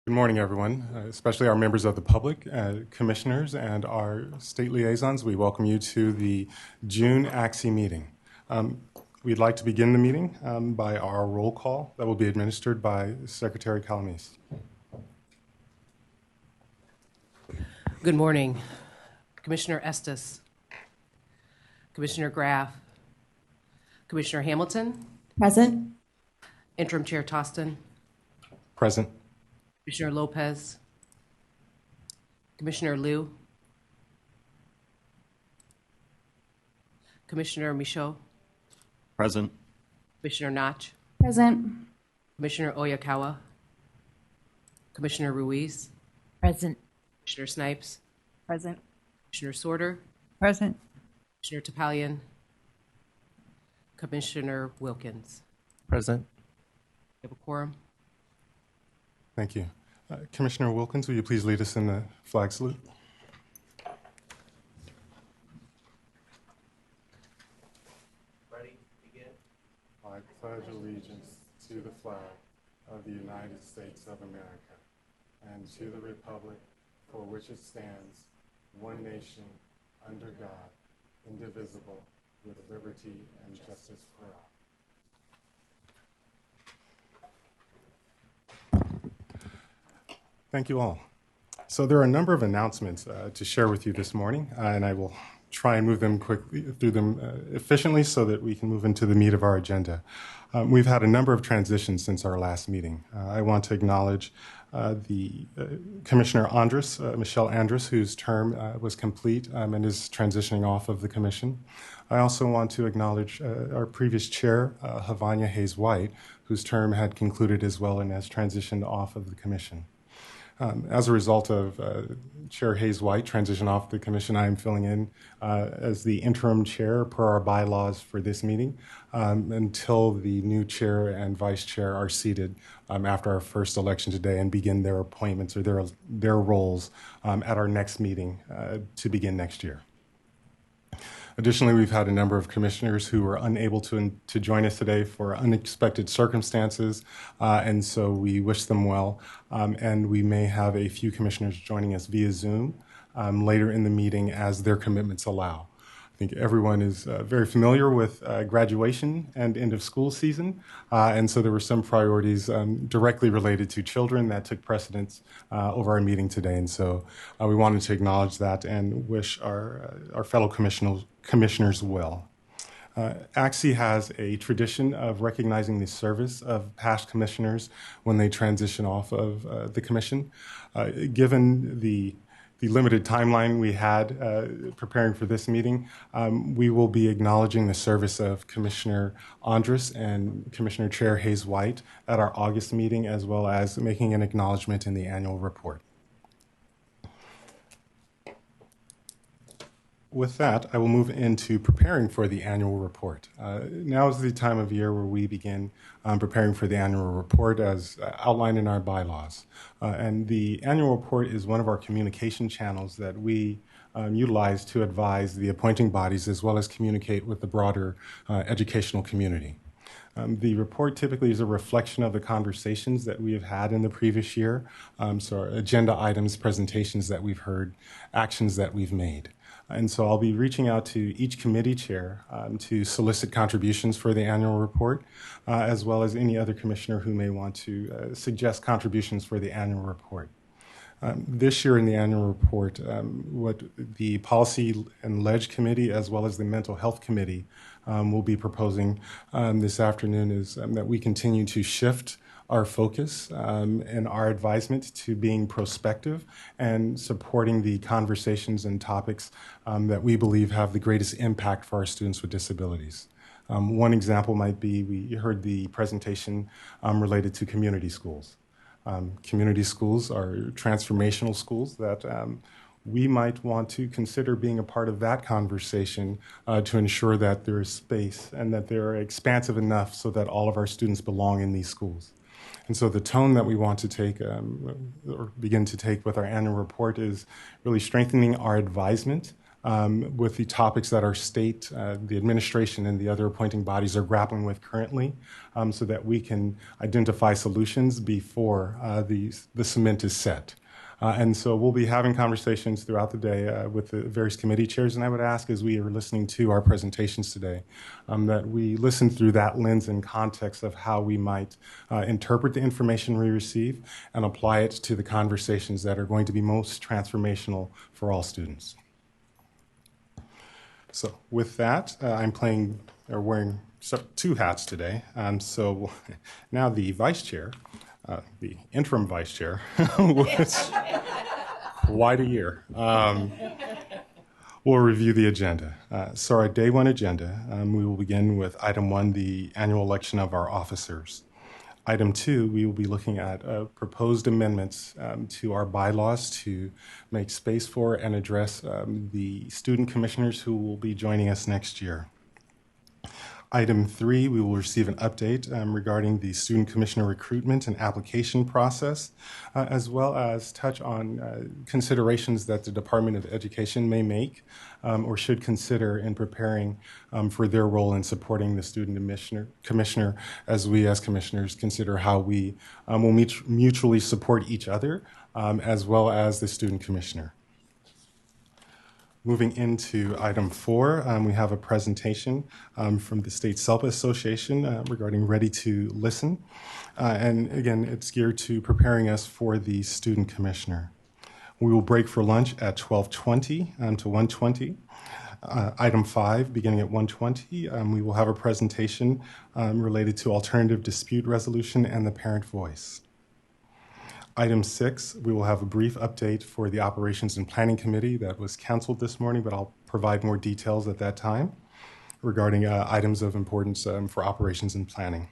Good morning, everyone, especially our members of the public, commissioners, and our state liaisons. We welcome you to the June ACSE meeting. We'd like to begin the meeting by our roll call that will be administered by Secretary Calamise. Good morning. Commissioner Estes, Commissioner Graff, Commissioner Hamilton. Present. Interim Chair Toston. Present. Commissioner Lopez. Commissioner Liu. Commissioner Michaud. Present. Commissioner Notch. Present. Commissioner Oyakawa. Commissioner Ruiz. Present. Commissioner Snipes. Present. Commissioner Sorter. Present. Commissioner Topalian. Commissioner Wilkins. Present. We have a quorum. Thank you. Commissioner Wilkins, will you please lead us in the flag salute? Ready? Begin. I pledge allegiance to the flag of the United States of America and to the republic for which it stands, one nation, under God, indivisible, with liberty and justice for all. Thank you all. So there are a number of announcements to share with you this morning, and I will try and move them quickly through them efficiently so that we can move into the meat of our agenda. We've had a number of transitions since our last meeting. I want to acknowledge the Commissioner Andrus, Michelle Andrus, whose term was complete and is transitioning off of the commission. I also want to acknowledge our previous chair, Havanya Hayes-White, whose term had concluded as well and has transitioned off of the commission. As a result of Chair Hayes-White transition off the commission, I am filling in as the interim chair per our bylaws for this meeting until the new chair and vice chair are seated after our first election today and begin their appointments or their roles at our next meeting to begin next year. Additionally, we've had a number of commissioners who were unable to join us today for unexpected circumstances, and so we wish them well. And we may have a few commissioners joining us via Zoom later in the meeting as their commitments allow. I think everyone is very familiar with graduation and end of school season, and so there were some priorities directly related to children that took precedence over our meeting today, and so we wanted to acknowledge that and wish our fellow commissioners well. ACSE has a tradition of recognizing the service of past commissioners when they transition off of the commission. Given the limited timeline we had preparing for this meeting, we will be acknowledging the service of Commissioner Andrus and Commissioner Chair Hayes-White at our August meeting, as well as making an acknowledgement in the annual report. With that, I will move into preparing for the annual report. Now is the time of year where we begin preparing for the annual report as outlined in our bylaws. And the annual report is one of our communication channels that we utilize to advise the appointing bodies as well as communicate with the broader educational community. The report typically is a reflection of the conversations that we have had in the previous year, so our agenda items, presentations that we've heard, actions that we've made. And so I'll be reaching out to each committee chair to solicit contributions for the annual report, as well as any other commissioner who may want to suggest contributions for the annual report. This year in the annual report, what the Policy and Leg Committee, as well as the Mental Health Committee, will be proposing this afternoon is that we continue to shift our focus and our advisement to being prospective and supporting the conversations and topics that we believe have the greatest impact for our students with disabilities. One example might be, we heard the presentation related to community schools. Community schools are transformational schools that we might want to consider being a part of that conversation to ensure that there is space and that they're expansive enough so that all of our students belong in these schools. And so the tone that we want to take or begin to take with our annual report is really strengthening our advisement with the topics that our state, the administration, and the other appointing bodies are grappling with currently, so that we can identify solutions before the cement is set. And so we'll be having conversations throughout the day with the various committee chairs, and I would ask, as we are listening to our presentations today, that we listen through that lens and context of how we might interpret the information we receive and apply it to the conversations that are going to be most transformational for all students. So with that, I'm wearing two hats today. So now the vice chair, the interim vice chair, which quite a year, we'll review the agenda. So our day one agenda, we will begin with item 1, the annual election of our officers. Item 2, we will be looking at proposed amendments to our bylaws to make space for and address the student commissioners who will be joining us next year. Item 3, we will receive an update regarding the student commissioner recruitment and application process, as well as touch on considerations that the Department of Education may make or should consider in preparing for their role in supporting the student commissioner, as we as commissioners consider how we will mutually support each other, as well as the student commissioner. Moving into item 4, we have a presentation from the State SELPA Association regarding Ready to Listen. And again, it's geared to preparing us for the student commissioner. We will break for lunch at 12:20 to 1:20. Item 5, beginning at 1:20, we will have a presentation related to alternative dispute resolution and the parent voice. Item 6, we will have a brief update for the Operations and Planning Committee that was canceled this morning, but I'll provide more details at that time regarding items of importance for operations and planning.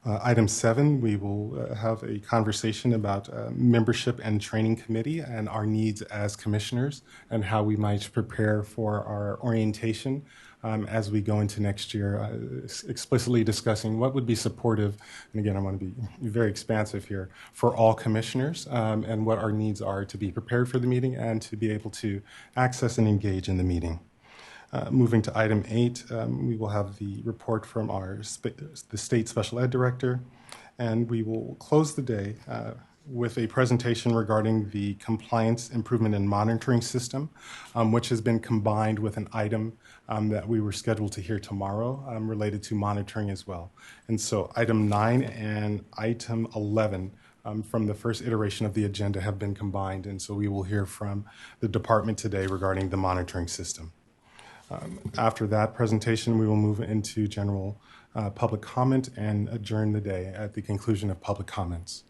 Item 7, we will have a conversation about membership and training committee and our needs as commissioners and how we might prepare for our orientation as we go into next year, explicitly discussing what would be supportive, and again, I want to be very expansive here, for all commissioners and what our needs are to be prepared for the meeting and to be able to access and engage in the meeting. Moving to item 8, we will have the report from the State Special Ed Director, and we will close the day with a presentation regarding the Compliance Improvement and Monitoring System, which has been combined with an item that we were scheduled to hear tomorrow related to monitoring as well. And so item 9 and item 11 from the first iteration of the agenda have been combined, and so we will hear from the department today regarding the monitoring system. After that presentation, we will move into general public comment and adjourn the day at the conclusion of public comments.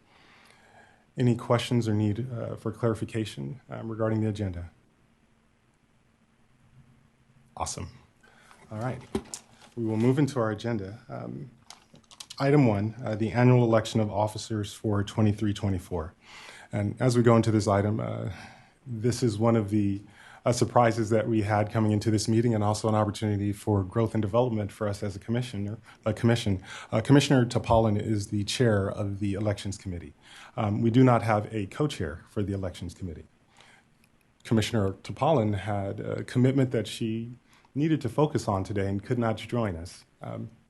Any questions or need for clarification regarding the agenda? Awesome. All right. We will move into our agenda. Item 1, the annual election of officers for 23-24. And as we go into this item, this is one of the surprises that we had coming into this meeting, and also an opportunity for growth and development for us as a commission. Commissioner Topolon is the chair of the Elections Committee. We do not have a co-chair for the Elections Committee. Commissioner Topolon had a commitment that she needed to focus on today and could not join us.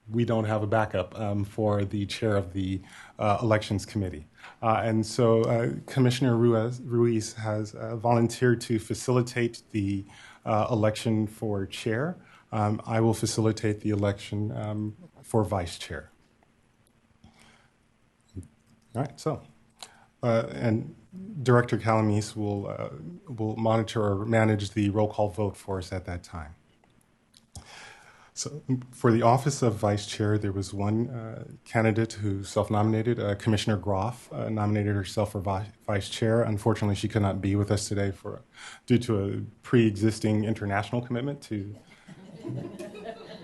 We don't have a backup for the chair of the Elections Committee. And so Commissioner Ruiz has volunteered to facilitate the election for chair. I will facilitate the election for vice chair. All right, so, and Director Calamise will monitor or manage the roll call vote for us at that time. So for the office of vice chair, there was one candidate who self-nominated. Commissioner Groff nominated herself for vice chair. Unfortunately, she could not be with us today due to a pre-existing international commitment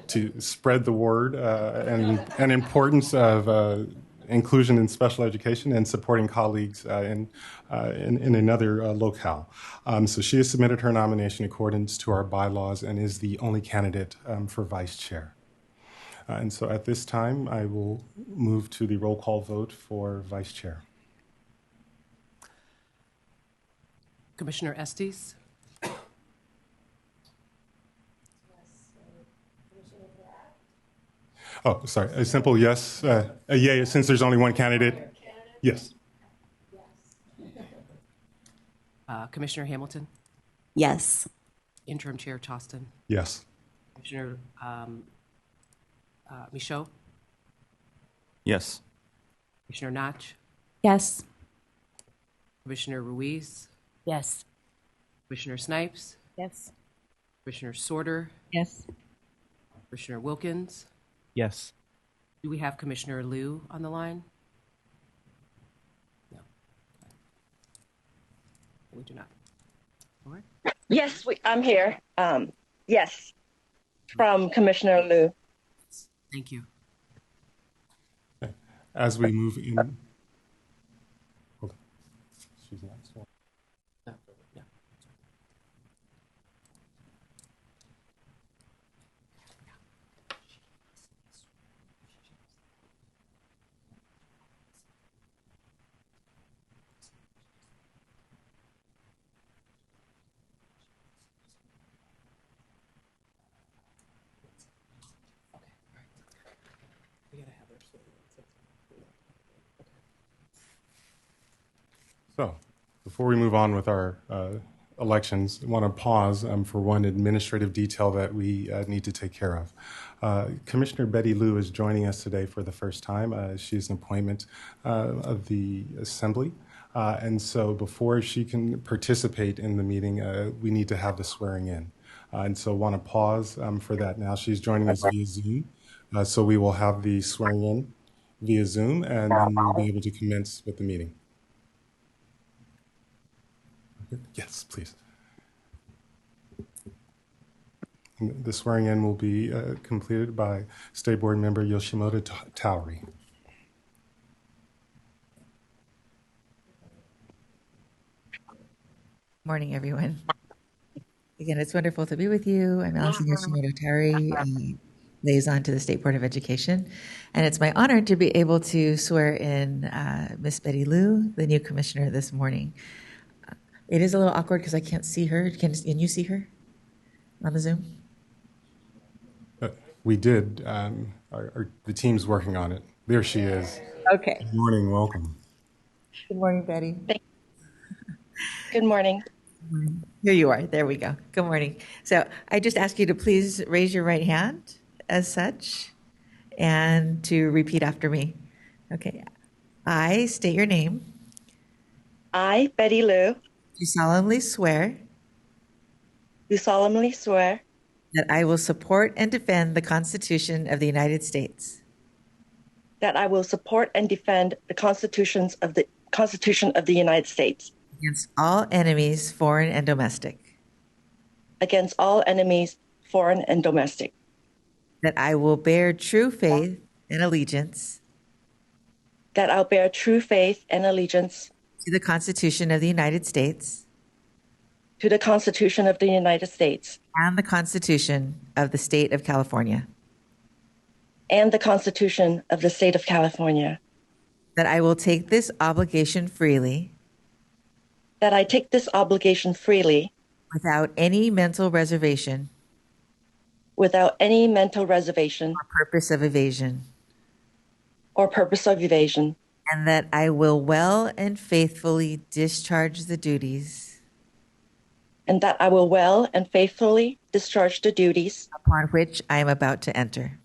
to spread the word and importance of inclusion in special education and supporting colleagues in another locale. So she has submitted her nomination in accordance to our bylaws and is the only candidate for vice chair. And so at this time, I will move to the roll call vote for vice chair. Commissioner Estes, Oh, sorry. A simple yes, a yay, since there's only one candidate. Yes. Commissioner Hamilton, Yes. Interim Chair Toston, Yes. Commissioner Michaud, Yes. Commissioner Notch, Yes. Commissioner Ruiz, Yes. Commissioner Snipes, Yes. Commissioner Sorter, Yes. Commissioner Wilkins. Yes. Do we have Commissioner Liu on the line? No. We do not. All right. Yes, I'm here. Yes, from Commissioner Liu. Thank you. As we move in. Hold on. She's not sworn. No, no. We gotta have her sworn in. So, before we move on with our elections, I want to pause for one administrative detail that we need to take care of. Commissioner Betty Liu is joining us today for the first time. She's an appointment of the Assembly. And so before she can participate in the meeting, we need to have the swearing in. And so want to pause for that now. She's joining us via Zoom. So we will have the swearing in via Zoom, and then we'll be able to commence with the meeting. Yes, please. And the swearing in will be completed by State Board Member Yoshimoto Tauri. Morning, everyone. Again, it's wonderful to be with you. I'm Allison Yoshimoto Tauri, liaison to the State Board of Education. And it's my honor to be able to swear in Miss Betty Liu, the new commissioner, this morning. It is a little awkward because I can't see her. Can you see her on the Zoom? We did. The team's working on it. There she is. Okay. Good morning. Welcome. Good morning, Betty. Good morning. Here you are. There we go. Good morning. So I just ask you to please raise your right hand as such and to repeat after me. Okay. I state your name. I, Betty Liu, Do solemnly swear do solemnly swear that I will support and defend the Constitution of the United States that I will support and defend the Constitution of the United States against all enemies, foreign and domestic, against all enemies, foreign and domestic, that I will bear true faith and allegiance that I'll bear true faith and allegiance to the Constitution of the United States to the Constitution of the United States and the Constitution of the State of California, and the Constitution of the State of California, that I will take this obligation freely that I take this obligation freely without any mental reservation without any mental reservation or purpose of evasion, or purpose of evasion, and that I will well and faithfully discharge the duties and that I will well and faithfully discharge the duties upon which I am about to enter.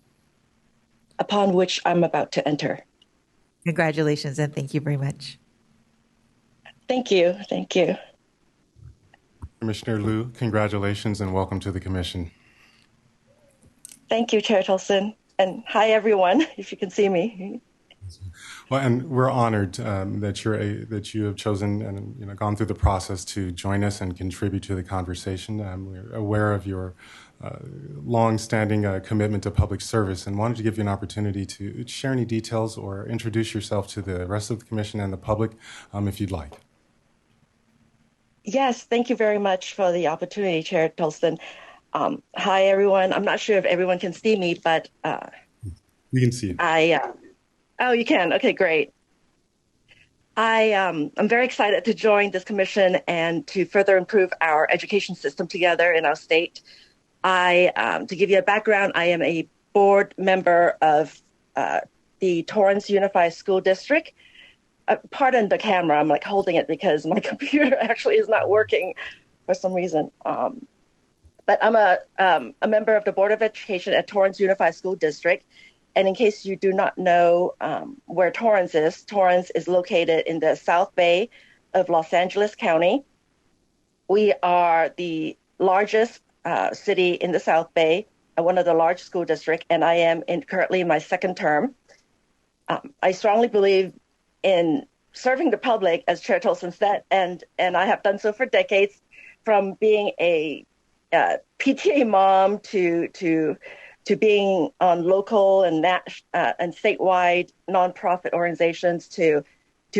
upon which I'm about to enter. Congratulations and thank you very much. Thank you. Thank you. Commissioner Liu, congratulations and welcome to the commission. Thank you, Chair Tolson. And hi, everyone, if you can see me. Well, and we're honored that you have chosen and gone through the process to join us and contribute to the conversation. We're aware of your long-standing commitment to public service and wanted to give you an opportunity to share any details or introduce yourself to the rest of the commission and the public if you'd like. Yes, thank you very much for the opportunity, Chair Tolson. Hi, everyone. I'm not sure if everyone can see me, but We can see you. Oh, you can. Okay, great. I'm very excited to join this commission and to further improve our education system together in our state. To give you a background, I am a board member of the Torrance Unified School District. Pardon the camera, I'm like holding it because my computer actually is not working for some reason. But I'm a member of the Board of Education at Torrance Unified School District. And in case you do not know where Torrance is located in the South Bay of Los Angeles County. We are the largest city in the South Bay, one of the large school districts, and I am currently in my second term. I strongly believe in serving the public, as Chair Tolson said, and I have done so for decades, from being a PTA mom to being on local and statewide nonprofit organizations to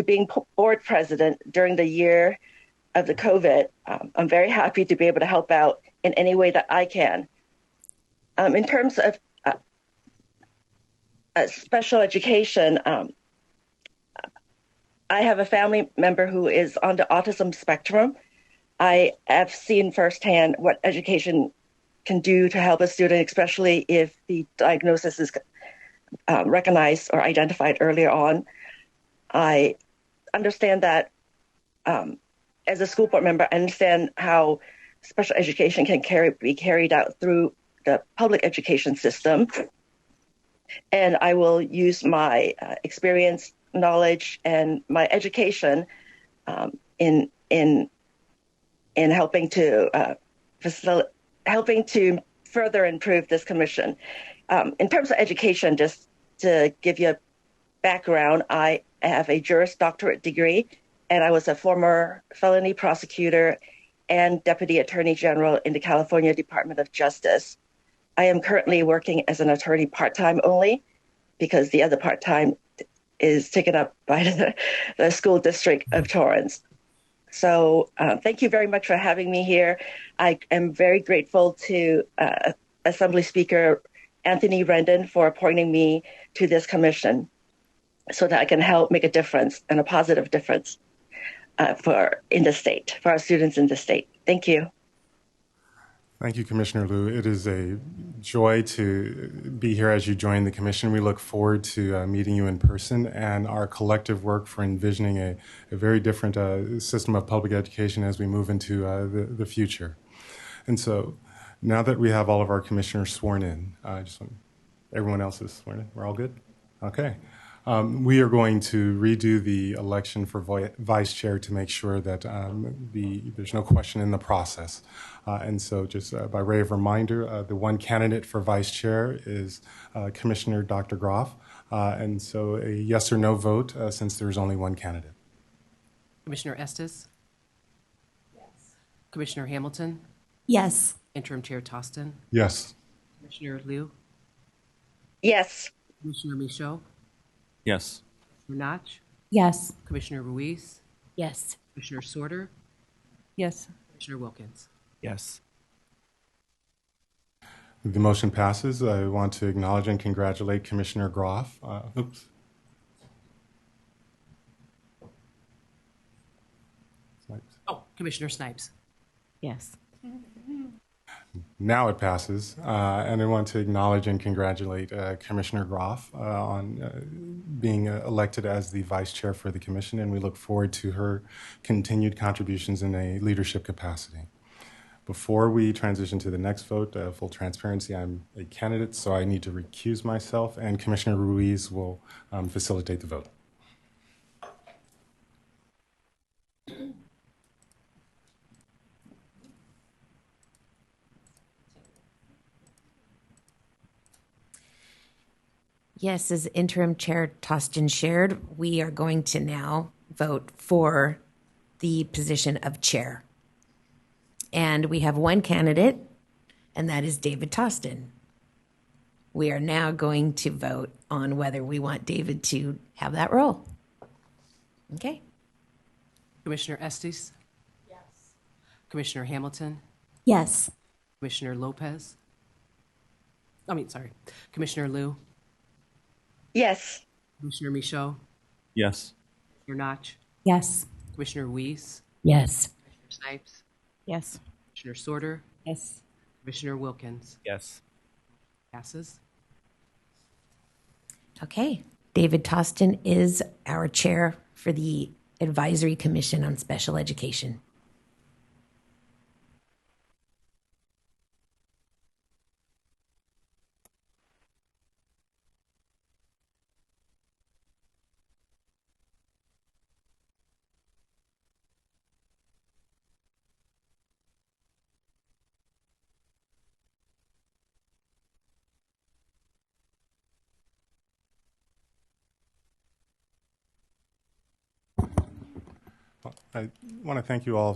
being board president during the year of the COVID. I'm very happy to be able to help out in any way that I can. In terms of special education, I have a family member who is on the autism spectrum. I have seen firsthand what education can do to help a student, especially if the diagnosis is recognized or identified earlier on. I understand that as a school board member, I understand how special education can be carried out through the public education system. And I will use my experience, knowledge, and my education in helping to further improve this commission. In terms of education, just to give you a background, I have a Juris Doctorate degree, and I was a former felony prosecutor and Deputy Attorney General in the California Department of Justice. I am currently working as an attorney part-time only because the other part-time is taken up by the school district of Torrance. So thank you very much for having me here. I am very grateful to Assembly Speaker Anthony Rendon for appointing me to this commission so that I can help make a difference and a positive difference in the state, for our students in the state. Thank you. Thank you, Commissioner Liu. It is a joy to be here as you join the commission. We look forward to meeting you in person and our collective work for envisioning a very different system of public education as we move into the future. And so now that we have all of our commissioners sworn in, everyone else is sworn in. We're all good? Okay. We are going to redo the election for vice chair to make sure that there's no question in the process. And so just by way of reminder, the one candidate for vice chair is Commissioner Dr. Groff. And so a yes or no vote since there's only one candidate. Commissioner Estes? Yes. Commissioner Hamilton? Yes. Interim Chair Tostin? Yes. Commissioner Liu? Yes. Commissioner Michaud? Yes. Commissioner Notch? Yes. Commissioner Ruiz? Yes. Commissioner Sorter? Yes. Commissioner Wilkins? Yes. The motion passes. I want to acknowledge and congratulate Commissioner Groff. Oh, Commissioner Snipes? Yes. Now it passes, and I want to acknowledge and congratulate Commissioner Groff on being elected as the vice chair for the commission, and we look forward to her continued contributions in a leadership capacity. Before we transition to the next vote, full transparency, I'm a candidate, so I need to recuse myself, and Commissioner Ruiz will facilitate the vote. Yes, as interim chair Tostin shared, we are going to now vote for the position of chair. And we have one candidate, and that is David Tostin. We are now going to vote on whether we want David to have that role. Okay. Commissioner Estes? Yes. Commissioner Hamilton? Yes. Commissioner Lopez? Commissioner Liu? Yes. Commissioner Michaud? Yes. Commissioner Notch? Yes. Commissioner Ruiz? Yes. Commissioner Snipes? Yes. Commissioner Sorter? Yes. Commissioner Wilkins? Yes. Passes. Okay. David Tostin is our chair for the Advisory Commission on Special Education. I want to thank you all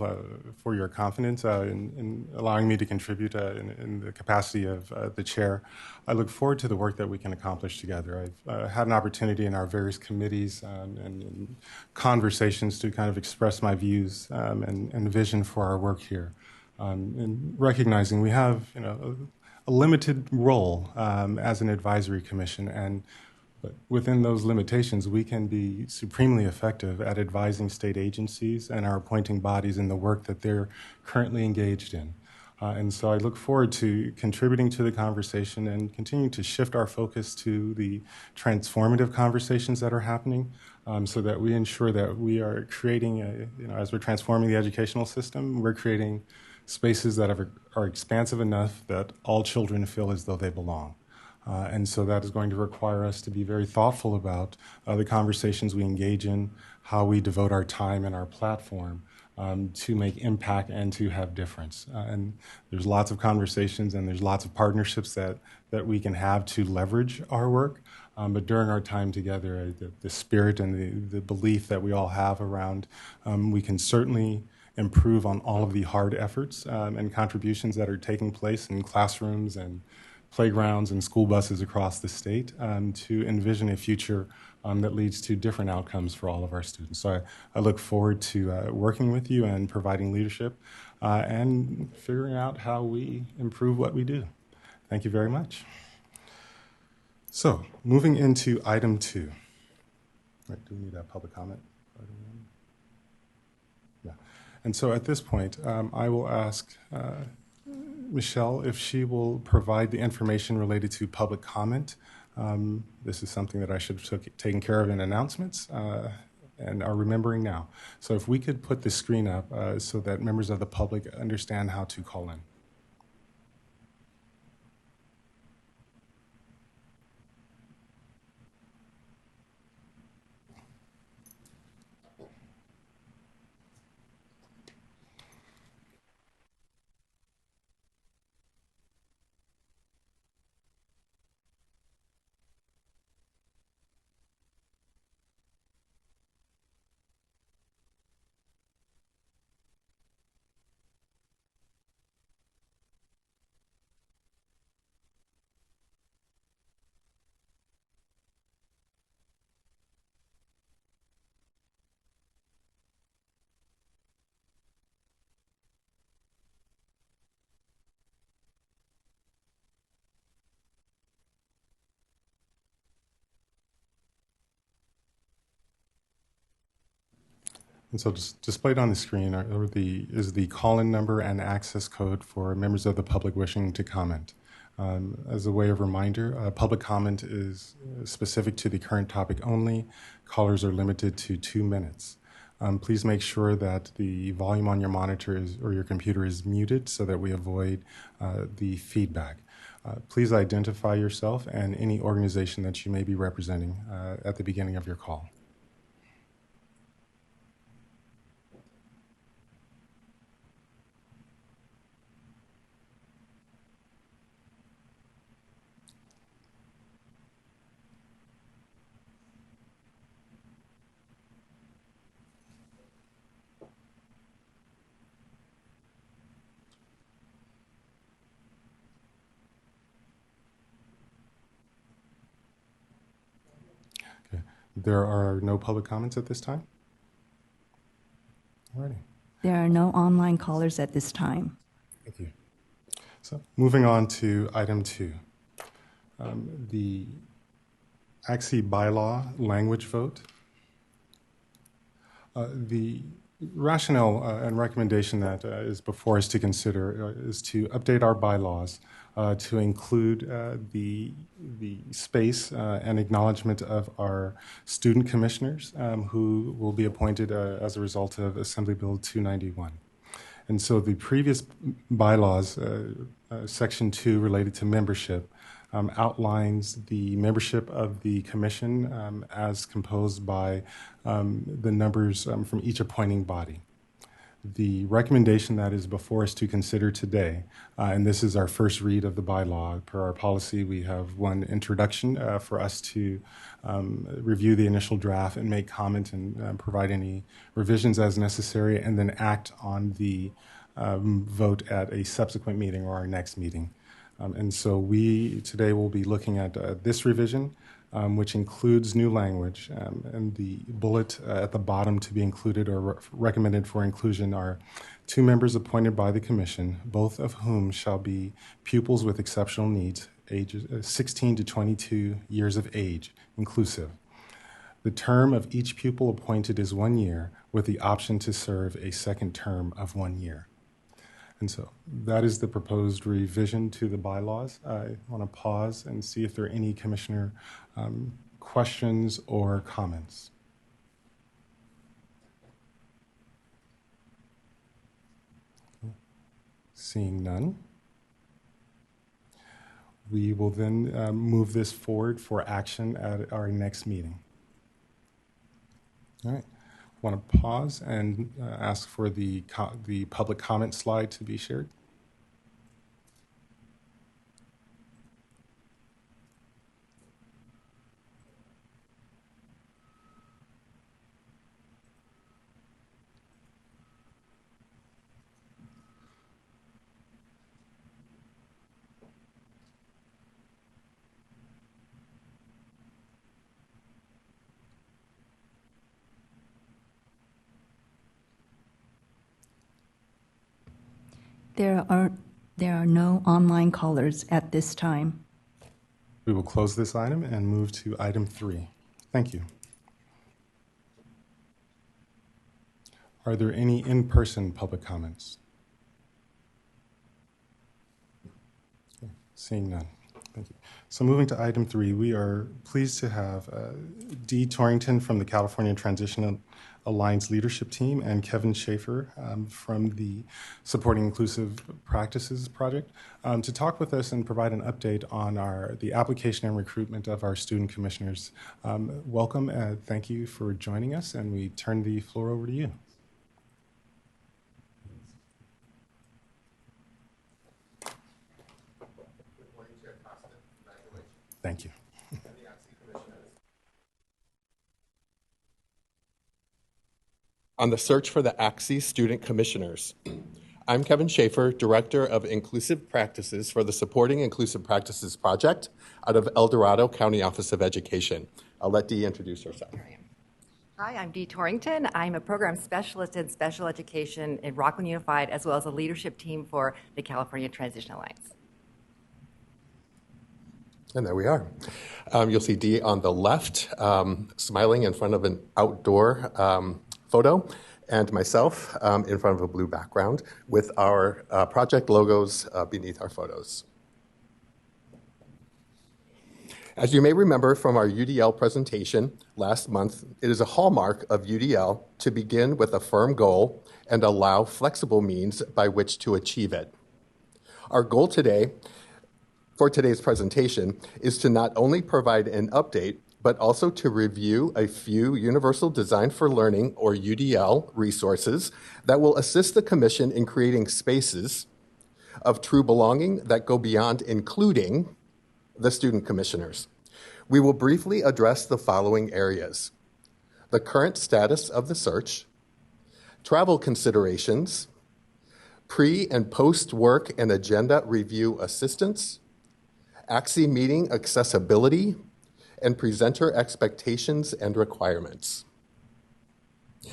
for your confidence in allowing me to contribute in the capacity of the chair. I look forward to the work that we can accomplish together. I've had an opportunity in our various committees and in conversations to kind of express my views and vision for our work here. And recognizing we have, a limited role as an advisory commission, but within those limitations, we can be supremely effective at advising state agencies and our appointing bodies in the work that they're currently engaged in. And so I look forward to contributing to the conversation and continuing to shift our focus to the transformative conversations that are happening so that we ensure that we are creating, as we're transforming the educational system, we're creating spaces that are expansive enough that all children feel as though they belong. And so that is going to require us to be very thoughtful about the conversations we engage in, how we devote our time and our platform to make impact and to have difference. And there's lots of conversations and there's lots of partnerships that we can have to leverage our work. But during our time together, the spirit and the belief that we all have around, we can certainly improve on all of the hard efforts and contributions that are taking place in classrooms and playgrounds and school buses across the state to envision a future that leads to different outcomes for all of our students. So I look forward to working with you and providing leadership and figuring out how we improve what we do. Thank you very much. So moving into item 2. Wait, do we need a public comment? Yeah. And so at this point, I will ask Michelle if she will provide the information related to public comment. This is something that I should have taken care of in announcements and are remembering now. So if we could put the screen up so that members of the public understand how to call in. And so just displayed on the screen is the call-in number and access code for members of the public wishing to comment. As a way of reminder, public comment is specific to the current topic only. Callers are limited to 2 minutes. Please make sure that the volume on your monitor or your computer is muted so that we avoid the feedback. Please identify yourself and any organization that you may be representing at the beginning of your call. There are no public comments at this time? Alrighty. There are no online callers at this time. Thank you. So moving on to item 2, the ACSE bylaw language vote. The rationale and recommendation that is before us to consider is to update our bylaws to include the space and acknowledgement of our student commissioners who will be appointed as a result of Assembly Bill 291. And so the previous bylaws, Section 2 related to membership, outlines the membership of the commission as composed by the numbers from each appointing body. The recommendation that is before us to consider today, and this is our first read of the bylaw. Per our policy, we have one introduction for us to review the initial draft and make comment and provide any revisions as necessary, and then act on the vote at a subsequent meeting or our next meeting. And so we today will be looking at this revision, which includes new language, and the bullet at the bottom to be included or recommended for inclusion are 2 members appointed by the commission, both of whom shall be pupils with exceptional needs, ages 16 to 22 years of age, inclusive. The term of each pupil appointed is 1 year, with the option to serve a second term of 1 year. And so that is the proposed revision to the bylaws. I want to pause and see if there are any commissioner questions or comments. Seeing none, we will then move this forward for action at our next meeting. All right. I want to pause and ask for the public comment slide to be shared. There are no online callers at this time. We will close this item and move to item 3. Thank you. Are there any in-person public comments? Okay. Seeing none. Thank you. So moving to item 3, we are pleased to have Dee Torrington from the California Transitional Alliance Leadership Team and Kevin Schaefer from the Supporting Inclusive Practices Project to talk with us and provide an update on the application and recruitment of our student commissioners. Welcome and thank you for joining us, and we turn the floor over to you. Thank you. On the search for the ACSE student commissioners. I'm Kevin Schaefer, Director of Inclusive Practices for the Supporting Inclusive Practices Project out of El Dorado County Office of Education. I'll let Dee introduce herself. Hi, I'm Dee Torrington. I'm a program specialist in special education in Rockland Unified, as well as a leadership team for the California Transition Alliance. And there we are. You'll see Dee on the left, smiling in front of an outdoor photo, and myself in front of a blue background with our project logos beneath our photos. As you may remember from our UDL presentation last month, it is a hallmark of UDL to begin with a firm goal and allow flexible means by which to achieve it. Our goal today, for today's presentation, is to not only provide an update, but also to review a few Universal Design for Learning, or UDL, resources that will assist the Commission in creating spaces of true belonging that go beyond including the student commissioners. We will briefly address the following areas: the current status of the search, travel considerations, pre- and post-work and agenda review assistance, ACSE meeting accessibility, and presenter expectations and requirements.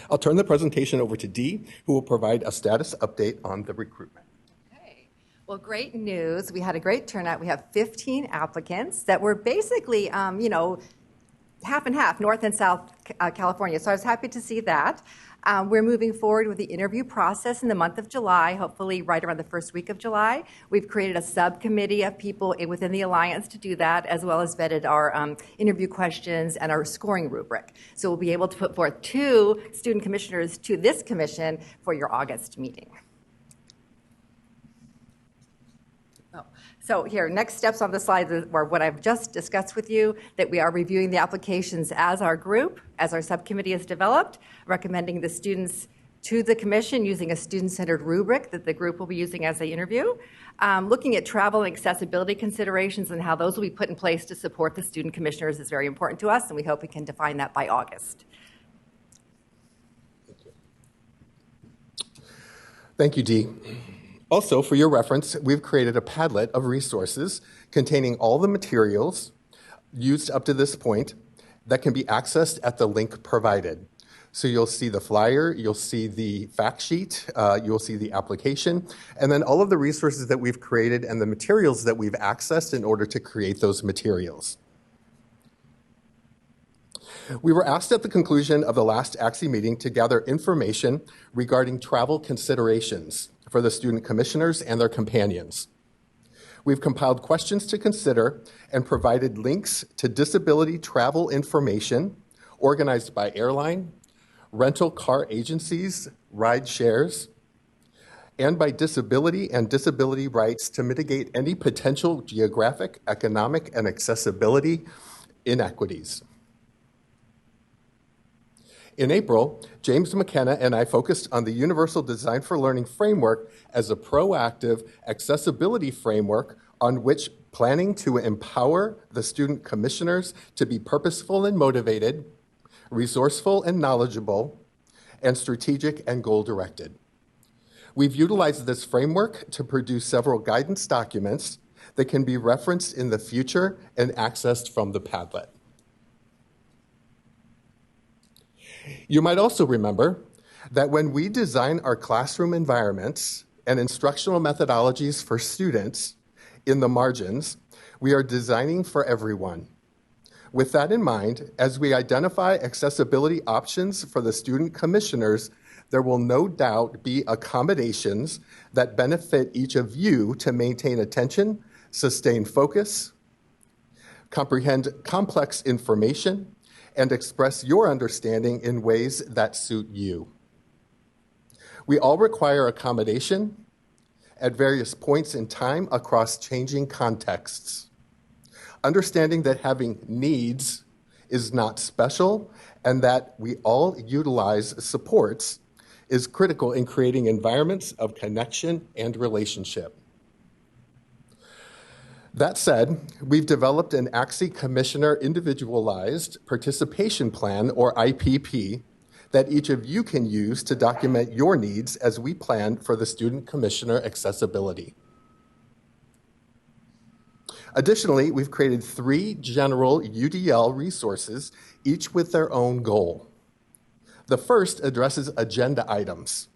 I'll turn the presentation over to Dee, who will provide a status update on the recruitment. Okay. Well, great news. We had a great turnout. We have 15 applicants that were basically, half and half, North and South California. So I was happy to see that. We're moving forward with the interview process in the month of July, hopefully right around the first week of July. We've created a subcommittee of people within the Alliance to do that, as well as vetted our interview questions and our scoring rubric. So we'll be able to put forth 2 student commissioners to this commission for your August meeting. So here, next steps on the slide are what I've just discussed with you, that we are reviewing the applications as our group, as our subcommittee is developed, recommending the students to the commission using a student-centered rubric that the group will be using as they interview, looking at travel and accessibility considerations and how those will be put in place to support the student commissioners is very important to us, and we hope we can define that by August. Thank you, Dee. Also, for your reference, we've created a Padlet of resources containing all the materials used up to this point that can be accessed at the link provided. So you'll see the flyer, you'll see the fact sheet, you'll see the application, and then all of the resources that we've created and the materials that we've accessed in order to create those materials. We were asked at the conclusion of the last ACSE meeting to gather information regarding travel considerations for the student commissioners and their companions. We've compiled questions to consider and provided links to disability travel information organized by airline, rental car agencies, ride shares, and by disability and disability rights to mitigate any potential geographic, economic, and accessibility inequities. In April, James McKenna and I focused on the Universal Design for Learning framework as a proactive accessibility framework on which planning to empower the student commissioners to be purposeful and motivated, resourceful and knowledgeable, and strategic and goal-directed. We've utilized this framework to produce several guidance documents that can be referenced in the future and accessed from the Padlet. You might also remember that when we design our classroom environments and instructional methodologies for students in the margins, we are designing for everyone. With that in mind, as we identify accessibility options for the student commissioners, there will no doubt be accommodations that benefit each of you to maintain attention, sustain focus, comprehend complex information, and express your understanding in ways that suit you. We all require accommodation at various points in time across changing contexts. Understanding that having needs is not special and that we all utilize supports is critical in creating environments of connection and relationship. That said, we've developed an ACSE Commissioner Individualized Participation Plan, or IPP, that each of you can use to document your needs as we plan for the Student Commissioner accessibility. Additionally, we've created 3 general UDL resources, each with their own goal. The first addresses agenda items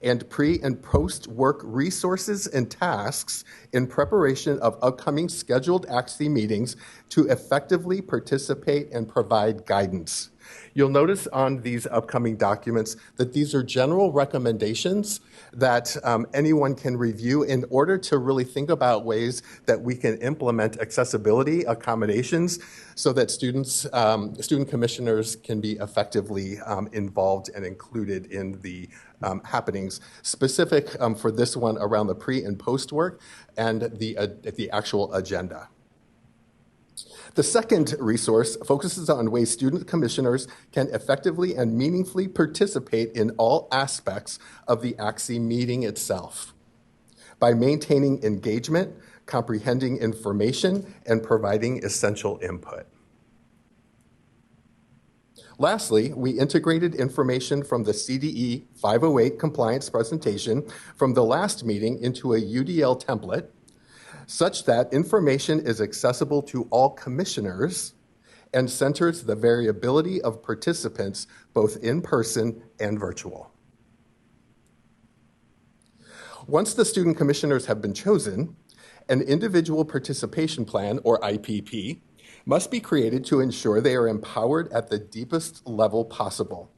and pre- and post-work resources and tasks in preparation of upcoming scheduled ACSE meetings to effectively participate and provide guidance. You'll notice on these upcoming documents that these are general recommendations that anyone can review in order to really think about ways that we can implement accessibility accommodations so that student commissioners can be effectively involved and included in the happenings, specific for this one around the pre and post work and the actual agenda. The second resource focuses on ways student commissioners can effectively and meaningfully participate in all aspects of the ACSE meeting itself by maintaining engagement, comprehending information, and providing essential input. Lastly, we integrated information from the CDE 508 compliance presentation from the last meeting into a UDL template such that information is accessible to all commissioners and centers the variability of participants both in person and virtual. Once the student commissioners have been chosen, an individual participation plan, or IPP, must be created to ensure they are empowered at the deepest level possible.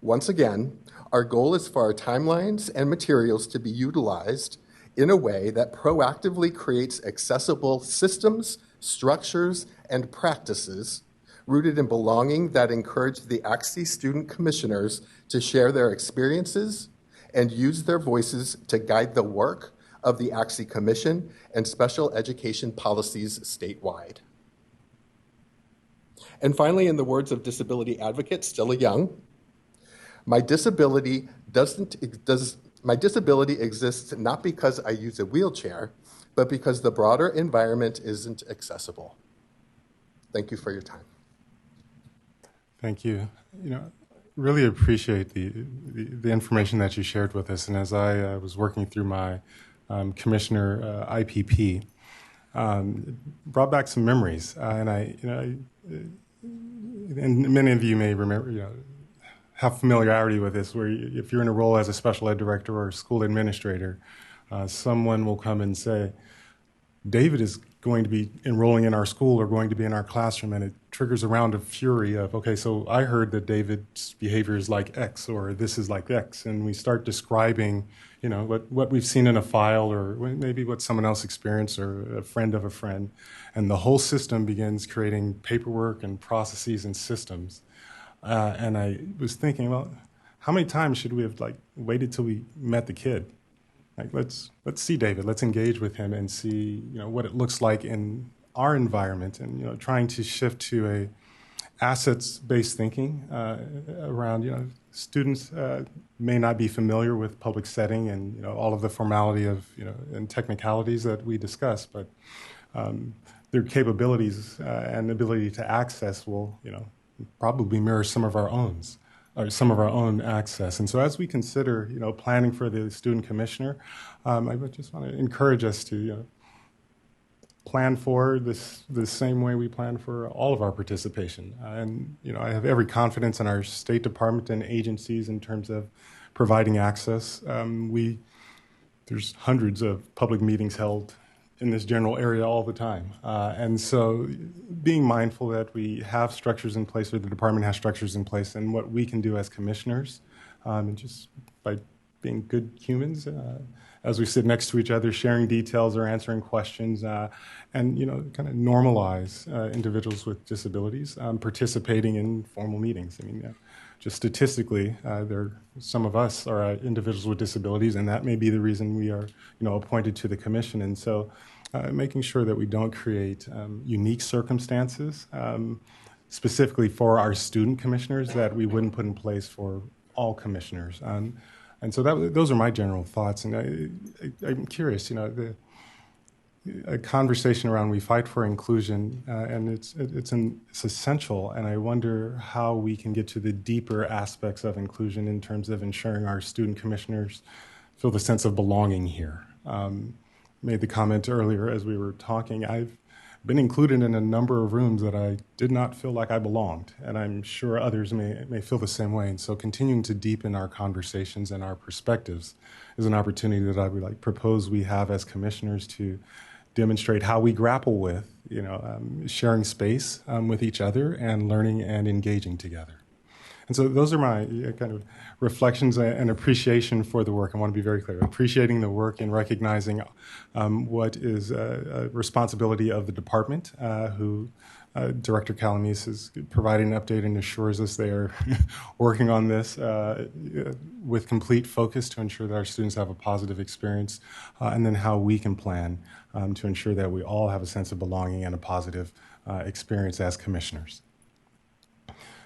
Once again, our goal is for our timelines and materials to be utilized in a way that proactively creates accessible systems, structures, and practices rooted in belonging that encourage the ACSE student commissioners to share their experiences and use their voices to guide the work of the ACSE Commission and special education policies statewide. And finally, in the words of disability advocate Stella Young, my disability exists not because I use a wheelchair, but because the broader environment isn't accessible. Thank you for your time. Thank you. Really appreciate the information that you shared with us. And as I was working through my commissioner IPP, brought back some memories. And many of you may remember, have familiarity with this, where if you're in a role as a special ed director or a school administrator, someone will come and say, David is going to be enrolling in our school or going to be in our classroom, and it triggers a round of fury of, okay, so I heard that David's behavior is like X, or this is like X, and we start describing, what we've seen in a file, or maybe what someone else experienced, or a friend of a friend, and the whole system begins creating paperwork and processes and systems. And I was thinking, well, how many times should we have waited till we met the kid? Let's see David. Let's engage with him and see what it looks like in our environment, and trying to shift to a assets-based thinking around students may not be familiar with public setting and all of the formality of and technicalities that we discuss, but their capabilities and ability to access will probably mirror some of our own access. And so as we consider, planning for the student commissioner, I would just want to encourage us to, plan for this the same way we plan for all of our participation. And, I have every confidence in our State Department and agencies in terms of providing access. There's hundreds of public meetings held in this general area all the time. And so being mindful that we have structures in place, or the department has structures in place, and what we can do as commissioners, and just by being good humans, as we sit next to each other, sharing details or answering questions, and kind of normalize individuals with disabilities participating in formal meetings. I mean, just statistically, some of us are individuals with disabilities, and that may be the reason we are, appointed to the commission. And so, making sure that we don't create unique circumstances, specifically for our student commissioners, that we wouldn't put in place for all commissioners. And so those are my general thoughts. And I'm curious, a conversation around we fight for inclusion, and it's essential. And I wonder how we can get to the deeper aspects of inclusion in terms of ensuring our student commissioners feel the sense of belonging here. Made the comment earlier as we were talking, I've been included in a number of rooms that I did not feel like I belonged, and I'm sure others may feel the same way. And so continuing to deepen our conversations and our perspectives is an opportunity that I would propose we have as commissioners to demonstrate how we grapple with, sharing space with each other and learning and engaging together. And so those are my kind of reflections and appreciation for the work. I want to be very clear, appreciating the work and recognizing what is a responsibility of the department, who Director Calamise is providing an update and assures us they are working on this with complete focus to ensure that our students have a positive experience, and then how we can plan to ensure that we all have a sense of belonging and a positive experience as commissioners.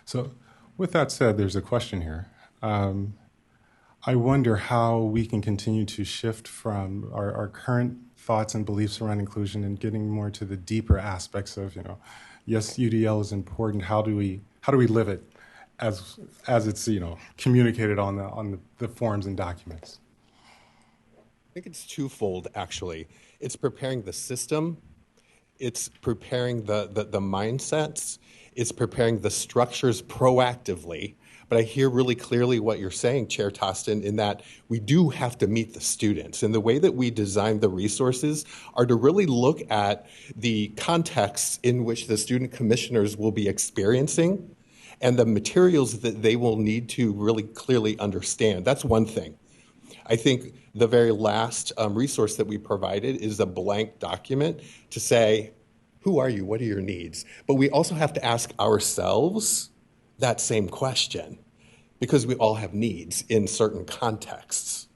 So with that said, there's a question here. I wonder how we can continue to shift from our current thoughts and beliefs around inclusion and getting more to the deeper aspects of, yes, UDL is important. How do we live it as it's communicated on the forms and documents? I think it's twofold, actually. It's preparing the system, it's preparing the mindsets, it's preparing the structures proactively But I hear really clearly what you're saying, Chair Tostin, in that we do have to meet the students. And the way that we design the resources are to really look at the contexts in which the student commissioners will be experiencing and the materials that they will need to really clearly understand. That's one thing. I think the very last resource that we provided is a blank document to say, who are you? What are your needs? But we also have to ask ourselves that same question because we all have needs in certain contexts.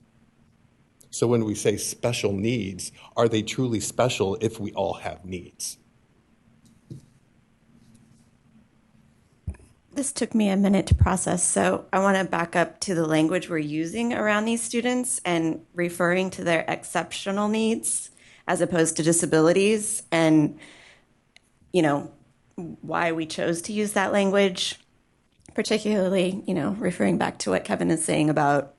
So when we say special needs, are they truly special if we all have needs? This took me a minute to process, so I want to back up to the language we're using around these students and referring to their exceptional needs as opposed to disabilities, and why we chose to use that language, particularly referring back to what Kevin is saying about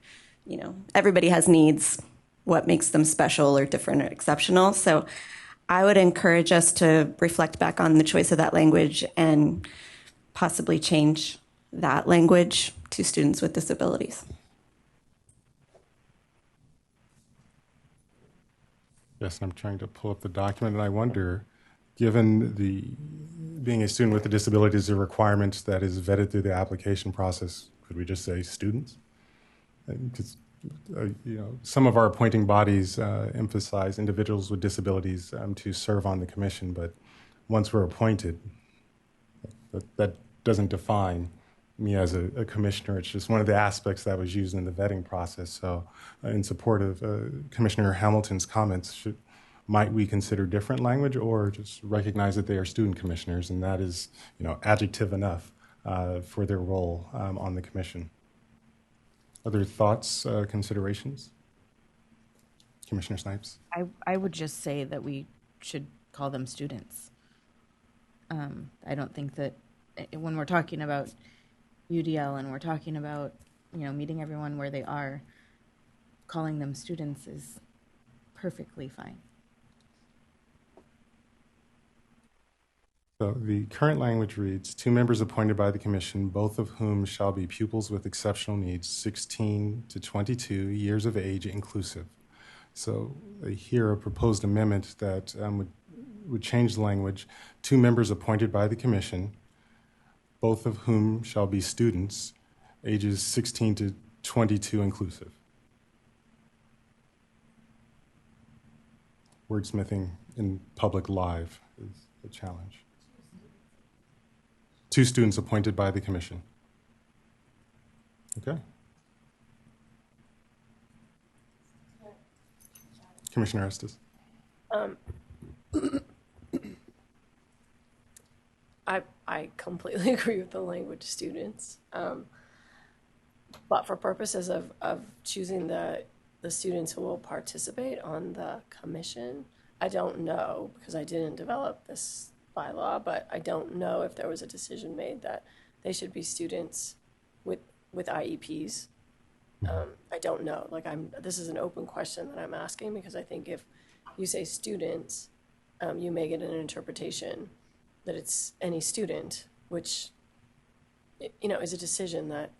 everybody has needs, what makes them special or different or exceptional. So I would encourage us to reflect back on the choice of that language and possibly change that language to students with disabilities. Yes, I'm trying to pull up the document, and I wonder, given being a student with a disability is a requirement that is vetted through the application process, could we just say students? Because some of our appointing bodies emphasize individuals with disabilities to serve on the commission, but once we're appointed, that doesn't define me as a commissioner. It's just one of the aspects that was used in the vetting process. So in support of Commissioner Hamilton's comments, might we consider different language or just recognize that they are student commissioners, and that is adjective enough for their role on the commission? Other thoughts, considerations? Commissioner Snipes? I would just say that we should call them students. I don't think that when we're talking about UDL and we're talking about meeting everyone where they are, calling them students is perfectly fine. So the current language reads, 2 members appointed by the commission, both of whom shall be pupils with exceptional needs, 16 to 22 years of age inclusive. So here a proposed amendment that would change the language, 2 members appointed by the commission, both of whom shall be students, ages 16 to 22 inclusive. Wordsmithing in public live is a challenge. 2 students appointed by the commission. Okay. Commissioner Estes. I completely agree with the language students. But for purposes of choosing the students who will participate on the commission, I don't know, because I didn't develop this bylaw, but I don't know if there was a decision made that they should be students with IEPs. I don't know. This is an open question that I'm asking, because I think if you say students, you may get an interpretation that it's any student, which is a decision that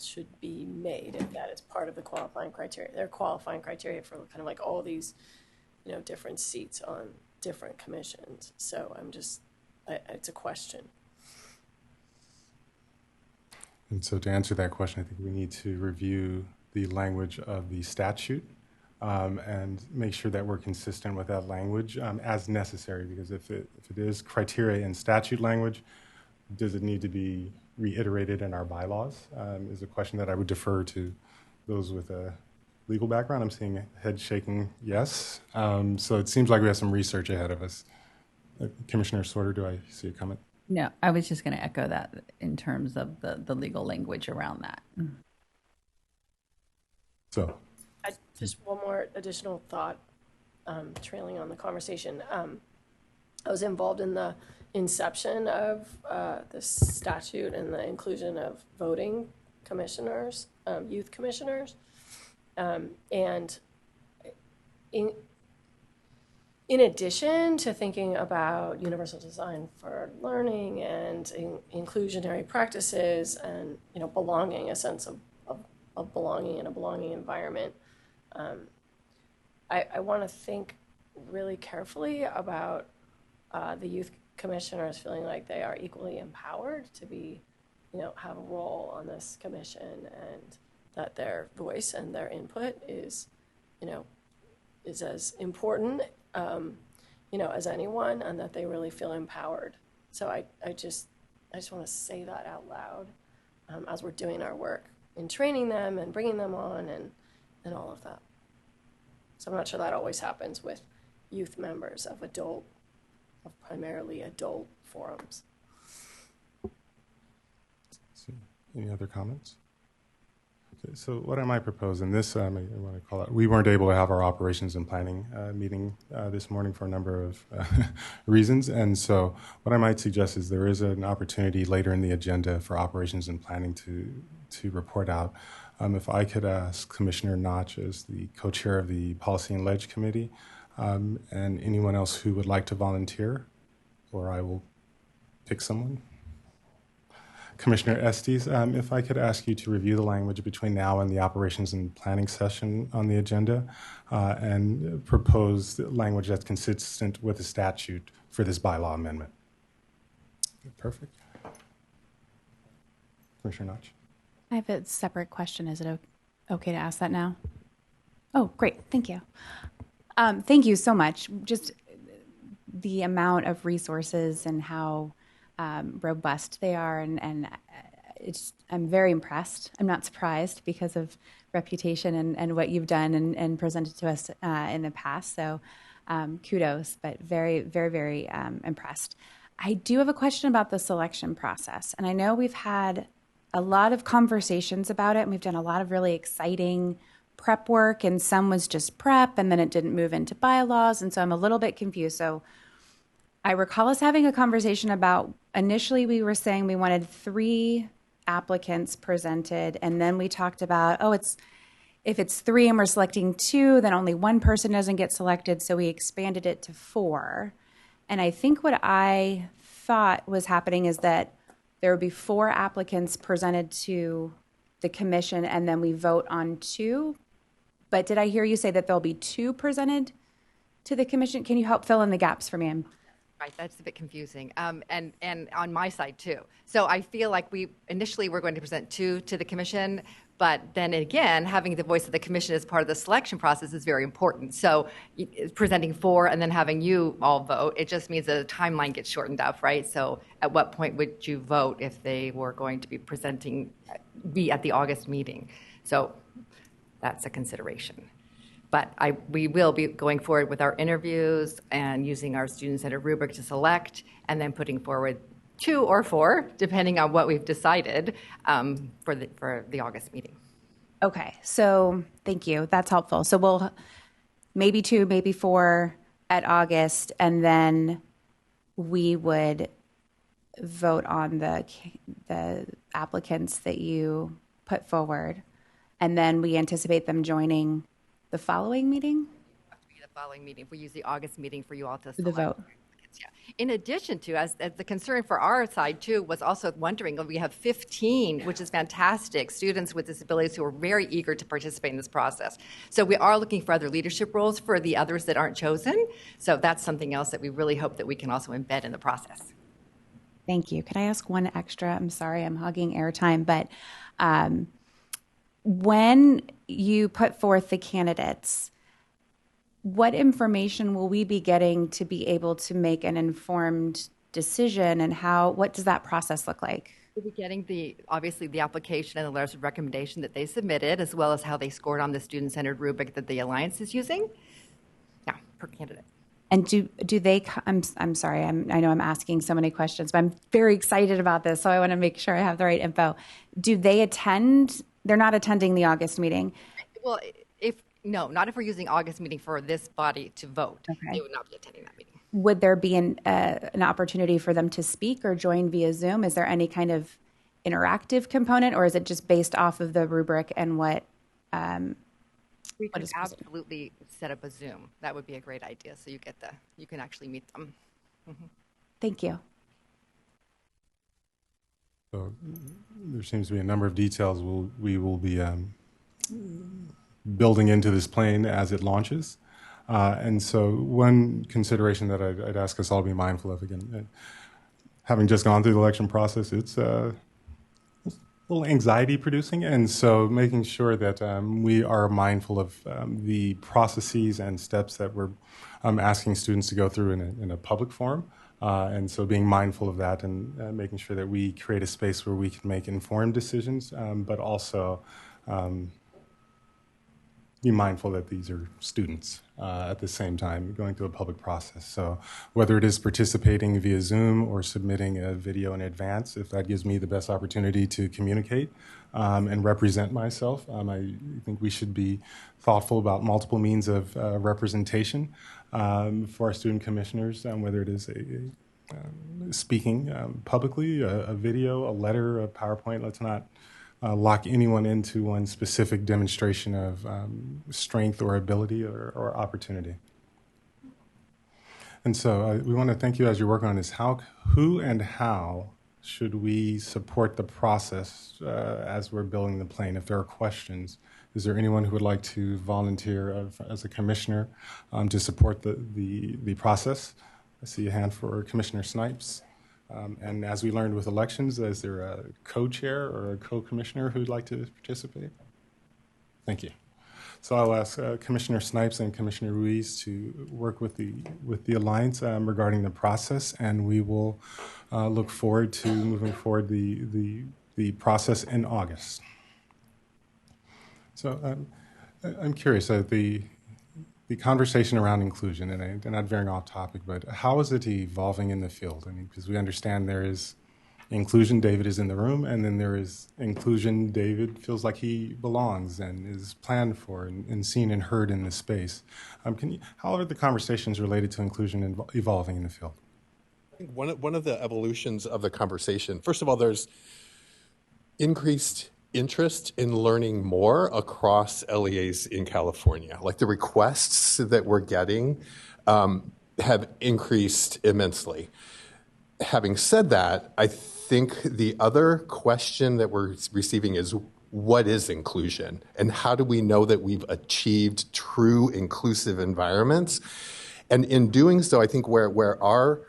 should be made if that is part of the qualifying criteria. They're qualifying criteria for kind of like all these, different seats on different commissions. So it's a question. And so to answer that question, I think we need to review the language of the statute and make sure that we're consistent with that language as necessary, because if it is criteria in statute language, does it need to be reiterated in our bylaws is a question that I would defer to those with a legal background. I'm seeing head shaking yes. So it seems like we have some research ahead of us. Commissioner Sorter, do I see a comment? No, I was just going to echo that in terms of the legal language around that. So, Just one more additional thought, trailing on the conversation. I was involved in the inception of this statute and the inclusion of voting commissioners, youth commissioners, and in addition to thinking about universal design for learning and inclusionary practices and, belonging, a sense of belonging in a belonging environment, I want to think really carefully about the youth commissioners feeling like they are equally empowered to be, have a role on this commission, and that their voice and their input is as important, as anyone, and that they really feel empowered. So I just want to say that out loud as we're doing our work in training them and bringing them on and all of that. So I'm not sure that always happens with youth members of primarily adult forums. Any other comments? Okay, so what I might propose in this, I want to call it, we weren't able to have our operations and planning meeting this morning for a number of reasons. And so what I might suggest is there is an opportunity later in the agenda for operations and planning to report out. If I could ask Commissioner Notch as the co-chair of the Policy and Ledge Committee, and anyone else who would like to volunteer, or I will pick someone. Commissioner Estes, if I could ask you to review the language between now and the operations and planning session on the agenda and propose language that's consistent with the statute for this bylaw amendment. Okay, perfect. Commissioner Notch. I have a separate question. Is it okay to ask that now? Oh, great. Thank you. Thank you so much. Just the amount of resources and how robust they are, and I'm very impressed. I'm not surprised because of reputation and what you've done and presented to us in the past. So kudos, but very, very, very impressed. I do have a question about the selection process, and I know we've had a lot of conversations about it, and we've done a lot of really exciting prep work, and some was just prep, and then it didn't move into bylaws, and so I'm a little bit confused. So I recall us having a conversation about, initially we were saying we wanted 3 applicants presented, and then we talked about, if it's 3 and we're selecting 2, then only 1 person doesn't get selected, so we expanded it to 4. And I think what I thought was happening is that there would be 4 applicants presented to the commission, and then we vote on 2. But did I hear you say that there'll be 2 presented to the commission? Can you help fill in the gaps for me? Right, that's a bit confusing, and on my side too. So I feel like we initially were going to present 2 to the commission, but then again, having the voice of the commission as part of the selection process is very important. So presenting 4 and then having you all vote, it just means that the timeline gets shortened up, right? So at what point would you vote if they were going to be at the August meeting? So that's a consideration. But we will be going forward with our interviews and using our student-centered rubric to select, and then putting forward 2 or 4, depending on what we've decided for the August meeting. Okay, so thank you. That's helpful. So we'll maybe 2, maybe 4 at August, and then we would vote on the applicants that you put forward, and then we anticipate them joining the following meeting? The following meeting. If we use the August meeting for you all to select. The vote. Yeah. In addition to, as the concern for our side too was also wondering, we have 15, which is fantastic, students with disabilities who are very eager to participate in this process. So we are looking for other leadership roles for the others that aren't chosen. So that's something else that we really hope that we can also embed in the process. Thank you. Can I ask one extra? I'm sorry, I'm hogging airtime, but when you put forth the candidates, what information will we be getting to be able to make an informed decision, and what does that process look like? We'll be getting obviously the application and the letters of recommendation that they submitted, as well as how they scored on the student-centered rubric that the Alliance is using. Yeah, per candidate. And do they? I'm sorry. I know I'm asking so many questions, but I'm very excited about this, so I want to make sure I have the right info. Do they attend? They're not attending the August meeting. Well, no, not if we're using August meeting for this body to vote. Okay. They would not be attending that meeting. Would there be an opportunity for them to speak or join via Zoom? Is there any kind of interactive component, or is it just based off of the rubric and what We what could is presented. absolutely set up a Zoom. That would be a great idea. So you can actually meet them. Thank you. So there seems to be a number of details we will be building into this plane as it launches. And so one consideration that I'd ask us all to be mindful of, again, having just gone through the election process, it's a little anxiety producing. And so making sure that we are mindful of the processes and steps that we're asking students to go through in a public forum. And so being mindful of that and making sure that we create a space where we can make informed decisions, but also be mindful that these are students at the same time going through a public process. So whether it is participating via Zoom or submitting a video in advance, if that gives me the best opportunity to communicate and represent myself, I think we should be thoughtful about multiple means of representation for our student commissioners, whether it is speaking publicly, a video, a letter, a PowerPoint. Let's not lock anyone into one specific demonstration of strength or ability or opportunity. And so we want to thank you as you're working on this. Who and how should we support the process as we're building the plane? If there are questions, is there anyone who would like to volunteer as a commissioner to support the process? I see a hand for Commissioner Snipes. And as we learned with elections, is there a co-chair or a co-commissioner who'd like to participate? Thank you. So I'll ask Commissioner Snipes and Commissioner Ruiz to work with the Alliance regarding the process, and we will look forward to moving forward the process in August. So I'm curious, the conversation around inclusion, and not veering off topic, but how is it evolving in the field? I mean, because we understand there is inclusion, David is in the room, and then there is inclusion, David feels like he belongs and is planned for and seen and heard in this space. How are the conversations related to inclusion evolving in the field? I think one of the evolutions of the conversation, first of all, there's increased interest in learning more across LEAs in California. Like the requests that we're getting have increased immensely. Having said that, I think the other question that we're receiving is, what is inclusion? And how do we know that we've achieved true inclusive environments? And in doing so, I think where our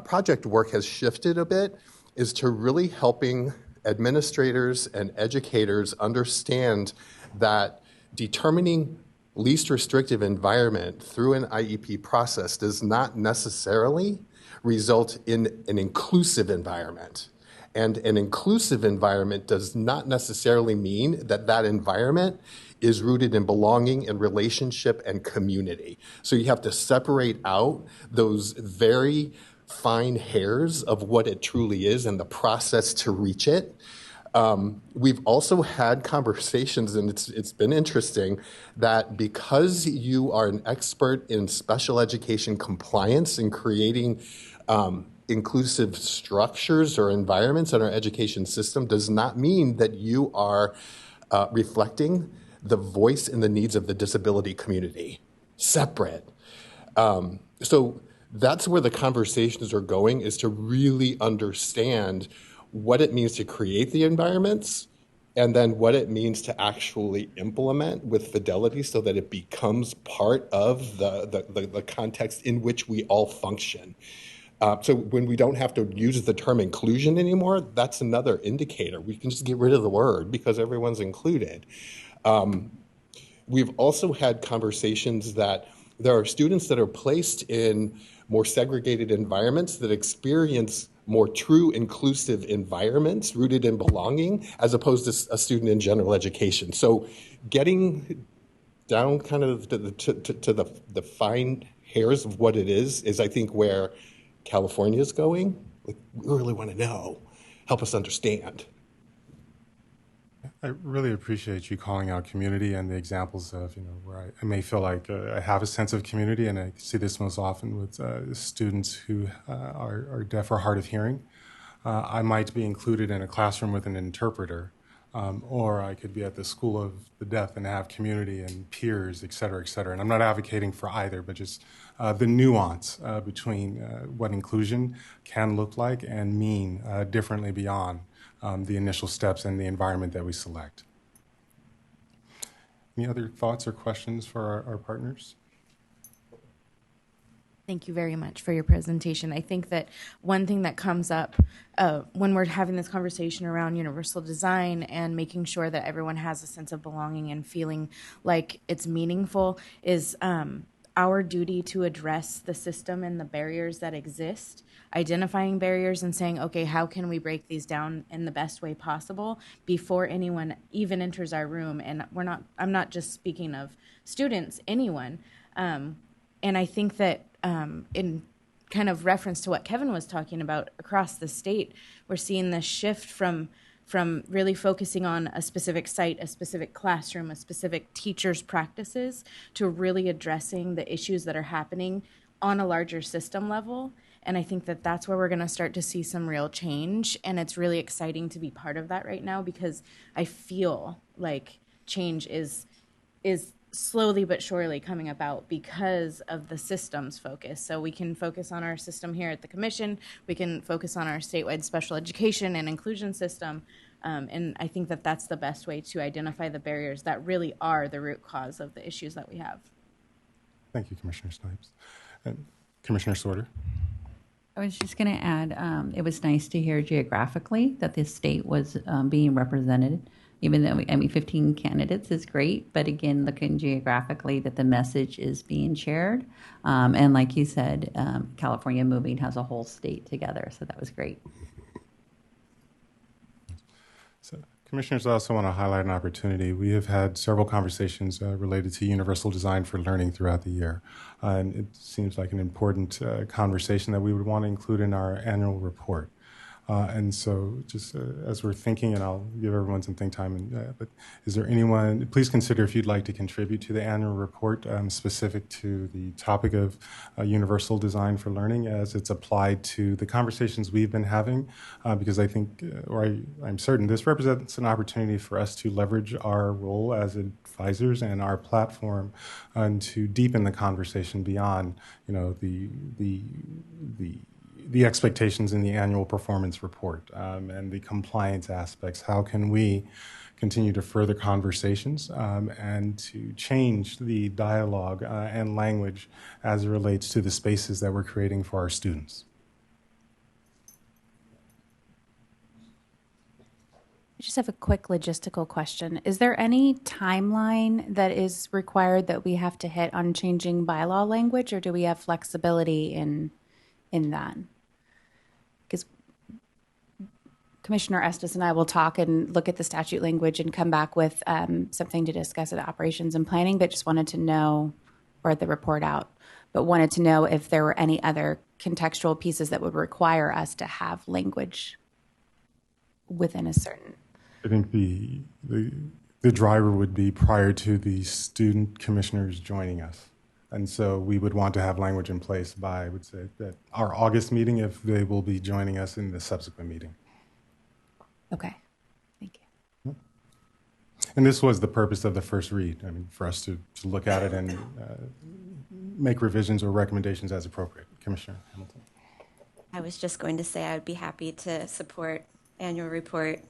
project work has shifted a bit is to really helping administrators and educators understand that determining least restrictive environment through an IEP process does not necessarily result in an inclusive environment. And an inclusive environment does not necessarily mean that that environment is rooted in belonging and relationship and community. So you have to separate out those very fine hairs of what it truly is and the process to reach it. We've also had conversations, and it's been interesting, that because you are an expert in special education compliance and creating inclusive structures or environments in our education system does not mean that you are reflecting the voice and the needs of the disability community. Separate. So that's where the conversations are going, is to really understand what it means to create the environments and then what it means to actually implement with fidelity so that it becomes part of the context in which we all function. So when we don't have to use the term inclusion anymore, that's another indicator. We can just get rid of the word because everyone's included. We've also had conversations that there are students that are placed in more segregated environments that experience more true inclusive environments rooted in belonging as opposed to a student in general education. So getting down kind of to the fine hairs of what it is I think where California is going. Like, we really want to know. Help us understand. I really appreciate you calling out community and the examples of, where I may feel like I have a sense of community, and I see this most often with students who are deaf or hard of hearing. I might be included in a classroom with an interpreter, or I could be at the School of the Deaf and have community and peers, et cetera, et cetera. And I'm not advocating for either, but just the nuance between what inclusion can look like and mean differently beyond the initial steps and the environment that we select. Any other thoughts or questions for our partners? Thank you very much for your presentation. I think that one thing that comes up when we're having this conversation around universal design and making sure that everyone has a sense of belonging and feeling like it's meaningful is our duty to address the system and the barriers that exist, identifying barriers and saying, okay, how can we break these down in the best way possible before anyone even enters our room? And I'm not just speaking of students, anyone. And I think that in kind of reference to what Kevin was talking about across the state, we're seeing this shift from really focusing on a specific site, a specific classroom, a specific teacher's practices, to really addressing the issues that are happening on a larger system level. And I think that that's where we're going to start to see some real change. And it's really exciting to be part of that right now, because I feel like change is slowly but surely coming about because of the system's focus. So we can focus on our system here at the Commission, we can focus on our statewide special education and inclusion system, and I think that that's the best way to identify the barriers that really are the root cause of the issues that we have. Thank you, Commissioner Snipes. And Commissioner Sorter. I was just going to add, it was nice to hear geographically that the state was being represented. Even though, 15 candidates is great, but again, looking geographically that the message is being shared. And like you said, California Moving has a whole state together, so that was great. So, Commissioners, I also want to highlight an opportunity. We have had several conversations related to universal design for learning throughout the year. And it seems like an important conversation that we would want to include in our annual report. And so just as we're thinking, and I'll give everyone some think time, but is there anyone, please consider if you'd like to contribute to the annual report specific to the topic of universal design for learning as it's applied to the conversations we've been having, because I think, I'm certain this represents an opportunity for us to leverage our role as advisors and our platform and to deepen the conversation beyond, the expectations in the annual performance report and the compliance aspects. How can we continue to further conversations and to change the dialogue and language as it relates to the spaces that we're creating for our students? I just have a quick logistical question. Is there any timeline that is required that we have to hit on changing bylaw language, or do we have flexibility in that? Because Commissioner Estes and I will talk and look at the statute language and come back with something to discuss at operations and planning, but just wanted to know, or the report out, but wanted to know if there were any other contextual pieces that would require us to have language within a certain... I think the driver would be prior to the student commissioners joining us. And so we would want to have language in place by, I would say, that our August meeting, if they will be joining us in the subsequent meeting. Okay, thank you. And this was the purpose of the first read. I mean, for us to look at it and make revisions or recommendations as appropriate. Commissioner Hamilton. I was just going to say I would be happy to support annual report,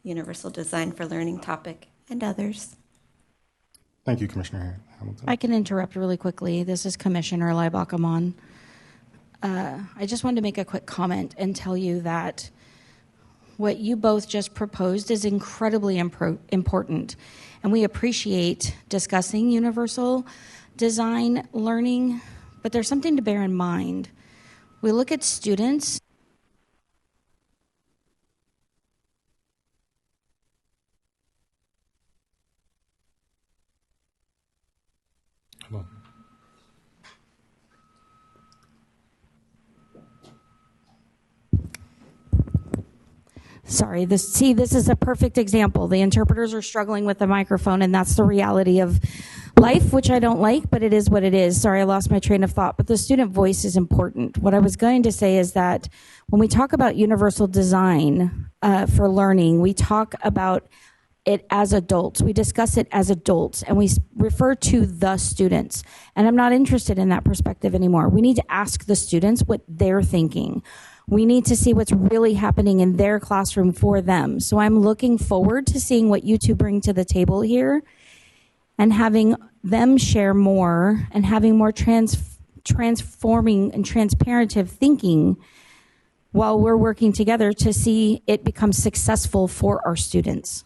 universal design for learning topic, and others. Thank you, Commissioner Hamilton. I can interrupt really quickly. This is Commissioner Leibach-Amon. I just wanted to make a quick comment and tell you that what you both just proposed is incredibly important, and we appreciate discussing universal design learning, but there's something to bear in mind. We look at students. Sorry, this is a perfect example. The interpreters are struggling with the microphone, and that's the reality of life, which I don't like, but it is what it is. Sorry, I lost my train of thought, but the student voice is important. What I was going to say is that when we talk about universal design for learning, we talk about it as adults. We discuss it as adults, and we refer to the students. And I'm not interested in that perspective anymore. We need to ask the students what they're thinking. We need to see what's really happening in their classroom for them. So I'm looking forward to seeing what you two bring to the table here and having them share more and having more transforming and transparent thinking while we're working together to see it become successful for our students.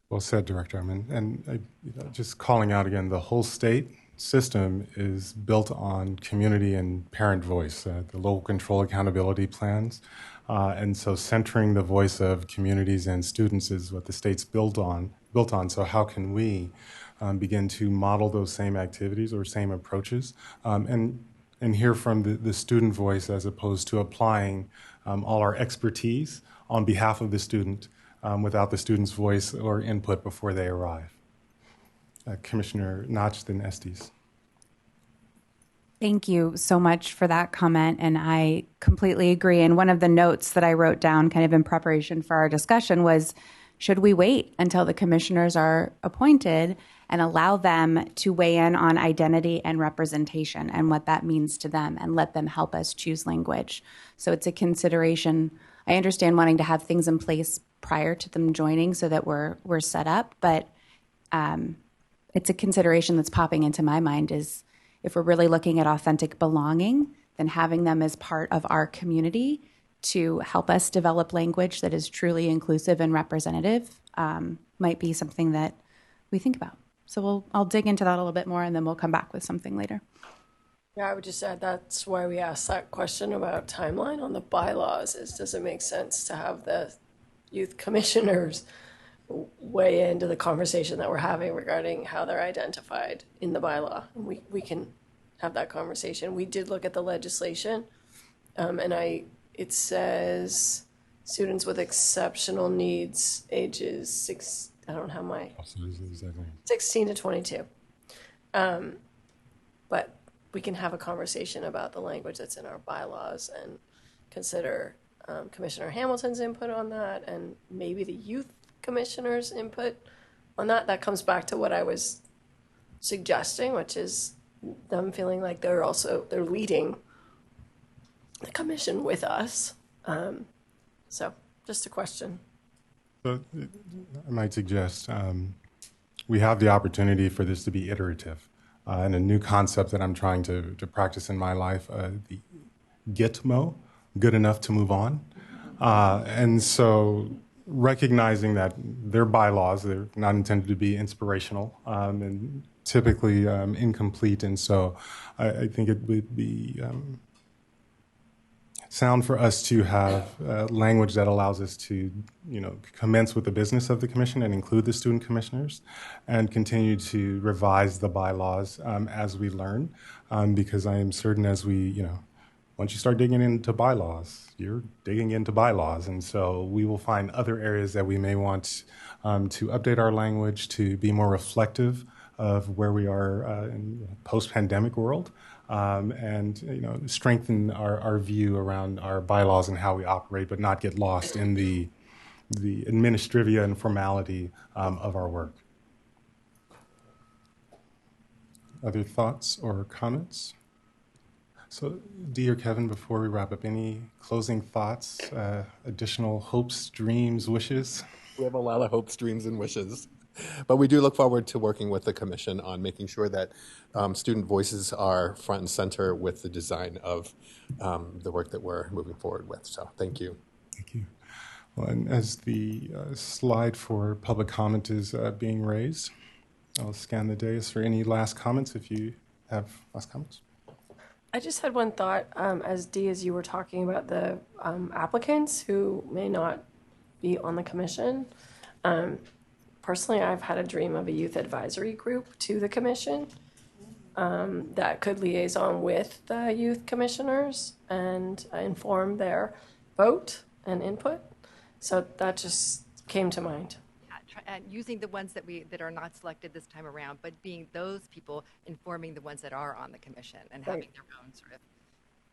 Well said, Director Arman. And just calling out again, the whole state system is built on community and parent voice, the local control accountability plans. And so centering the voice of communities and students is what the state's built on. So how can we begin to model those same activities or same approaches and hear from the student voice as opposed to applying all our expertise on behalf of the student without the student's voice or input before they arrive. Commissioner Notch, then Estes. Thank you so much for that comment, and I completely agree. And one of the notes that I wrote down kind of in preparation for our discussion was, should we wait until the commissioners are appointed and allow them to weigh in on identity and representation and what that means to them and let them help us choose language? So it's a consideration. I understand wanting to have things in place prior to them joining so that we're set up, but it's a consideration that's popping into my mind is if we're really looking at authentic belonging, then having them as part of our community to help us develop language that is truly inclusive and representative might be something that we think about. So I'll dig into that a little bit more, and then we'll come back with something later. Yeah, I would just add that's why we asked that question about timeline on the bylaws is does it make sense to have the youth commissioners weigh into the conversation that we're having regarding how they're identified in the bylaw? And we can have that conversation. We did look at the legislation, and it says students with exceptional needs ages 16 to 22. But we can have a conversation about the language that's in our bylaws and consider Commissioner Hamilton's input on that and maybe the youth commissioner's input on that. That comes back to what I was suggesting, which is them feeling like they're leading the commission with us. So just a question. So I might suggest we have the opportunity for this to be iterative and a new concept that I'm trying to practice in my life, the GITMO, good enough to move on. And so recognizing that they're bylaws, they're not intended to be inspirational and typically incomplete. And so I think it would be sound for us to have language that allows us to, commence with the business of the commission and include the student commissioners and continue to revise the bylaws as we learn, because I am certain as we, once you start digging into bylaws, you're digging into bylaws. And so we will find other areas that we may want to update our language to be more reflective of where we are in a post-pandemic world. And strengthen our view around our bylaws and how we operate, but not get lost in the administrivia and formality of our work. Other thoughts or comments? So, Dee or Kevin, before we wrap up, any closing thoughts, additional hopes, dreams, wishes? We have a lot of hopes, dreams, and wishes. But we do look forward to working with the commission on making sure that student voices are front and center with the design of the work that we're moving forward with. So thank you. Thank you. Well, and as the slide for public comment is being raised, I'll scan the dais for any last comments if you have last comments. I just had one thought, as you were talking about the applicants who may not be on the commission. Personally, I've had a dream of a youth advisory group to the commission that could liaison with the youth commissioners and inform their vote and input. So that just came to mind. And using the ones that are not selected this time around, but being those people informing the ones that are on the commission and having their own sort of.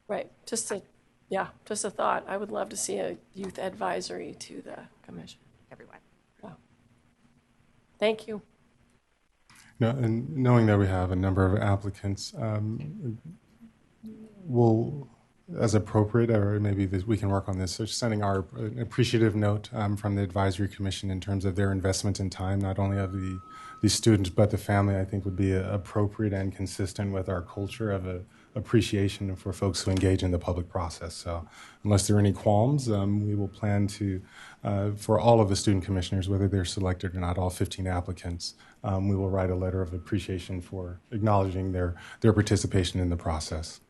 Right. Just a thought. I would love to see a youth advisory to the commission. Everyone. Wow. Thank you. No, and knowing that we have a number of applicants, we'll, as appropriate, or maybe we can work on this, so sending our appreciative note from the Advisory Commission in terms of their investment in time, not only of the students, but the family, I think would be appropriate and consistent with our culture of appreciation for folks who engage in the public process. So unless there are any qualms, we will plan to, for all of the student commissioners, whether they're selected or not, all 15 applicants, we will write a letter of appreciation for acknowledging their participation in the process.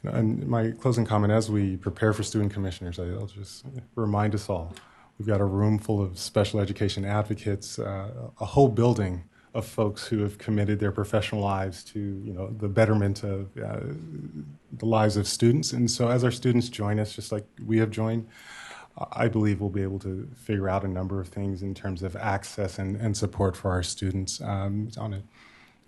And my closing comment, as we prepare for student commissioners, I'll just remind us all, we've got a room full of special education advocates, a whole building of folks who have committed their professional lives to, the betterment of the lives of students. And so as our students join us, just like we have joined, I believe we'll be able to figure out a number of things in terms of access and support for our students on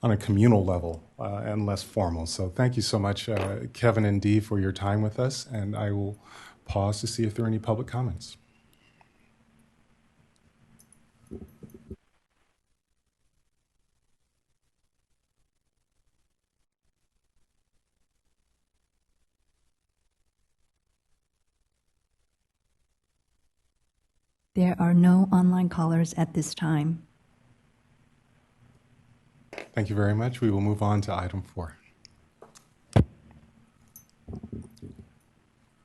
a communal level and less formal. So thank you so much, Kevin and Dee, for your time with us. And I will pause to see if there are any public comments. There are no online callers at this time. Thank you very much. We will move on to item 4.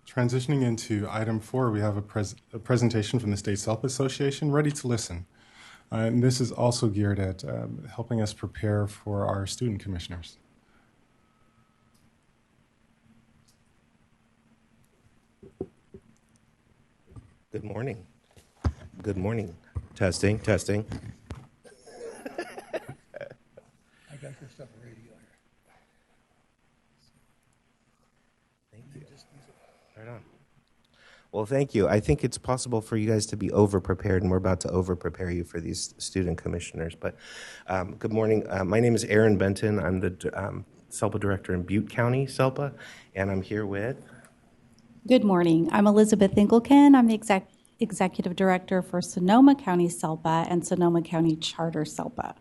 Transitioning into item 4, we have a presentation from the State SELP Association, Ready to Listen. And this is also geared at helping us prepare for our student commissioners. Good morning. Good morning. Testing, testing. I got your stuff radio here. Thank you. Right on. Well, thank you. I think it's possible for you guys to be over-prepared, and we're about to over-prepare you for these student commissioners. But good morning. My name is Aaron Benton. I'm the SELPA director in Butte County, SELPA, and I'm here with... Good morning. I'm Elizabeth Engelken. I'm the executive director for Sonoma County SELPA and Sonoma County Charter SELPA.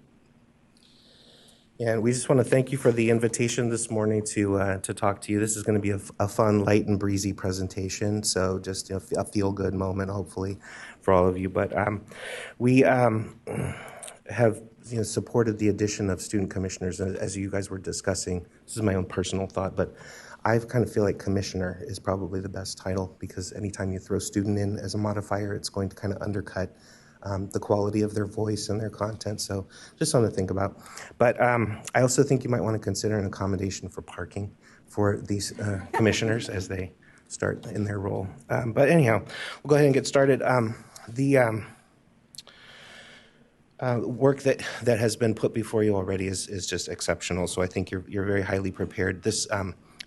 And we just want to thank you for the invitation this morning to talk to you. This is going to be a fun, light, and breezy presentation, so just a feel-good moment, hopefully, for all of you. But we have supported the addition of student commissioners, as you guys were discussing. This is my own personal thought, but I kind of feel like commissioner is probably the best title, because anytime you throw student in as a modifier, it's going to kind of undercut the quality of their voice and their content. So just something to think about. But I also think you might want to consider an accommodation for parking for these commissioners as they start in their role. But anyhow, we'll go ahead and get started. The work that has been put before you already is just exceptional. So I think you're very highly prepared. This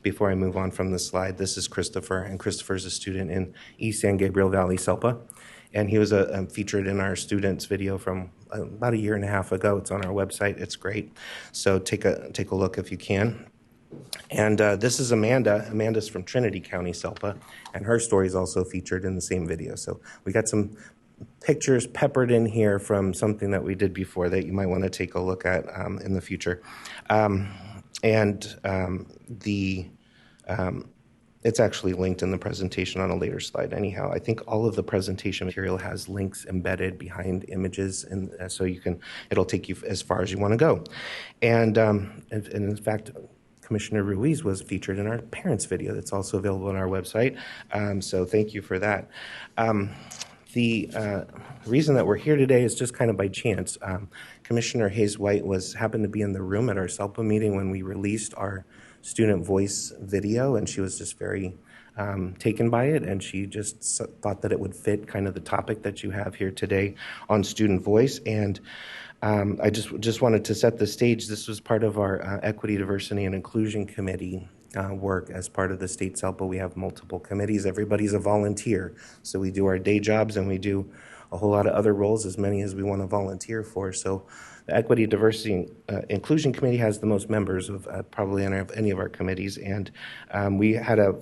before I move on from the slide, this is Christopher, and Christopher is a student in East San Gabriel Valley SELPA. And he was featured in our students video from about 1.5 years ago. It's on our website. It's great. So take a look if you can. And this is Amanda. Amanda's from Trinity County SELPA, and her story is also featured in the same video. So we got some pictures peppered in here from something that we did before that you might want to take a look at in the future. It's actually linked in the presentation on a later slide. Anyhow, I think all of the presentation material has links embedded behind images, and so it'll take you as far as you want to go. And in fact, Commissioner Ruiz was featured in our parents video that's also available on our website. So thank you for that. The reason that we're here today is just kind of by chance. Commissioner Hayes White happened to be in the room at our SELPA meeting when we released our student voice video, and she was just very taken by it, and she just thought that it would fit kind of the topic that you have here today on student voice. And I just wanted to set the stage. This was part of our Equity, Diversity, and Inclusion Committee work as part of the state SELPA. We have multiple committees. Everybody's a volunteer, so we do our day jobs and we do a whole lot of other roles, as many as we want to volunteer for. So the Equity, Diversity, and Inclusion Committee has the most members of probably any of our committees, and we had a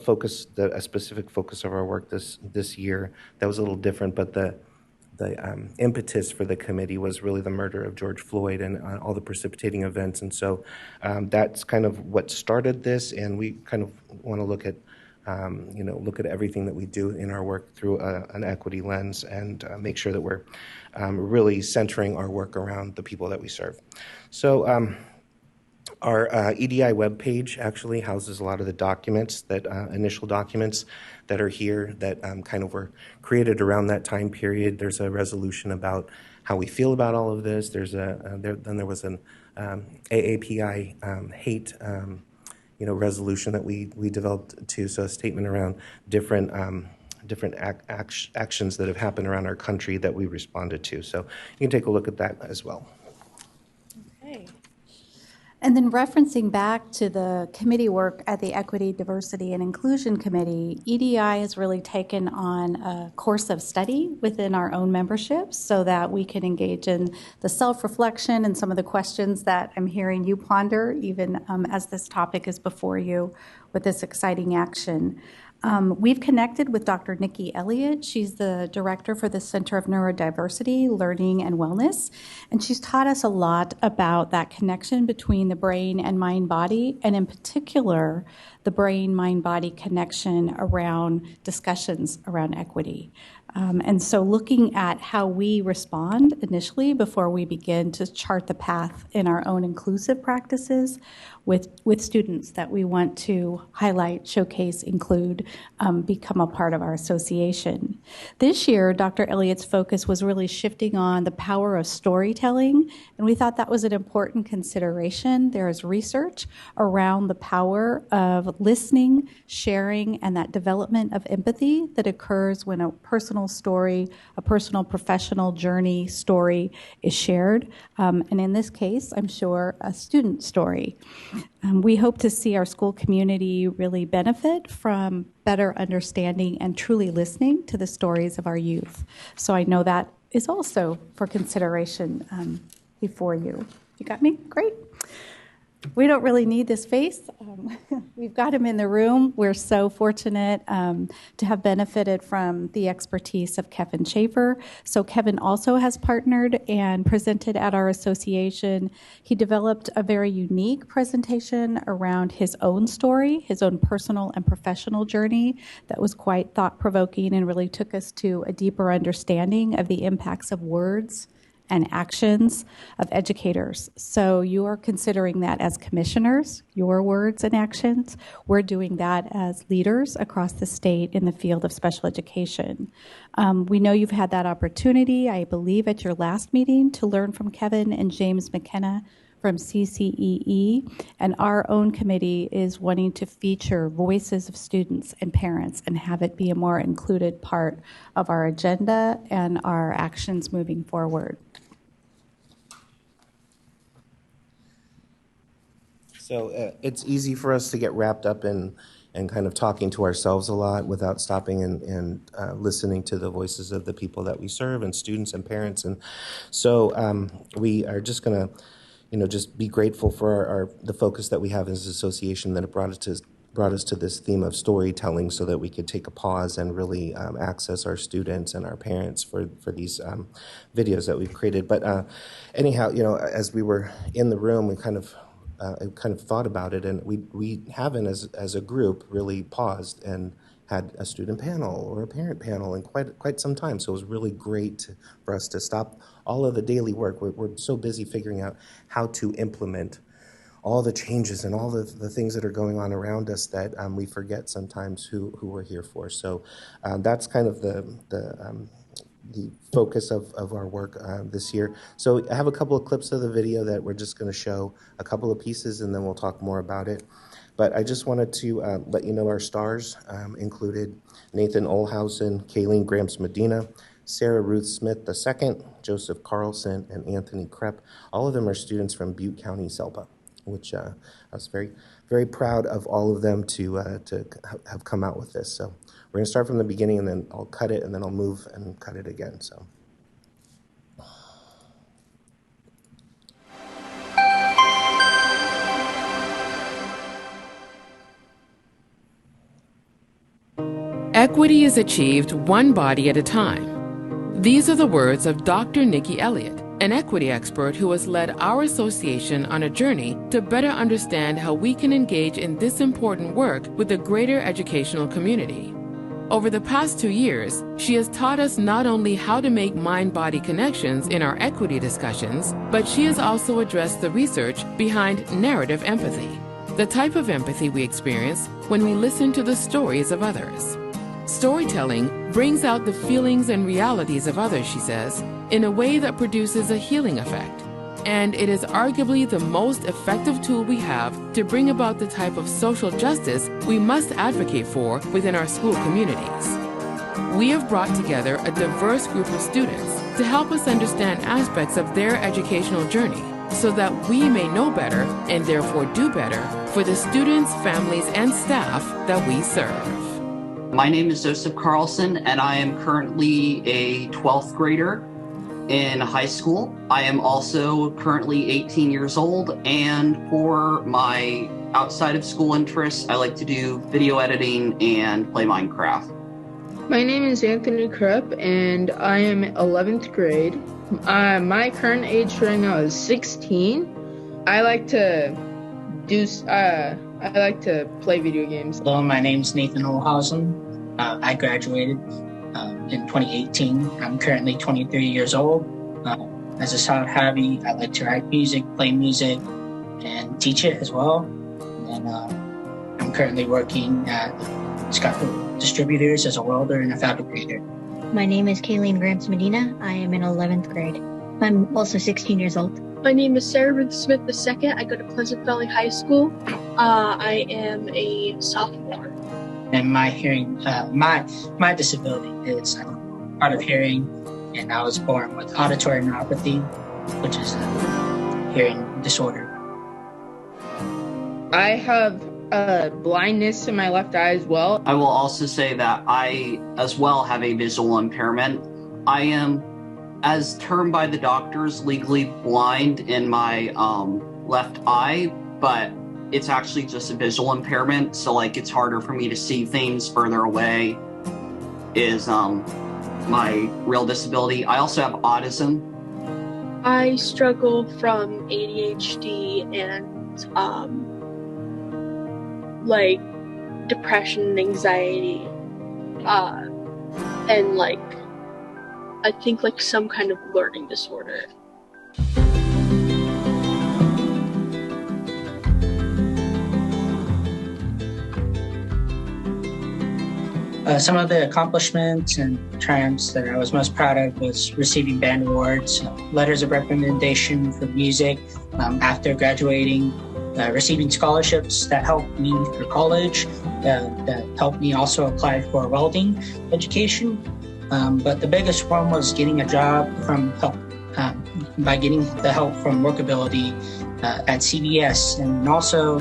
specific focus of our work this year that was a little different, but the impetus for the committee was really the murder of George Floyd and all the precipitating events. And so that's kind of what started this, and we kind of want to look at look at everything that we do in our work through an equity lens and make sure that we're really centering our work around the people that we serve. So our EDI webpage actually houses a lot of the documents, that initial documents that are here that kind of were created around that time period. There's a resolution about how we feel about all of this. There's then there was an AAPI hate resolution that we developed too. So a statement around different actions that have happened around our country that we responded to. So you can take a look at that as well. Okay. And then referencing back to the committee work at the Equity, Diversity, and Inclusion Committee, EDI has really taken on a course of study within our own memberships so that we can engage in the self-reflection and some of the questions that I'm hearing you ponder, even as this topic is before you with this exciting action. We've connected with Dr. Nikki Elliott. She's the director for the Center of Neurodiversity, Learning, and Wellness. And she's taught us a lot about that connection between the brain and mind-body, and in particular, the brain-mind-body connection around discussions around equity. And so looking at how we respond initially before we begin to chart the path in our own inclusive practices with students that we want to highlight, showcase, include, become a part of our association. This year, Dr. Elliott's focus was really shifting on the power of storytelling, and we thought that was an important consideration. There is research around the power of listening, sharing, and that development of empathy that occurs when a personal story, a personal professional journey story is shared. And in this case, I'm sure a student story. We hope to see our school community really benefit from better understanding and truly listening to the stories of our youth. So I know that is also for consideration before you. You got me? Great. We don't really need this face. We've got him in the room. We're so fortunate to have benefited from the expertise of Kevin Schaefer. So Kevin also has partnered and presented at our association. He developed a very unique presentation around his own story, his own personal and professional journey that was quite thought-provoking and really took us to a deeper understanding of the impacts of words and actions of educators. So you are considering that as commissioners, your words and actions. We're doing that as leaders across the state in the field of special education. We know you've had that opportunity, I believe, at your last meeting to learn from Kevin and James McKenna from CCEE, and our own committee is wanting to feature voices of students and parents and have it be a more included part of our agenda and our actions moving forward. So it's easy for us to get wrapped up in kind of talking to ourselves a lot without stopping and listening to the voices of the people that we serve and students and parents. And so we are just going to just be grateful for the focus that we have as an association that it brought us to this theme of storytelling so that we could take a pause and really access our students and our parents for these videos that we've created. But anyhow, as we were in the room, we kind of thought about it, and we haven't as a group really paused and had a student panel or a parent panel in quite some time. So it was really great for us to stop all of the daily work. We're so busy figuring out how to implement all the changes and all the things that are going on around us that we forget sometimes who we're here for. So that's kind of the focus of our work this year. So I have a couple of clips of the video that we're just going to show a couple of pieces, and then we'll talk more about it. But I just wanted to let you know our stars included Nathan Olhausen, Kayleen Gramps-Medina, Sarah Ruth Smith II, Joseph Carlson, and Anthony Krepp. All of them are students from Butte County, SELPA, which I was very, very proud of all of them to have come out with this. So we're going to start from the beginning, and then I'll cut it, and then I'll move and cut it again. So. Equity is achieved one body at a time. These are the words of Dr. Nikki Elliott, an equity expert who has led our association on a journey to better understand how we can engage in this important work with the greater educational community. Over the past 2 years, she has taught us not only how to make mind-body connections in our equity discussions, but she has also addressed the research behind narrative empathy, the type of empathy we experience when we listen to the stories of others. Storytelling brings out the feelings and realities of others, she says, in a way that produces a healing effect. And it is arguably the most effective tool we have to bring about the type of social justice we must advocate for within our school communities. We have brought together a diverse group of students to help us understand aspects of their educational journey so that we may know better and therefore do better for the students, families, and staff that we serve. My name is Joseph Carlson, and I am currently a 12th grader in high school. I am also currently 18 years old, and for my outside of school interests, I like to do video editing and play Minecraft. My name is Anthony Krupp, and I am 11th grade. My current age right now is 16. I like to play video games. Hello, my name is Nathan Olhausen. I graduated in 2018. I'm currently 23 years old. As a side hobby, I like to write music, play music, and teach it as well. And I'm currently working at Scott Distributors as a welder and a fabricator. My name is Kayleen Gramps Medina. I am in 11th grade. I'm also 16 years old. My name is Sarah Ruth Smith II. I go to Pleasant Valley High School. I am a sophomore. And my hearing, my disability is hard of hearing, and I was born with auditory neuropathy, which is a hearing disorder. I have blindness in my left eye as well. I will also say that I, as well, have a visual impairment. I am, as termed by the doctors, legally blind in my left eye, but it's actually just a visual impairment. So, like, it's harder for me to see things further away is my real disability. I also have autism. I struggle from ADHD and like depression and anxiety, and like I think like some kind of learning disorder. Some of the accomplishments and triumphs that I was most proud of was receiving band awards, letters of recommendation for music after graduating, receiving scholarships that helped me for college, that helped me also apply for welding education. But the biggest one was getting a job from help, by getting the help from Workability at CBS, and also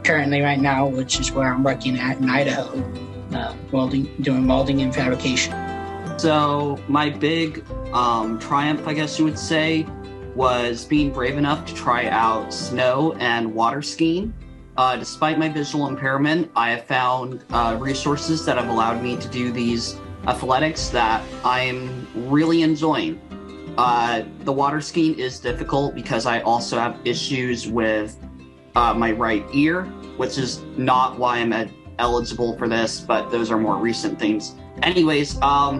currently right now, which is where I'm working at in Idaho, doing welding and fabrication. So my big triumph, I guess you would say, was being brave enough to try out snow and water skiing. Despite my visual impairment, I have found resources that have allowed me to do these athletics that I'm really enjoying. The water skiing is difficult because I also have issues with my right ear, which is not why I'm eligible for this, but those are more recent things. Anyways, I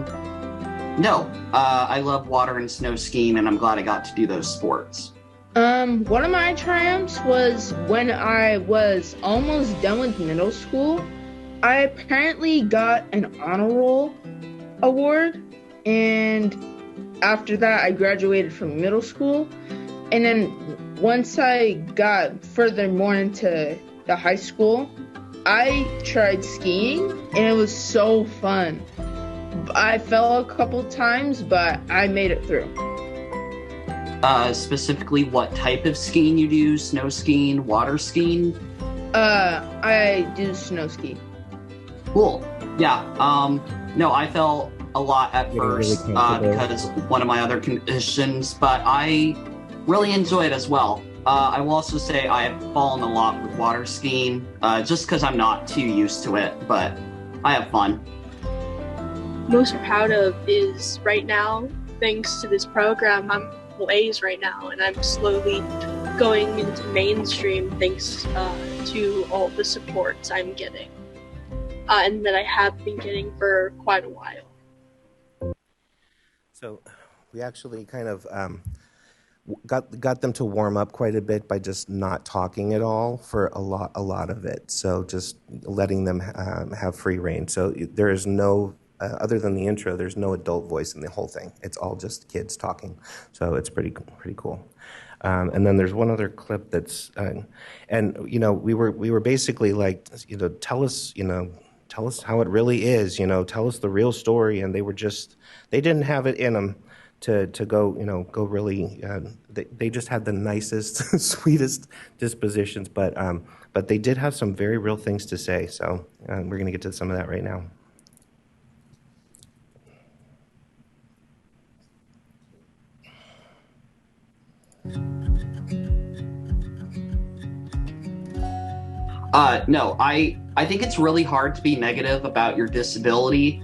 love water and snow skiing, and I'm glad I got to do those sports. One of my triumphs was when I was almost done with middle school. I apparently got an honor roll award, and after that I graduated from middle school. And then once I got furthermore into the high school, I tried skiing, and it was so fun. I fell a couple times, but I made it through. Specifically, what type of skiing you do? Snow skiing, water skiing? I do snow ski. Cool. Yeah. No, I fell a lot at first because one of my other conditions, but I really enjoy it as well. I will also say I have fallen a lot with water skiing, just because I'm not too used to it, but I have fun. most proud of is right now, thanks to this program, I'm A's right now, and I'm slowly going into mainstream thanks to all the supports I'm getting, and that I have been getting for quite a while. So we actually kind of got them to warm up quite a bit by just not talking at all for a lot of it. So just letting them have free reign. So there is no, other than the intro, there's no adult voice in the whole thing. It's all just kids talking. So it's pretty cool. And then there's one other clip that's, and you know, we were basically like, you know, tell us how it really is. You know, tell us the real story. And they didn't have it in them to go, you know, go really, they just had the nicest, sweetest dispositions, but they did have some very real things to say. So we're going to get to some of that right now. No, I think it's really hard to be negative about your disability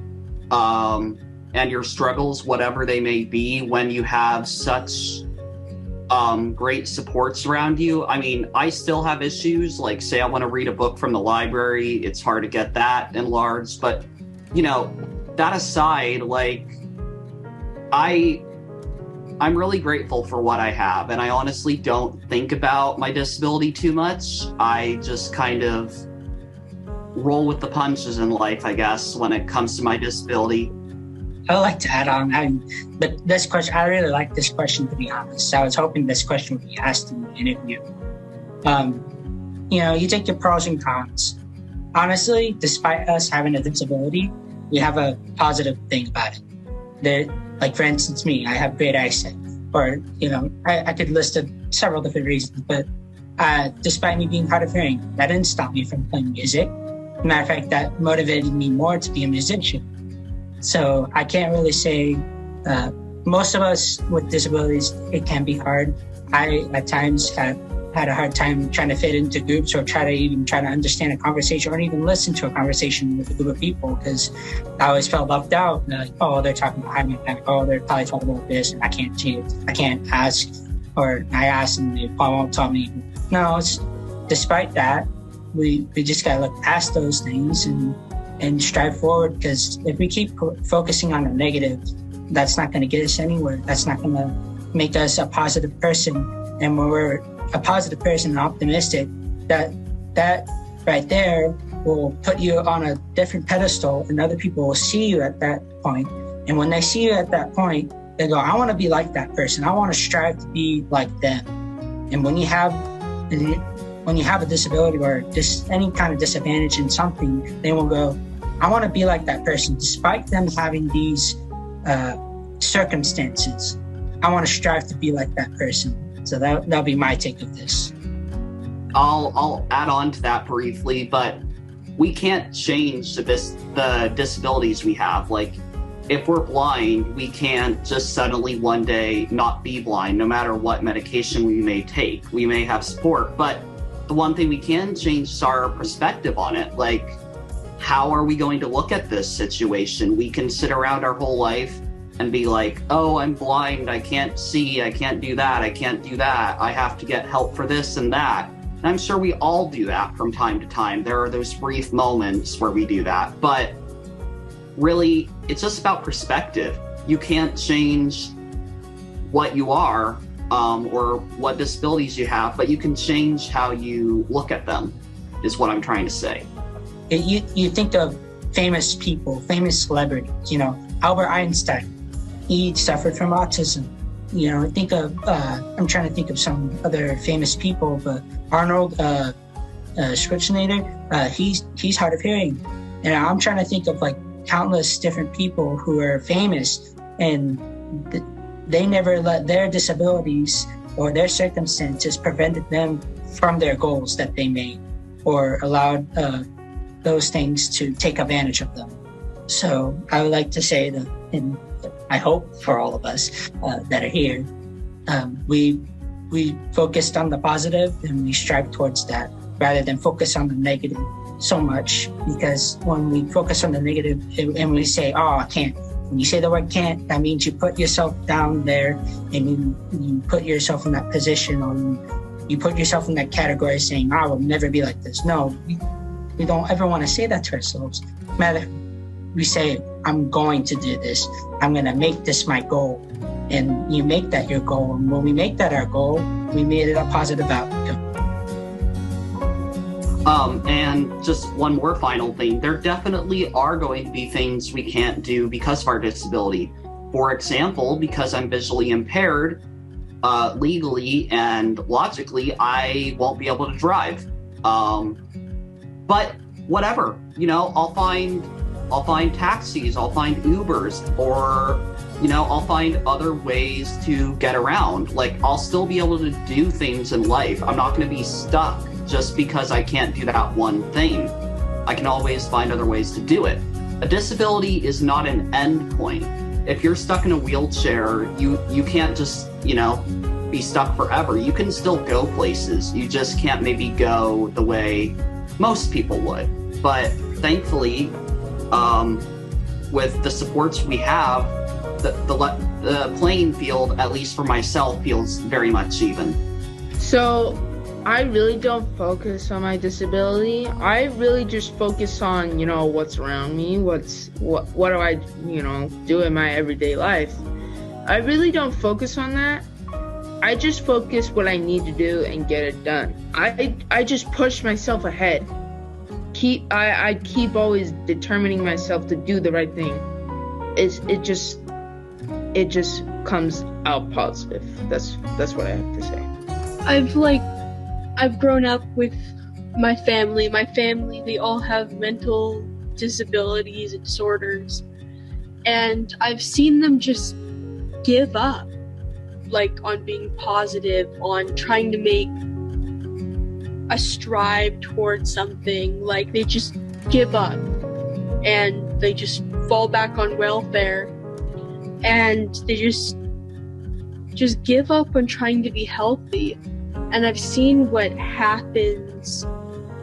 and your struggles, whatever they may be, when you have such great supports around you. I mean, I still have issues, like say I want to read a book from the library, it's hard to get that enlarged, but you know, that aside, like I'm really grateful for what I have, and I honestly don't think about my disability too much. I just kind of roll with the punches in life, I guess, when it comes to my disability. I would like to add on, but this question, I really like this question, to be honest. I was hoping this question would be asked in the interview. You know, you take your pros and cons. Honestly, despite us having a disability, we have a positive thing about it. Like, for instance, me, I have great eyesight. Or, you know, I could list several different reasons, but despite me being hard of hearing, that didn't stop me from playing music. Matter of fact, that motivated me more to be a musician. So I can't really say, most of us with disabilities, it can be hard. I, at times, had a hard time trying to fit into groups or try to understand a conversation or even listen to a conversation with a group of people, because I always felt left out. Like, oh, they're talking about hypermechanic. Oh, they're probably talking about this, and I can't ask, or I ask and they won't tell me. No, despite that, we just gotta look past those things and strive forward, because if we keep focusing on the negative, that's not going to get us anywhere. That's not going to make us a positive person. And when we're a positive person and optimistic, that right there will put you on a different pedestal, and other people will see you at that point. And when they see you at that point, they go, I want to be like that person. I want to strive to be like them. And when you have a disability or just any kind of disadvantage in something, they will go, I want to be like that person, despite them having these circumstances. I want to strive to be like that person. So that'll be my take of this. I'll add on to that briefly, but we can't change the disabilities we have. Like, if we're blind, we can't just suddenly one day not be blind, no matter what medication we may take. We may have support, but the one thing we can change is our perspective on it. Like, how are we going to look at this situation? We can sit around our whole life and be like, oh, I'm blind, I can't see, I can't do that, I have to get help for this and that. And I'm sure we all do that from time to time. There are those brief moments where we do that, but really, it's just about perspective. You can't change what you are or what disabilities you have, but you can change how you look at them, is what I'm trying to say. You think of famous people, famous celebrities, you know, Albert Einstein, he suffered from autism. You know, think of, I'm trying to think of some other famous people, but Arnold Schwarzenegger, he's hard of hearing. And I'm trying to think of like countless different people who are famous, and they never let their disabilities or their circumstances prevented them from their goals that they made, or allowed those things to take advantage of them. So I would like to say that, and I hope for all of us that are here, we focused on the positive and we strive towards that rather than focus on the negative. so much, because when we focus on the negative and we say, oh, I can't, when you say the word can't, that means you put yourself down there and you put yourself in that position, or you put yourself in that category saying, I will never be like this. No, we don't ever want to say that to ourselves. Rather, we say, I'm going to do this. I'm going to make this my goal. And you make that your goal. And when we make that our goal, we made it a positive outcome. And just one more final thing. There definitely are going to be things we can't do because of our disability. For example, because I'm visually impaired, legally and logically, I won't be able to drive. But whatever, I'll find taxis, I'll find Ubers, or, I'll find other ways to get around. Like, I'll still be able to do things in life. I'm not going to be stuck just because I can't do that one thing. I can always find other ways to do it. A disability is not an end point. If you're stuck in a wheelchair, you can't just, be stuck forever. You can still go places. You just can't maybe go the way most people would. But thankfully, with the supports we have, the playing field, at least for myself, feels very much even. So I really don't focus on my disability. I really just focus on, what's around me, what do I, do in my everyday life. I really don't focus on that. I just focus what I need to do and get it done. I just push myself ahead. I keep always determining myself to do the right thing. It just comes out positive. That's what I have to say. I've grown up with my family. My family, they all have mental disabilities and disorders. And I've seen them just give up, on being positive, on trying to make a strive towards something. They just give up and they just fall back on welfare, and they just give up on trying to be healthy. And I've seen what happens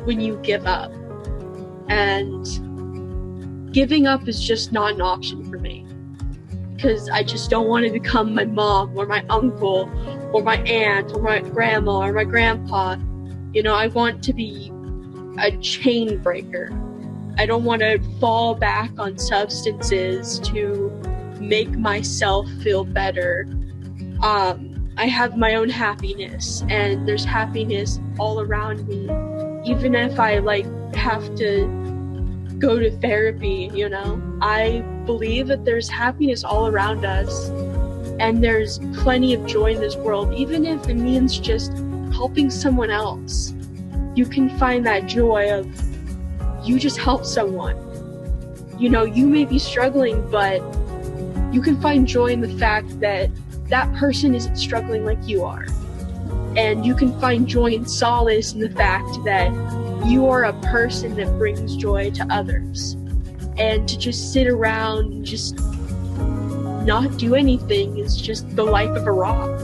when you give up. And giving up is just not an option for me, because I just don't want to become my mom or my uncle or my aunt or my grandma or my grandpa. I want to be a chain breaker. I don't want to fall back on substances to make myself feel better. I have my own happiness, and there's happiness all around me. Even if I have to go to therapy, I believe that there's happiness all around us, and there's plenty of joy in this world, even if it means just helping someone else. You can find that joy of you just help someone. You may be struggling, but you can find joy in the fact that that person isn't struggling like you are. And you can find joy and solace in the fact that you are a person that brings joy to others. And to just sit around and just not do anything is just the life of a rock.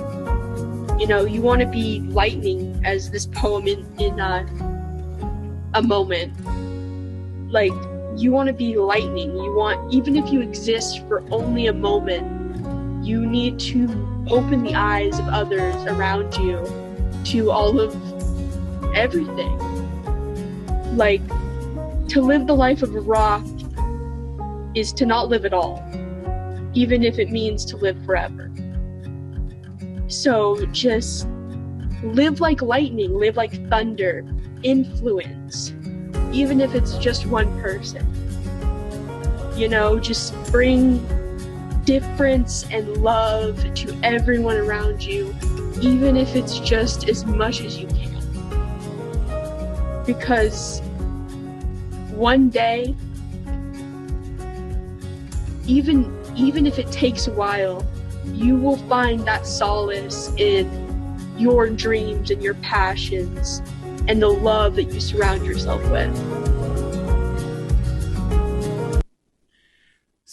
You want to be lightning, as this poem in a moment. You want to be lightning. Even if you exist for only a moment, you need to open the eyes of others around you to all of everything. To live the life of a rock is to not live at all, even if it means to live forever. So just live like lightning, live like thunder, influence, even if it's just one person. Just bring difference and love to everyone around you, even if it's just as much as you can. Because one day, even if it takes a while, you will find that solace in your dreams and your passions and the love that you surround yourself with.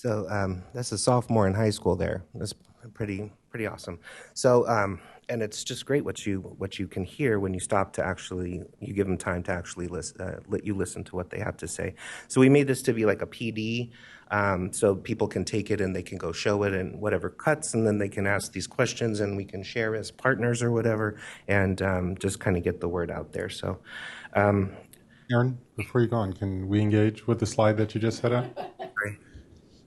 So that's a sophomore in high school there. That's pretty awesome. So and it's just great what you can hear when you stop to actually, you give them time to actually let you listen to what they have to say. So we made this to be like a PD, so people can take it and they can go show it in whatever cuts, and then they can ask these questions and we can share as partners or whatever, and just kind of get the word out there. So Aaron, before you go on, can we engage with the slide that you just had up?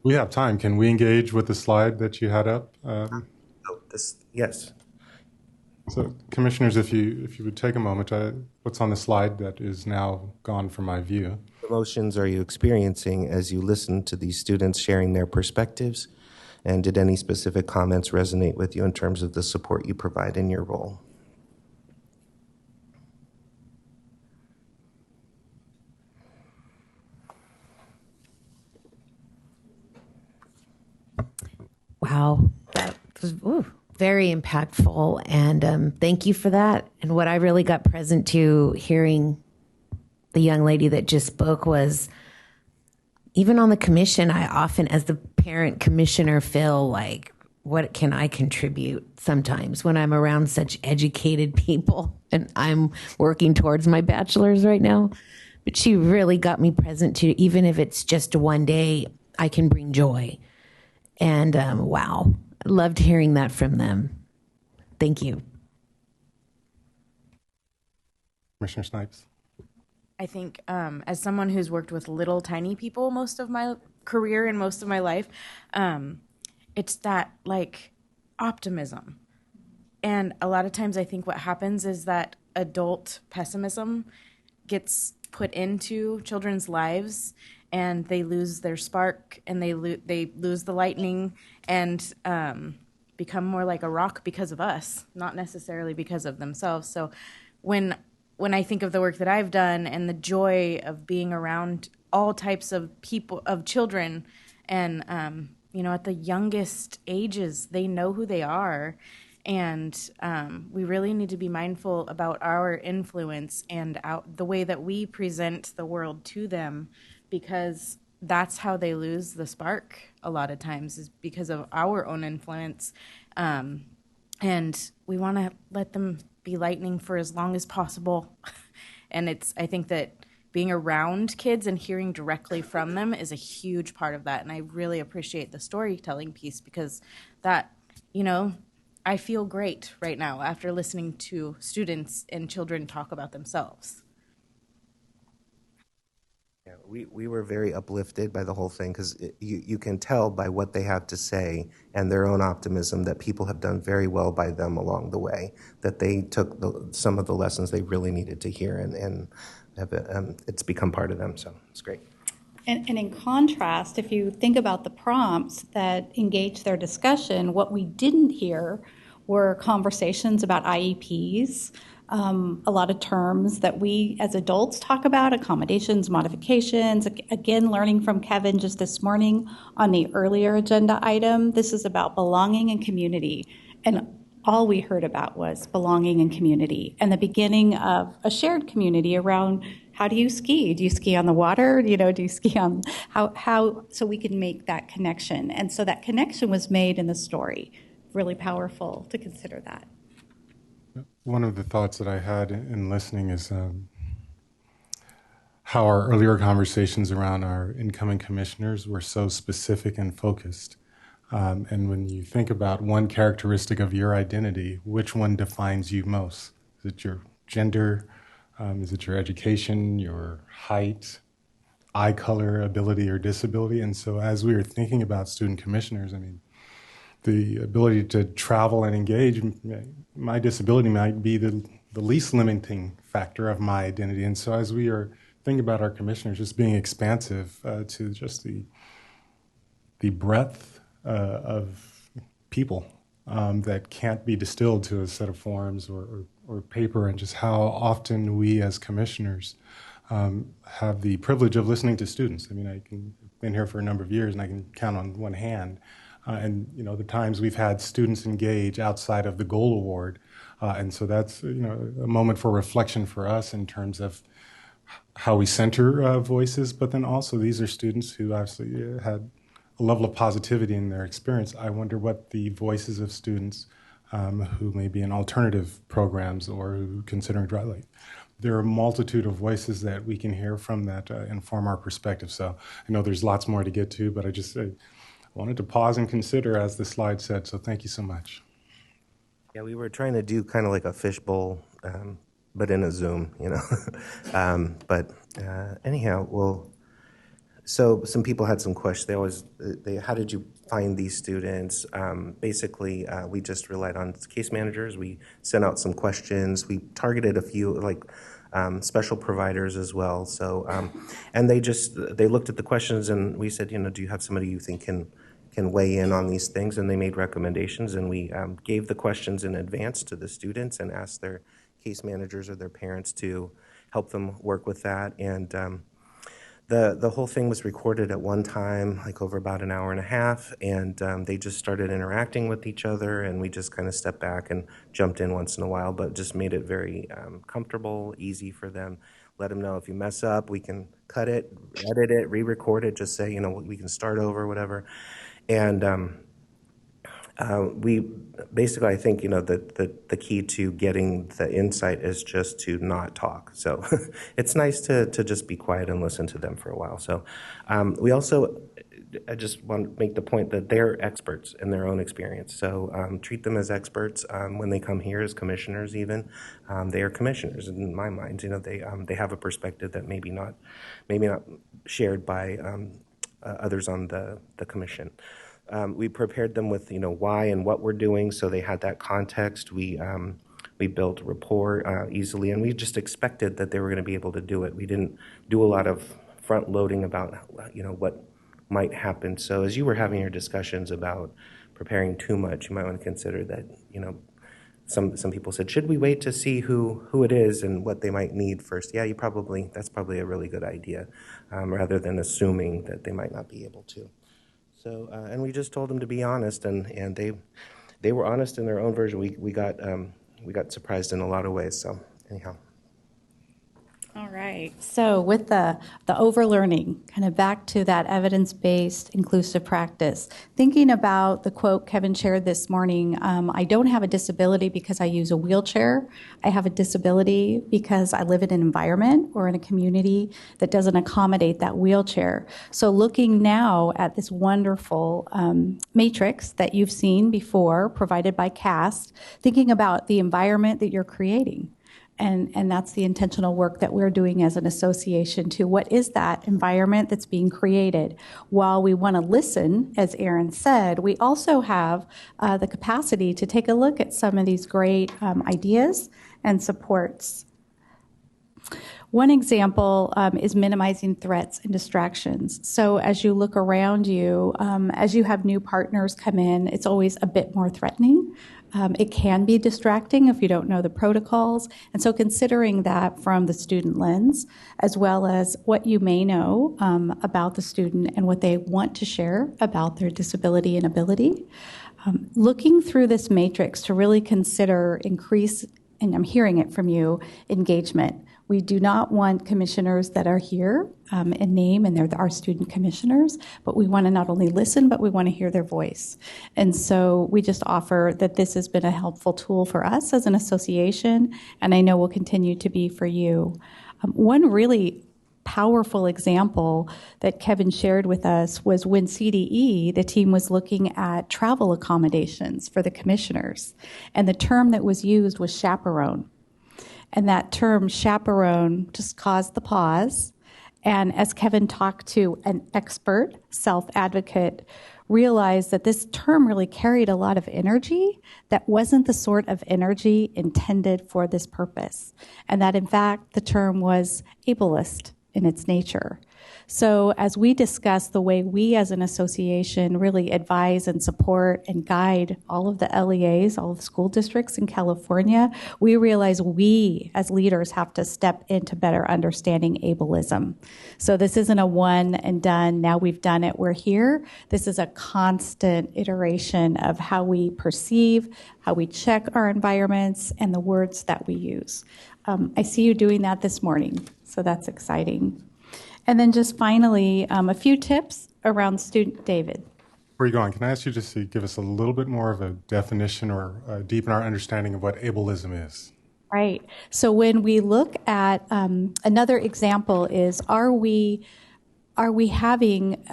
We have time. Can we engage with the slide that you had up? Yes. So, commissioners, if you would take a moment, what's on the slide that is now gone from my view? What emotions are you experiencing as you listen to these students sharing their perspectives? And did any specific comments resonate with you in terms of the support you provide in your role? Wow, that was very impactful, and thank you for that. And what I really got present to hearing the young lady that just spoke was, even on the commission, I often, as the parent commissioner, feel like, what can I contribute sometimes when I'm around such educated people, and I'm working towards my bachelor's right now. But she really got me present to, even if it's just one day, I can bring joy. And wow, loved hearing that from them. Thank you. Commissioner Snipes. I think as someone who's worked with little tiny people most of my career and most of my life, it's that like optimism. And a lot of times I think what happens is that adult pessimism gets put into children's lives, and they lose their spark, and they lose the lightning, and become more like a rock because of us, not necessarily because of themselves. So when I think of the work that I've done and the joy of being around all types of people, of children, and at the youngest ages, they know who they are. And we really need to be mindful about our influence and the way that we present the world to them, because that's how they lose the spark a lot of times, is because of our own influence. And we want to let them be lightning for as long as possible. And I think that being around kids and hearing directly from them is a huge part of that. And I really appreciate the storytelling piece, because that, I feel great right now after listening to students and children talk about themselves. Yeah, we were very uplifted by the whole thing, because you can tell by what they have to say and their own optimism that people have done very well by them along the way, that they took some of the lessons they really needed to hear, and it's become part of them, so it's great. And in contrast, if you think about the prompts that engage their discussion, what we didn't hear were conversations about IEPs, a lot of terms that we as adults talk about, accommodations, modifications. Again, learning from Kevin just this morning on the earlier agenda item, this is about belonging and community. And all we heard about was belonging and community, and the beginning of a shared community around, how do you ski? Do you ski on the water? Do you ski on how so we can make that connection. And so that connection was made in the story. Really powerful to consider that. One of the thoughts that I had in listening is how our earlier conversations around our incoming commissioners were so specific and focused. And when you think about one characteristic of your identity, which one defines you most? Is it your gender? Is it your education, your height, eye color, ability, or disability? And so as we were thinking about student commissioners, the ability to travel and engage, my disability might be the least limiting factor of my identity. And so as we are thinking about our commissioners, just being expansive to just the breadth of people that can't be distilled to a set of forms or paper, and just how often we as commissioners have the privilege of listening to students. I've been here for a number of years, and I can count on one hand. And the times we've had students engage outside of the goal award. And so that's, a moment for reflection for us in terms of how we center voices, but then also these are students who obviously had a level of positivity in their experience, I wonder what the voices of students who may be in alternative programs or who considering dry lake. There are a multitude of voices that we can hear from that inform our perspective. So I know there's lots more to get to, but I wanted to pause and consider, as the slide said. So thank you so much. Yeah, we were trying to do kind of like a fishbowl, but in a Zoom, anyhow, well, so some people had some questions. How did you find these students? Basically, we just relied on case managers. We sent out some questions. We targeted a few, special providers as well. So, and they looked at the questions, and we said, do you have somebody you think can weigh in on these things? And they made recommendations, and we gave the questions in advance to the students and asked their case managers or their parents to help them work with that. And the whole thing was recorded at one time, over about an hour and a half, and they just started interacting with each other, and we just kind of stepped back and jumped in once in a while, but just made it very comfortable, easy for them. Let them know if you mess up, we can cut it, edit it, re-record it, just say, we can start over, whatever. And we basically, I think, the key to getting the insight is just to not talk. So it's nice to just be quiet and listen to them for a while. So we also, I just want to make the point that they're experts in their own experience. So treat them as experts when they come here as commissioners even. They are commissioners in my mind. They have a perspective that maybe not shared by others on the commission. We prepared them with why and what we're doing, so they had that context. We built rapport easily, and we just expected that they were going to be able to do it. We didn't do a lot of front loading about what might happen. So as you were having your discussions about preparing too much, you might want to consider that some people said, should we wait to see who it is and what they might need first? Yeah, that's probably a really good idea, rather than assuming that they might not be able to. So, and we just told them to be honest, and they were honest in their own version. We got surprised in a lot of ways. So anyhow. All right. So with the overlearning, kind of back to that evidence-based inclusive practice, thinking about the quote Kevin shared this morning, I don't have a disability because I use a wheelchair. I have a disability because I live in an environment or in a community that doesn't accommodate that wheelchair. So looking now at this wonderful matrix that you've seen before, provided by CAST, thinking about the environment that you're creating. And that's the intentional work that we're doing as an association to what is that environment that's being created. While we want to listen, as Aaron said, we also have the capacity to take a look at some of these great ideas and supports. One example is minimizing threats and distractions. So as you look around you, as you have new partners come in, it's always a bit more threatening. It can be distracting if you don't know the protocols. And so considering that from the student lens, as well as what you may know about the student and what they want to share about their disability and ability, looking through this matrix to really consider increase, and I'm hearing it from you, engagement. We do not want commissioners that are here in name, and they're our student commissioners, but we want to not only listen, but we want to hear their voice. And so we just offer that this has been a helpful tool for us as an association, and I know will continue to be for you. One really powerful example that Kevin shared with us was when CDE, the team was looking at travel accommodations for the commissioners, and the term that was used was chaperone. And that term chaperone just caused the pause. And as Kevin talked to an expert self-advocate, realized that this term really carried a lot of energy that wasn't the sort of energy intended for this purpose. And that in fact, the term was ableist in its nature. So as we discuss the way we as an association really advise and support and guide all of the LEAs, all of the school districts in California, we realize we as leaders have to step into better understanding ableism. So this isn't a one and done, now we've done it, we're here. This is a constant iteration of how we perceive, how we check our environments, and the words that we use. I see you doing that this morning, so that's exciting. And then just finally, a few tips around student, David. Where are you going? Can I ask you just to give us a little bit more of a definition or deepen our understanding of what ableism is? Right. So when we look at another example is, are we having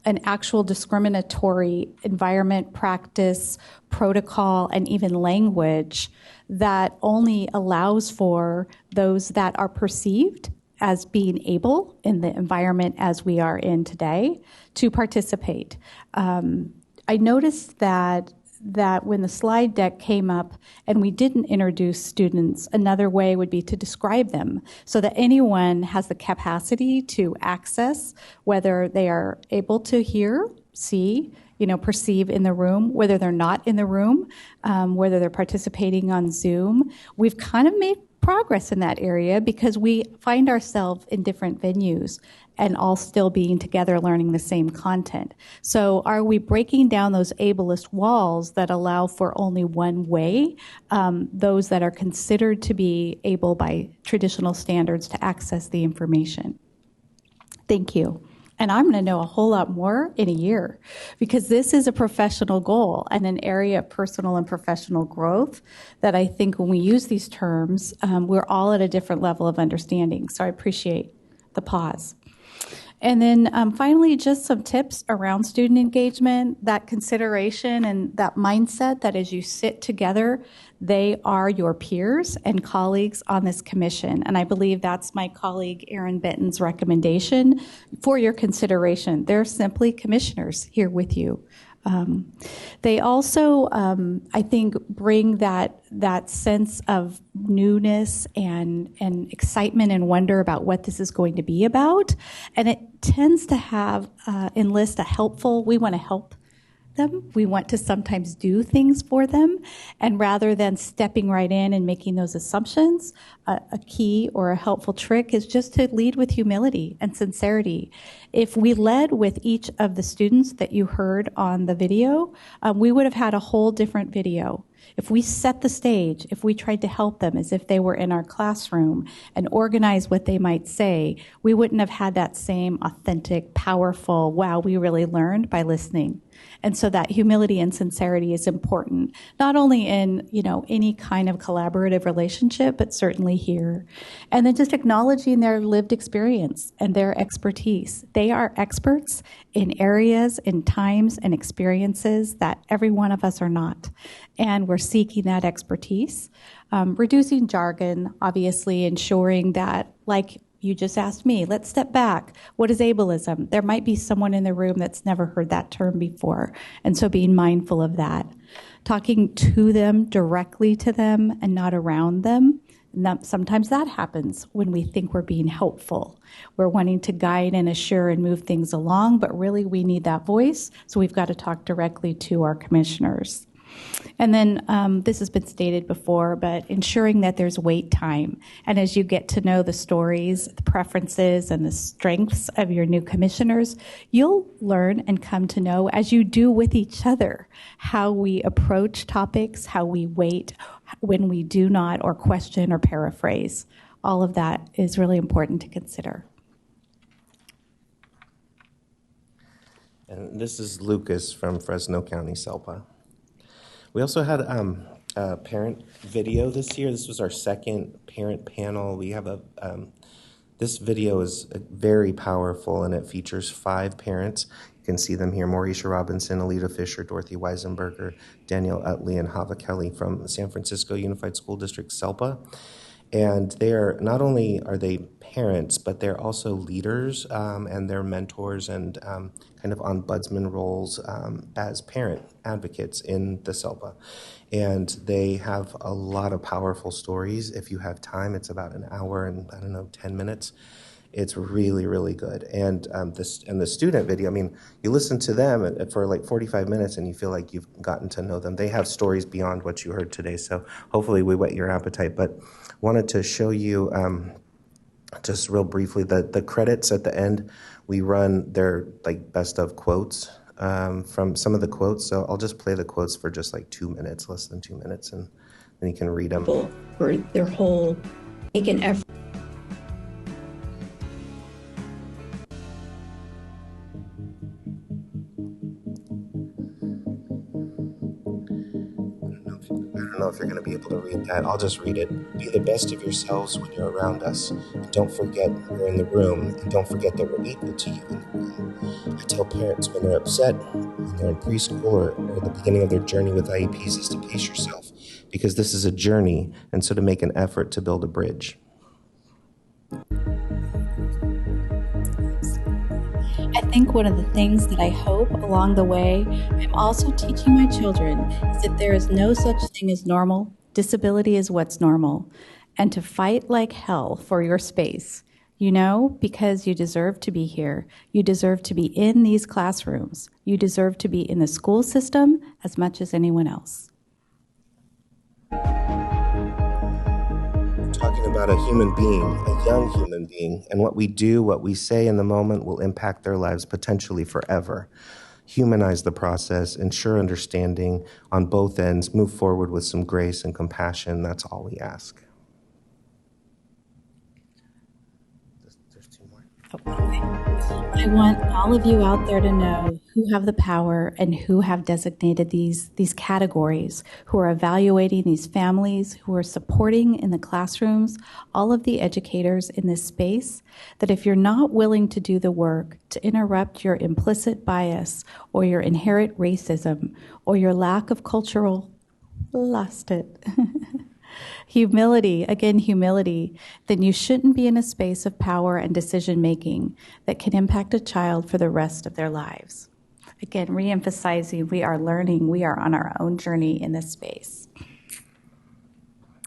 an actual discriminatory environment, practice, protocol, and even language that only allows for those that are perceived as being able in the environment as we are in today to participate? I noticed that when the slide deck came up and we didn't introduce students, another way would be to describe them so that anyone has the capacity to access, whether they are able to hear, see, perceive in the room, whether they're not in the room, whether they're participating on Zoom. We've kind of made progress in that area because we find ourselves in different venues and all still being together learning the same content. So are we breaking down those ableist walls that allow for only one way, those that are considered to be able by traditional standards to access the information? Thank you. And I'm going to know a whole lot more in a year because this is a professional goal and an area of personal and professional growth that I think when we use these terms, we're all at a different level of understanding. So I appreciate the pause. And then finally, just some tips around student engagement, that consideration and that mindset that as you sit together, they are your peers and colleagues on this commission. And I believe that's my colleague Erin Benton's recommendation for your consideration. They're simply commissioners here with you. They also, I think, bring that sense of newness and excitement and wonder about what this is going to be about. And it tends to enlist a helpful, we want to help them. We want to sometimes do things for them. And rather than stepping right in and making those assumptions, a key or a helpful trick is just to lead with humility and sincerity. If we led with each of the students that you heard on the video, we would have had a whole different video. If we set the stage, if we tried to help them as if they were in our classroom and organize what they might say, we wouldn't have had that same authentic, powerful, wow, we really learned by listening. And so that humility and sincerity is important, not only in, any kind of collaborative relationship, but certainly here. And then just acknowledging their lived experience and their expertise. They are experts in areas, in times, and experiences that every one of us are not. And we're seeking that expertise. Reducing jargon, obviously ensuring that, like you just asked me, let's step back. What is ableism? There might be someone in the room that's never heard that term before. And so being mindful of that. Talking to them, directly to them, and not around them. And sometimes that happens when we think we're being helpful. We're wanting to guide and assure and move things along, but really we need that voice. So we've got to talk directly to our commissioners. And then this has been stated before, but ensuring that there's wait time. And as you get to know the stories, the preferences, and the strengths of your new commissioners, you'll learn and come to know, as you do with each other, how we approach topics, how we wait when we do not, or question or paraphrase. All of that is really important to consider. And this is Lucas from Fresno County, SELPA. We also had a parent video this year. This was our second parent panel. We have this video is very powerful, and it features 5 parents. You can see them here: Mauricia Robinson, Alita Fisher, Dorothy Weisenberger, Danielle Utley, and Hava Kelly from San Francisco Unified School District, SELPA. And they're not only are they parents, but they're also leaders and they're mentors and kind of ombudsman roles as parent advocates in the SELPA. And they have a lot of powerful stories. If you have time, it's about an hour and 10 minutes. It's really, really good. And the student video, I mean, you listen to them for like 45 minutes and you feel like you've gotten to know them. They have stories beyond what you heard today. So hopefully we whet your appetite. But wanted to show you just real briefly the credits at the end. We run their like best of quotes from some of the quotes. So I'll just play the quotes for just like 2 minutes, less than 2 minutes, and then you can read them. For their whole make an effort. I don't know if you're going to be able to read that. I'll just read it. Be the best of yourselves when you're around us. And don't forget we're in the room. And don't forget that we're equal to you in the room. I tell parents when they're upset, when they're in preschool or the beginning of their journey with IEPs is to pace yourself, because this is a journey, and so to make an effort to build a bridge. I think one of the things that I hope along the way I'm also teaching my children is that there is no such thing as normal. Disability is what's normal. And to fight like hell for your space, because you deserve to be here. You deserve to be in these classrooms. You deserve to be in the school system as much as anyone else. Talking about a human being, a young human being, and what we do, what we say in the moment will impact their lives potentially forever. Humanize the process, ensure understanding on both ends, move forward with some grace and compassion. That's all we ask. There's two more. I want all of you out there to know who have the power and who have designated these categories, who are evaluating these families, who are supporting in the classrooms, all of the educators in this space, that if you're not willing to do the work to interrupt your implicit bias or your inherent racism or your lack of cultural, humility, then you shouldn't be in a space of power and decision making that can impact a child for the rest of their lives. Again, reemphasizing we are learning, we are on our own journey in this space.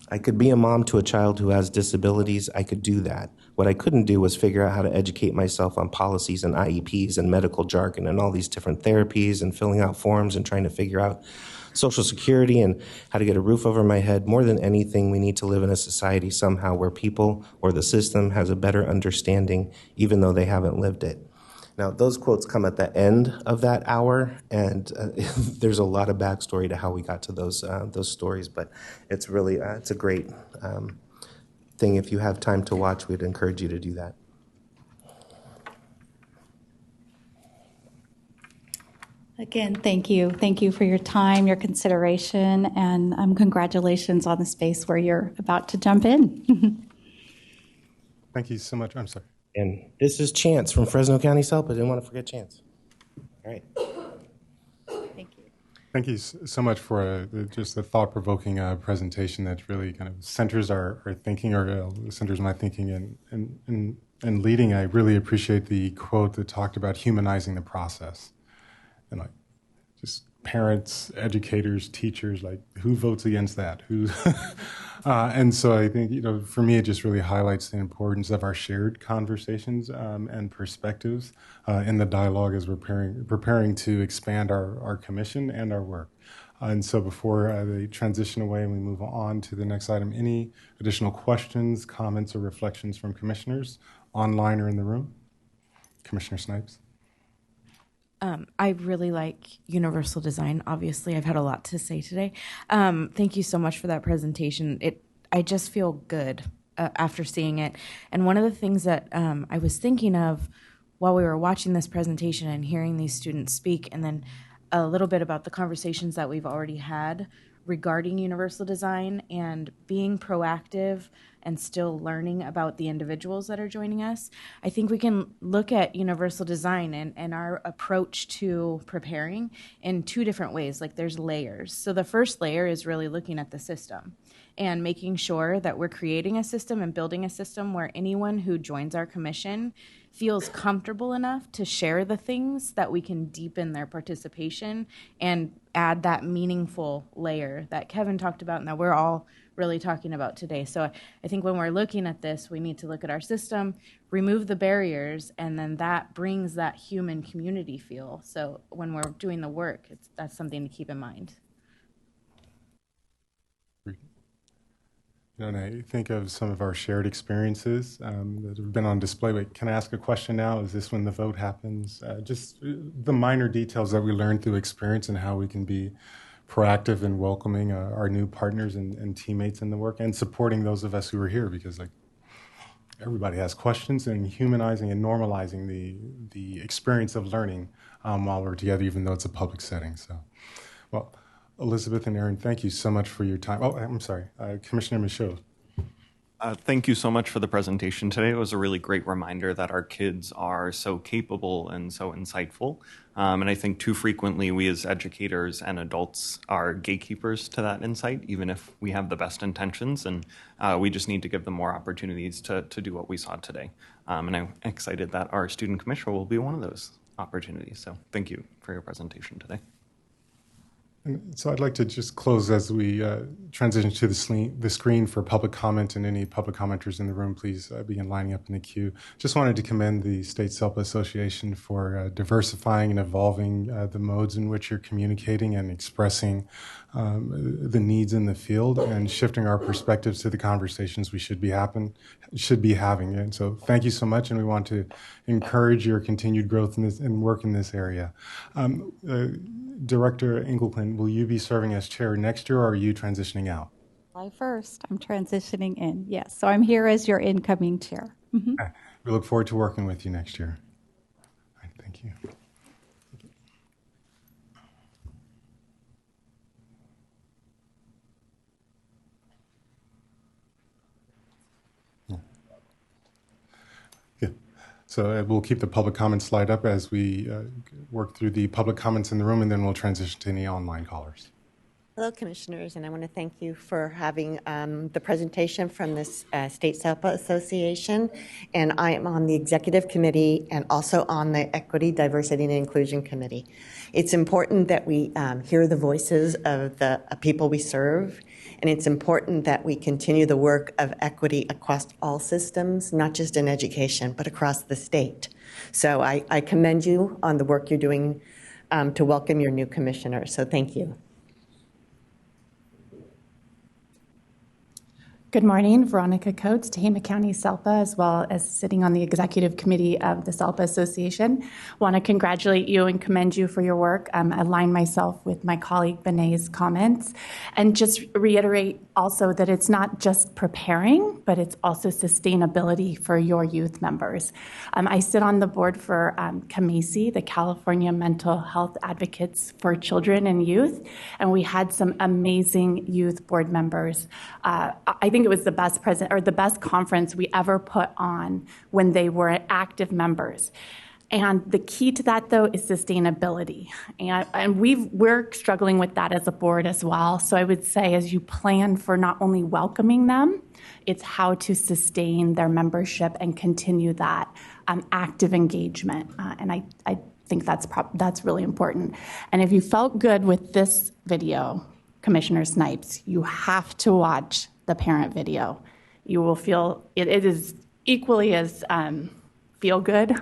I could be a mom to a child who has disabilities. I could do that. What I couldn't do was figure out how to educate myself on policies and IEPs and medical jargon and all these different therapies and filling out forms and trying to figure out Social Security and how to get a roof over my head. More than anything, we need to live in a society somehow where people or the system has a better understanding, even though they haven't lived it. Now, those quotes come at the end of that hour, and there's a lot of backstory to how we got to those stories, but it's really, it's a great thing. If you have time to watch, we'd encourage you to do that. Again, thank you. Thank you for your time, your consideration, and congratulations on the space where you're about to jump in. Thank you so much. I'm sorry. And this is Chance from Fresno County SELP. I didn't want to forget Chance. All right. Thank you. Thank you so much for just a thought-provoking presentation that really kind of centers our thinking, or centers my thinking and leading. I really appreciate the quote that talked about humanizing the process. And just parents, educators, teachers, who votes against that? Who? And so I think, for me, it just really highlights the importance of our shared conversations and perspectives in the dialogue as we're preparing to expand our commission and our work. And so before they transition away and we move on to the next item, any additional questions, comments, or reflections from commissioners online or in the room? Commissioner Snipes. I really like universal design. Obviously, I've had a lot to say today. Thank you so much for that presentation. I just feel good after seeing it. And one of the things that I was thinking of while we were watching this presentation and hearing these students speak, and then a little bit about the conversations that we've already had regarding universal design and being proactive and still learning about the individuals that are joining us, I think we can look at universal design and our approach to preparing in two different ways. There's layers. So the first layer is really looking at the system and making sure that we're creating a system and building a system where anyone who joins our commission feels comfortable enough to share the things that we can deepen their participation and add that meaningful layer that Kevin talked about and that we're all really talking about today. So I think when we're looking at this, we need to look at our system, remove the barriers, and then that brings that human community feel. So when we're doing the work, that's something to keep in mind. And I think of some of our shared experiences that have been on display. Wait, can I ask a question now? Is this when the vote happens? Just the minor details that we learn through experience and how we can be proactive in welcoming our new partners and teammates in the work and supporting those of us who are here, because everybody has questions, and humanizing and normalizing the experience of learning while we're together, even though it's a public setting. So, well, Elizabeth and Aaron, thank you so much for your time. Oh, I'm sorry, Commissioner Michaud. Thank you so much for the presentation today. It was a really great reminder that our kids are so capable and so insightful. And I think too frequently we as educators and adults are gatekeepers to that insight, even if we have the best intentions. And we just need to give them more opportunities to do what we saw today. And I'm excited that our student commissioner will be one of those opportunities. So thank you for your presentation today. And so I'd like to just close as we transition to the screen for public comment, and any public commenters in the room, please begin lining up in the queue. Just wanted to commend the State SELPA Association for diversifying and evolving the modes in which you're communicating and expressing the needs in the field, and shifting our perspectives to the conversations we should be having. And so thank you so much, and we want to encourage your continued growth in this and work in this area. Director Engelklin, will you be serving as chair next year, or are you transitioning out? July 1st, I'm transitioning in, yes. So I'm here as your incoming chair. Mm-hmm. Okay. We look forward to working with you next year. All right, thank you. So we'll keep the public comment slide up as we work through the public comments in the room, and then we'll transition to any online callers. Hello, Commissioners, and I want to thank you for having the presentation from the State SELPA Association. And I am on the Executive Committee and also on the Equity, Diversity, and Inclusion Committee. It's important that we hear the voices of the people we serve, and it's important that we continue the work of equity across all systems, not just in education, but across the state. So I commend you on the work you're doing to welcome your new commissioner. So thank you. Good morning, Veronica Coates, Tehama County SELPA, as well as sitting on the executive committee of the SELPA Association. Want to congratulate you and commend you for your work. Align myself with my colleague Benay's comments, and just reiterate also that it's not just preparing, but it's also sustainability for your youth members. I sit on the board for CAMACE, the California Mental Health Advocates for Children and Youth, and we had some amazing youth board members. I think it was the best conference we ever put on when they were active members. And the key to that, though, is sustainability. And we're struggling with that as a board as well. So I would say, as you plan for not only welcoming them, it's how to sustain their membership and continue that active engagement. And I think that's really important. And if you felt good with this video, Commissioner Snipes, you have to watch the parent video. You will feel it is equally as feel good,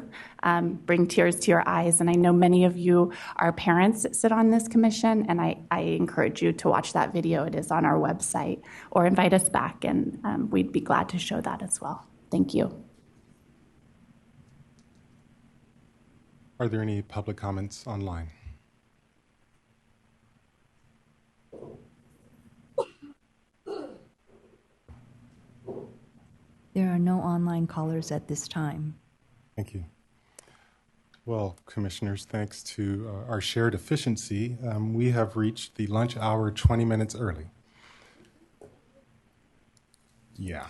bring tears to your eyes. And I know many of you are parents that sit on this commission, and I encourage you to watch that video. It is on our website, or invite us back, and we'd be glad to show that as well. Thank you. Are there any public comments online? There are no online callers at this time. Thank you. Well, Commissioners, thanks to our shared efficiency, we have reached the lunch hour 20 minutes early. Yeah.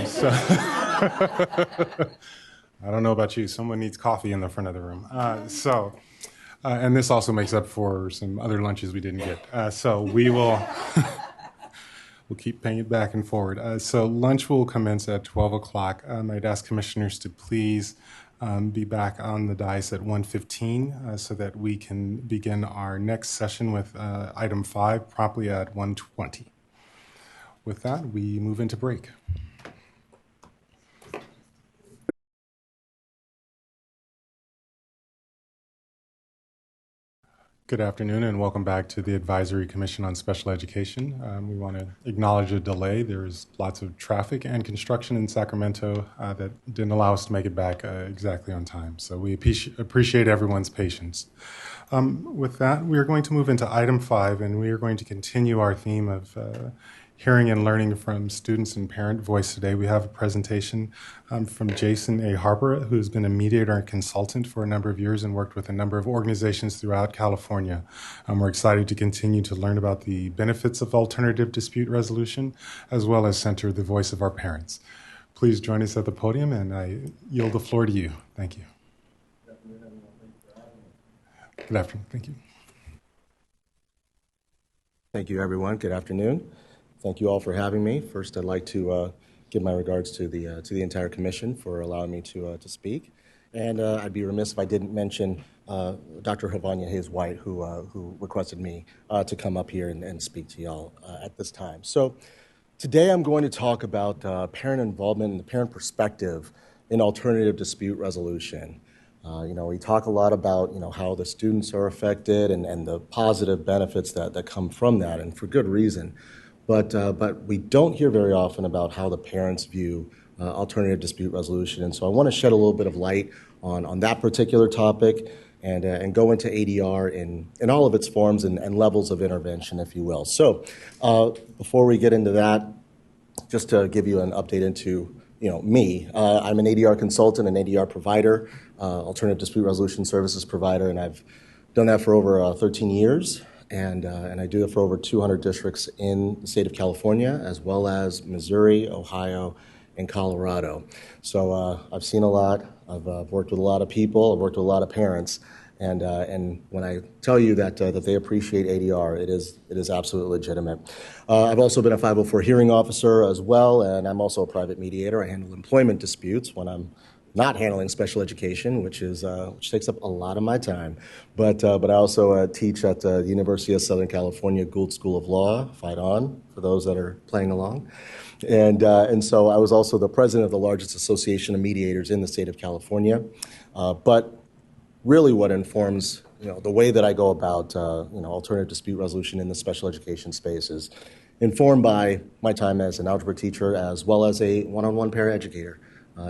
So I don't know about you. Someone needs coffee in the front of the room. And this also makes up for some other lunches we didn't get. So we will... We'll keep paying it back and forward. So lunch will commence at 12 o'clock. I'd ask commissioners to please be back on the dais at 1:15 so that we can begin our next session with item 5 promptly at 1:20. With that, we move into break. Good afternoon and welcome back to the Advisory Commission on Special Education. We want to acknowledge a delay. There's lots of traffic and construction in Sacramento that didn't allow us to make it back exactly on time. So we appreciate everyone's patience. With that, we are going to move into item 5, and we are going to continue our theme of hearing and learning from students and parent voice today. We have a presentation from Jason A. Harper, who has been a mediator and consultant for a number of years and worked with a number of organizations throughout California. We're excited to continue to learn about the benefits of alternative dispute resolution, as well as center the voice of our parents. Please join us at the podium, and I yield the floor to you. Thank you. Good afternoon. Thank you. Thank you, everyone. Good afternoon. Thank you all for having me. First, I'd like to give my regards to the entire commission for allowing me to speak. And I'd be remiss if I didn't mention Dr. Havanya Hayes-White, who requested me to come up here and speak to y'all at this time. So today I'm going to talk about parent involvement and the parent perspective in alternative dispute resolution. We talk a lot about, how the students are affected and the positive benefits that come from that, and for good reason. But we don't hear very often about how the parents view alternative dispute resolution. And so I want to shed a little bit of light on that particular topic and go into ADR in all of its forms and levels of intervention, if you will. So before we get into that, just to give you an update into me, I'm an ADR consultant, an ADR provider, alternative dispute resolution services provider, and I've done that for over 13 years. And I do it for over 200 districts in the state of California, as well as Missouri, Ohio, and Colorado. So I've seen a lot. I've worked with a lot of people. I've worked with a lot of parents. And when I tell you that they appreciate ADR, it is absolutely legitimate. I've also been a 504 hearing officer as well, and I'm also a private mediator. I handle employment disputes when I'm not handling special education, which takes up a lot of my time. But I also teach at the University of Southern California Gould School of Law, Fight On, for those that are playing along. And so I was also the president of the largest association of mediators in the state of California. But really what informs the way that I go about alternative dispute resolution in the special education space is informed by my time as an algebra teacher as well as a one-on-one paraeducator.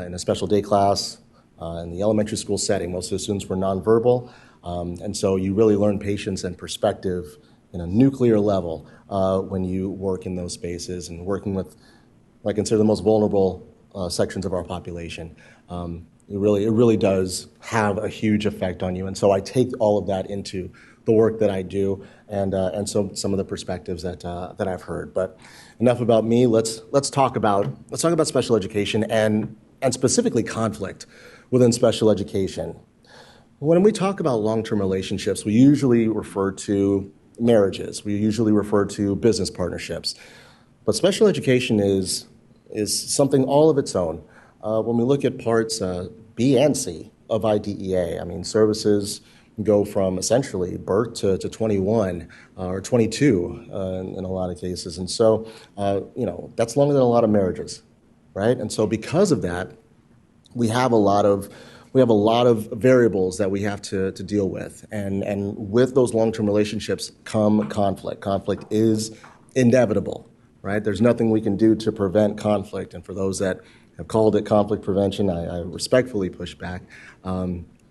In a special day class, in the elementary school setting. Most of the students were nonverbal, and so you really learn patience and perspective in a nuclear level when you work in those spaces and working with what I consider the most vulnerable sections of our population. It really does have a huge effect on you, and so I take all of that into the work that I do and so some of the perspectives that I've heard. But enough about me. Let's talk about special education and specifically conflict within special education. When we talk about long-term relationships, we usually refer to marriages. We usually refer to business partnerships. But special education is something all of its own. When we look at parts B and C of IDEA, services go from essentially birth to 21 or 22 in a lot of cases. And so, that's longer than a lot of marriages. Right? And so because of that, we have a lot of variables that we have to deal with. And with those long-term relationships come conflict. Conflict is inevitable, right? There's nothing we can do to prevent conflict. And for those that have called it conflict prevention, I respectfully push back.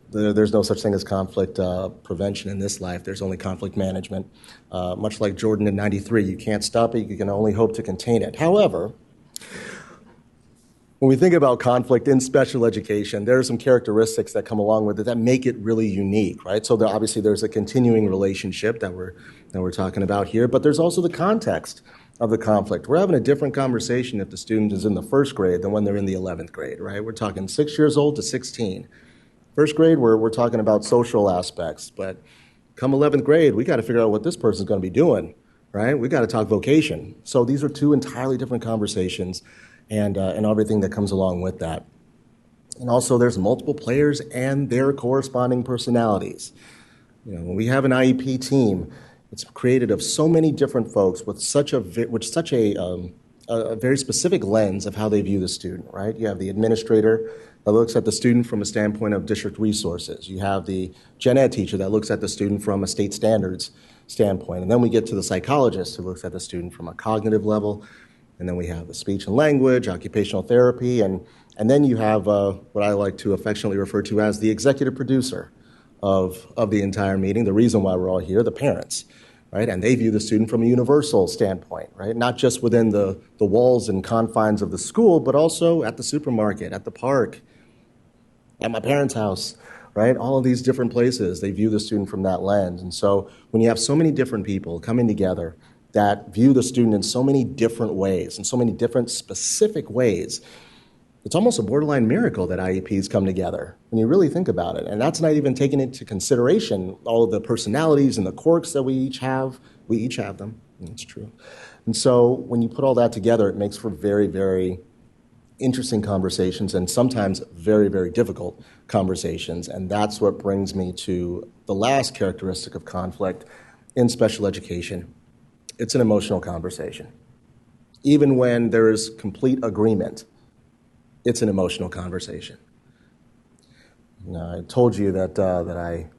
There's no such thing as conflict prevention in this life. There's only conflict management. Much like Jordan in '93, you can't stop it. You can only hope to contain it. However, when we think about conflict in special education, there are some characteristics that come along with it that make it really unique, right? So obviously there's a continuing relationship that we're talking about here, but there's also the context of the conflict. We're having a different conversation if the student is in the first grade than when they're in the 11th grade, right? We're talking 6 years old to 16. First grade, we're talking about social aspects, but come 11th grade, we got to figure out what this person's going to be doing, right? We got to talk vocation. So these are two entirely different conversations. And everything that comes along with that. And also there's multiple players and their corresponding personalities. When we have an IEP team, it's created of so many different folks with such a very specific lens of how they view the student, right? You have the administrator that looks at the student from a standpoint of district resources. You have the gen ed teacher that looks at the student from a state standards standpoint. And then we get to the psychologist who looks at the student from a cognitive level. And then we have the speech and language, occupational therapy, and then you have what I like to affectionately refer to as the executive producer of the entire meeting, the reason why we're all here, the parents, right? And they view the student from a universal standpoint, right? Not just within the walls and confines of the school, but also at the supermarket, at the park, at my parents' house, right? All of these different places, they view the student from that lens. And so when you have so many different people coming together that view the student in so many different ways, in so many different specific ways, it's almost a borderline miracle that IEPs come together when you really think about it. And that's not even taking into consideration all of the personalities and the quirks that we each have. We each have them. It's true. And so when you put all that together, it makes for very, very interesting conversations and sometimes very, very difficult conversations. And that's what brings me to the last characteristic of conflict in special education. It's an emotional conversation. Even when there is complete agreement, it's an emotional conversation. Now, I told you that I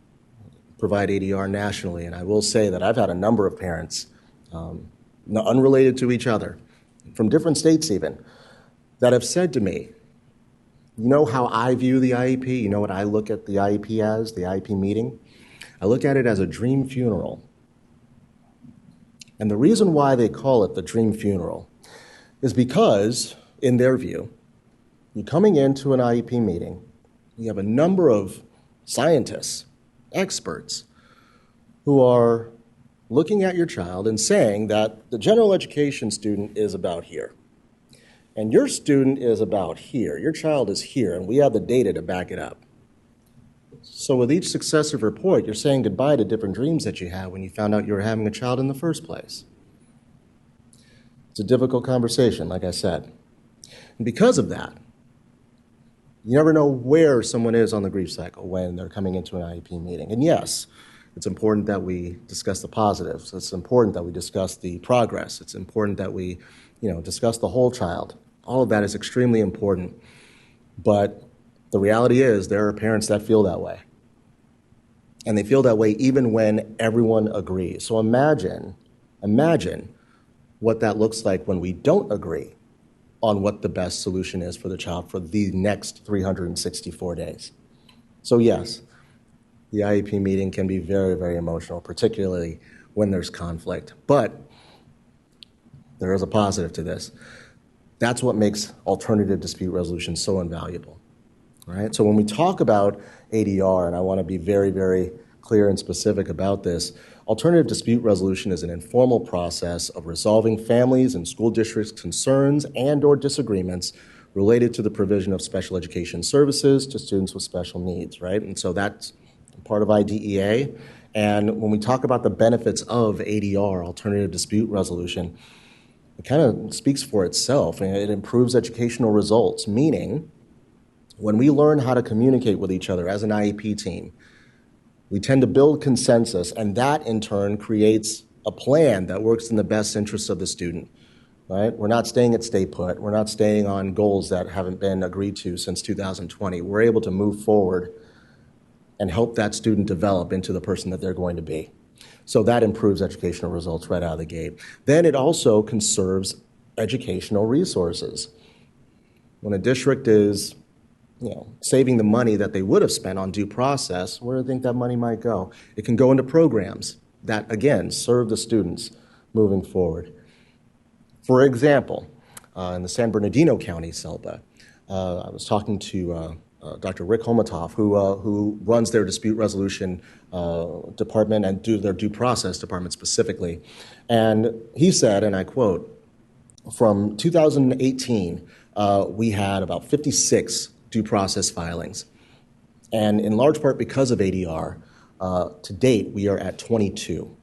provide ADR nationally, and I will say that I've had a number of parents, unrelated to each other, from different states even, that have said to me, you know how I view the IEP? You know what I look at the IEP as, the IEP meeting? I look at it as a dream funeral. And the reason why they call it the dream funeral is because, in their view, you're coming into an IEP meeting, you have a number of scientists, experts, who are looking at your child and saying that the general education student is about here. And your student is about here. Your child is here, and we have the data to back it up. So with each successive report, you're saying goodbye to different dreams that you had when you found out you were having a child in the first place. It's a difficult conversation, like I said. And because of that, you never know where someone is on the grief cycle when they're coming into an IEP meeting. And yes, it's important that we discuss the positives. It's important that we discuss the progress. It's important that we, discuss the whole child. All of that is extremely important. But the reality is there are parents that feel that way. And they feel that way even when everyone agrees. So imagine what that looks like when we don't agree on what the best solution is for the child for the next 364 days. So yes, the IEP meeting can be very, very emotional, particularly when there's conflict. But there is a positive to this. That's what makes alternative dispute resolution so invaluable, right? So when we talk about ADR, and I want to be very, very clear and specific about this, alternative dispute resolution is an informal process of resolving families and school districts' concerns and/or disagreements related to the provision of special education services to students with special needs, right? And so that's part of IDEA. And when we talk about the benefits of ADR, alternative dispute resolution, it kind of speaks for itself, and it improves educational results, meaning when we learn how to communicate with each other as an IEP team, we tend to build consensus, and that in turn creates a plan that works in the best interests of the student, right? We're not staying at stay put. We're not staying on goals that haven't been agreed to since 2020. We're able to move forward and help that student develop into the person that they're going to be. So that improves educational results right out of the gate. Then it also conserves educational resources. When a district is saving the money that they would have spent on due process, where do you think that money might go? It can go into programs that, again, serve the students moving forward. For example, in the San Bernardino County SELPA, I was talking to Dr. Rick Homatoff, who runs their dispute resolution department and their due process department specifically. And he said, and I quote, from 2018, we had about 56 due process filings. And in large part because of ADR, to date, we are at 22.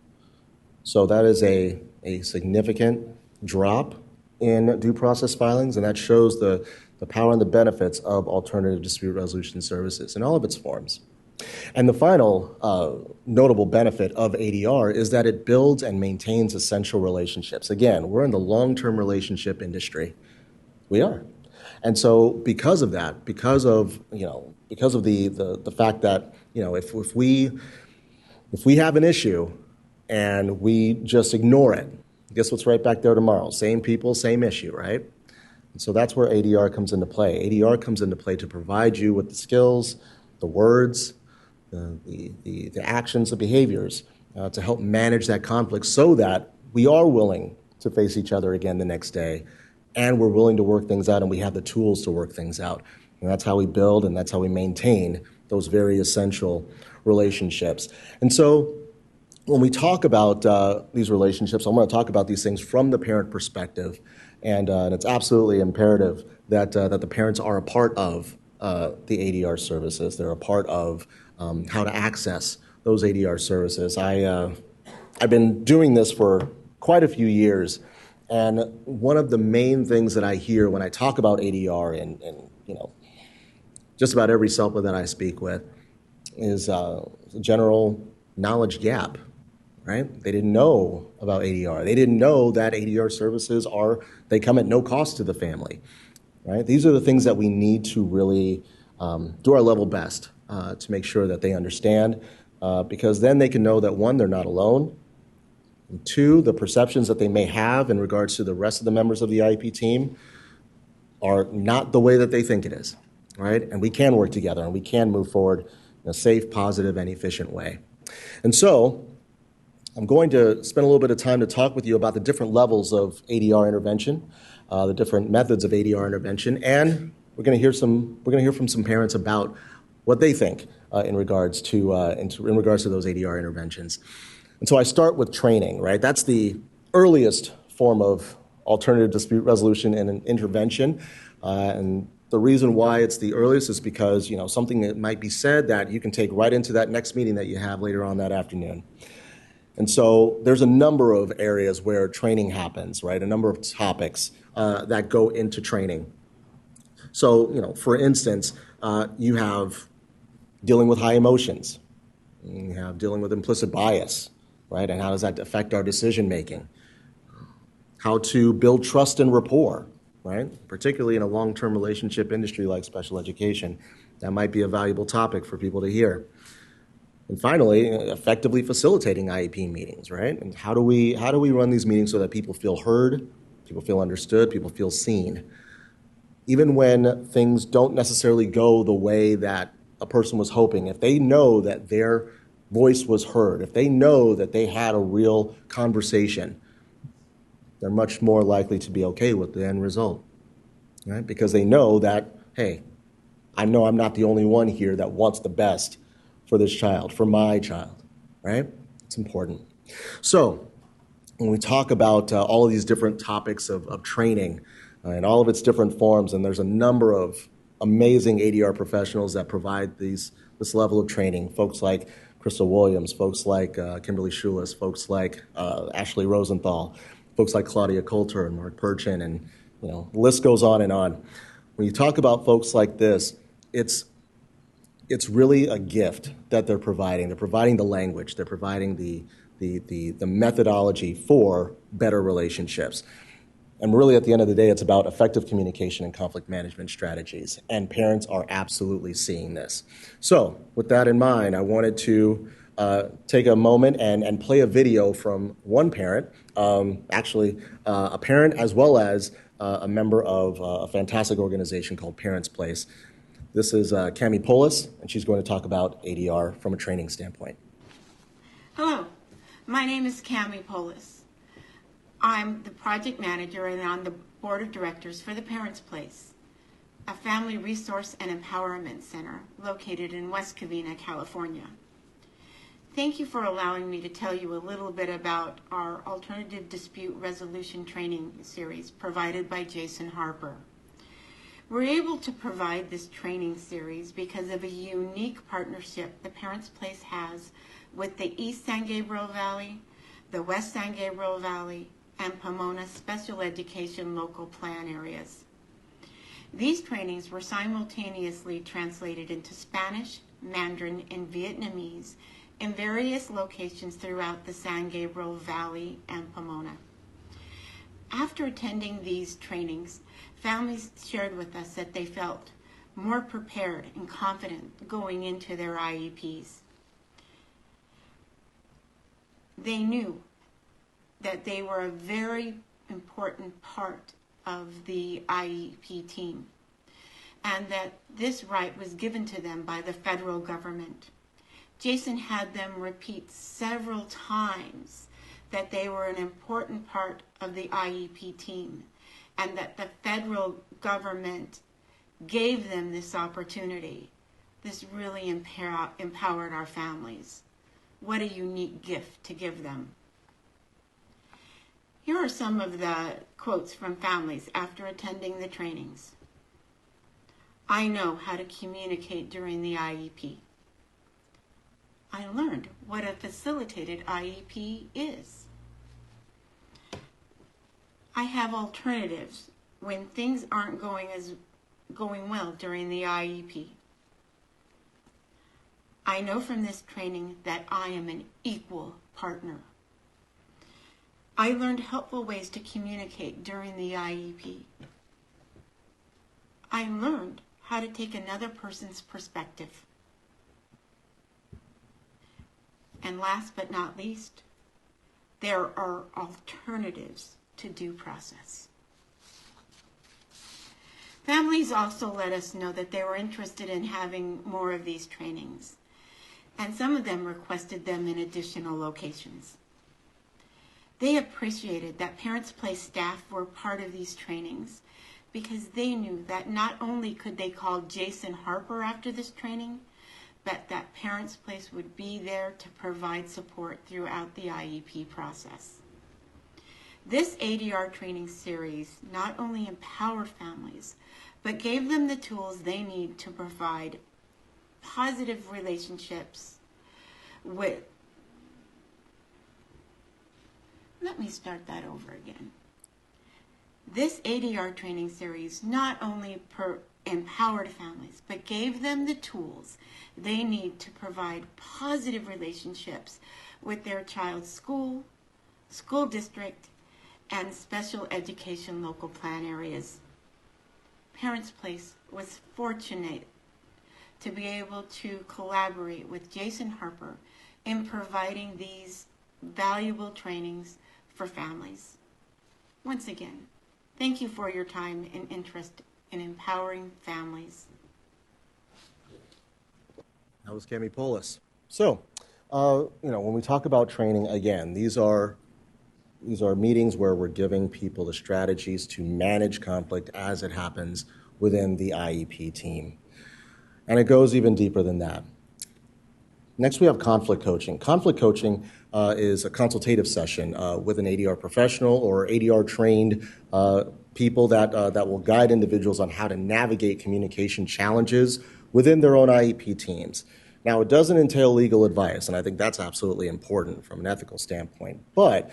So that is a significant drop in due process filings, and that shows the power and the benefits of alternative dispute resolution services in all of its forms. And the final notable benefit of ADR is that it builds and maintains essential relationships. Again, we're in the long-term relationship industry. We are. And so because of that, because of the fact that, if we have an issue and we just ignore it, guess what's right back there tomorrow? Same people, same issue, right? And so that's where ADR comes into play. ADR comes into play to provide you with the skills, the words, the actions, the behaviors to help manage that conflict so that we are willing to face each other again the next day. And we're willing to work things out, and we have the tools to work things out. And that's how we build, and that's how we maintain those very essential relationships. And so when we talk about these relationships, I'm going to talk about these things from the parent perspective. And it's absolutely imperative that the parents are a part of the ADR services. They're a part of how to access those ADR services. I've been doing this for quite a few years, and one of the main things that I hear when I talk about ADR and just about every SELPA that I speak with is a general knowledge gap, right? They didn't know about ADR. They didn't know that ADR services they come at no cost to the family, right? These are the things that we need to really do our level best to make sure that they understand, because then they can know that, one, they're not alone, and two, the perceptions that they may have in regards to the rest of the members of the IEP team are not the way that they think it is, right? And we can work together, and we can move forward in a safe, positive, and efficient way. And so I'm going to spend a little bit of time to talk with you about the different levels of ADR intervention, the different methods of ADR intervention, and we're going to hear from some parents about what they think in regards to those ADR interventions. And so I start with training, right? That's the earliest form of alternative dispute resolution and an intervention. And the reason why it's the earliest is because, something that might be said that you can take right into that next meeting that you have later on that afternoon. And so there's a number of areas where training happens, right? A number of topics that go into training. So, for instance, you have dealing with high emotions. You have dealing with implicit bias, right? And how does that affect our decision making? How to build trust and rapport, right? Particularly in a long-term relationship industry like special education. That might be a valuable topic for people to hear. And finally, effectively facilitating IEP meetings, right? And how do we run these meetings so that people feel heard, people feel understood, people feel seen? Even when things don't necessarily go the way that a person was hoping, if they know that their voice was heard, if they know that they had a real conversation, they're much more likely to be okay with the end result, right? Because they know that, hey, I know I'm not the only one here that wants the best for this child, for my child, right? It's important. So when we talk about all of these different topics of training and all of its different forms, and there's a number of amazing ADR professionals that provide this level of training, folks like Crystal Williams, folks like Kimberly Schulis, folks like Ashley Rosenthal, folks like Claudia Coulter and Mark Perchin, and the list goes on and on. When you talk about folks like this, it's really a gift that they're providing. They're providing the language. They're providing the methodology for better relationships. And really, at the end of the day, it's about effective communication and conflict management strategies. And parents are absolutely seeing this. So with that in mind, I wanted to take a moment and play a video from one parent, a parent as well as a member of a fantastic organization called Parents Place. This is Cami Polis, and she's going to talk about ADR from a training standpoint. Hello, my name is Cami Polis. I'm the project manager and on the board of directors for the Parents Place, a family resource and empowerment center located in West Covina, California. Thank you for allowing me to tell you a little bit about our alternative dispute resolution training series provided by Jason Harper. We're able to provide this training series because of a unique partnership the Parents Place has with the East San Gabriel Valley, the West San Gabriel Valley, and Pomona Special Education Local Plan areas. These trainings were simultaneously translated into Spanish, Mandarin, and Vietnamese in various locations throughout the San Gabriel Valley and Pomona. After attending these trainings, families shared with us that they felt more prepared and confident going into their IEPs. They knew that they were a very important part of the IEP team and that this right was given to them by the federal government. Jason had them repeat several times that they were an important part of the IEP team and that the federal government gave them this opportunity. This really empowered our families. What a unique gift to give them. Here are some of the quotes from families after attending the trainings. I know how to communicate during the IEP. I learned what a facilitated IEP is. I have alternatives when things aren't going well during the IEP. I know from this training that I am an equal partner. I learned helpful ways to communicate during the IEP. I learned how to take another person's perspective. And last but not least, there are alternatives to due process. Families also let us know that they were interested in having more of these trainings, and some of them requested them in additional locations. They appreciated that Parents Place staff were part of these trainings because they knew that not only could they call Jason Harper after this training, but that Parents Place would be there to provide support throughout the IEP process. This ADR training series not only empowered families, but gave them the tools they need to provide positive relationships with. Let me start that over again. This ADR training series not only empowered families, but gave them the tools they need to provide positive relationships with their child's school, school district, and special education local plan areas. Parents Place was fortunate to be able to collaborate with Jason Harper in providing these valuable trainings for families. Once again, thank you for your time and interest in empowering families. That was Cami Polis. So, when we talk about training, again, these are meetings where we're giving people the strategies to manage conflict as it happens within the IEP team. And it goes even deeper than that. Next, we have conflict coaching. Conflict coaching is a consultative session with an ADR professional or ADR-trained people that will guide individuals on how to navigate communication challenges within their own IEP teams. Now, it doesn't entail legal advice, and I think that's absolutely important from an ethical standpoint, but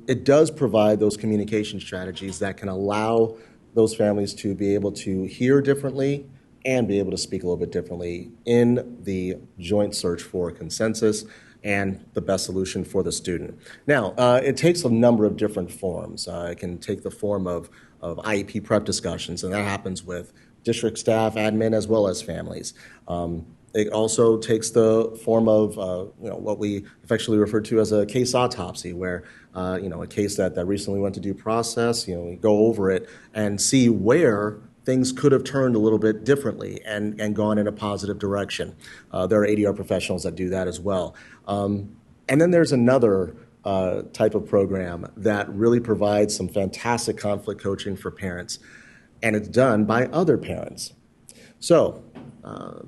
it does provide those communication strategies that can allow those families to be able to hear differently and be able to speak a little bit differently in the joint search for consensus and the best solution for the student. Now, it takes a number of different forms. It can take the form of IEP prep discussions, and that happens with district staff, admin, as well as families. It also takes the form of what we affectionately refer to as a case autopsy, where a case that recently went to due process, we go over it and see where things could have turned a little bit differently and gone in a positive direction. There are ADR professionals that do that as well. And then there's another type of program that really provides some fantastic conflict coaching for parents, and it's done by other parents. So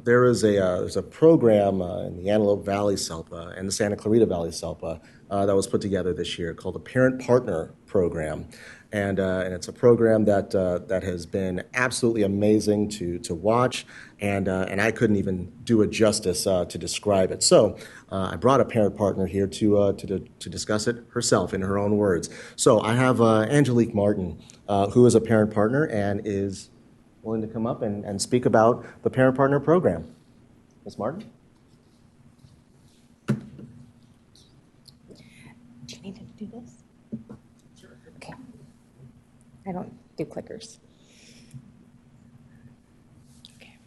there's a program in the Antelope Valley SELPA and the Santa Clarita Valley SELPA that was put together this year called the Parent Partner Program. And it's a program that has been absolutely amazing to watch, and I couldn't even do it justice to describe it. So I brought a parent partner here to discuss it herself in her own words. So I have Angelique Martin, who is a parent partner and is willing to come up and speak about the Parent Partner Program. Ms. Martin? Do you need to do this? Okay. I don't do clickers. Okay.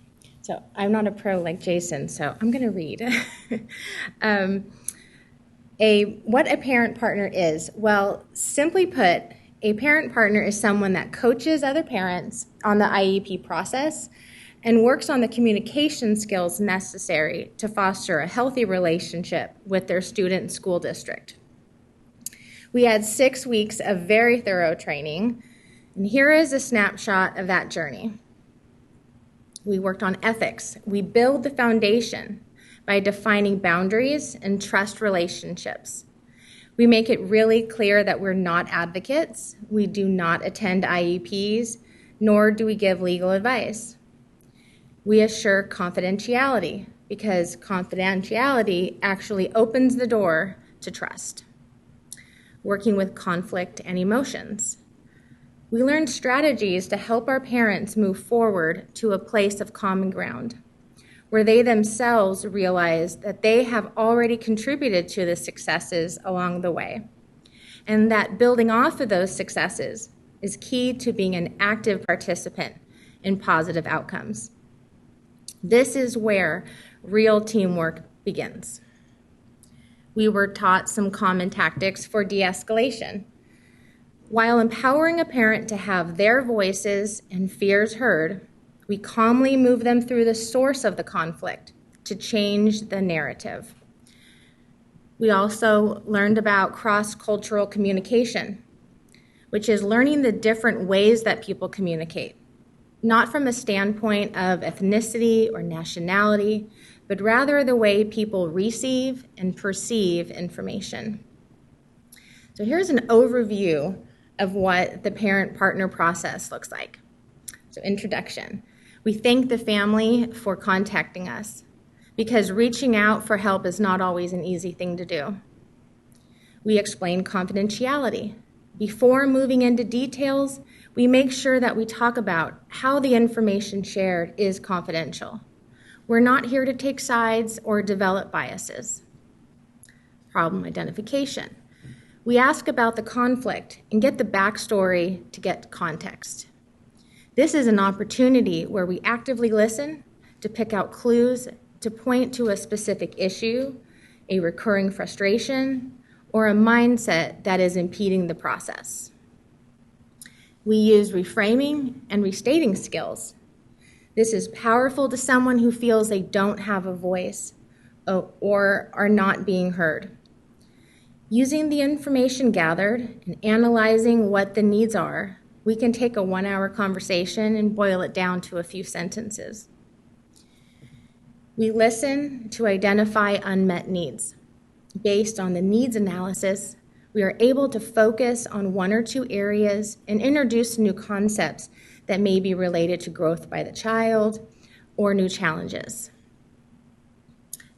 So I'm not a pro like Jason, so I'm going to read. What a parent partner is. Well, simply put, a parent partner is someone that coaches other parents on the IEP process and works on the communication skills necessary to foster a healthy relationship with their student school district. We had 6 weeks of very thorough training, and here is a snapshot of that journey. We worked on ethics. We build the foundation by defining boundaries and trust relationships. We make it really clear that we're not advocates. We do not attend IEPs, nor do we give legal advice. We assure confidentiality, because confidentiality actually opens the door to trust. Working with conflict and emotions. We learn strategies to help our parents move forward to a place of common ground, where they themselves realize that they have already contributed to the successes along the way, and that building off of those successes is key to being an active participant in positive outcomes. This is where real teamwork begins. We were taught some common tactics for de-escalation. While empowering a parent to have their voices and fears heard, we calmly move them through the source of the conflict to change the narrative. We also learned about cross-cultural communication, which is learning the different ways that people communicate, not from a standpoint of ethnicity or nationality, but rather the way people receive and perceive information. So here's an overview of what the parent-partner process looks like. So introduction. We thank the family for contacting us, because reaching out for help is not always an easy thing to do. We explain confidentiality. Before moving into details, we make sure that we talk about how the information shared is confidential. We're not here to take sides or develop biases. Problem identification. We ask about the conflict and get the backstory to get context. This is an opportunity where we actively listen to pick out clues to point to a specific issue, a recurring frustration, or a mindset that is impeding the process. We use reframing and restating skills. This is powerful to someone who feels they don't have a voice or are not being heard. Using the information gathered and analyzing what the needs are, we can take a 1-hour conversation and boil it down to a few sentences. We listen to identify unmet needs. Based on the needs analysis, we are able to focus on 1 or 2 areas and introduce new concepts that may be related to growth by the child or new challenges.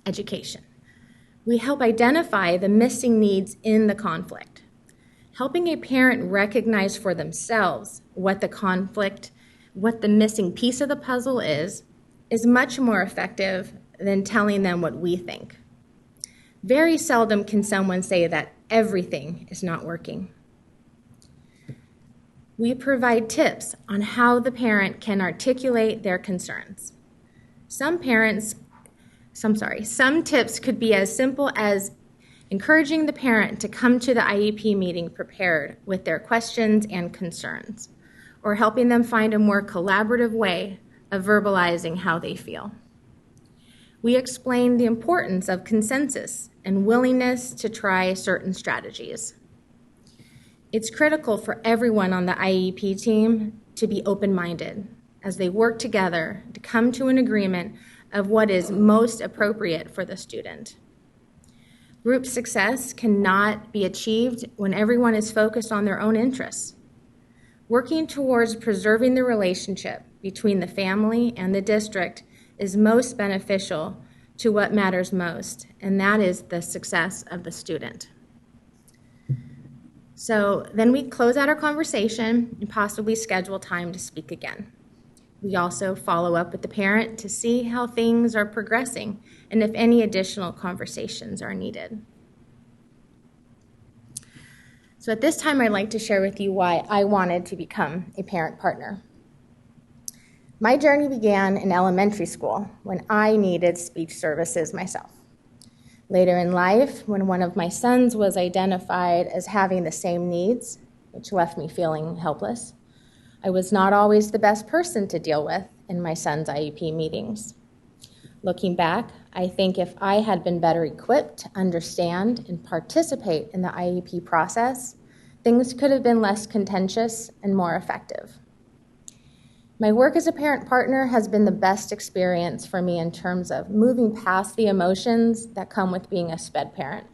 Education. We help identify the missing needs in the conflict. Helping a parent recognize for themselves what the missing piece of the puzzle is much more effective than telling them what we think. Very seldom can someone say that everything is not working. We provide tips on how the parent can articulate their concerns. Some tips could be as simple as encouraging the parent to come to the IEP meeting prepared with their questions and concerns, or helping them find a more collaborative way of verbalizing how they feel. We explain the importance of consensus and willingness to try certain strategies. It's critical for everyone on the IEP team to be open-minded as they work together to come to an agreement of what is most appropriate for the student. Group success cannot be achieved when everyone is focused on their own interests. Working towards preserving the relationship between the family and the district is most beneficial to what matters most, and that is the success of the student. So then we close out our conversation and possibly schedule time to speak again. We also follow up with the parent to see how things are progressing and if any additional conversations are needed. So at this time, I'd like to share with you why I wanted to become a parent partner. My journey began in elementary school when I needed speech services myself. Later in life, when one of my sons was identified as having the same needs, which left me feeling helpless, I was not always the best person to deal with in my son's IEP meetings. Looking back, I think if I had been better equipped to understand and participate in the IEP process, things could have been less contentious and more effective. My work as a parent partner has been the best experience for me in terms of moving past the emotions that come with being a SPED parent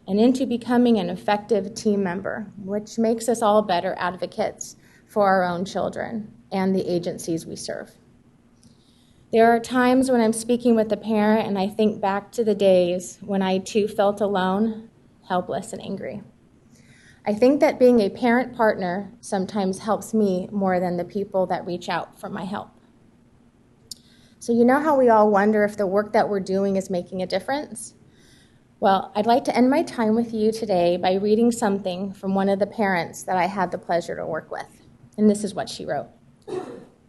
and into becoming an effective team member, which makes us all better advocates for our own children and the agencies we serve. There are times when I'm speaking with a parent and I think back to the days when I too felt alone, helpless, and angry. I think that being a parent partner sometimes helps me more than the people that reach out for my help. So you know how we all wonder if the work that we're doing is making a difference? Well, I'd like to end my time with you today by reading something from one of the parents that I had the pleasure to work with. And this is what she wrote.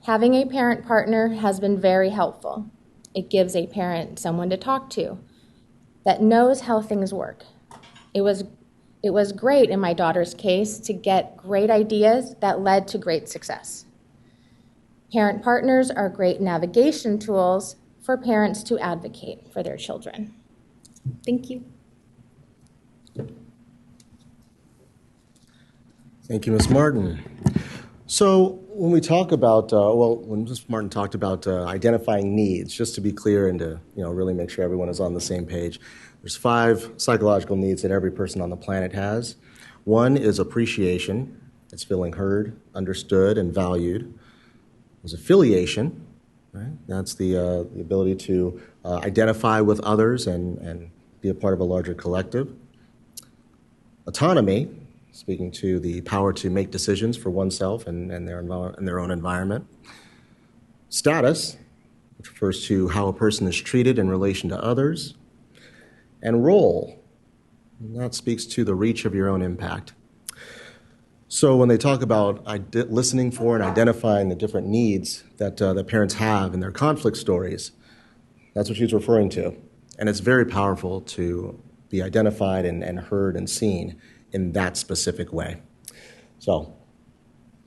Having a parent partner has been very helpful. It gives a parent someone to talk to that knows how things work. It was great in my daughter's case to get great ideas that led to great success. Parent partners are great navigation tools for parents to advocate for their children. Thank you. Thank you, Ms. Martin. So when we talk about, when Ms. Martin talked about identifying needs, just to be clear and to really make sure everyone is on the same page, there's 5 psychological needs that every person on the planet has. One is appreciation. It's feeling heard, understood, and valued. There's affiliation. Right? That's the ability to identify with others and be a part of a larger collective. Autonomy, speaking to the power to make decisions for oneself and their own environment. Status, which refers to how a person is treated in relation to others. And role, and that speaks to the reach of your own impact. So when they talk about listening for and identifying the different needs that parents have in their conflict stories, that's what she's referring to. And it's very powerful to be identified and heard and seen in that specific way. So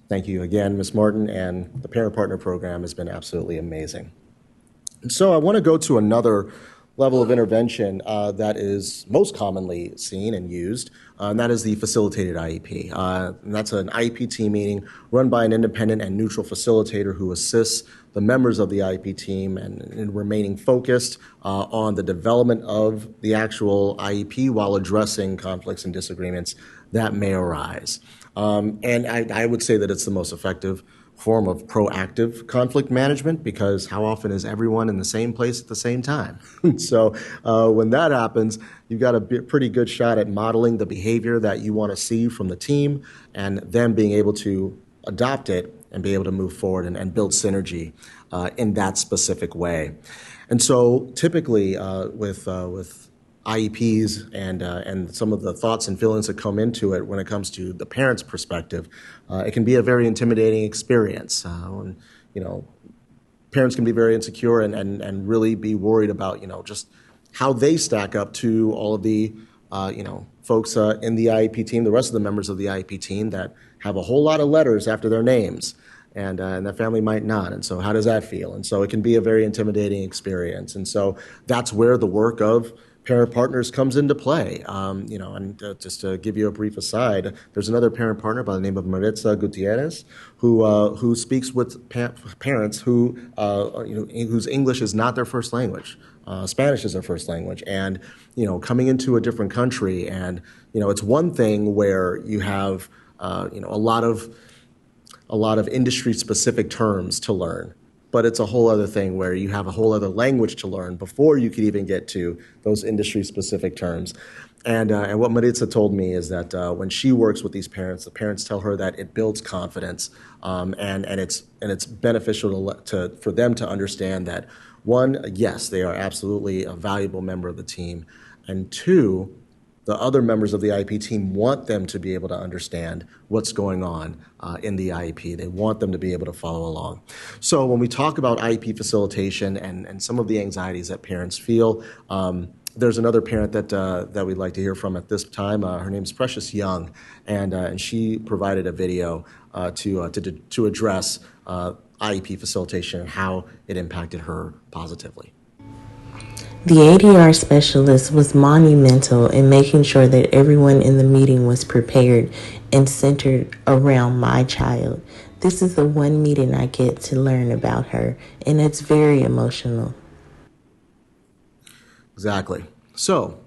thank you again, Ms. Martin, and the Parent Partner Program has been absolutely amazing. And so I want to go to another level of intervention that is most commonly seen and used, and that is the facilitated IEP. And that's an IEP team meeting run by an independent and neutral facilitator who assists the members of the IEP team in remaining focused on the development of the actual IEP while addressing conflicts and disagreements that may arise. And I would say that it's the most effective form of proactive conflict management, because how often is everyone in the same place at the same time? So when that happens, you've got a pretty good shot at modeling the behavior that you want to see from the team and then being able to adopt it and be able to move forward and build synergy in that specific way. And so typically with IEPs and some of the thoughts and feelings that come into it when it comes to the parent's perspective, it can be a very intimidating experience. When, parents can be very insecure and really be worried about, just how they stack up to all of the, folks in the IEP team, the rest of the members of the IEP team that have a whole lot of letters after their names, and that family might not. And so how does that feel? And so it can be a very intimidating experience. And so that's where the work of parent partners comes into play. Just to give you a brief aside, there's another parent partner by the name of Maritza Gutierrez who speaks with parents who whose English is not their first language. Spanish is their first language, and coming into a different country, and it's one thing where you have a lot of industry specific terms to learn. But it's a whole other thing where you have a whole other language to learn before you could even get to those industry-specific terms. And what Maritza told me is that when she works with these parents, the parents tell her that it builds confidence, and it's beneficial for them to understand that, one, yes, they are absolutely a valuable member of the team, and two, the other members of the IEP team want them to be able to understand what's going on in the IEP. They want them to be able to follow along. So when we talk about IEP facilitation and some of the anxieties that parents feel, there's another parent that we'd like to hear from at this time. Her name's Precious Young, and she provided a video to address IEP facilitation and how it impacted her positively. The ADR specialist was monumental in making sure that everyone in the meeting was prepared and centered around my child. This is the one meeting I get to learn about her, and it's very emotional. Exactly. So,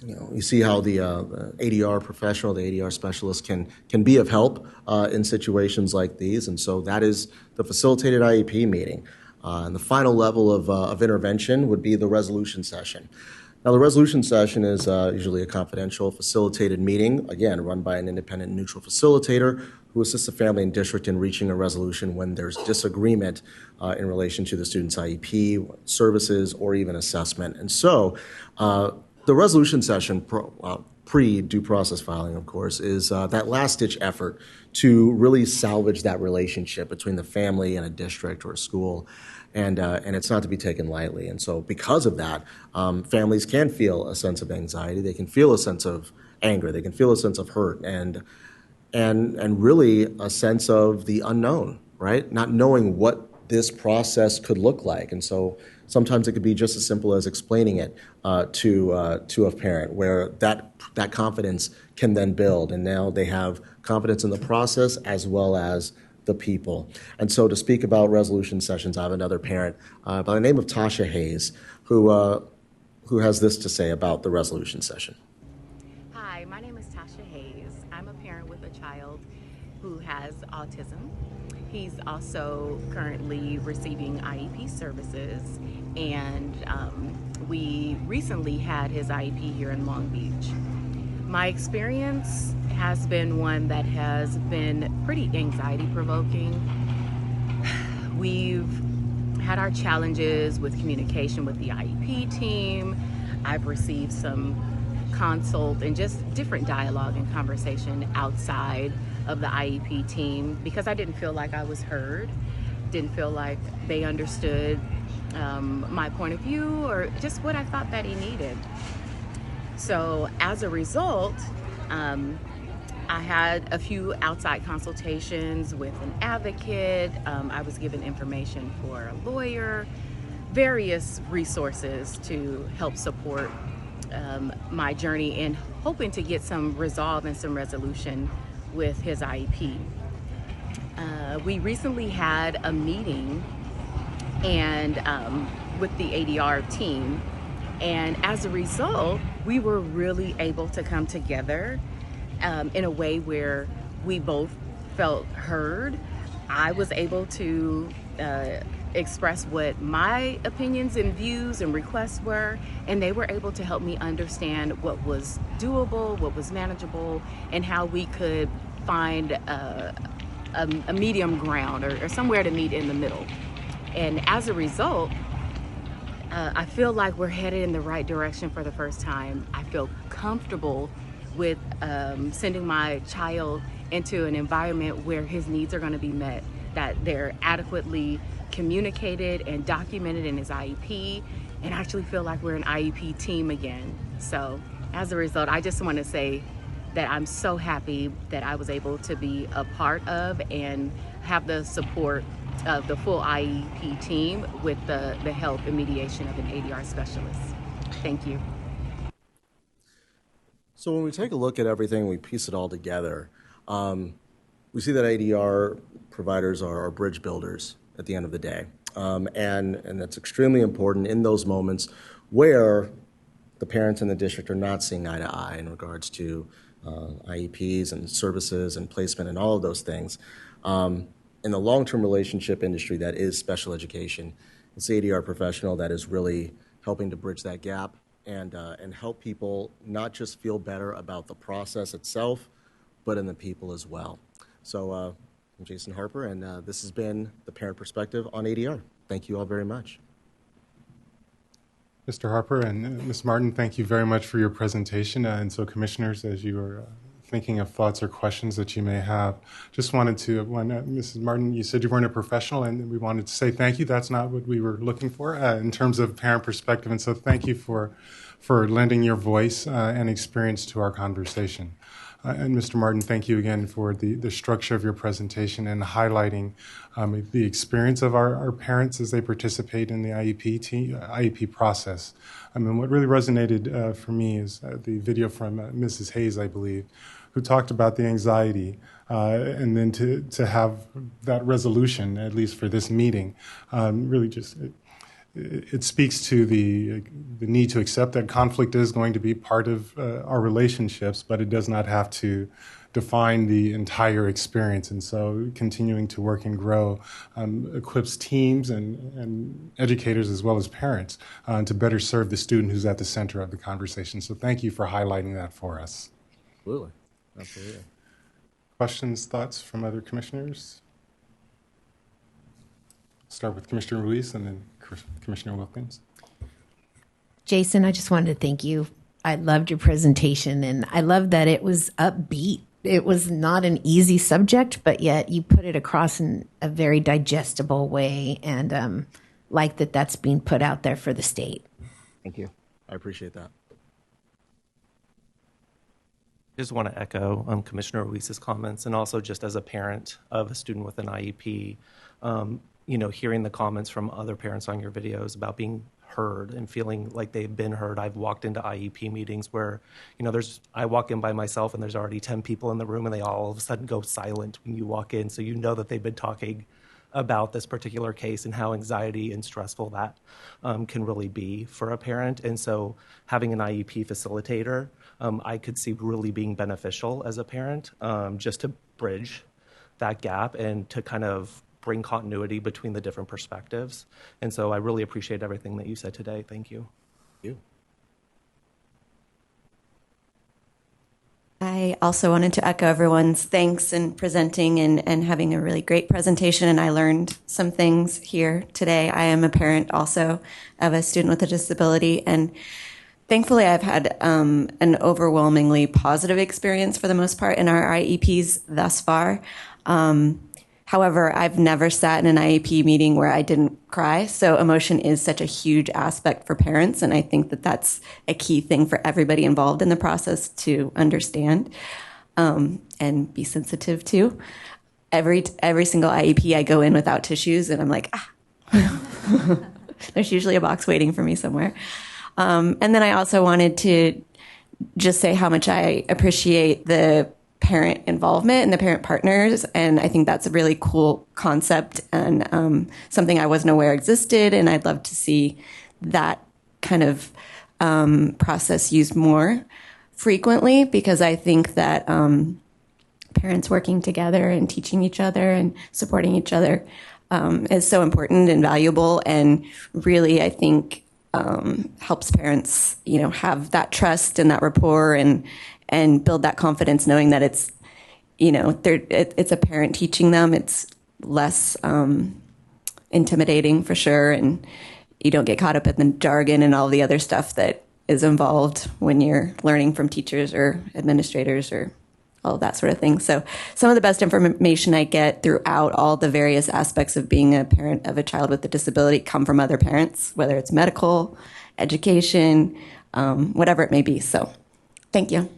you see how the ADR professional, the ADR specialist can be of help in situations like these, and so that is the facilitated IEP meeting. And the final level of intervention would be the resolution session. Now, the resolution session is usually a confidential facilitated meeting, again, run by an independent and neutral facilitator who assists the family and district in reaching a resolution when there's disagreement in relation to the student's IEP, services, or even assessment. And so the resolution session, pre-due process filing, of course, is that last-ditch effort to really salvage that relationship between the family and a district or a school. And it's not to be taken lightly. And so because of that, families can feel a sense of anxiety. They can feel a sense of anger. They can feel a sense of hurt and really a sense of the unknown, right? Not knowing what this process could look like. And so sometimes it could be just as simple as explaining it to a parent, where that confidence can then build. And now they have confidence in the process as well as the people. And so to speak about resolution sessions, I have another parent by the name of Tasha Hayes, who has this to say about the resolution session. Hi, my name is Tasha Hayes. I'm a parent with a child who has autism. He's also currently receiving IEP services, and we recently had his IEP here in Long Beach. My experience has been one that has been pretty anxiety-provoking. We've had our challenges with communication with the IEP team. I've received some consult and just different dialogue and conversation outside of the IEP team because I didn't feel like I was heard, didn't feel like they understood my point of view or just what I thought that he needed. So as a result, I had a few outside consultations with an advocate. I was given information for a lawyer, various resources to help support my journey in hoping to get some resolve and some resolution with his IEP. We recently had a meeting and with the ADR team, and as a result, we were really able to come together in a way where we both felt heard. I was able to express what my opinions and views and requests were, and they were able to help me understand what was doable, what was manageable, and how we could find a medium ground or somewhere to meet in the middle. And as a result, I feel like we're headed in the right direction for the first time. I feel comfortable with sending my child into an environment where his needs are going to be met, that they're adequately communicated and documented in his IEP, and I actually feel like we're an IEP team again. So as a result, I just want to say that I'm so happy that I was able to be a part of and have the support of the full IEP team with the help and mediation of an ADR specialist. Thank you. So when we take a look at everything, we piece it all together, we see that ADR providers are bridge builders at the end of the day. And that's extremely important in those moments where the parents in the district are not seeing eye to eye in regards to IEPs and services and placement and all of those things. In the long-term relationship industry that is special education, it's the ADR professional that is really helping to bridge that gap and help people not just feel better about the process itself, but in the people as well. So I'm Jason Harper, and this has been the Parent Perspective on ADR. Thank you all very much. Mr. Harper and Ms. Martin, thank you very much for your presentation. And so, commissioners, as you are thinking of thoughts or questions that you may have, just wanted to, Mrs. Martin, you said you weren't a professional, and we wanted to say thank you. That's not what we were looking for in terms of parent perspective. And so thank you for lending your voice and experience to our conversation. And Mr. Martin, thank you again for the structure of your presentation and highlighting the experience of our parents as they participate in the IEP process. I mean, what really resonated for me is the video from Mrs. Hayes, I believe, who talked about the anxiety and then to have that resolution, at least for this meeting, really just it speaks to the need to accept that conflict is going to be part of our relationships, but it does not have to define the entire experience. And so continuing to work and grow equips teams and educators as well as parents to better serve the student who's at the center of the conversation. So thank you for highlighting that for us. Absolutely. Absolutely. Questions, thoughts from other commissioners? Start with Commissioner Ruiz and then Commissioner Wilkins. Jason, I just wanted to thank you. I loved your presentation, and I love that it was upbeat. It was not an easy subject, but yet you put it across in a very digestible way, and like that's being put out there for the state. Thank you. I appreciate that. I just want to echo Commissioner Ruiz's comments, and also just as a parent of a student with an IEP, hearing the comments from other parents on your videos about being heard and feeling like they've been heard. I've walked into IEP meetings where, I walk in by myself and there's already 10 people in the room and they all of a sudden go silent when you walk in. So you know that they've been talking about this particular case and how anxiety and stressful that can really be for a parent. And so having an IEP facilitator, I could see really being beneficial as a parent, just to bridge that gap and to kind of bring continuity between the different perspectives. And so I really appreciate everything that you said today. Thank you. Thank you. I also wanted to echo everyone's thanks in presenting and having a really great presentation, and I learned some things here today. I am a parent also of a student with a disability, and thankfully I've had an overwhelmingly positive experience for the most part in our IEPs thus far. However, I've never sat in an IEP meeting where I didn't cry. So emotion is such a huge aspect for parents. And I think that that's a key thing for everybody involved in the process to understand and be sensitive to. Every single IEP I go in without tissues and I'm like, There's usually a box waiting for me somewhere. And then I also wanted to just say how much I appreciate the parent involvement and the parent partners. And I think that's a really cool concept and something I wasn't aware existed. And I'd love to see that kind of process used more frequently, because I think that parents working together and teaching each other and supporting each other is so important and valuable. And really, I think helps parents, have that trust and that rapport and build that confidence, knowing that it's, it's a parent teaching them. It's less intimidating for sure. And you don't get caught up in the jargon and all the other stuff that is involved when you're learning from teachers or administrators or all of that sort of thing. So some of the best information I get throughout all the various aspects of being a parent of a child with a disability come from other parents, whether it's medical, education, whatever it may be. So thank you.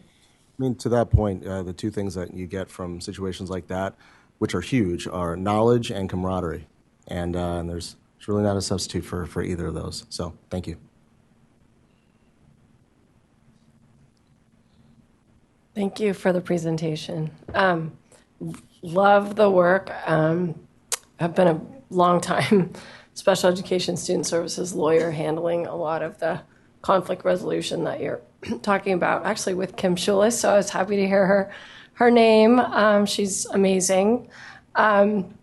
I mean, to that point, the two things that you get from situations like that, which are huge, are knowledge and camaraderie. And there's really not a substitute for either of those. So thank you. Thank you for the presentation. Love the work. I've been a long time special education student services lawyer handling a lot of the conflict resolution that you're talking about, actually with Kim Schulis. So I was happy to hear her name. She's amazing. One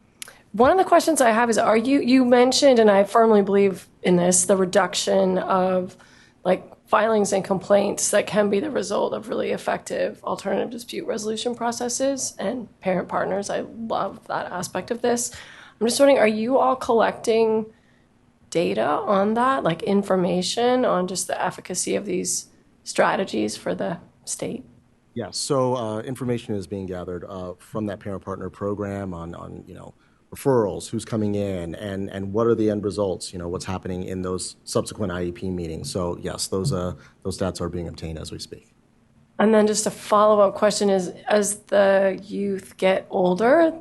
of the questions I have is, you mentioned, and I firmly believe in this, the reduction of filings and complaints that can be the result of really effective alternative dispute resolution processes and parent partners. I love that aspect of this. I'm just wondering, are you all collecting data on that, information on just the efficacy of these strategies for the state? Yeah, so information is being gathered from that parent partner program on referrals, who's coming in, and what are the end results, what's happening in those subsequent IEP meetings. So yes, those stats are being obtained as we speak. And then just a follow-up question is, as the youth get older,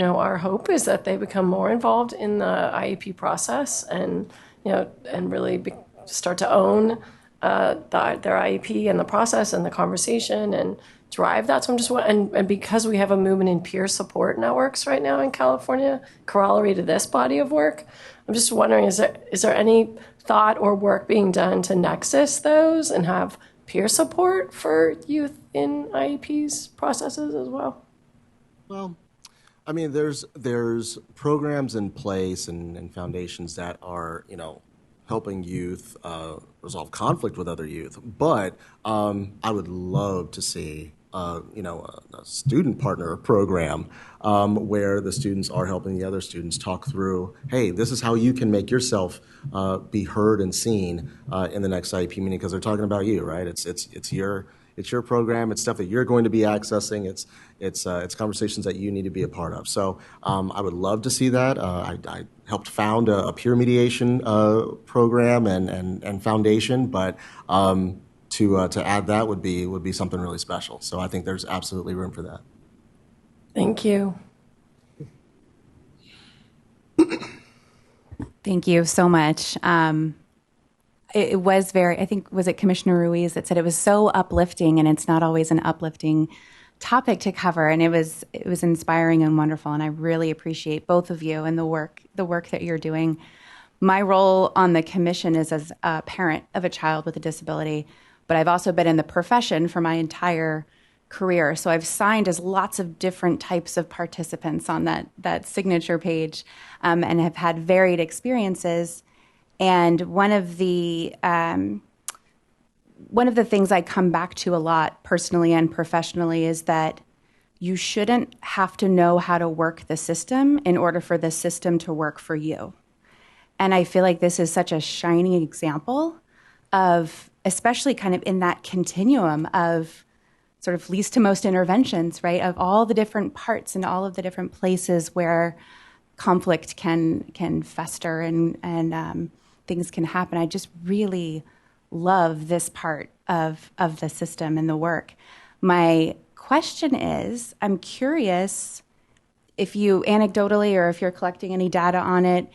our hope is that they become more involved in the IEP process and really start to own their IEP and the process and the conversation and drive that. So I'm just and because we have a movement in peer support networks right now in California, corollary to this body of work, I'm just wondering, is there any thought or work being done to nexus those and have peer support for youth in IEPs processes as well? Well, I mean, there's programs in place and foundations that are, helping youth resolve conflict with other youth. But I would love to see, a student partner program where the students are helping the other students talk through, hey, this is how you can make yourself be heard and seen in the next IEP meeting, because they're talking about you, right? It's your program. It's stuff that you're going to be accessing. It's conversations that you need to be a part of. So I would love to see that. I helped found a peer mediation program and foundation, but to add that would be something really special. So I think there's absolutely room for that. Thank you. Thank you so much. It was I think, was it Commissioner Ruiz that said it was so uplifting, and it's not always an uplifting topic to cover, and it was inspiring and wonderful, and I really appreciate both of you and the work that you're doing. My role on the commission is as a parent of a child with a disability, but I've also been in the profession for my entire career, so I've signed as lots of different types of participants on that signature page, and have had varied experiences. And one of the things I come back to a lot personally and professionally is that you shouldn't have to know how to work the system in order for the system to work for you. And I feel like this is such a shining example of, especially kind of in that continuum of sort of least to most interventions, right? Of all the different parts and all of the different places where conflict can fester and things can happen. I just really love this part of the system and the work. My question is, I'm curious if you anecdotally or if you're collecting any data on it,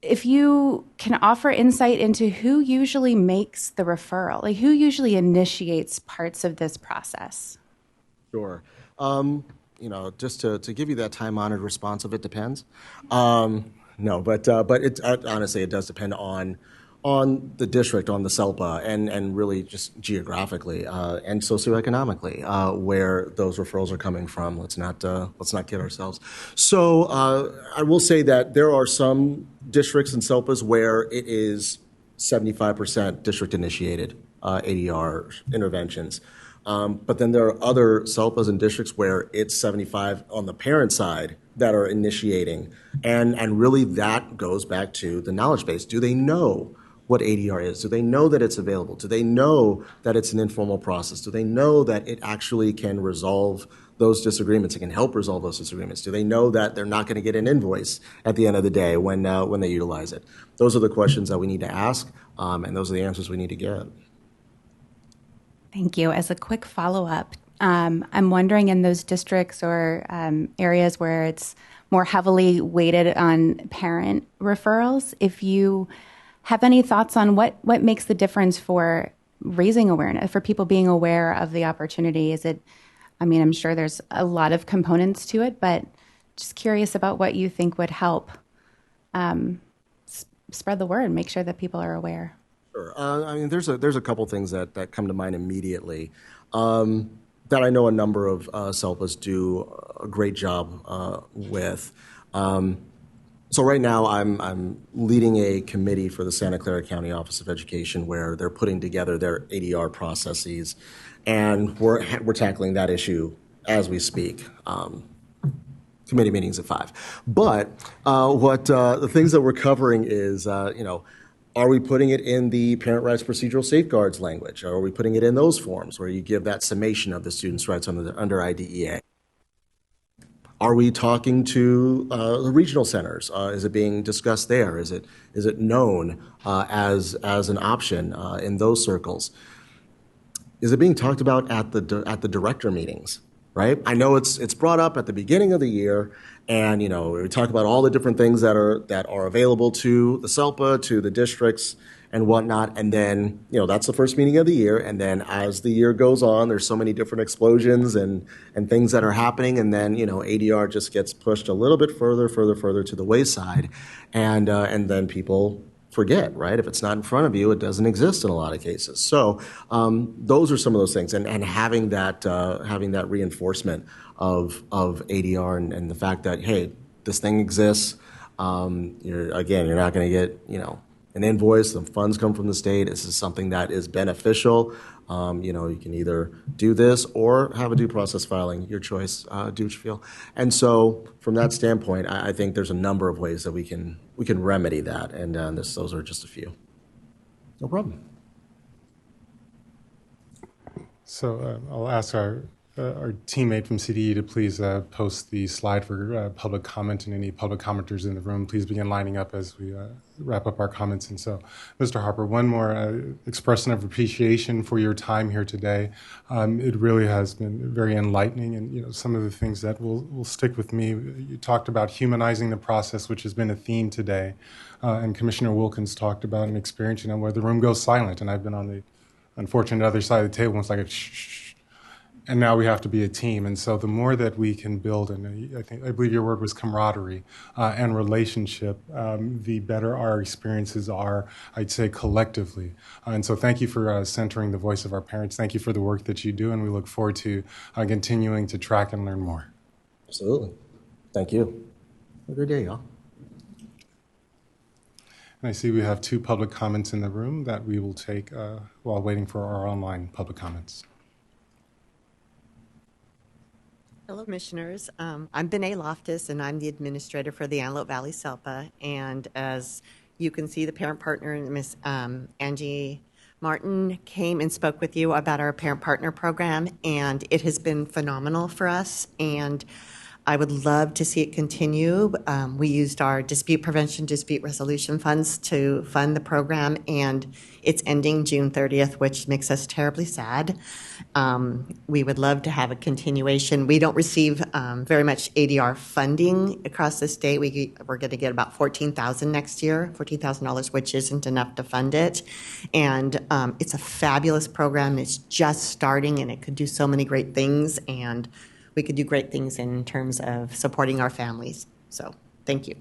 if you can offer insight into who usually makes the referral, like who usually initiates parts of this process. Sure. Just to give you that time-honored response of it depends. No, but honestly, it does depend on the district, on the SELPA, and really just geographically and socioeconomically where those referrals are coming from. Let's not kid ourselves. So I will say that there are some districts and SELPAs where it is 75% district-initiated ADR interventions. But then there are other SELPAs and districts where it's 75 on the parent side that are initiating. And really that goes back to the knowledge base. Do they know what ADR is? Do they know that it's available? Do they know that it's an informal process? Do they know that it actually can resolve those disagreements? It can help resolve those disagreements. Do they know that they're not going to get an invoice at the end of the day when they utilize it? Those are the questions that we need to ask, and those are the answers we need to get. Thank you. As a quick follow-up, I'm wondering in those districts or areas where it's more heavily weighted on parent referrals, if you have any thoughts on what makes the difference for raising awareness, for people being aware of the opportunity? Is it, I'm sure there's a lot of components to it, but just curious about what you think would help spread the word and make sure that people are aware. Sure. There's a couple things that come to mind immediately that I know a number of SELPAs do a great job with. So right now I'm leading a committee for the Santa Clara County Office of Education where they're putting together their ADR processes, and we're tackling that issue as we speak. Committee meetings at 5. But what the things that we're covering is, are we putting it in the parent rights procedural safeguards language? Are we putting it in those forms where you give that summation of the student's rights under IDEA? Are we talking to the regional centers? Is it being discussed there? Is it known as an option in those circles? is it being talked about at the director meetings, right? I know it's brought up at the beginning of the year, and we talk about all the different things that are available to the SELPA, to the districts, and whatnot. And then that's the first meeting of the year. And then as the year goes on, there's so many different explosions and things that are happening. And then ADR just gets pushed a little bit further to the wayside, and then people forget, right? If it's not in front of you, it doesn't exist in a lot of cases. So those are some of those things, and having that reinforcement of ADR and the fact that, hey, this thing exists. You're not going to get an invoice. The funds come from the state. This is something that is beneficial. You can either do this or have a due process filing, your choice. Do what you feel. And so, from that standpoint, I think there's a number of ways that we can remedy that, and those are just a few. No problem. So I'll ask our teammate from CDE to please post the slide for public comment, and any public commenters in the room, please begin lining up as we wrap up our comments. And so, Mr. Harper, one more expression of appreciation for your time here today. It really has been very enlightening, and some of the things that will stick with me. You talked about humanizing the process, which has been a theme today, and Commissioner Wilkins talked about an experience, where the room goes silent, and I've been on the unfortunate other side of the table, and it's like a shh. And now we have to be a team. And so the more that we can build, and I believe your word was camaraderie and relationship, the better our experiences are, I'd say, collectively. And so thank you for centering the voice of our parents. Thank you for the work that you do, and we look forward to continuing to track and learn more. Absolutely. Thank you. Have a good day, y'all. And I see we have 2 public comments in the room that we will take while waiting for our online public comments. Hello, Commissioners. I'm Bené Loftus, and I'm the administrator for the Antelope Valley SELPA. And as you can see, the parent partner, Ms. Angie Martin, came and spoke with you about our parent partner program, and it has been phenomenal for us. And I would love to see it continue. We used our dispute prevention, dispute resolution funds to fund the program, and it's ending June 30th, which makes us terribly sad. We would love to have a continuation. We don't receive very much ADR funding across the state. We're going to get about $14,000 next year, $14,000, which isn't enough to fund it. And it's a fabulous program. It's just starting, and it could do so many great things, and we could do great things in terms of supporting our families. So, thank you.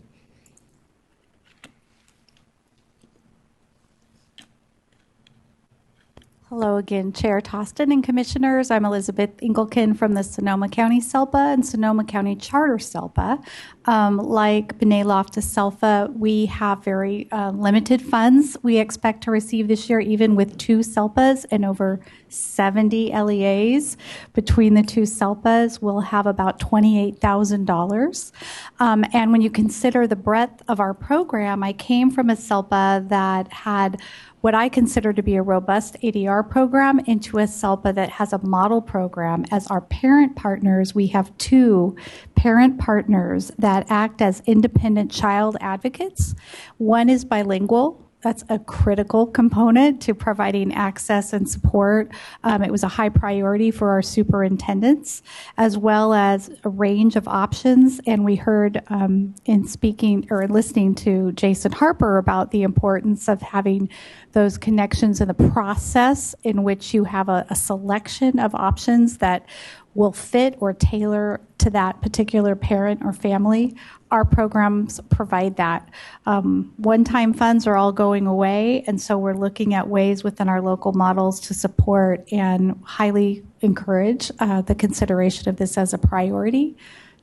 Hello again, Chair Toston and Commissioners. I'm Elizabeth Engelken from the Sonoma County SELPA and Sonoma County Charter SELPA. Like Bené Loftus SELPA, we have very limited funds we expect to receive this year, even with 2 SELPAs and over 70 LEAs. Between the 2 SELPAs, we'll have about $28,000. And when you consider the breadth of our program, I came from a SELPA that had what I consider to be a robust ADR program into a SELPA that has a model program. As our parent partners, we have 2 parent partners that act as independent child advocates. One is bilingual. That's a critical component to providing access and support. It was a high priority for our superintendents, as well as a range of options. And we heard in speaking or listening to Jason Harper about the importance of having those connections in the process in which you have a selection of options that will fit or tailor to that particular parent or family. Our programs provide that. One-time funds are all going away, and so we're looking at ways within our local models to support and highly encourage the consideration of this as a priority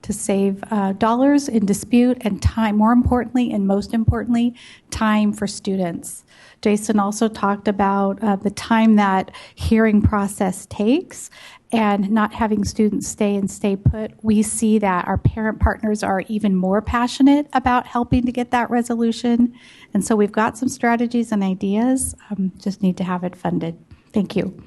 to save dollars in dispute and time, more importantly and most importantly, time for students. Jason also talked about the time that hearing process takes and not having students stay put. We see that our parent partners are even more passionate about helping to get that resolution. And so we've got some strategies and ideas, just need to have it funded. Thank you.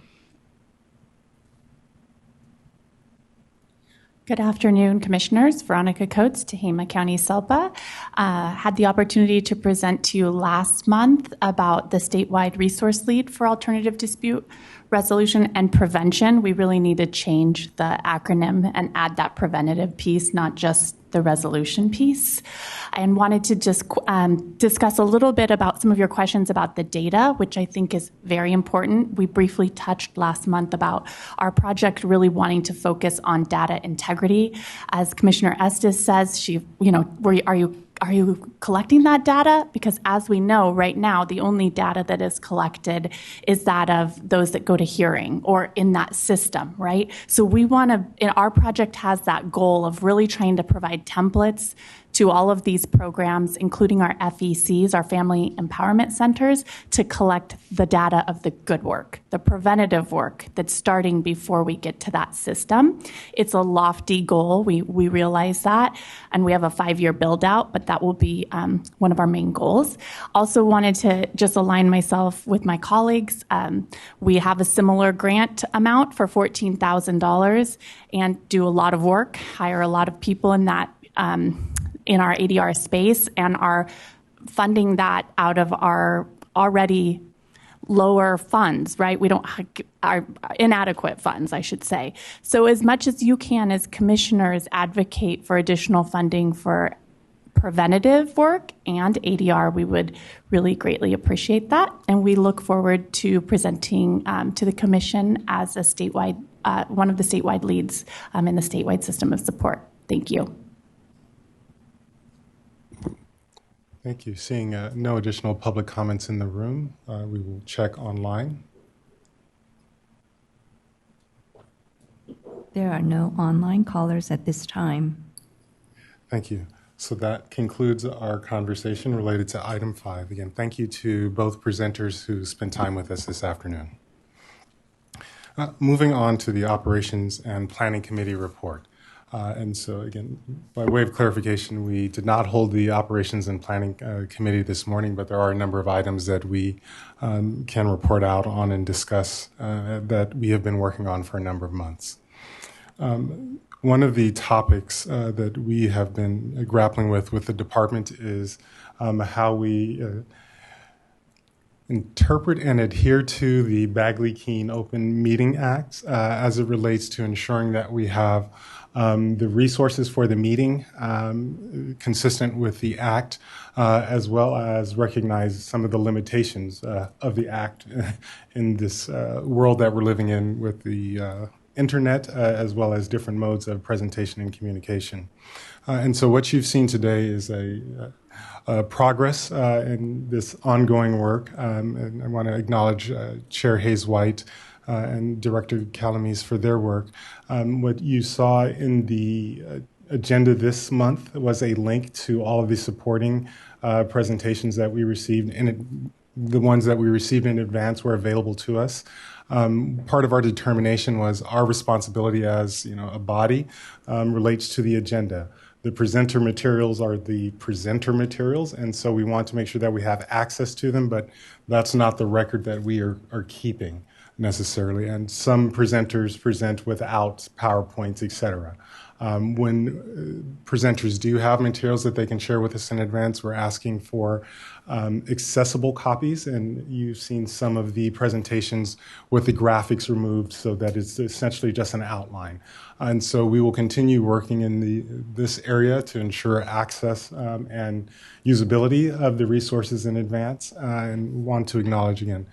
Good afternoon, Commissioners. Veronica Coates, Tehama County SELPA. Had the opportunity to present to you last month about the statewide resource lead for alternative dispute resolution and prevention. We really need to change the acronym and add that preventative piece, not just the resolution piece. And wanted to just discuss a little bit about some of your questions about the data, which I think is very important. We briefly touched last month about our project really wanting to focus on data integrity. As Commissioner Estes says, are you collecting that data? Because as we know right now, the only data that is collected is that of those that go to hearing or in that system, right? So our project has that goal of really trying to provide templates to all of these programs, including our FECs, our Family Empowerment Centers, to collect the data of the good work, the preventative work that's starting before we get to that system. It's a lofty goal. We realize that, and we have a 5-year build out, but that will be one of our main goals. Also wanted to just align myself with my colleagues. We have a similar grant amount for $14,000 and do a lot of work, hire a lot of people in that in our ADR space, and are funding that out of our already lower funds, right? We don't our inadequate funds, I should say. So as much as you can as commissioners advocate for additional funding for preventative work and ADR, we would really greatly appreciate that. And we look forward to presenting to the commission as a statewide, one of the statewide leads in the statewide system of support. Thank you. Thank you. Seeing no additional public comments in the room, we will check online. There are no online callers at this time. Thank you. So that concludes our conversation related to item 5. Again, thank you to both presenters who spent time with us this afternoon. Moving on to the Operations and Planning Committee report. And so again, by way of clarification, we did not hold the Operations and Planning Committee this morning, but there are a number of items that we can report out on and discuss that we have been working on for a number of months. One of the topics that we have been grappling with the department is how we interpret and adhere to the Bagley-Keene Open Meeting Act as it relates to ensuring that we have the resources for the meeting consistent with the Act, as well as recognize some of the limitations of the Act in this world that we're living in with the internet, as well as different modes of presentation and communication. And so what you've seen today is a progress in this ongoing work. And I want to acknowledge Chair Hayes-White and Director Calamise for their work. What you saw in the agenda this month was a link to all of the supporting presentations that we received, and the ones that we received in advance were available to us. Part of our determination was our responsibility as a body relates to the agenda. The presenter materials are the presenter materials, and so we want to make sure that we have access to them, but that's not the record that we are keeping necessarily. And some presenters present without PowerPoints, etc. When presenters do have materials that they can share with us in advance, we're asking for accessible copies, and you've seen some of the presentations with the graphics removed so that it's essentially just an outline. And so we will continue working in this area to ensure access and usability of the resources in advance, and want to acknowledge again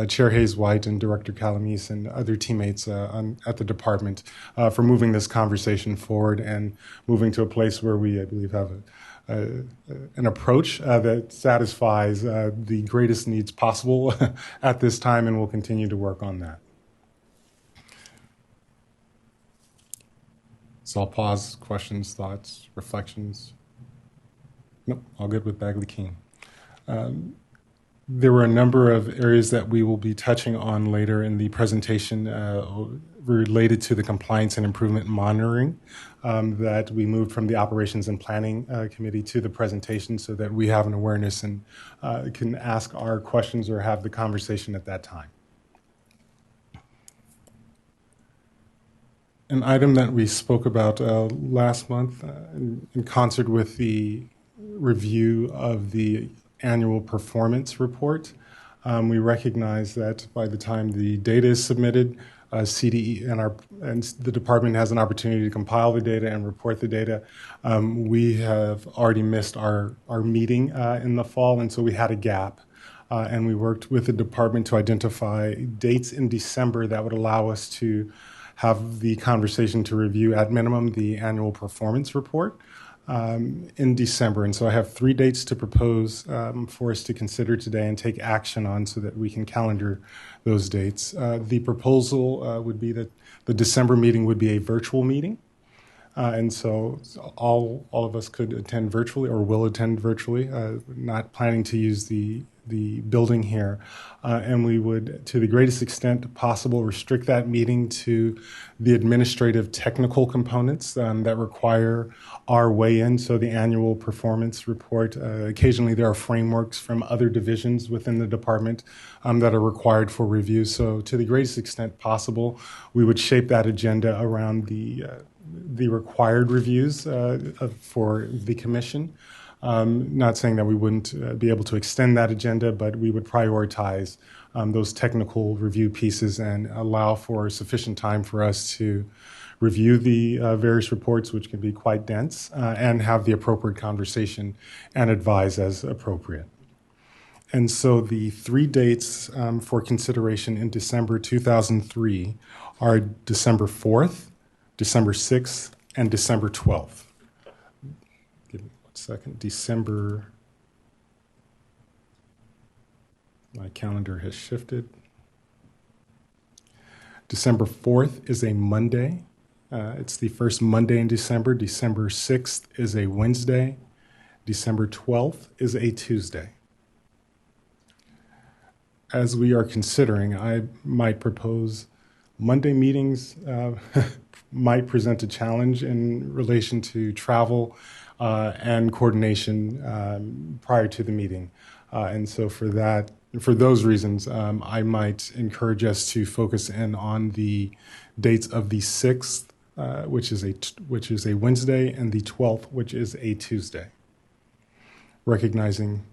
Chair Hayes-White and Director Calamise and other teammates at the department for moving this conversation forward and moving to a place where we, I believe, have an approach that satisfies the greatest needs possible at this time, and we'll continue to work on that. So I'll pause. Questions, thoughts, reflections? Nope, all good with Bagley-Keene. There were a number of areas that we will be touching on later in the presentation related to the compliance and improvement monitoring that we moved from the Operations and Planning Committee to the presentation so that we have an awareness and can ask our questions or have the conversation at that time. An item that we spoke about last month in concert with the review of the annual performance report We recognize that by the time the data is submitted, CDE and the department has an opportunity to compile the data and report the data. We have already missed our meeting in the fall, and so we had a gap. And we worked with the department to identify dates in December that would allow us to have the conversation to review, at minimum, the annual performance report in December. And so I have 3 dates to propose for us to consider today and take action on so that we can calendar those dates. The proposal would be that the December meeting would be a virtual meeting. And so all of us could attend virtually or will attend virtually, not planning to use the building here. And we would, to the greatest extent possible, restrict that meeting to the administrative technical components that require our weigh-in. So the annual performance report, occasionally there are frameworks from other divisions within the department that are required for review. So to the greatest extent possible, we would shape that agenda around the required reviews for the commission. Not saying that we wouldn't be able to extend that agenda, but we would prioritize those technical review pieces and allow for sufficient time for us to review the various reports, which can be quite dense, and have the appropriate conversation and advise as appropriate. And so the 3 dates for consideration in December 2003 are December 4th, December 6th, and December 12th. Second, December, my calendar has shifted. December 4th is a Monday. It's the first Monday in December. December 6th is a Wednesday. December 12th is a Tuesday. As we are considering, I might propose Monday meetings might present a challenge in relation to travel and coordination prior to the meeting. And so for those reasons, I might encourage us to focus in on the dates of the 6th, which is a Wednesday, and the 12th, which is a Tuesday. Recognizing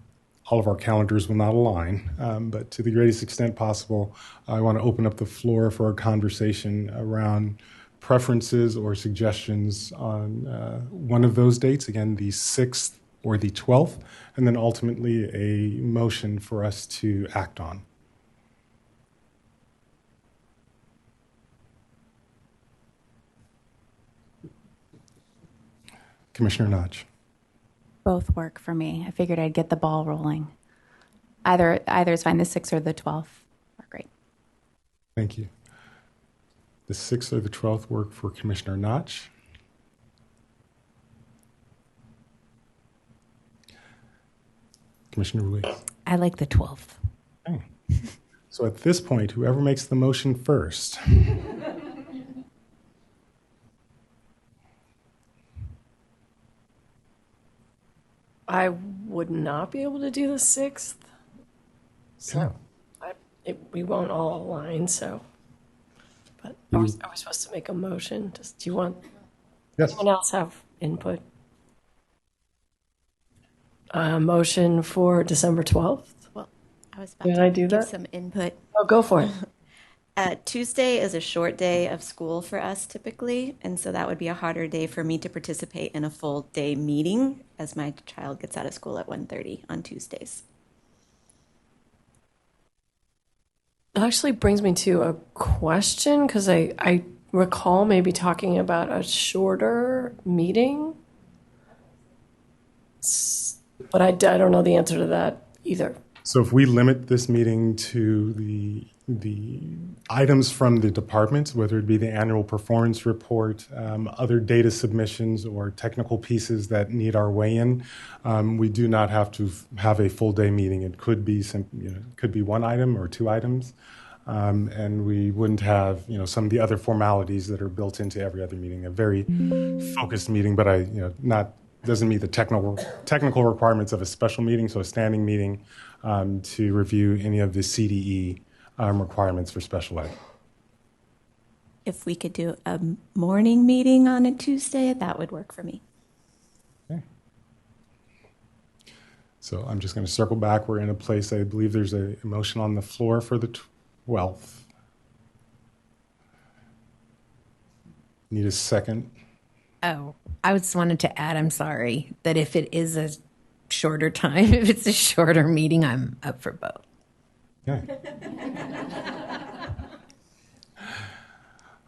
all of our calendars will not align, but to the greatest extent possible, I want to open up the floor for a conversation around preferences or suggestions on one of those dates, again, the 6th or the 12th, and then ultimately a motion for us to act on. Commissioner Notch. Both work for me. I figured I'd get the ball rolling. Either is fine, the 6th or the 12th are great. Thank you. The 6th or the 12th work for Commissioner Notch. Commissioner Ruiz. I like the 12th. Okay. So at this point, whoever makes the motion first. I would not be able to do the 6th. So we won't all align, so. But are we supposed to make a motion? Do you want anyone else have input? Motion for December 12th? Well, I was about to give that? some input. Oh, go for it. Tuesday is a short day of school for us typically, and so that would be a harder day for me to participate in a full day meeting as my child gets out of school at 1:30 on Tuesdays. It actually brings me to a question because I recall maybe talking about a shorter meeting, but I don't know the answer to that either. So if we limit this meeting to the items from the department, whether it be the annual performance report, other data submissions, or technical pieces that need our weigh-in, we do not have to have a full day meeting. It could be could be 1 item or 2 items, and we wouldn't have some of the other formalities that are built into every other meeting. A very focused meeting, but doesn't meet the technical requirements of a special meeting. So a standing meeting to review any of the CDE requirements for special ed. If we could do a morning meeting on a Tuesday, that would work for me. Okay. So I'm just going to circle back. We're in a place, I believe there's a motion on the floor for the 12th. Need a second. Oh, I just wanted to add, I'm sorry, that if it is a shorter time, if it's a shorter meeting, I'm up for both. Okay.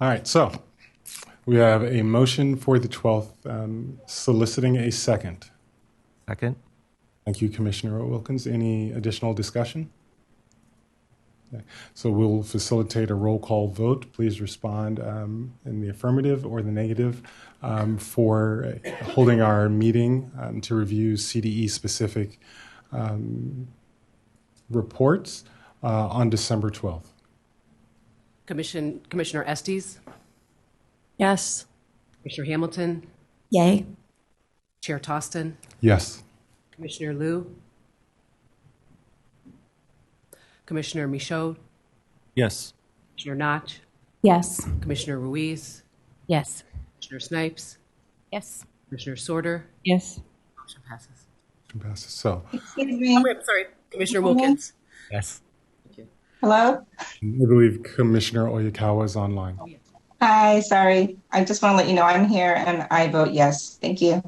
All right, so we have a motion for the 12th, soliciting a second. Second. Thank you, Commissioner Wilkins. Any additional discussion? Okay. So we'll facilitate a roll call vote. Please respond in the affirmative or the negative for holding our meeting to review CDE-specific reports on December 12th. Commissioner Estes? Yes. Commissioner Hamilton? Yay. Chair Toston? Yes. Commissioner Liu? Commissioner Michaud? Yes. Commissioner Notch? Yes. Commissioner Ruiz? Yes. Commissioner Snipes? Yes. Commissioner Sorter? Yes. Motion passes. Motion passes. So, Excuse me. Oh, wait, sorry. Commissioner Wilkins? Yes. Hello? I believe Commissioner Oyakawa is online. Hi, sorry. I just want to let you know I'm here and I vote yes. Thank you.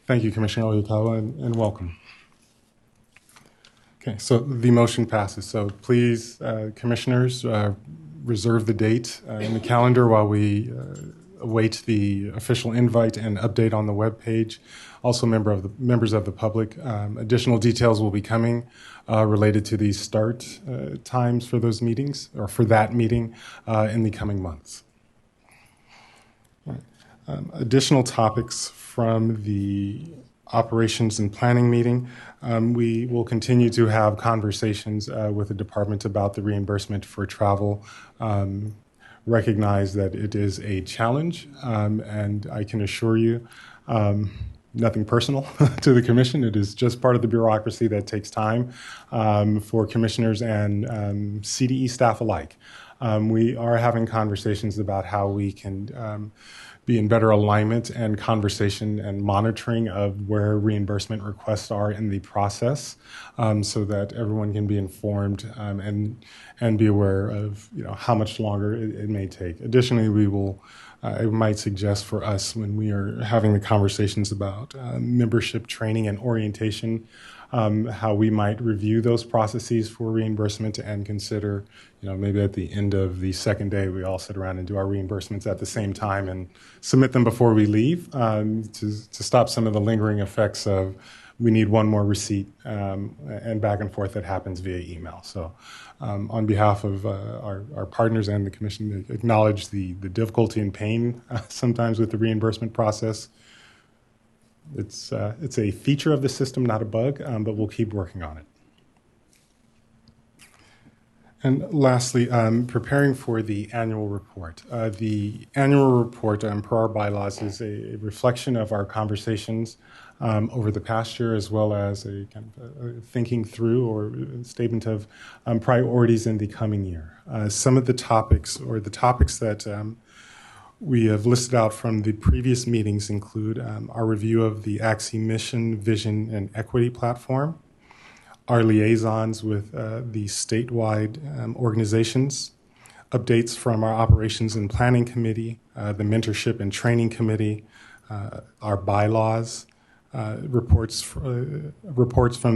Thank you, Commissioner Oyakawa, and welcome. Okay, so the motion passes. So please, commissioners, reserve the date in the calendar while we await the official invite and update on the webpage. Also, members of the public, additional details will be coming related to the start times for those meetings, or for that meeting, in the coming months. Additional topics from the operations and planning meeting. We will continue to have conversations with the department about the reimbursement for travel. Recognize that it is a challenge, and I can assure you, nothing personal to the commission. It is just part of the bureaucracy that takes time for commissioners and CDE staff alike. We are having conversations about how we can be in better alignment and conversation and monitoring of where reimbursement requests are in the process, so that everyone can be informed and be aware of how much longer it may take. Additionally, we will. It might suggest for us, when we are having the conversations about membership training and orientation, how we might review those processes for reimbursement and consider, maybe at the end of the second day, we all sit around and do our reimbursements at the same time and submit them before we leave, to stop some of the lingering effects of we need one more receipt and back and forth that happens via email. So on behalf of our partners and the commission, we acknowledge the difficulty and pain sometimes with the reimbursement process. It's a feature of the system, not a bug, but we'll keep working on it. And lastly, preparing for the annual report. The annual report, per our bylaws, is a reflection of our conversations over the past year, as well as a kind of thinking through or a statement of priorities in the coming year. Some of the topics that we have listed out from the previous meetings include our review of the ACSE mission, vision, and equity platform, our liaisons with the statewide organizations, updates from our operations and planning committee, the mentorship and training committee, our bylaws, reports from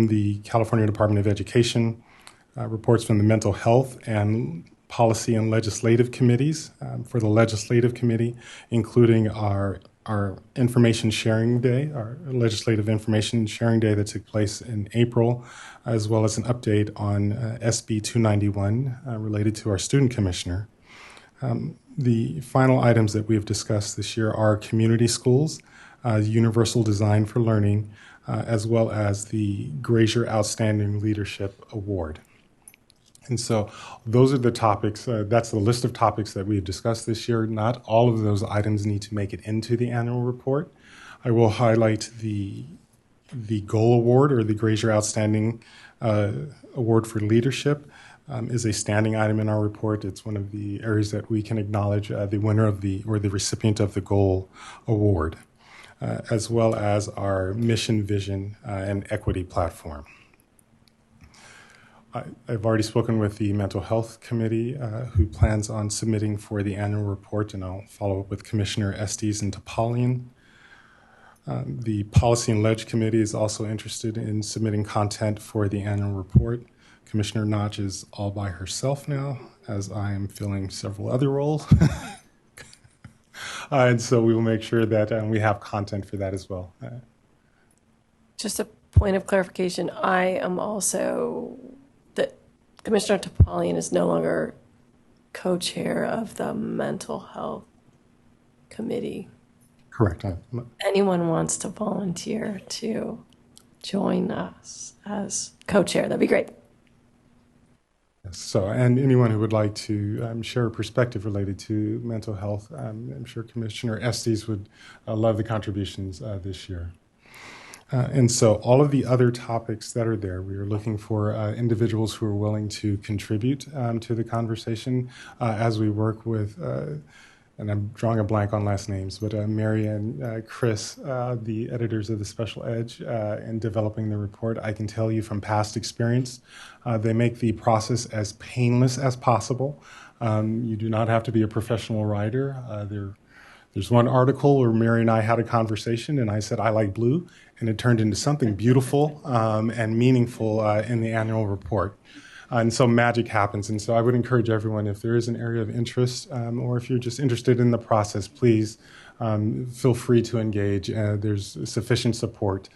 the California Department of Education, reports from the mental health and policy and legislative committees. For the legislative committee, including our information sharing day, our legislative information sharing day that took place in April, as well as an update on SB 291 related to our student commissioner. The final items that we have discussed this year are community schools, Universal Design for Learning, as well as the Grazier Outstanding Leadership Award. And so those are the topics, that's the list of topics that we've discussed this year. Not all of those items need to make it into the annual report. I will highlight the Goal Award, or the Grazier Outstanding Award for Leadership, is a standing item in our report. It's one of the areas that we can acknowledge the winner of the recipient of the Goal Award. as well as our mission, vision, and equity platform. I've already spoken with the Mental Health Committee, who plans on submitting for the annual report, and I'll follow up with Commissioner Estes and Topalian. The Policy and Ledge Committee is also interested in submitting content for the annual report. Commissioner Notch is all by herself now, as I am filling several other roles. And so we will make sure that we have content for that as well. Just a point of clarification, I am also, that Commissioner Topalian is no longer co-chair of the Mental Health Committee. Correct. Anyone wants to volunteer to join us as co-chair, that'd be great. So, and anyone who would like to share a perspective related to mental health, I'm sure Commissioner Estes would love the contributions this year. And so all of the other topics that are there, we are looking for individuals who are willing to contribute to the conversation as we work with, and I'm drawing a blank on last names, but Mary and Chris, the editors of the Special Edge, in developing the report. I can tell you from past experience, they make the process as painless as possible. You do not have to be a professional writer. There's one article where Mary and I had a conversation, and I said, I like blue, and it turned into something beautiful and meaningful in the annual report. And so magic happens. And so I would encourage everyone, if there is an area of interest, or if you're just interested in the process, please feel free to engage. There's sufficient support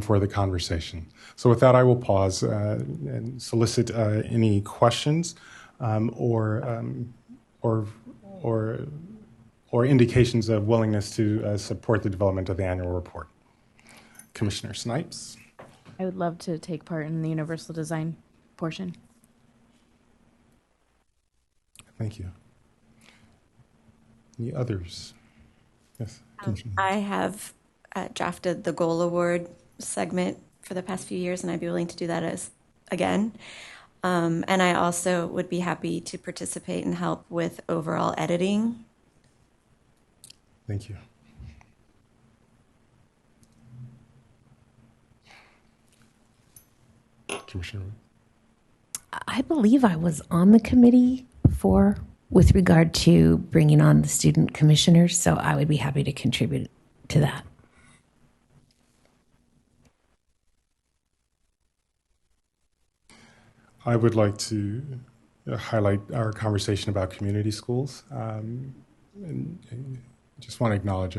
for the conversation. So with that, I will pause and solicit any questions or indications of willingness to support the development of the annual report. Commissioner Snipes. I would love to take part in the universal design portion. Thank you. Any others? Yes, Commissioner. I have drafted the Goal Award segment for the past few years, and I'd be willing to do that again. And I also would be happy to participate and help with overall editing. Thank you. Commissioner. I believe I was on the committee before with regard to bringing on the student commissioners, so I would be happy to contribute to that. I would like to highlight our conversation about community schools. And just want to acknowledge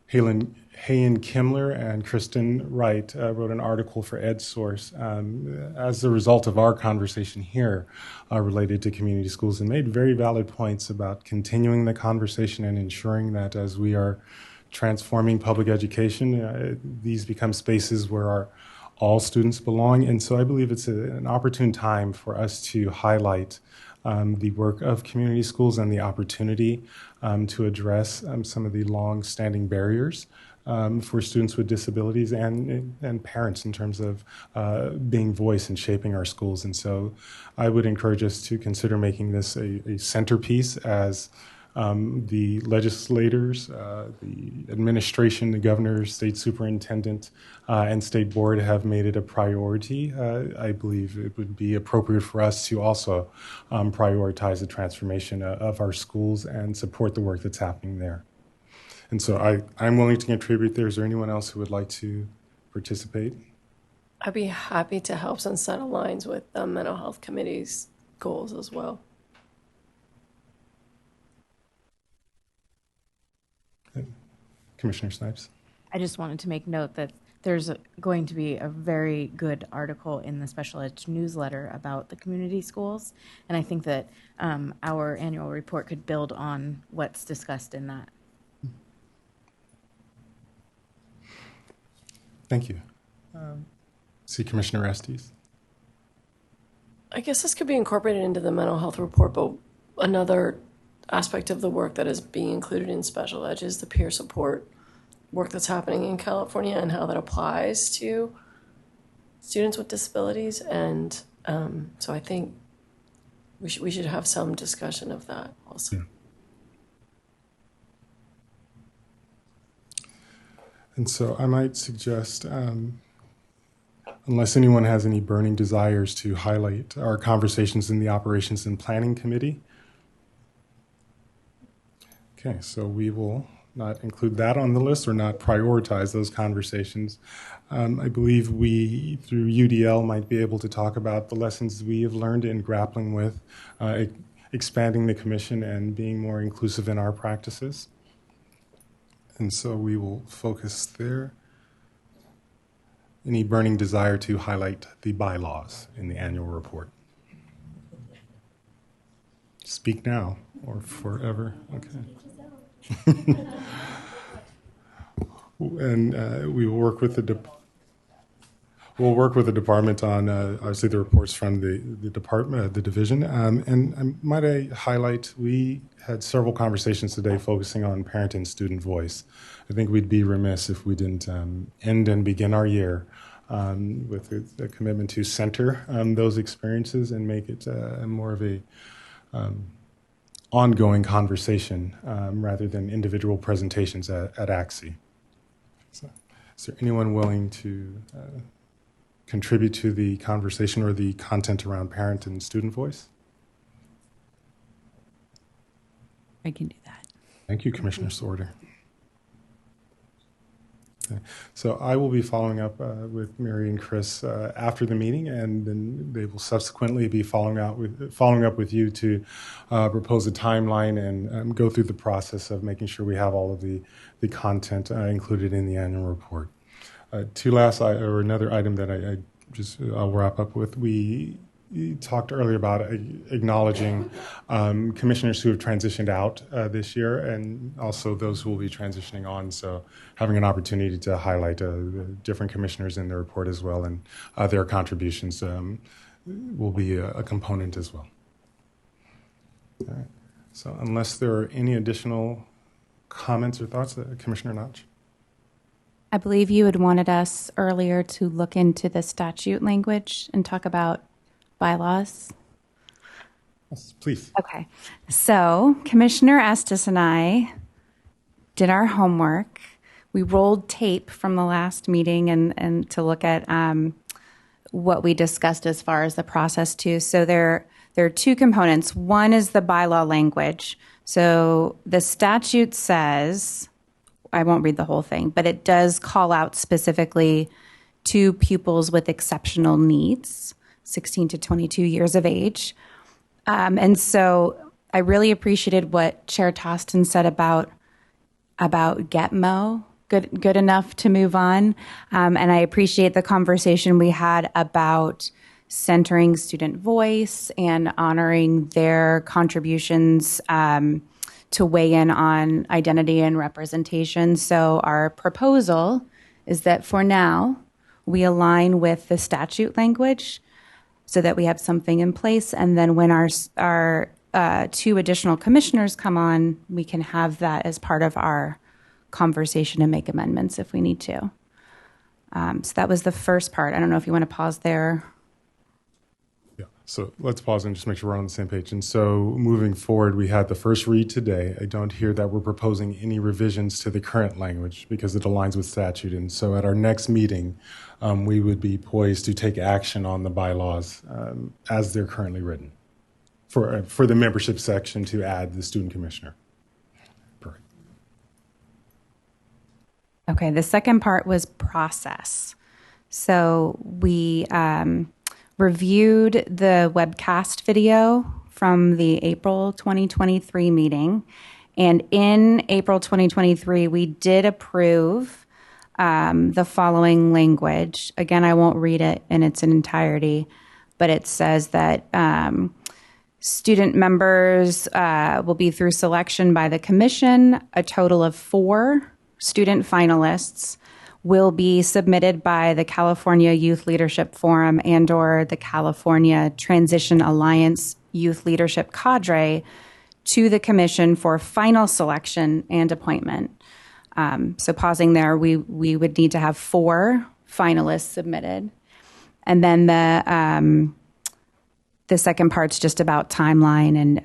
Hayen Kimler and Kristen Wright wrote an article for EdSource as a result of our conversation here related to community schools, and made very valid points about continuing the conversation and ensuring that as we are transforming public education, these become spaces where all students belong. And so I believe it's an opportune time for us to highlight the work of community schools and the opportunity to address some of the long-standing barriers for students with disabilities and parents in terms of being voice and shaping our schools. And so I would encourage us to consider making this a centerpiece as the legislators, the administration, the governor, state superintendent, and state board have made it a priority. I believe it would be appropriate for us to also prioritize the transformation of our schools and support the work that's happening there. And so I'm willing to contribute there. Is there anyone else who would like to participate? I'd be happy to help since that aligns with the Mental Health Committee's goals as well. Commissioner Snipes. I just wanted to make note that there's going to be a very good article in the Special Ed newsletter about the community schools, and I think that our annual report could build on what's discussed in that. Thank you. See Commissioner Estes. I guess this could be incorporated into the mental health report, but another aspect of the work that is being included in Special Ed is the peer support work that's happening in California and how that applies to students with disabilities. And so I think we should have some discussion of that also. And so I might suggest, unless anyone has any burning desires, to highlight our conversations in the Operations and Planning Committee. Okay, so we will not include that on the list or not prioritize those conversations. I believe we, through UDL, might be able to talk about the lessons we have learned in grappling with expanding the commission and being more inclusive in our practices. And so we will focus there. Any burning desire to highlight the bylaws in the annual report? Speak now or forever. Okay. And we will work with the department on obviously the reports from the department, the division. And might I highlight, we had several conversations today focusing on parent and student voice. I think we'd be remiss if we didn't end and begin our year with a commitment to center those experiences and make it more of a ongoing conversation rather than individual presentations at ACSE. So, is there anyone willing to contribute to the conversation or the content around parent and student voice? I can do that. Thank you, Commissioner Sorter. Okay. So I will be following up with Mary and Chris after the meeting, and then they will subsequently be following up with you to propose a timeline and go through the process of making sure we have all of the content included in the annual report. Another item that I'll wrap up with. We talked earlier about acknowledging commissioners who have transitioned out this year, and also those who will be transitioning on. So having an opportunity to highlight different commissioners in the report as well, and their contributions will be a component as well. All right. So unless there are any additional comments or thoughts, Commissioner Notch? I believe you had wanted us earlier to look into the statute language and talk about bylaws. Yes, please. Okay. So Commissioner Estes and I did our homework. We rolled tape from the last meeting and to look at what we discussed as far as the process too. So there are two components. One is the bylaw language. So the statute says, I won't read the whole thing, but it does call out specifically to pupils with exceptional needs, 16 to 22 years of age. And so I really appreciated what Chair Toston said about GETMO, good enough to move on. And I appreciate the conversation we had about centering student voice and honoring their contributions to weigh in on identity and representation. So our proposal is that for now, we align with the statute language so that we have something in place. And then when our two additional commissioners come on, we can have that as part of our conversation and make amendments if we need to. So that was the first part. I don't know if you want to pause there. Yeah, so let's pause and just make sure we're on the same page. And so moving forward, we had the first read today. I don't hear that we're proposing any revisions to the current language because it aligns with statute. And so at our next meeting, we would be poised to take action on the bylaws as they're currently written for the membership section to add the student commissioner. Perfect. Okay, the second part was process. So we reviewed the webcast video from the April 2023 meeting. And in April 2023, we did approve the following language. Again, I won't read it in its entirety, but it says that student members will be through selection by the commission. A total of 4 student finalists will be submitted by the California Youth Leadership Forum and or the California Transition Alliance Youth Leadership Cadre to the commission for final selection and appointment. So pausing there, we would need to have 4 finalists submitted. And then the second part's just about timeline and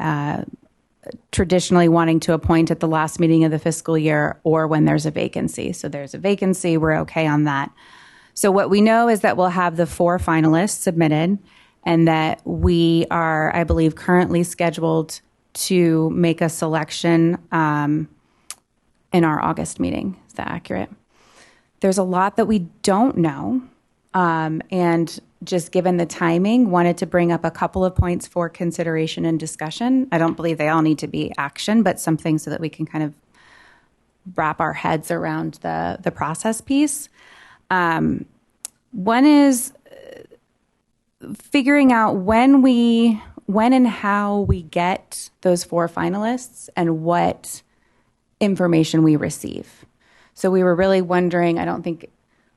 traditionally wanting to appoint at the last meeting of the fiscal year or when there's a vacancy. So there's a vacancy, we're okay on that. So what we know is that we'll have the 4 finalists submitted and that we are, I believe, currently scheduled to make a selection in our August meeting. Is that accurate? There's a lot that we don't know. And just given the timing, wanted to bring up a couple of points for consideration and discussion. I don't believe they all need to be action, but something so that we can kind of wrap our heads around the process piece. One is figuring out when and how we get those 4 finalists and what information we receive. So we were really wondering, I don't think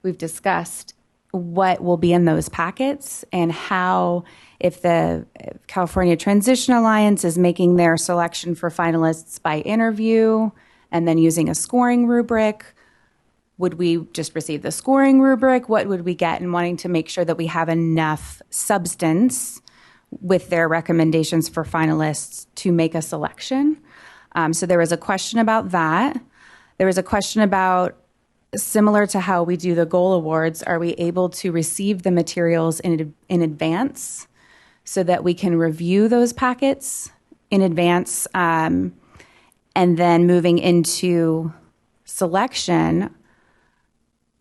we've discussed what will be in those packets and how, if the California Transition Alliance is making their selection for finalists by interview and then using a scoring rubric, would we just receive the scoring rubric? What would we get? And wanting to make sure that we have enough substance with their recommendations for finalists to make a selection. So there was a question about that. There was a question about, similar to how we do the goal awards, are we able to receive the materials in advance so that we can review those packets in advance, and then moving into selection,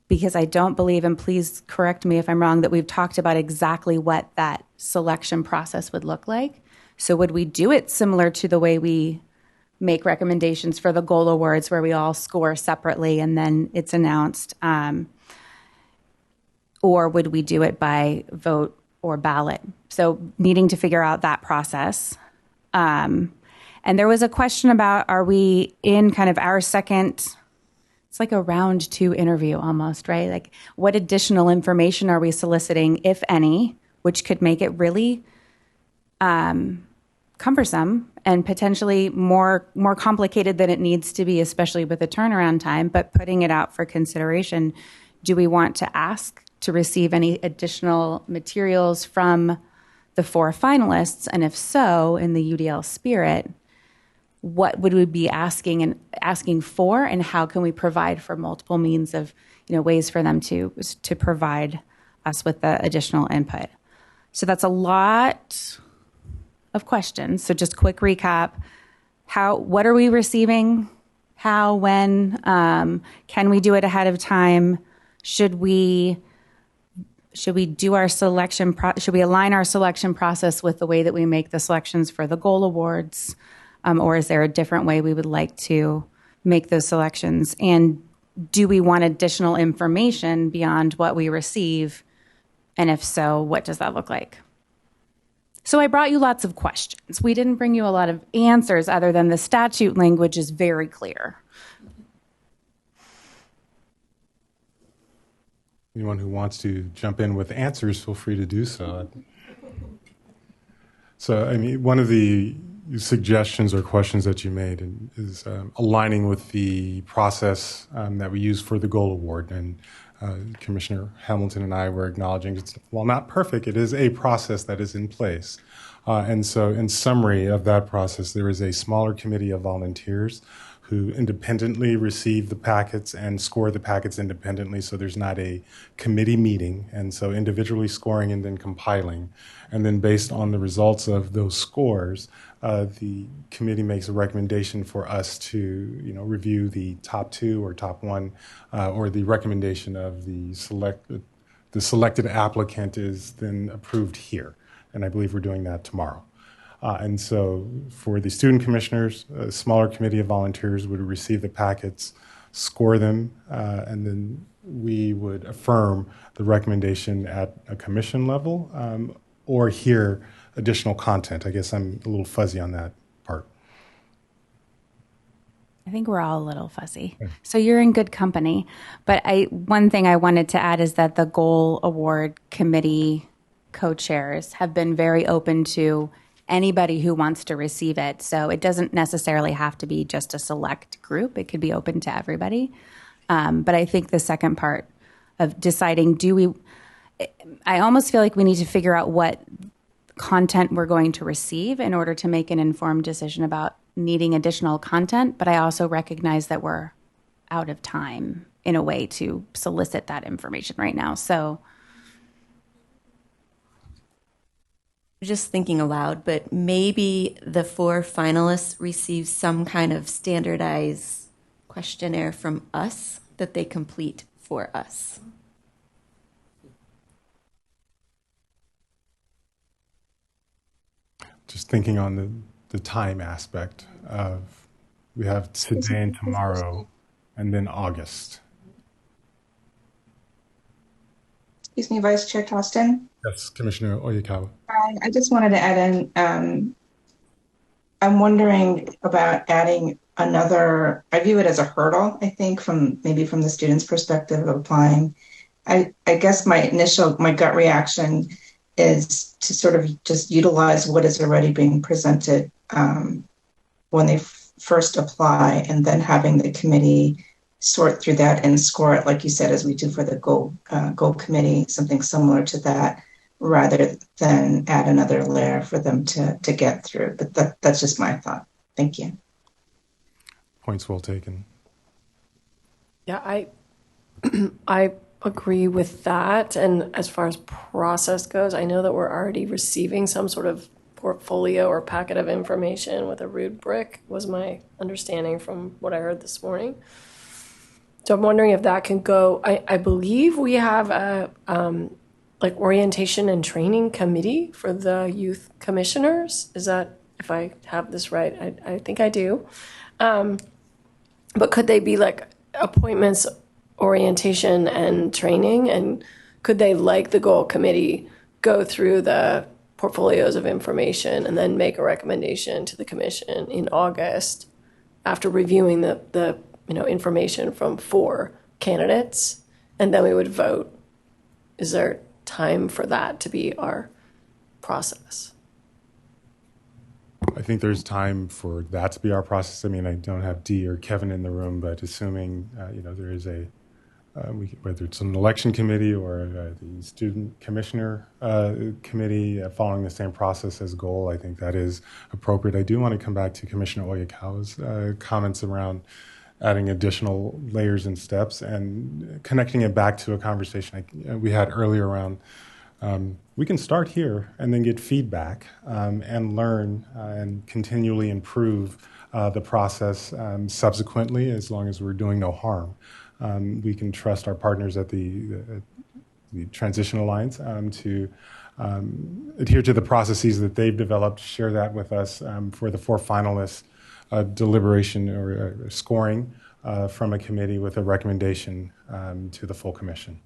because I don't believe, and please correct me if I'm wrong, that we've talked about exactly what that selection process would look like. So would we do it similar to the way we make recommendations for the goal awards, where we all score separately and then it's announced? Or would we do it by vote or ballot? So needing to figure out that process. And there was a question about, are we in kind of our second, it's like a round 2 interview almost, right? Like, what additional information are we soliciting, if any, which could make it really cumbersome and potentially more complicated than it needs to be, especially with the turnaround time, but putting it out for consideration. Do we want to ask to receive any additional materials from the 4 finalists? And if so, in the UDL spirit, what would we be asking for, and how can we provide for multiple means of, ways for them to provide us with the additional input? So that's a lot of questions. So just quick recap. What are we receiving? How, when? Can we do it ahead of time? Should we do our selection? Should we align our selection process with the way that we make the selections for the goal awards? Or is there a different way we would like to make those selections? And do we want additional information beyond what we receive? And if so, what does that look like? So I brought you lots of questions. We didn't bring you a lot of answers other than the statute language is very clear. Anyone who wants to jump in with answers, feel free to do so. So, one of the suggestions or questions that you made is aligning with the process that we use for the goal award. And Commissioner Hamilton and I were acknowledging, while not perfect, it is a process that is in place. And so in summary of that process, there is a smaller committee of volunteers who independently receive the packets and score the packets independently, so there's not a committee meeting, and so individually scoring and then compiling. And then based on the results of those scores, the committee makes a recommendation for us to, review the top 2 or top 1, or the recommendation of the selected applicant is then approved here. And I believe we're doing that tomorrow. And so for the student commissioners, a smaller committee of volunteers would receive the packets, score them, and then we would affirm the recommendation at a commission level, or hear additional content. I guess I'm a little fuzzy on that part. I think we're all a little fuzzy. So you're in good company. But one thing I wanted to add is that the Goal Award Committee co-chairs have been very open to anybody who wants to receive it. So it doesn't necessarily have to be just a select group. It could be open to everybody. But I think the second part of deciding, I almost feel like we need to figure out what content we're going to receive in order to make an informed decision about needing additional content, but I also recognize that we're out of time in a way to solicit that information right now. So just thinking aloud, but maybe the 4 finalists receive some kind of standardized questionnaire from us that they complete for us. Just thinking on the time aspect of, we have today and tomorrow, and then August. Excuse me, Vice Chair Tostin. Yes, Commissioner Oyakawa. I just wanted to add in, I'm wondering about adding another, I view it as a hurdle, I think, from the student's perspective of applying. I guess my gut reaction is to sort of just utilize what is already being presented when they first apply, and then having the committee sort through that and score it, like you said, as we do for the goal committee, something similar to that, rather than add another layer for them to get through. But that's just my thought. Thank you. Points well taken. Yeah, I agree with that. And as far as process goes, I know that we're already receiving some sort of portfolio or packet of information with a rubric, was my understanding from what I heard this morning. So I'm wondering if that can go. I believe we have a like orientation and training committee for the youth commissioners. Is that, if I have this right? I think I do. But could they be like appointments, orientation, and training? And could they, like the goal committee, go through the portfolios of information and then make a recommendation to the commission in August after reviewing the information from 4 candidates, and then we would vote? Is there time for that to be our process? I think there's time for that to be our process. I mean, I don't have Dee or Kevin in the room, but assuming there is a whether it's an election committee or the student commissioner committee following the same process as goal, I think that is appropriate. I do want to come back to Commissioner Oyakawa's comments around adding additional layers and steps and connecting it back to a conversation we had earlier around we can start here and then get feedback and learn and continually improve the process subsequently, as long as we're doing no harm. We can trust our partners at the Transition Alliance to adhere to the processes that they've developed, share that with us for the 4 finalists, deliberation or scoring from a committee with a recommendation to the full commission.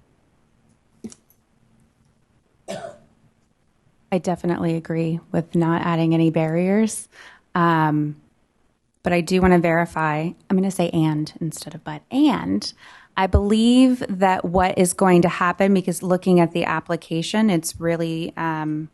I definitely agree with not adding any barriers. But I do want to verify, I'm going to say and instead of but. And I believe that what is going to happen, because looking at the application, it's really, I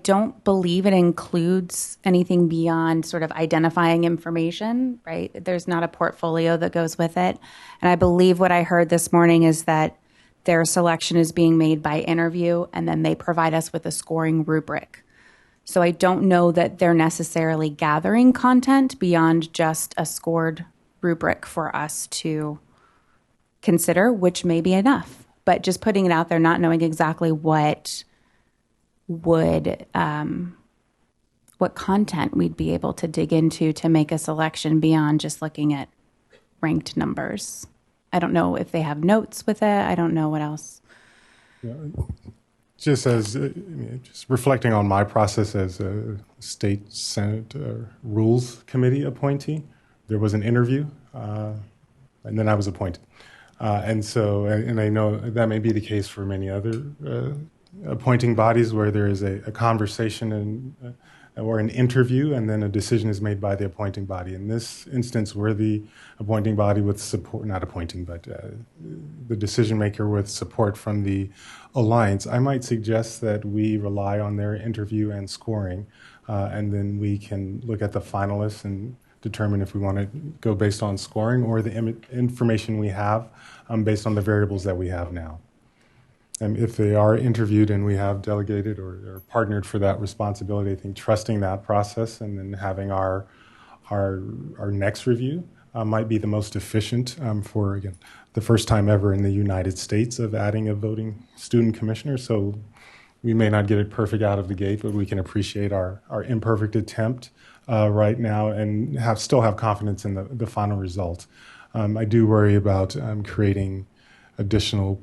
don't believe it includes anything beyond sort of identifying information, right? There's not a portfolio that goes with it. And I believe what I heard this morning is that their selection is being made by interview, and then they provide us with a scoring rubric. So I don't know that they're necessarily gathering content beyond just a scored rubric for us to consider, which may be enough. But just putting it out there, not knowing exactly what content we'd be able to dig into to make a selection beyond just looking at ranked numbers. I don't know if they have notes with it. I don't know what else. Yeah. Just reflecting on my process as a state Senate Rules Committee appointee, there was an interview, and then I was appointed. And I know that may be the case for many other appointing bodies, where there is a conversation or an interview, and then a decision is made by the appointing body. In this instance, we're the appointing body with support, not appointing, but the decision maker with support from the alliance. I might suggest that we rely on their interview and scoring, and then we can look at the finalists and determine if we want to go based on scoring or the information we have based on the variables that we have now. if they are interviewed and we have delegated or partnered for that responsibility, I think trusting that process and then having our next review might be the most efficient for, again, the first time ever in the United States of adding a voting student commissioner. So we may not get it perfect out of the gate, but we can appreciate our imperfect attempt right now and still have confidence in the final result. I do worry about creating additional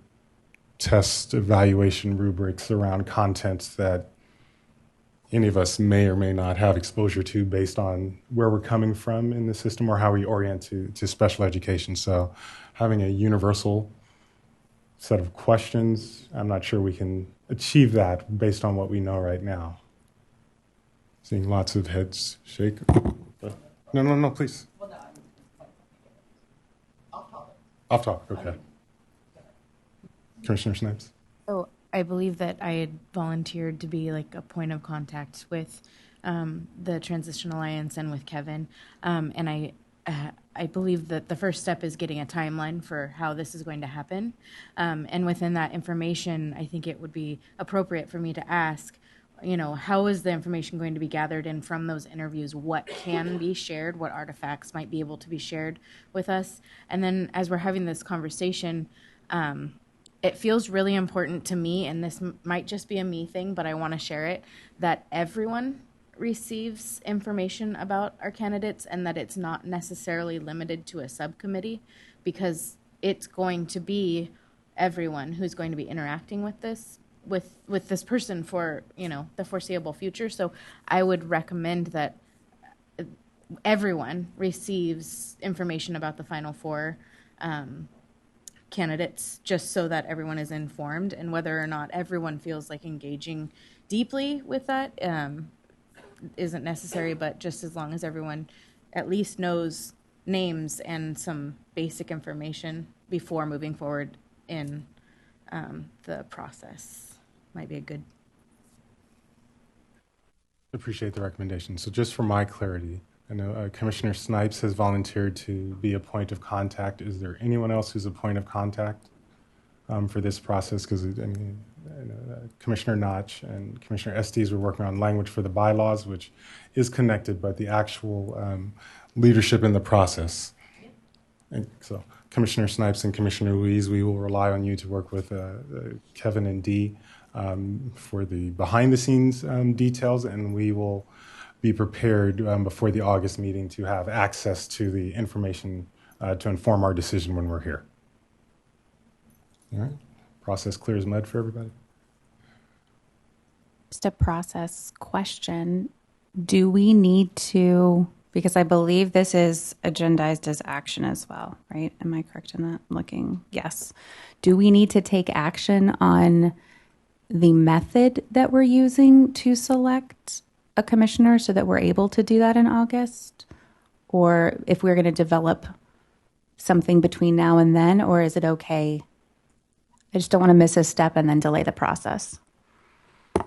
test evaluation rubrics around contents that any of us may or may not have exposure to based on where we're coming from in the system or how we orient to special education. So having a universal set of questions, I'm not sure we can achieve that based on what we know right now. Seeing lots of heads shake. No, please. Off topic, okay. Commissioner Snipes. So I believe that I had volunteered to be like a point of contact with the Transition Alliance and with Kevin. And I believe that the first step is getting a timeline for how this is going to happen. And within that information, I think it would be appropriate for me to ask, how is the information going to be gathered in from those interviews? What can be shared? What artifacts might be able to be shared with us? And then as we're having this conversation, it feels really important to me, and this might just be a me thing, but I want to share it, that everyone receives information about our candidates and that it's not necessarily limited to a subcommittee, because it's going to be everyone who's going to be interacting with this person for the foreseeable future. So I would recommend that everyone receives information about the final four candidates, just so that everyone is informed, and whether or not everyone feels like engaging deeply with that isn't necessary, but just as long as everyone at least knows names and some basic information before moving forward in the process might be a good. Appreciate the recommendation. So just for my clarity, I know Commissioner Snipes has volunteered to be a point of contact. Is there anyone else who's a point of contact for this process? Because Commissioner Notch and Commissioner Estes were working on language for the bylaws, which is connected, but the actual leadership in the process. And so Commissioner Snipes and Commissioner Ruiz, we will rely on you to work with Kevin and Dee for the behind-the-scenes details, and we will be prepared before the August meeting to have access to the information to inform our decision when we're here. All right, process clear as mud for everybody? Just a process question. Do we need to, because I believe this is agendized as action as well, right? Am I correct in that? Looking, yes. Do we need to take action on the method that we're using to select a commissioner so that we're able to do that in August? Or if we're going to develop something between now and then, or is it okay? I just don't want to miss a step and then delay the process. I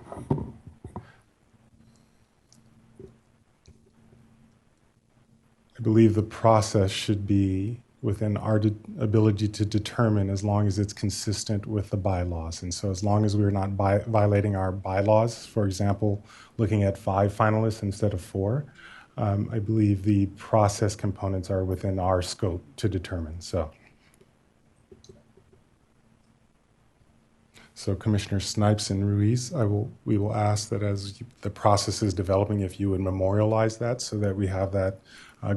believe the process should be within our ability to determine, as long as it's consistent with the bylaws. And so as long as we're not violating our bylaws, for example, looking at 5 finalists instead of 4, I believe the process components are within our scope to determine. So Commissioner Snipes and Ruiz, we will ask that as the process is developing, if you would memorialize that so that we have that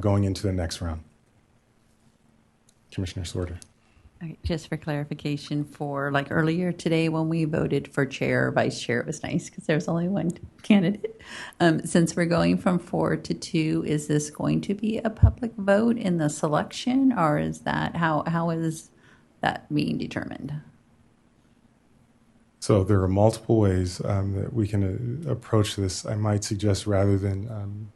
going into the next round. Commissioner Sorter. Okay, just for clarification, for like earlier today when we voted for chair or vice chair, it was nice because there was only one candidate. Since we're going from 4 to 2, is this going to be a public vote in the selection, or is that how is that being determined? So there are multiple ways that we can approach this. I might suggest, rather than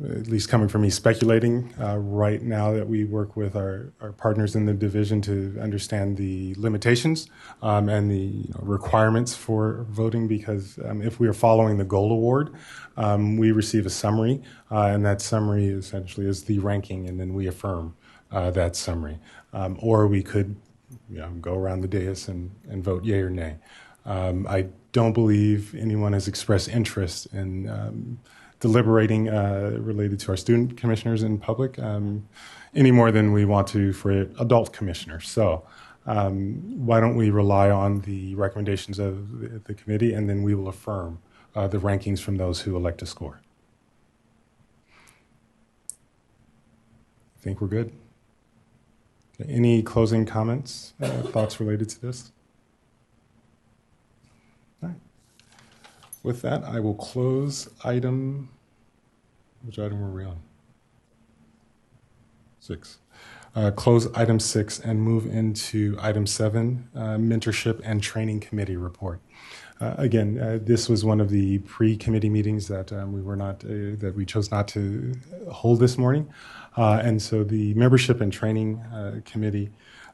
at least coming from me speculating right now, that we work with our partners in the division to understand the limitations and the requirements for voting, because if we are following the goal award, we receive a summary, and that summary essentially is the ranking, and then we affirm that summary. Or we could go around the dais and vote yay or nay. I don't believe anyone has expressed interest in deliberating related to our student commissioners in public any more than we want to for adult commissioners. So why don't we rely on the recommendations of the committee, and then we will affirm the rankings from those who elect to score. I think we're good. Any closing comments, thoughts related to this? All right. With that, I will close item, which item were we on? 6. Close item 6 and move into item 7, Mentorship and Training Committee report. Again, this was one of the pre-committee meetings that that we chose not to hold this morning, and so the Membership and Training Committee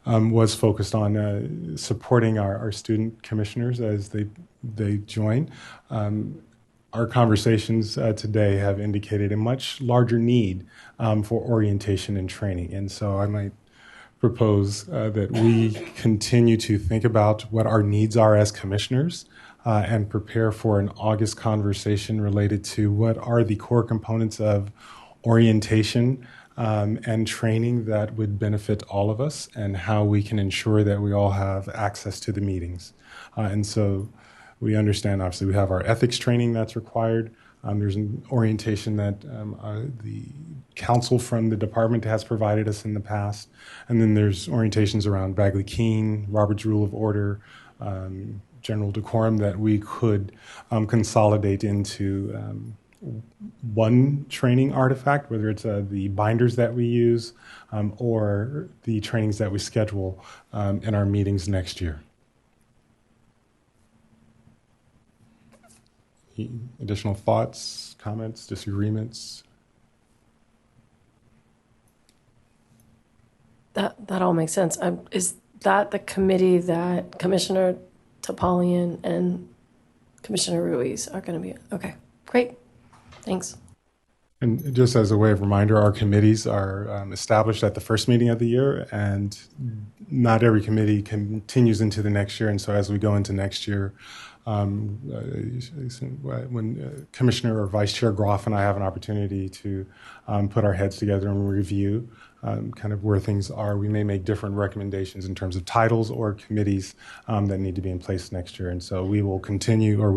was focused on supporting our student commissioners as they join. Our conversations today have indicated a much larger need for orientation and training, and so I might propose that we continue to think about what our needs are as commissioners and prepare for an August conversation related to what are the core components of orientation and training that would benefit all of us, and how we can ensure that we all have access to the meetings. And so we understand, obviously, we have our ethics training that's required. There's an orientation that the counsel from the department has provided us in the past. And then there's orientations around Bagley-Keene, Robert's Rule of Order, general decorum that we could consolidate into one training artifact, whether it's the binders that we use or the trainings that we schedule in our meetings next year. Additional thoughts, comments, disagreements? That all makes sense. Is that the committee that Commissioner Topalian and Commissioner Ruiz are going to be? Okay, great. Thanks. And just as a way of reminder, our committees are established at the first meeting of the year, and not every committee continues into the next year. And so as we go into next year, when Commissioner or Vice Chair Groff and I have an opportunity to put our heads together and review kind of where things are, we may make different recommendations in terms of titles or committees that need to be in place next year. And so we will continue, or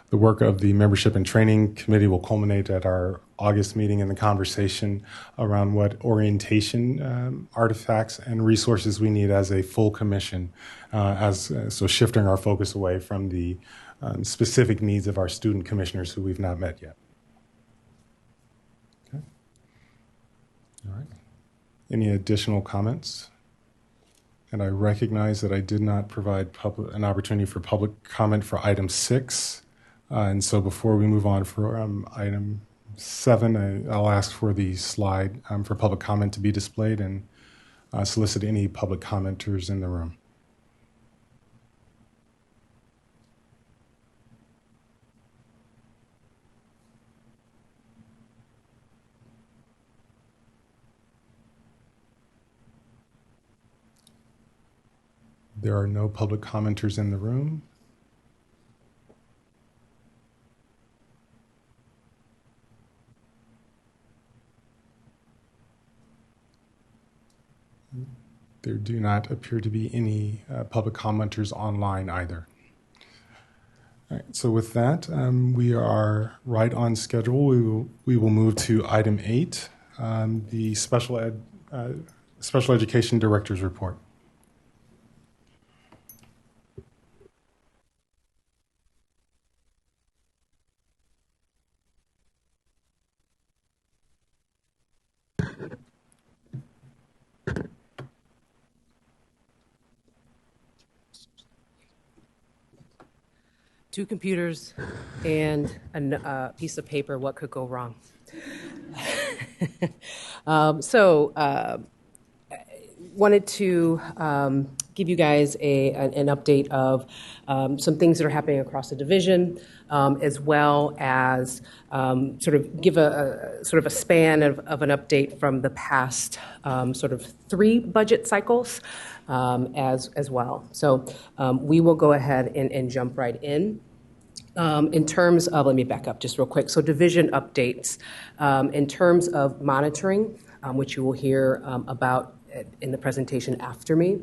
the work of the Membership and Training Committee will culminate at our August meeting in the conversation around what orientation artifacts and resources we need as a full commission, so shifting our focus away from the specific needs of our student commissioners who we've not met yet. Okay. All right. Any additional comments? And I recognize that I did not provide an opportunity for public comment for item 6. And so before we move on for item 7, I'll ask for the slide for public comment to be displayed and solicit any public commenters in the room. There are no public commenters in the room. There do not appear to be any public commenters online either. All right, so with that, we are right on schedule. We will move to item 8, the Special Education Director's Report. Two computers and a piece of paper. What could go wrong? Wanted to give you guys an update of some things that are happening across the division, as well as sort of give a span of an update from the past sort of 3 budget cycles as well. So we will go ahead and jump right in. In terms of, let me back up just real quick. So division updates. In terms of monitoring, which you will hear about in the presentation after me,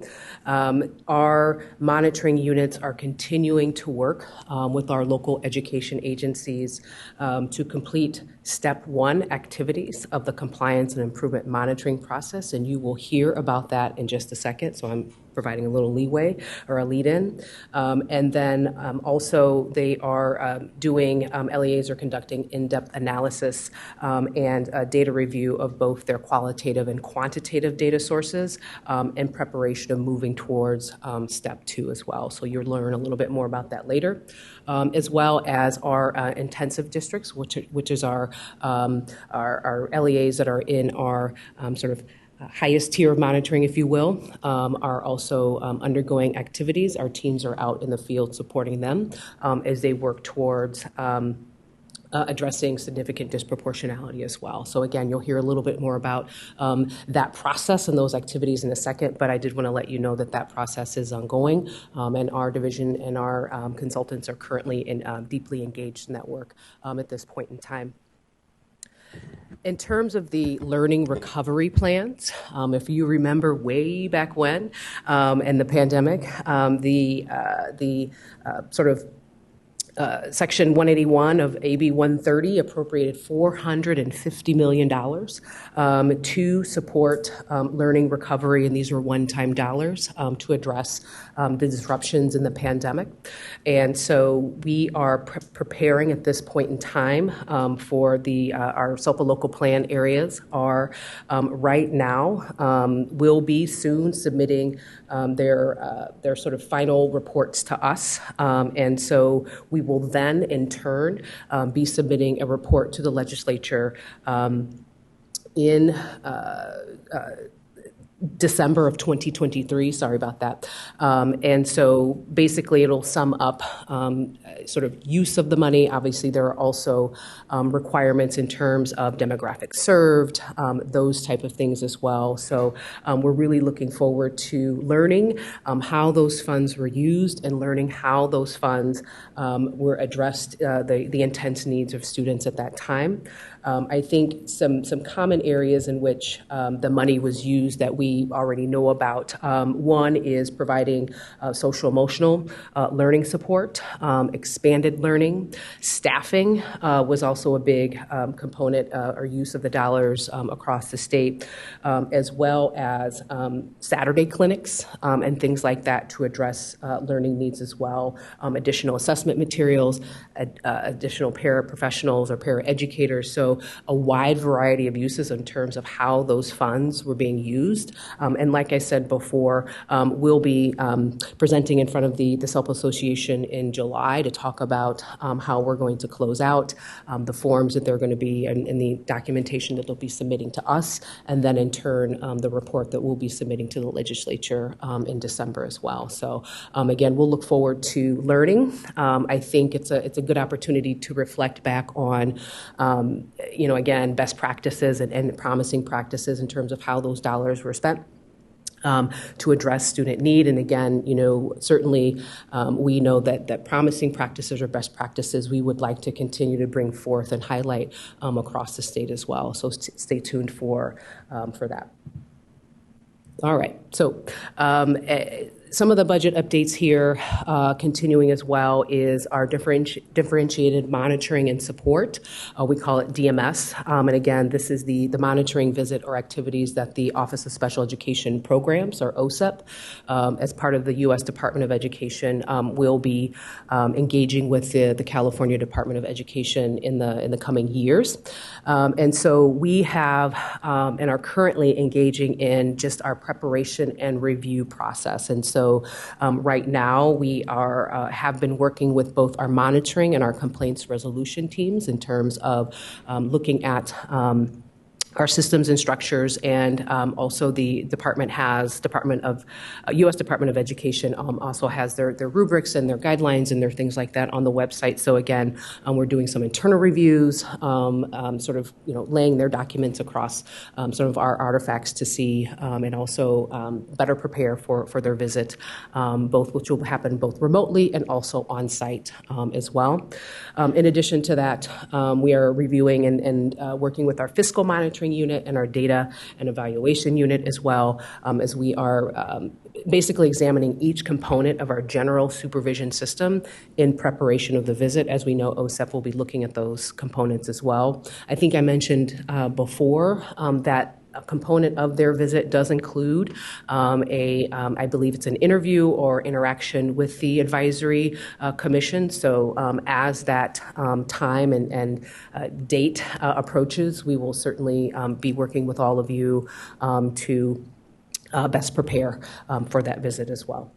our monitoring units are continuing to work with our local education agencies to complete step 1 activities of the compliance and improvement monitoring process, and you will hear about that in just a second, so I'm providing a little leeway or a lead in. And then also they are doing, LEAs are conducting in-depth analysis and data review of both their qualitative and quantitative data sources in preparation of moving towards step 2 as well. So you'll learn a little bit more about that later, as well as our intensive districts, which is our LEAs that are in our sort of highest tier of monitoring, if you will, are also undergoing activities. Our teams are out in the field supporting them as they work towards addressing significant disproportionality as well. So again, you'll hear a little bit more about that process and those activities in a second, but I did want to let you know that that process is ongoing, and our division and our consultants are currently deeply engaged in that work at this point in time. In terms of the learning recovery plans, if you remember way back when in the pandemic, the sort of Section 181 of AB 130 appropriated $450 million to support learning recovery, and these were one-time dollars to address the disruptions in the pandemic. And so we are preparing at this point in time for our SELPA local plan areas are right now will be soon submitting their sort of final reports to us, and so we will then in turn be submitting a report to the legislature in December of 2023, sorry about that. And so basically it'll sum up sort of use of the money. Obviously there are also requirements in terms of demographics served, those type of things as well. So we're really looking forward to learning how those funds were used and learning how those funds were addressed, the intense needs of students at that time. I think some common areas in which the money was used that we already know about. One is providing social emotional learning support, expanded learning. Staffing was also a big component or use of the dollars across the state, as well as Saturday clinics and things like that to address learning needs as well. Additional assessment materials, additional paraprofessionals or paraeducators. So a wide variety of uses in terms of how those funds were being used. And like I said before, we'll be presenting in front of the SELPA Association in July to talk about how we're going to close out the forms that they're going to be and the documentation that they'll be submitting to us, and then in turn the report that we'll be submitting to the legislature in December as well. So again, we'll look forward to learning. I think it's a good opportunity to reflect back on, again, best practices and promising practices in terms of how those dollars were spent. To address student need. And again, certainly we know that promising practices or best practices we would like to continue to bring forth and highlight across the state as well. So stay tuned for that. All right, so some of the budget updates here, continuing as well, is our differentiated monitoring and support. We call it DMS. And again, this is the monitoring visit or activities that the Office of Special Education Programs, or OSEP, as part of the U.S. Department of Education, will be engaging with the California Department of Education in the coming years. And so we have and are currently engaging in just our preparation and review process. And so right now we have been working with both our monitoring and our complaints resolution teams in terms of looking at our systems and structures, and also the U.S. Department of Education also has their rubrics and their guidelines and their things like that on the website. So again, we're doing some internal reviews, laying their documents across some of our artifacts to see and also better prepare for their visit, which will happen both remotely and also on site as well. In addition to that, we are reviewing and working with our fiscal monitoring unit and our data and evaluation unit as well, as we are basically examining each component of our general supervision system in preparation of the visit. As we know, OSEP will be looking at those components as well. I think I mentioned before that a component of their visit does include I believe it's an interview or interaction with the advisory commission. So as that time and date approaches, we will certainly be working with all of you to best prepare for that visit as well.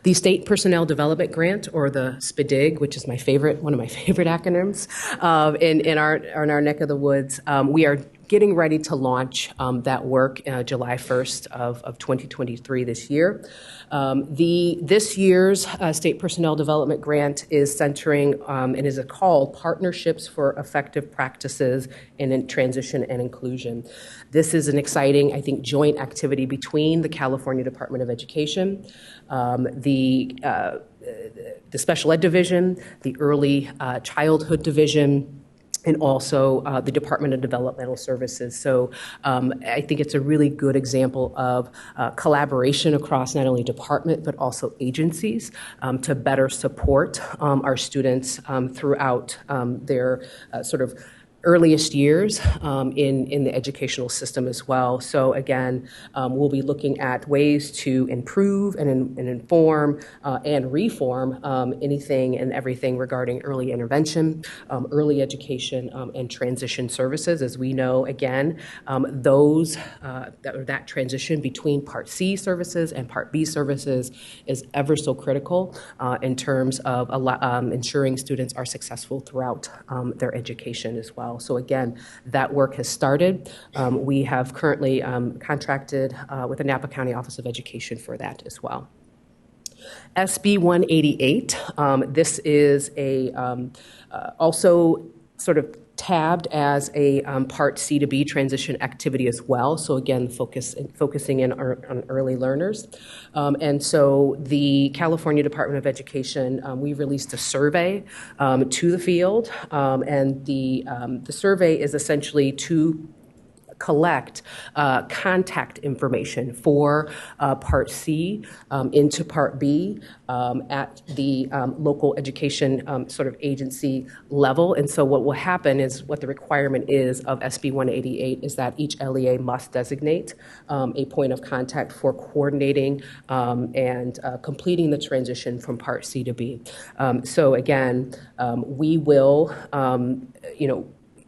The State Personnel Development Grant, or the SPDIG, which is one of my favorite acronyms in our neck of the woods, we are getting ready to launch that work July 1st of 2023 this year. This year's State Personnel Development Grant is centering and is called Partnerships for Effective Practices in Transition and Inclusion. This is an exciting, I think, joint activity between the California Department of Education, the Special Ed Division, the Early Childhood Division, and also the Department of Developmental Services. So I think it's a really good example of collaboration across not only department but also agencies to better support our students throughout their earliest years in the educational system as well. So again, we'll be looking at ways to improve and inform and reform anything and everything regarding early intervention, early education, and transition services. As we know, again, that transition between Part C services and Part B services is ever so critical in terms of ensuring students are successful throughout their education as well. So again, that work has started. We have currently contracted with the Napa County Office of Education for that as well. SB 188, this is also sort of tabbed as a Part C to B transition activity as well. So again, focusing in on early learners. And so the California Department of Education, we released a survey to the field, and the survey is essentially to collect contact information for Part C into Part B at the local education sort of agency level. And so what will happen is what the requirement is of SB 188 is that each LEA must designate a point of contact for coordinating and completing the transition from Part C to B. So again, we will,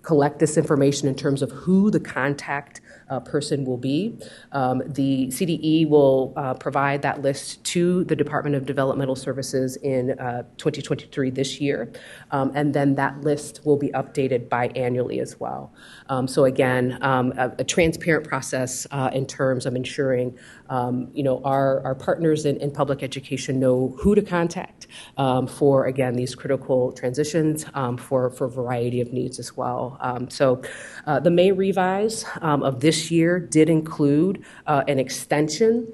collect this information in terms of who the contact person will be. The CDE will provide that list to the Department of Developmental Services in 2023 this year, and then that list will be updated biannually as well. So again, a transparent process in terms of ensuring our partners in public education know who to contact for, again, these critical transitions for a variety of needs as well. So the May revise of this year did include an extension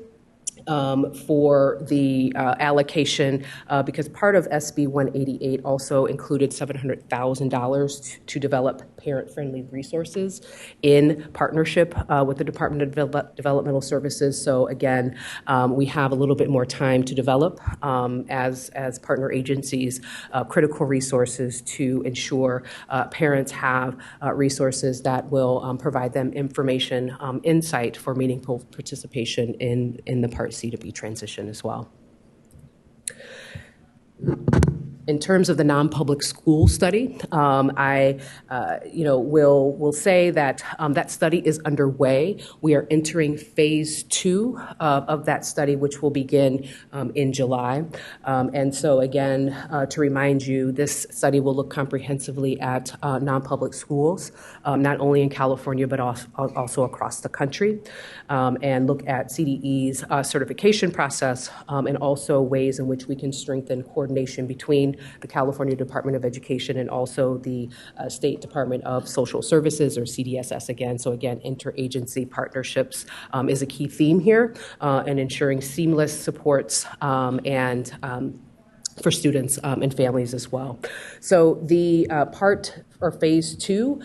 for the allocation because part of SB 188 also included $700,000 to develop parent-friendly resources in partnership with the Department of Developmental Services. So again, we have a little bit more time to develop as partner agencies critical resources to ensure parents have resources that will provide them information, insight for meaningful participation in the Part C to B transition as well. In terms of the non-public school study, I will say that that study is underway. We are entering phase 2 of that study, which will begin in July. And so again, to remind you, this study will look comprehensively at non-public schools, not only in California, but also across the country, and look at CDE's certification process and also ways in which we can strengthen coordination between the California Department of Education and also the State Department of Social Services, or CDSS again. So again, interagency partnerships is a key theme here, and ensuring seamless supports and for students and families as well. So the part or phase 2,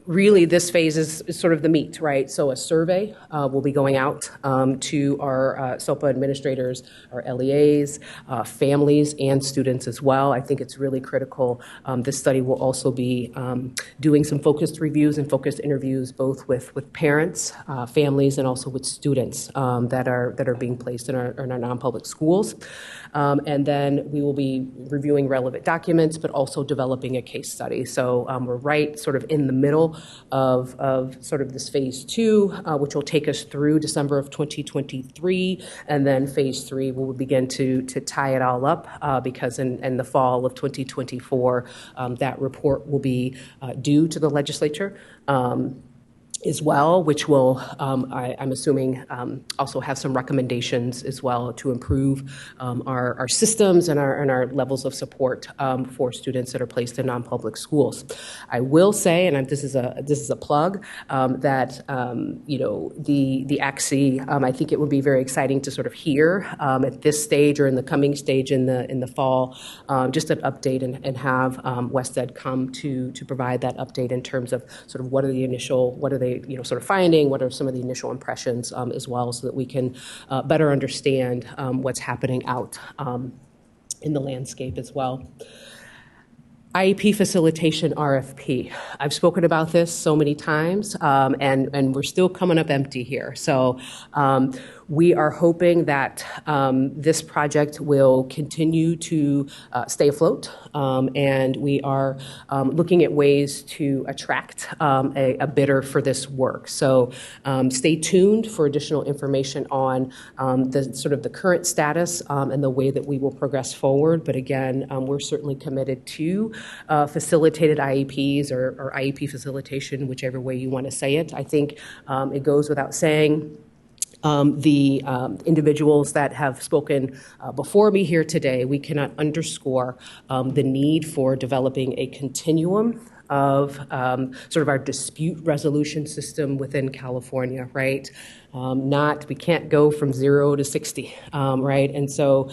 really this phase is sort of the meat, right? So a survey will be going out to our SOPA administrators, our LEAs, families, and students as well. I think it's really critical. This study will also be doing some focused reviews and focused interviews, both with parents, families, and also with students that are being placed in our non-public schools. And then we will be reviewing relevant documents, but also developing a case study. So we're right sort of in the middle of sort of this phase 2, which will take us through December of 2023. And then phase 3 will begin to tie it all up because in the fall of 2024, that report will be due to the legislature. As well, which will, I'm assuming, also have some recommendations as well to improve our systems and our levels of support for students that are placed in non-public schools. I will say, and this is a plug, that the ACSE, I think it would be very exciting to sort of hear at this stage or in the coming stage in the fall, just an update and have WestEd come to provide that update in terms of sort of what are they sort of finding, what are some of the initial impressions as well, so that we can better understand what's happening out in the landscape as well. IEP facilitation RFP. I've spoken about this so many times, and we're still coming up empty here. So we are hoping that this project will continue to stay afloat, and we are looking at ways to attract a bidder for this work. So stay tuned for additional information on the sort of the current status and the way that we will progress forward. But again, we're certainly committed to facilitated IEPs or IEP facilitation, whichever way you want to say it. I think it goes without saying. The individuals that have spoken before me here today, we cannot underscore the need for developing a continuum of sort of our dispute resolution system within California, right? We can't go from 0 to 60, right? And so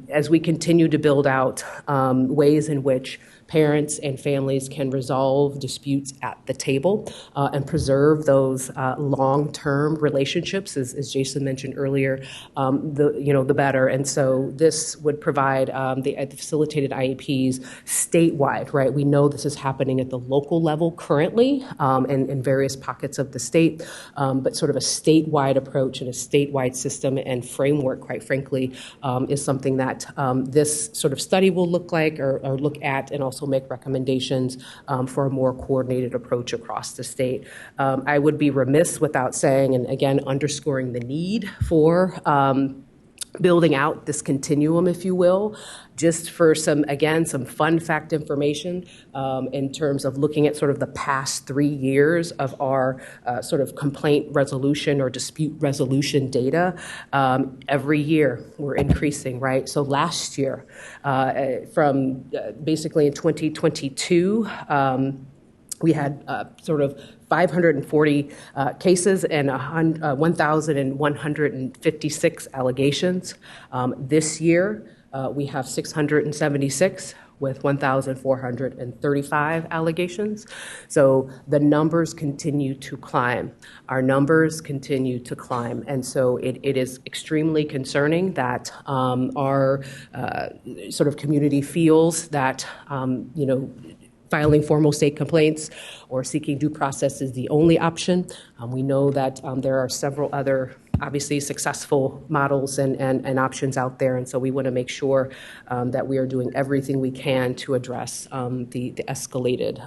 as we continue to build out ways in which parents and families can resolve disputes at the table and preserve those long-term relationships, as Jason mentioned earlier, the better. And so this would provide the facilitated IEPs statewide, right? We know this is happening at the local level currently in various pockets of the state, but sort of a statewide approach and a statewide system and framework, quite frankly, is something that this sort of study will look like or look at, and also make recommendations for a more coordinated approach across the state. I would be remiss without saying, and again, underscoring the need for building out this continuum, if you will, just for some fun fact information in terms of looking at sort of the past 3 years of our sort of complaint resolution or dispute resolution data. Every year we're increasing, right? So last year, from basically in 2022, we had sort of 540 cases and 1,156 allegations. This year, we have 676 with 1,435 allegations. So the numbers continue to climb. Our numbers continue to climb. And so it is extremely concerning that our sort of community feels that, filing formal state complaints or seeking due process is the only option. We know that there are several other obviously successful models and options out there, and so we want to make sure that we are doing everything we can to address the escalated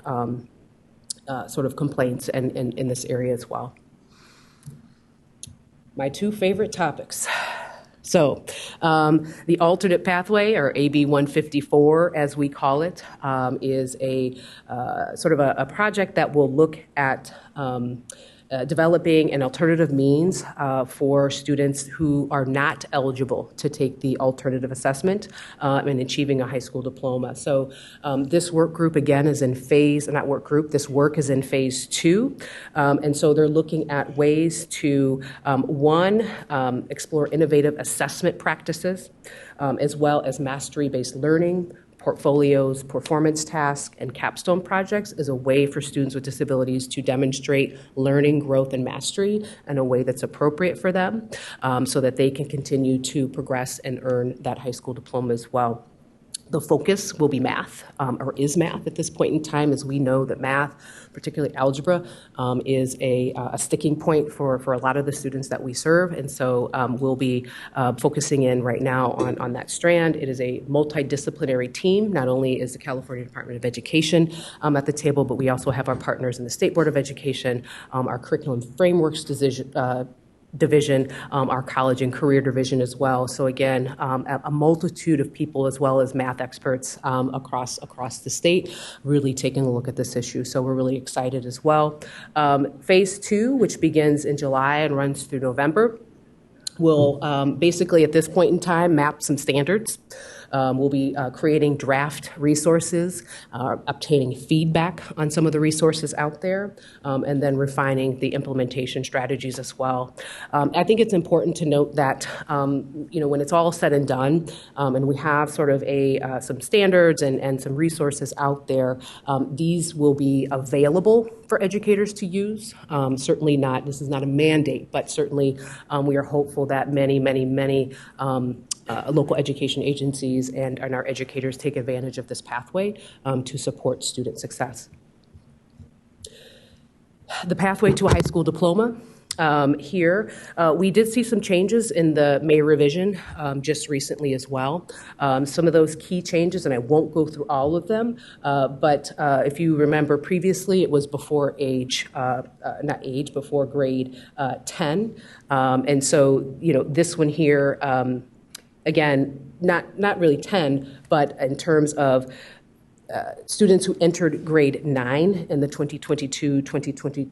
sort of complaints in this area as well. My two favorite topics. So the alternate pathway, or AB 154 as we call it, is a sort of a project that will look at developing an alternative means for students who are not eligible to take the alternative assessment and achieving a high school diploma. So this work group, again, is in phase, not work group, this work is in phase 2. And so they're looking at ways to, one, explore innovative assessment practices, as well as mastery-based learning, portfolios, performance tasks, and capstone projects as a way for students with disabilities to demonstrate learning, growth, and mastery in a way that's appropriate for them, so that they can continue to progress and earn that high school diploma as well. The focus will be math, or is math at this point in time, as we know that math, particularly algebra, is a sticking point for a lot of the students that we serve. And so we'll be focusing in right now on that strand. It is a multidisciplinary team. Not only is the California Department of Education at the table, but we also have our partners in the State Board of Education, our Curriculum Frameworks division, our college and career division as well. So again, a multitude of people as well as math experts across the state really taking a look at this issue. So we're really excited as well. Phase 2, which begins in July and runs through November, will basically at this point in time map some standards. We'll be creating draft resources, obtaining feedback on some of the resources out there, and then refining the implementation strategies as well. I think it's important to note that, when it's all said and done, and we have sort of some standards and some resources out there, these will be available for educators to use. Certainly not, this is not a mandate, but certainly we are hopeful that many local education agencies and our educators take advantage of this pathway to support student success. The pathway to a high school diploma. Here, we did see some changes in the May revision just recently as well. Some of those key changes, and I won't go through all of them, but if you remember previously, it was before before grade 10. And so, this one here, again, not really 10, but in terms of students who entered grade 9 in the 2022-2023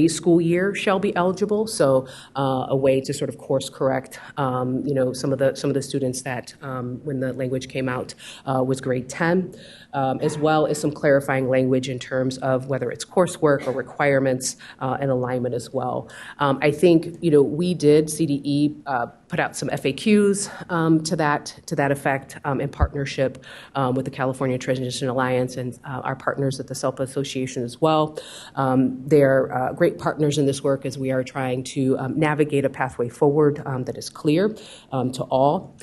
school year shall be eligible. So a way to sort of course correct, some of the students that when the language came out was grade 10, as well as some clarifying language in terms of whether it's coursework or requirements and alignment as well. I think we did CDE put out some FAQs to that effect in partnership with the California Transition Alliance and our partners at the SELPA Association as well. They're great partners in this work as we are trying to navigate a pathway forward that is clear to all.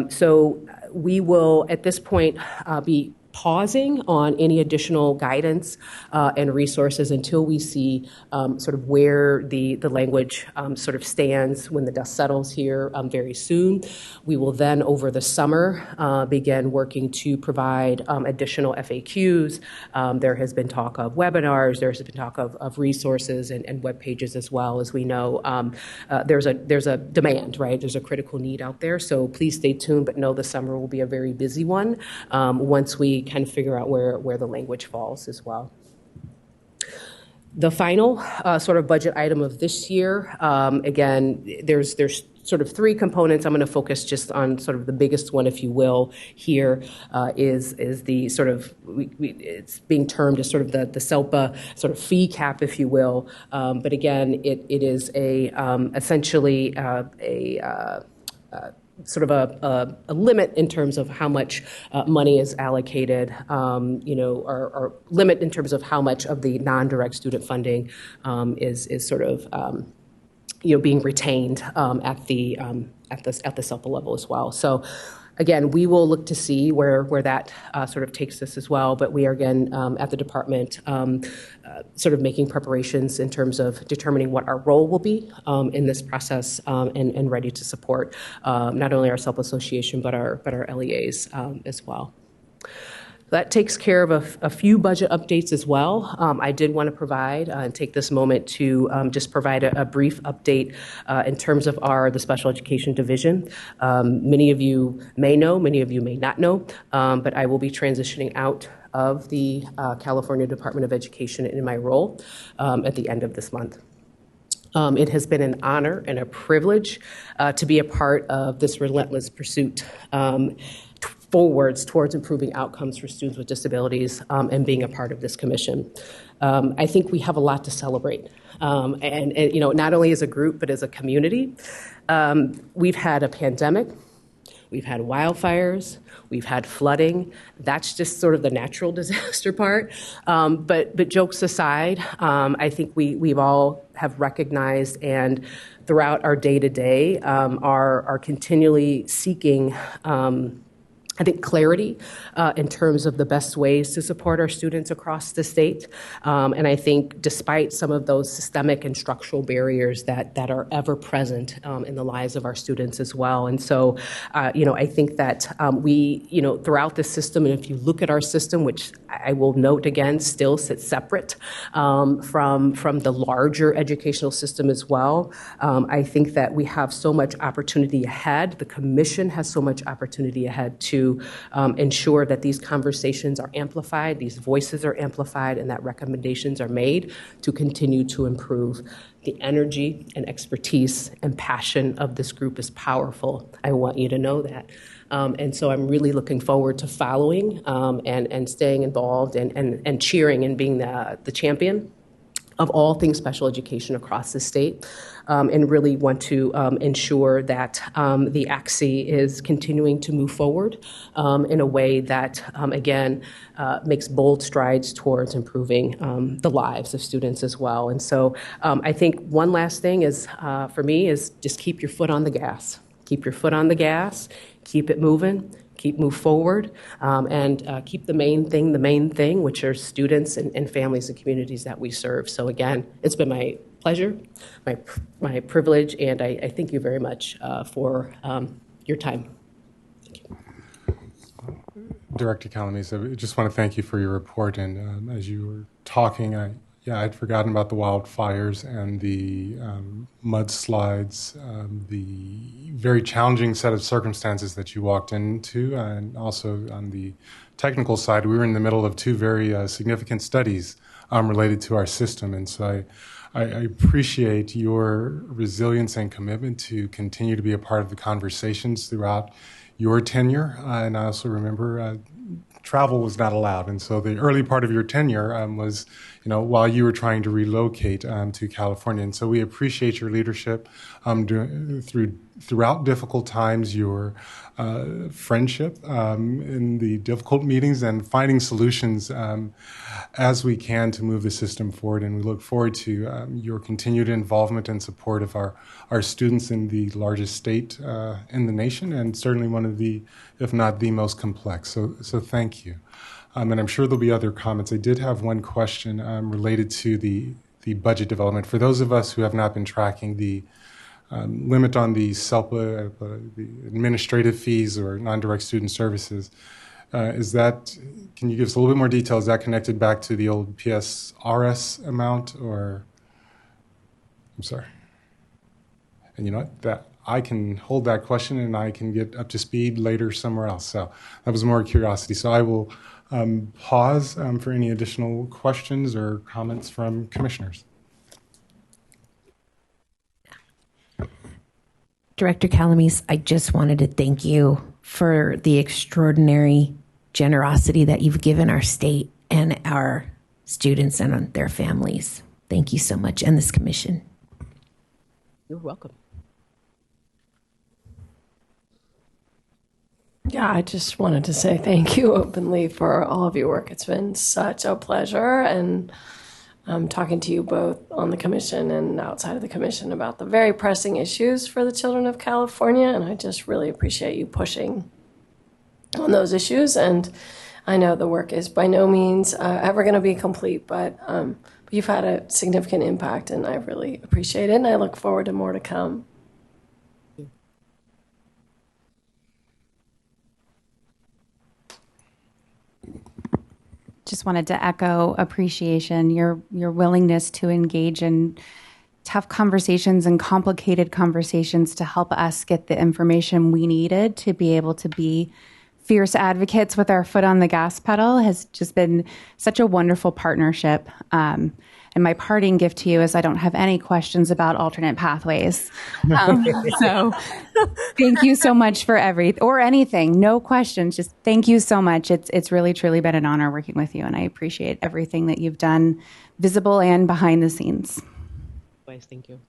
So we will at this point be pausing on any additional guidance and resources until we see sort of where the language sort of stands when the dust settles here very soon. We will then, over the summer, begin working to provide additional FAQs. There has been talk of webinars. There's been talk of resources and web pages as well. As we know, there's a demand, right? There's a critical need out there. So please stay tuned, but know the summer will be a very busy one once we kind of figure out where the language falls as well. The final sort of budget item of this year, again, there's sort of three components. I'm going to focus just on sort of the biggest one, if you will, here is the sort of, it's being termed as sort of the SELPA sort of fee cap, if you will. But again, it is essentially sort of a limit in terms of how much money is allocated, or limit in terms of how much of the non-direct student funding is sort of being retained at the SELPA level as well. So again, we will look to see where that sort of takes us as well. But we are, again, at the department, sort of making preparations in terms of determining what our role will be in this process, and ready to support not only our SELPA association, but our LEAs as well. That takes care of a few budget updates as well. I did want to provide and take this moment to just provide a brief update in terms of the special education division. Many of you may know, many of you may not know, but I will be transitioning out of the California Department of Education in my role at the end of this month. It has been an honor and a privilege to be a part of this relentless pursuit forwards towards improving outcomes for students with disabilities, and being a part of this commission. I think we have a lot to celebrate, and not only as a group but as a community. We've had a pandemic, we've had wildfires, we've had flooding. That's just sort of the natural disaster part. But jokes aside, I think we've all have recognized and throughout our day-to-day are continually seeking I think clarity in terms of the best ways to support our students across the state. And I think despite some of those systemic and structural barriers that are ever present in the lives of our students as well. And so, I think that we, throughout the system, and if you look at our system, which I will note again, still sits separate from the larger educational system as well, I think that we have so much opportunity ahead. The commission has so much opportunity ahead to ensure that these conversations are amplified, these voices are amplified, and that recommendations are made to continue to improve. The energy and expertise and passion of this group is powerful. I want you to know that. And so I'm really looking forward to following and staying involved and cheering and being the champion of all things special education across the state, and really want to ensure that the ACSE is continuing to move forward in a way that, again, makes bold strides towards improving the lives of students as well. And so I think one last thing is, for me, is just keep your foot on the gas. Keep your foot on the gas, keep it moving. Move forward, and keep the main thing, which are students and families and communities that we serve. So again, it's been my pleasure, my privilege, and I thank you very much for your time. Thank you. Director Calamise, I just want to thank you for your report. And as you were talking, I'd forgotten about the wildfires and the mudslides, the very challenging set of circumstances that you walked into, and also on the technical side, we were in the middle of two very significant studies related to our system. And so I appreciate your resilience and commitment to continue to be a part of the conversations throughout your tenure. And I also remember travel was not allowed. And so the early part of your tenure was, while you were trying to relocate to California. And so we appreciate your leadership throughout difficult times, your friendship in the difficult meetings, and finding solutions as we can to move the system forward. And we look forward to your continued involvement and support of our students in the largest state in the nation, and certainly one of the, if not the most complex. So thank you. And I'm sure there'll be other comments. I did have one question related to the budget development. For those of us who have not been tracking the limit on the SELPA, the administrative fees or non-direct student services, can you give us a little bit more detail? Is that connected back to the old PSRS amount, or? I'm sorry. And you know what? That I can hold that question and I can get up to speed later somewhere else. So that was more curiosity. So I will pause for any additional questions or comments from commissioners. Director Calamise, I just wanted to thank you for the extraordinary generosity that you've given our state and our students and their families. Thank you so much, and this commission. You're welcome. Yeah, I just wanted to say thank you openly for all of your work. It's been such a pleasure, and I'm talking to you both on the commission and outside of the commission about the very pressing issues for the children of California, and I just really appreciate you pushing on those issues. And I know the work is by no means ever going to be complete, but you've had a significant impact, and I really appreciate it, and I look forward to more to come. Just wanted to echo appreciation, your willingness to engage in tough conversations and complicated conversations to help us get the information we needed to be able to be fierce advocates with our foot on the gas pedal has just been such a wonderful partnership. And my parting gift to you is I don't have any questions about alternate pathways. So thank you so much for anything. No questions. Just thank you so much. It's really, truly been an honor working with you. And I appreciate everything that you've done, visible and behind the scenes. Thank you.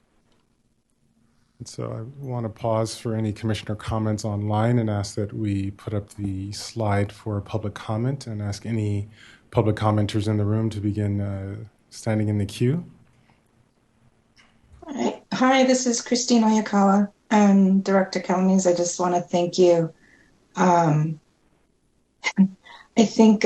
And so I want to pause for any commissioner comments online and ask that we put up the slide for public comment and ask any public commenters in the room to begin standing in the queue. All right. Hi, this is Christine Oyakawa, Director Calamise. I just want to thank you. I think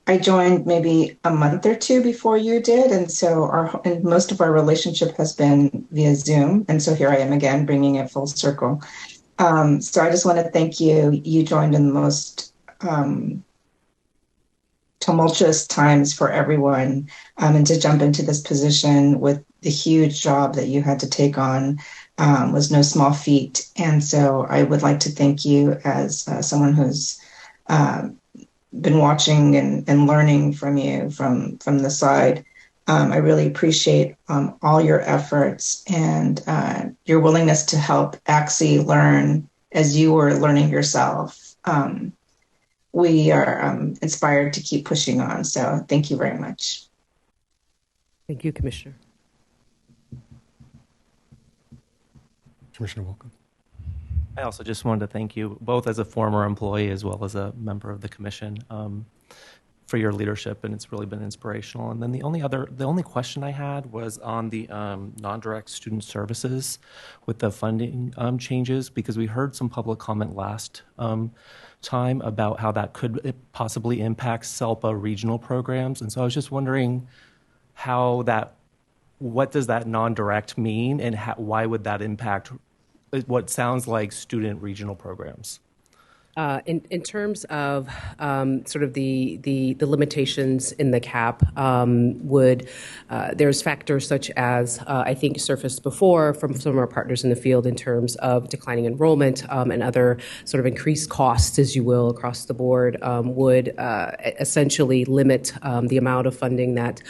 I joined maybe a month or two before you did, and so most of our relationship has been via Zoom, and so here I am again, bringing it full circle. So I just want to thank you. You joined in the most tumultuous times for everyone, and to jump into this position with the huge job that you had to take on was no small feat. And so I would like to thank you as someone who's been watching and learning from you from the side. I really appreciate all your efforts and your willingness to help ACSE learn as you were learning yourself. We are inspired to keep pushing on. So thank you very much. Thank you, Commissioner. Commissioner Wilkin. I also just wanted to thank you, both as a former employee as well as a member of the commission, for your leadership, and it's really been inspirational. And then the only question I had was on the non-direct student services with the funding changes, because we heard some public comment last time about how that could possibly impact SELPA regional programs. And so I was just wondering what does that non-direct mean, and why would that impact what sounds like student regional programs? In terms of sort of the limitations in the cap, there's factors such as I think surfaced before from some of our partners in the field in terms of declining enrollment and other sort of increased costs, as you will, across the board, would essentially limit the amount of funding that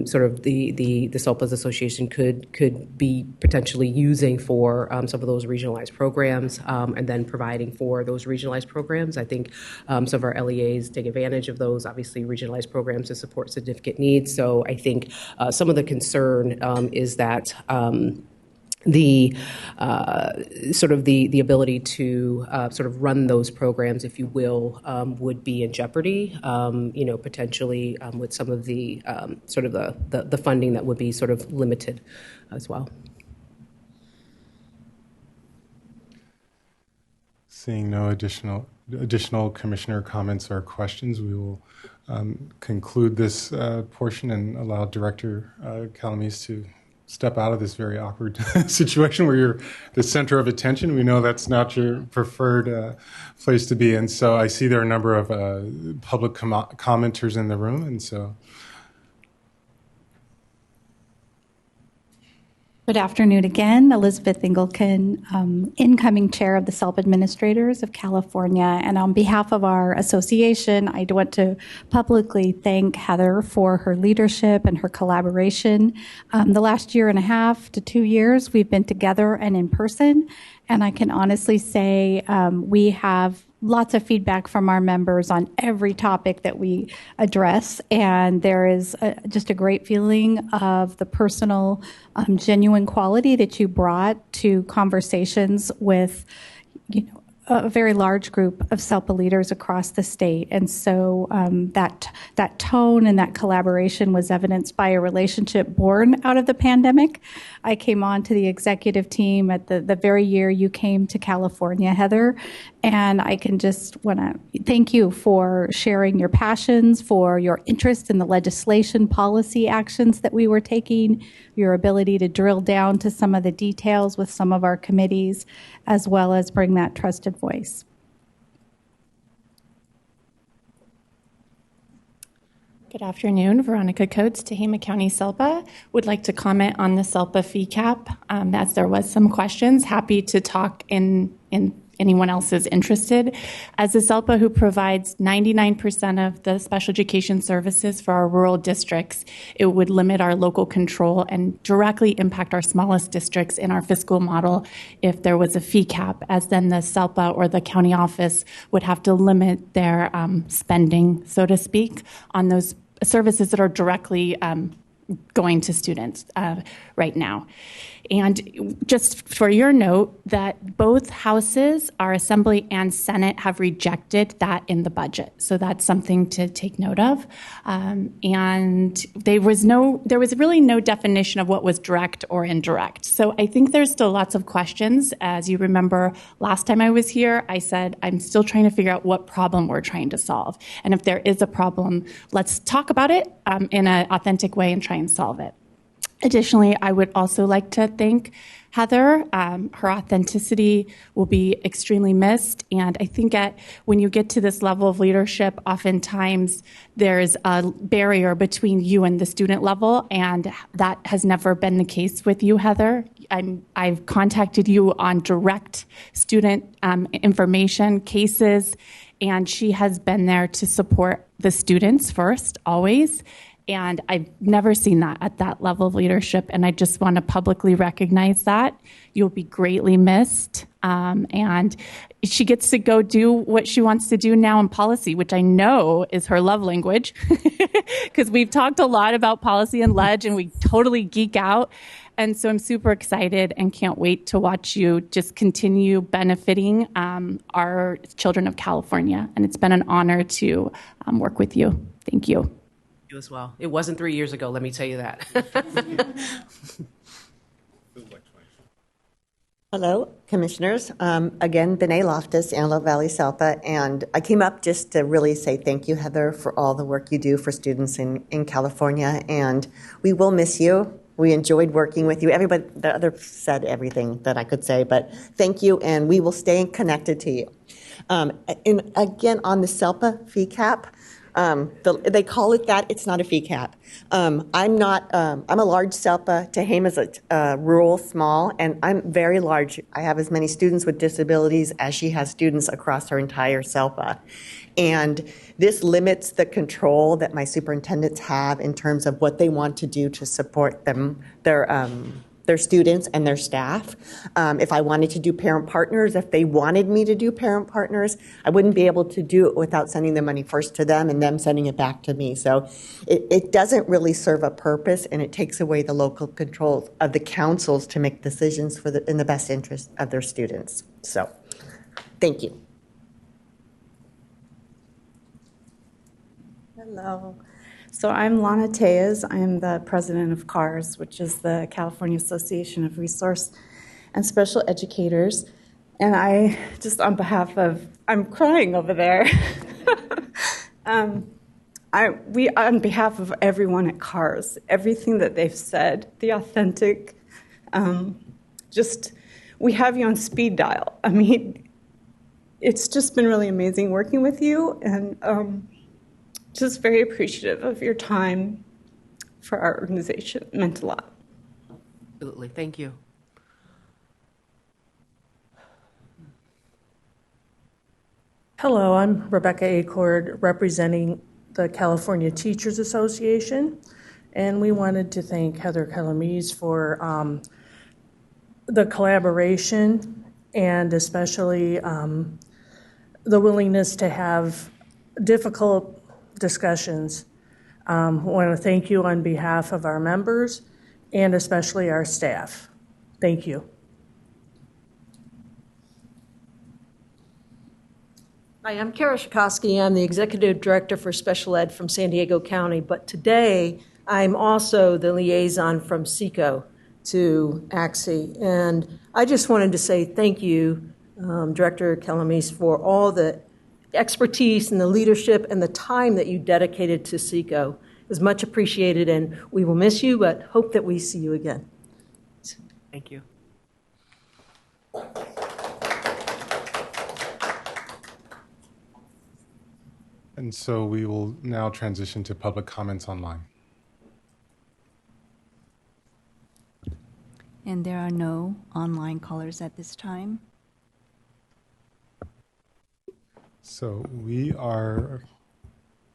sort of the SELPA's Association could be potentially using for some of those regionalized programs, and then providing for those regionalized programs. I think some of our LEAs take advantage of those, obviously, regionalized programs to support significant needs. So I think some of the concern is that the ability to sort of run those programs, if you will, would be in jeopardy, potentially with some of the sort of the funding that would be sort of limited as well. Seeing no additional commissioner comments or questions, we will conclude this portion and allow Director Calamise to step out of this very awkward situation where you're the center of attention. We know that's not your preferred place to be. And so I see there are a number of public commenters in the room. And so. Good afternoon again. Elizabeth Ingleton, incoming chair of the SELP Administrators of California. And on behalf of our association, I want to publicly thank Heather for her leadership and her collaboration. The last 1.5 to 2 years, we've been together and in person. And I can honestly say we have lots of feedback from our members on every topic that we address. And there is just a great feeling of the personal, genuine quality that you brought to conversations with, a very large group of SELPA leaders across the state. And so that tone and that collaboration was evidenced by a relationship born out of the pandemic. I came on to the executive team at the very year you came to California, Heather, And I can just want to thank you for sharing your passions, for your interest in the legislation policy actions that we were taking, your ability to drill down to some of the details with some of our committees, as well as bring that trusted voice. Good afternoon. Veronica Coates, Tehama County SELPA. Would like to comment on the SELPA fee cap. As there was some questions, happy to talk in anyone else is interested. As a SELPA who provides 99% of the special education services for our rural districts, it would limit our local control and directly impact our smallest districts in our fiscal model if there was a fee cap, as then the SELPA or the county office would have to limit their spending, so to speak, on those services that are directly going to students right now. And just for your note, that both houses, our Assembly and Senate, have rejected that in the budget. So that's something to take note of. And there was really no definition of what was direct or indirect. So I think there's still lots of questions. As you remember, last time I was here, I said, I'm still trying to figure out what problem we're trying to solve. And if there is a problem, let's talk about it in an authentic way and try and solve it. Additionally, I would also like to thank Heather. Her authenticity will be extremely missed. And I think when you get to this level of leadership, oftentimes there's a barrier between you and the student level. And that has never been the case with you, Heather. I've contacted you on direct student information cases, and she has been there to support the students first, always. And I've never seen that at that level of leadership. And I just want to publicly recognize that. You'll be greatly missed. And she gets to go do what she wants to do now in policy, which I know is her love language, because we've talked a lot about policy and ledge, and we totally geek out. And so I'm super excited and can't wait to watch you just continue benefiting our children of California. And it's been an honor to work with you. Thank you. You as well. It wasn't 3 years ago, let me tell you that. Hello, commissioners. Again, Bené Loftus, Antelope Valley SELPA, and I came up just to really say thank you, Heather, for all the work you do for students in California, and we will miss you. We enjoyed working with you. Everybody, the other said everything that I could say, but thank you, and we will stay connected to you. And again, on the SELPA fee cap, they call it that. It's not a fee cap. I'm a large SELPA. Tehama's a rural, small, and I'm very large. I have as many students with disabilities as she has students across her entire SELPA. And this limits the control that my superintendents have in terms of what they want to do to support them, their students and their staff. If I wanted to do parent partners, if they wanted me to do parent partners, I wouldn't be able to do it without sending the money first to them and them sending it back to me. So it doesn't really serve a purpose, and it takes away the local control of the councils to make decisions in the best interest of their students. So thank you. Hello. So I'm Lana Tejas. I'm the president of CARS, which is the California Association of Resource and Special Educators. And I, just on behalf of, I'm crying over there. On behalf of everyone at CARS, everything that they've said, the authentic, we have you on speed dial. I mean, it's just been really amazing working with you, and just very appreciative of your time for our organization. It meant a lot. Absolutely. Thank you. Hello, I'm Rebecca Acord, representing the California Teachers Association, and we wanted to thank Heather Calamise for the collaboration and especially the willingness to have difficult discussions. I want to thank you on behalf of our members and especially our staff. Thank you. Hi, I'm Kara Shikoski. I'm the Executive Director for Special Ed from San Diego County, but today I'm also the liaison from SECO to ACSE. And I just wanted to say thank you Director Calamise, for all the expertise and the leadership and the time that you dedicated to SECO. It was much appreciated, and we will miss you, but hope that we see you again. Thank you. And so we will now transition to public comments online. And there are no online callers at this time. So we are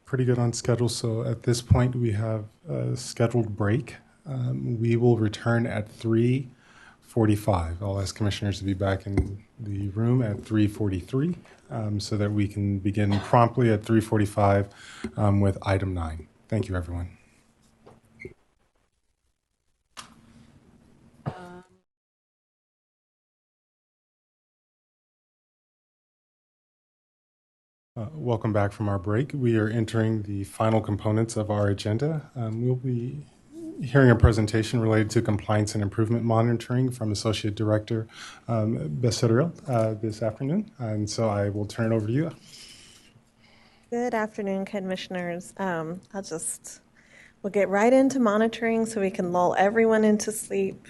pretty good on schedule. So at this point, we have a scheduled break. We will return at 3:45. I'll ask commissioners to be back in the room at 3:43 so that we can begin promptly at 3:45 with item 9. Thank you, everyone. Welcome back from our break. We are entering the final components of our agenda. We'll be hearing a presentation related to compliance and improvement monitoring from Associate Director Becerril this afternoon. And so I will turn it over to you. Good afternoon, Commissioners. We'll get right into monitoring so we can lull everyone into sleep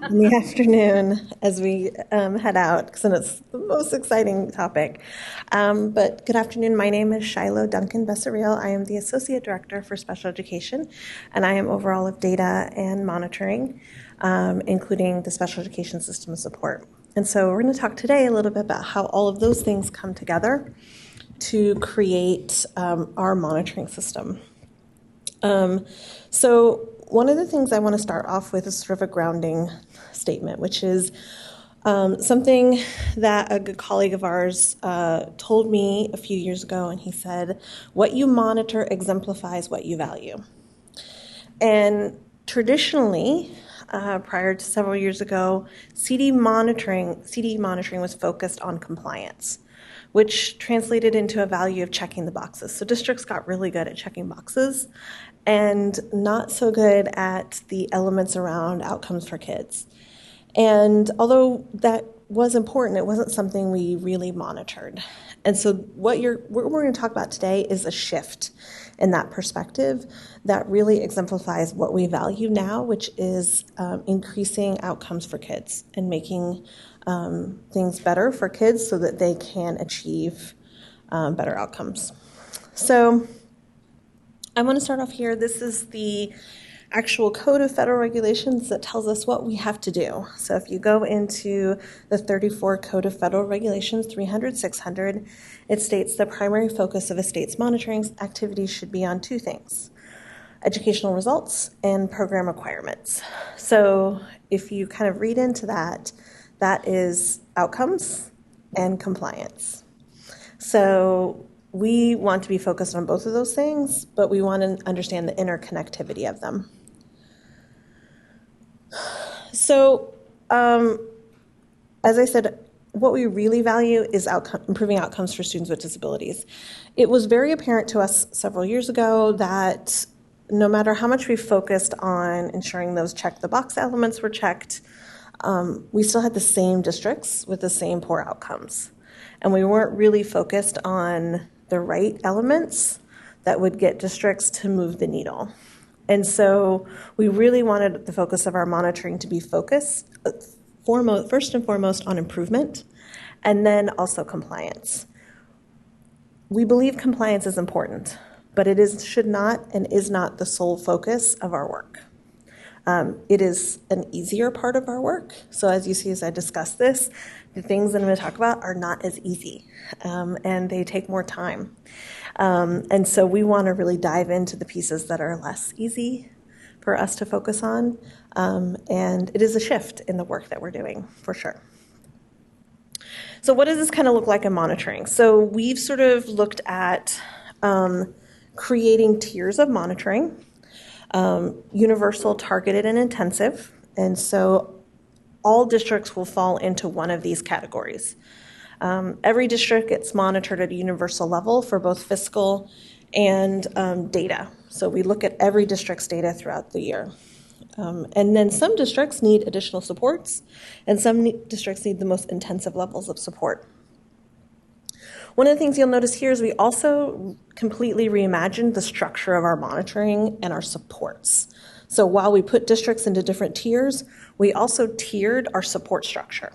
in the afternoon as we head out, because it's the most exciting topic. But good afternoon. My name is Shiloh Duncan Becerril. I am the Associate Director for Special Education, and I am overall of data and monitoring, including the special education system support. And so we're going to talk today a little bit about how all of those things come together to create our monitoring system. So one of the things I want to start off with is sort of a grounding statement, which is something that a good colleague of ours told me a few years ago, and he said, "What you monitor exemplifies what you value." And traditionally, prior to several years ago, CD monitoring was focused on compliance, which translated into a value of checking the boxes. So districts got really good at checking boxes and not so good at the elements around outcomes for kids. And although that was important, it wasn't something we really monitored. And so what we're going to talk about today is a shift in that perspective that really exemplifies what we value now, which is increasing outcomes for kids and making things better for kids so that they can achieve better outcomes. So I want to start off here. This is the actual Code of Federal Regulations that tells us what we have to do. So if you go into the 34 Code of Federal Regulations 300-600, it states the primary focus of a state's monitoring activities should be on two things: educational results and program requirements. So if you kind of read into that, that is outcomes and compliance. So we want to be focused on both of those things, but we want to understand the interconnectivity of them. So, as I said, what we really value is improving outcomes for students with disabilities. It was very apparent to us several years ago that no matter how much we focused on ensuring those check-the-box elements were checked, we still had the same districts with the same poor outcomes. And we weren't really focused on the right elements that would get districts to move the needle. And so we really wanted the focus of our monitoring to be focused first and foremost on improvement, and then also compliance. We believe compliance is important, but it should not and is not the sole focus of our work. It is an easier part of our work. So as you see, as I discuss this, the things that I'm going to talk about are not as easy, and they take more time. And so we want to really dive into the pieces that are less easy for us to focus on. And it is a shift in the work that we're doing, for sure. So what does this kind of look like in monitoring? So we've sort of looked at creating tiers of monitoring. Universal, targeted, and intensive. And so all districts will fall into one of these categories. Every district gets monitored at a universal level for both fiscal and data. So we look at every district's data throughout the year. And then some districts need additional supports, and some districts need the most intensive levels of support. One of the things you'll notice here is we also completely reimagined the structure of our monitoring and our supports. So while we put districts into different tiers, we also tiered our support structure.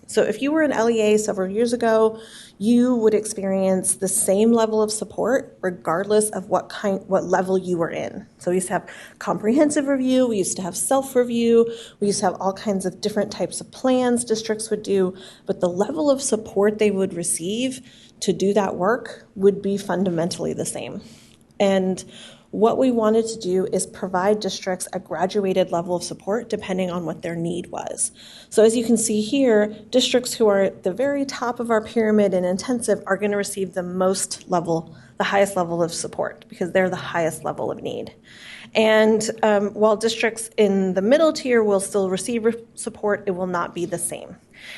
So if you were an LEA several years ago, you would experience the same level of support regardless of what level you were in. So we used to have comprehensive review, we used to have self-review, we used to have all kinds of different types of plans districts would do, but the level of support they would receive to do that work would be fundamentally the same. And what we wanted to do is provide districts a graduated level of support depending on what their need was. So as you can see here, districts who are at the very top of our pyramid in intensive are going to receive the highest level of support because they're the highest level of need. And while districts in the middle tier will still receive support, it will not be the same.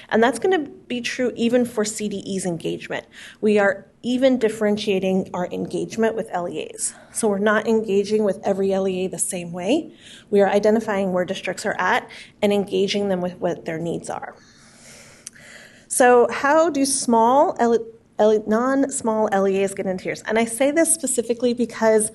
And that's going to be true even for CDE's engagement. We are even differentiating our engagement with LEAs. So we're not engaging with every LEA the same way. We are identifying where districts are at and engaging them with what their needs are. So how do non-small LEAs get into tiers? And I say this specifically because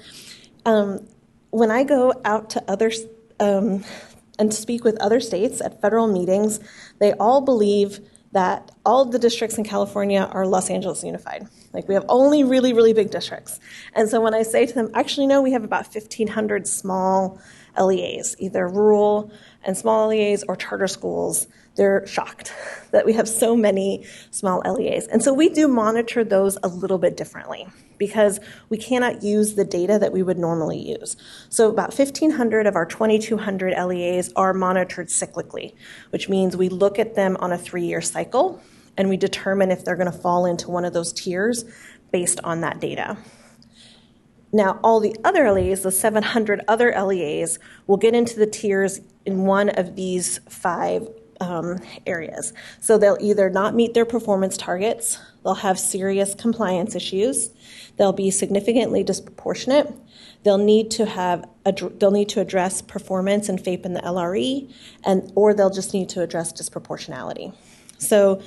when I go out to others and speak with other states at federal meetings, they all believe that all the districts in California are Los Angeles Unified. Like we have only really, really big districts. And so when I say to them, actually, no, we have about 1,500 small LEAs, either rural and small LEAs or charter schools, they're shocked that we have so many small LEAs. And so we do monitor those a little bit differently because we cannot use the data that we would normally use. So about 1,500 of our 2,200 LEAs are monitored cyclically, which means we look at them on a 3-year cycle and we determine if they're going to fall into one of those tiers based on that data. Now, all the other LEAs, the 700 other LEAs, will get into the tiers in one of these 5 areas. So they'll either not meet their performance targets, they'll have serious compliance issues, they'll be significantly disproportionate, they'll need to address performance and FAPE in the LRE, or they'll just need to address disproportionality. So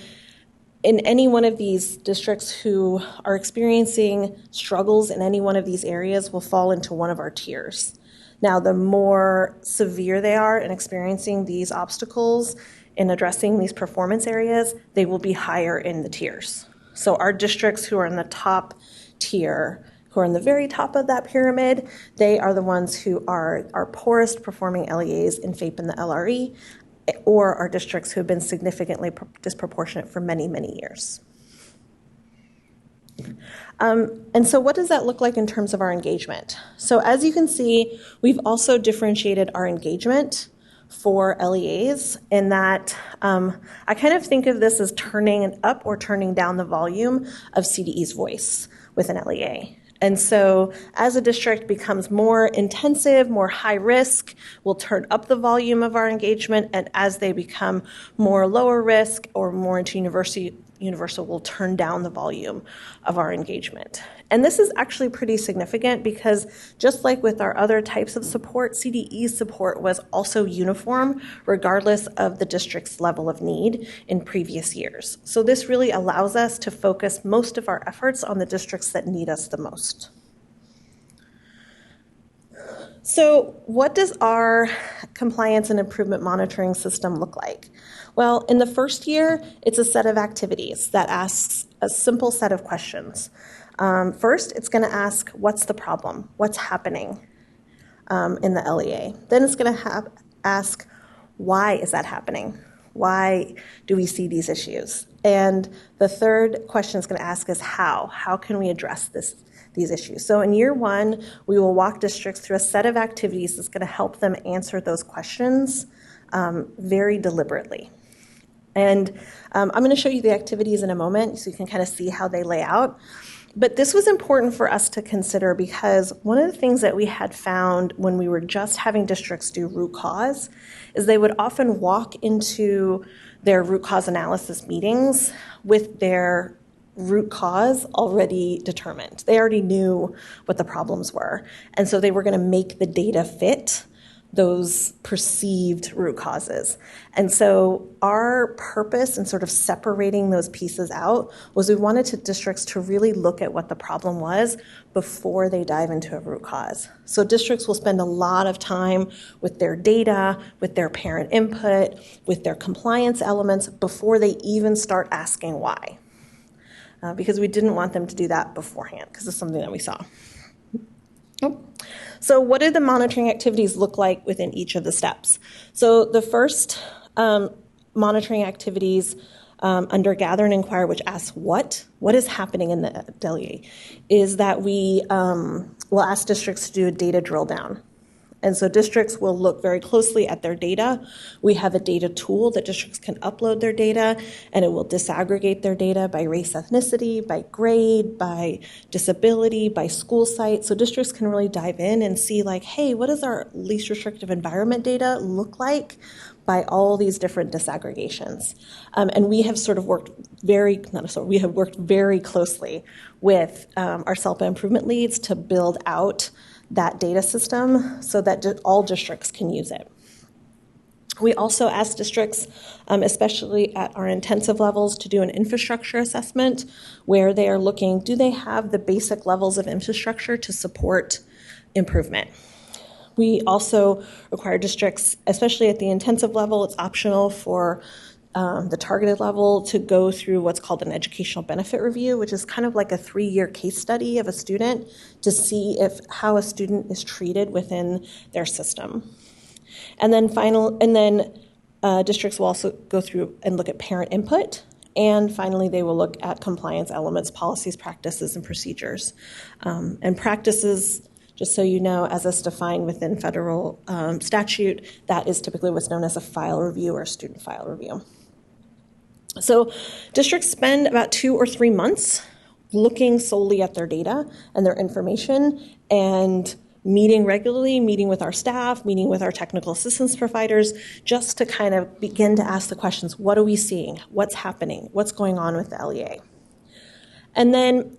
in any one of these districts who are experiencing struggles in any one of these areas will fall into one of our tiers. Now, the more severe they are in experiencing these obstacles in addressing these performance areas, they will be higher in the tiers. So our districts who are in the top tier, who are in the very top of that pyramid, they are the ones who are our poorest performing LEAs in FAPE and the LRE, or our districts who have been significantly disproportionate for many, many years. And so what does that look like in terms of our engagement? So as you can see, we've also differentiated our engagement for LEAs in that I kind of think of this as turning up or turning down the volume of CDE's voice with an LEA. And so as a district becomes more intensive, more high risk, we'll turn up the volume of our engagement, and as they become more lower risk or more into universal, we'll turn down the volume of our engagement. And this is actually pretty significant because just like with our other types of support, CDE's support was also uniform regardless of the district's level of need in previous years. So this really allows us to focus most of our efforts on the districts that need us the most. So what does our compliance and improvement monitoring system look like? Well, in the first year, it's a set of activities that asks a simple set of questions. First, it's going to ask, what's the problem? What's happening in the LEA? Then it's going to ask, why is that happening? Why do we see these issues? And the third question it's going to ask is how? How can we address these issues? So in year 1, we will walk districts through a set of activities that's going to help them answer those questions very deliberately. And I'm going to show you the activities in a moment so you can kind of see how they lay out. But this was important for us to consider because one of the things that we had found when we were just having districts do root cause is they would often walk into their root cause analysis meetings with their root cause already determined. They already knew what the problems were. And so they were going to make the data fit those perceived root causes. And so our purpose in sort of separating those pieces out was we wanted districts to really look at what the problem was before they dive into a root cause. So districts will spend a lot of time with their data, with their parent input, with their compliance elements before they even start asking why. Because we didn't want them to do that beforehand, because it's something that we saw. So what do the monitoring activities look like within each of the steps? So the first monitoring activities under Gather and Inquire, which asks what is happening in the LEA, is that we will ask districts to do a data drill down. And so districts will look very closely at their data. We have a data tool that districts can upload their data, and it will disaggregate their data by race, ethnicity, by grade, by disability, by school site. So districts can really dive in and see like, hey, what does our least restrictive environment data look like by all these different disaggregations? And we have sort of worked very closely with our SELPA improvement leads to build out that data system so that all districts can use it. We also ask districts, especially at our intensive levels, to do an infrastructure assessment where they are looking, do they have the basic levels of infrastructure to support improvement? We also require districts, especially at the intensive level, it's optional for the targeted level to go through what's called an educational benefit review, which is kind of like a 3-year case study of a student to see how a student is treated within their system. And then districts will also go through and look at parent input. And finally, they will look at compliance elements, policies, practices, and procedures. And practices, just so you know, as is defined within federal statute, that is typically what's known as a file review or a student file review. So districts spend about 2 or 3 months looking solely at their data and their information and meeting regularly, meeting with our staff, meeting with our technical assistance providers, just to kind of begin to ask the questions, what are we seeing? What's happening? What's going on with the LEA? And then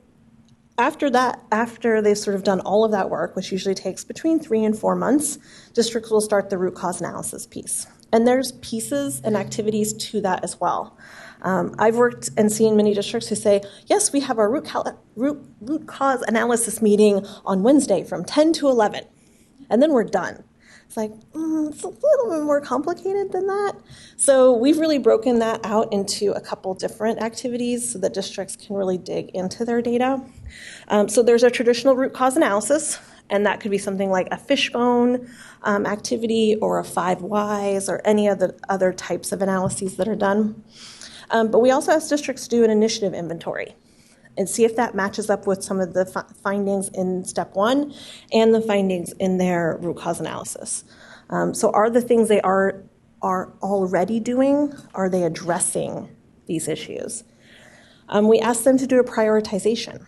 after that, after they've sort of done all of that work, which usually takes between 3 and 4 months, districts will start the root cause analysis piece. And there's pieces and activities to that as well. I've worked and seen many districts who say, yes, we have our root cause analysis meeting on Wednesday from 10 to 11, and then we're done. It's like, it's a little bit more complicated than that. So we've really broken that out into a couple different activities so that districts can really dig into their data. So there's a traditional root cause analysis, and that could be something like a fishbone activity or a 5 whys or any of the other types of analyses that are done. But we also ask districts to do an initiative inventory and see if that matches up with some of the findings in step 1 and the findings in their root cause analysis. So are the things they are already doing, are they addressing these issues? We ask them to do a prioritization.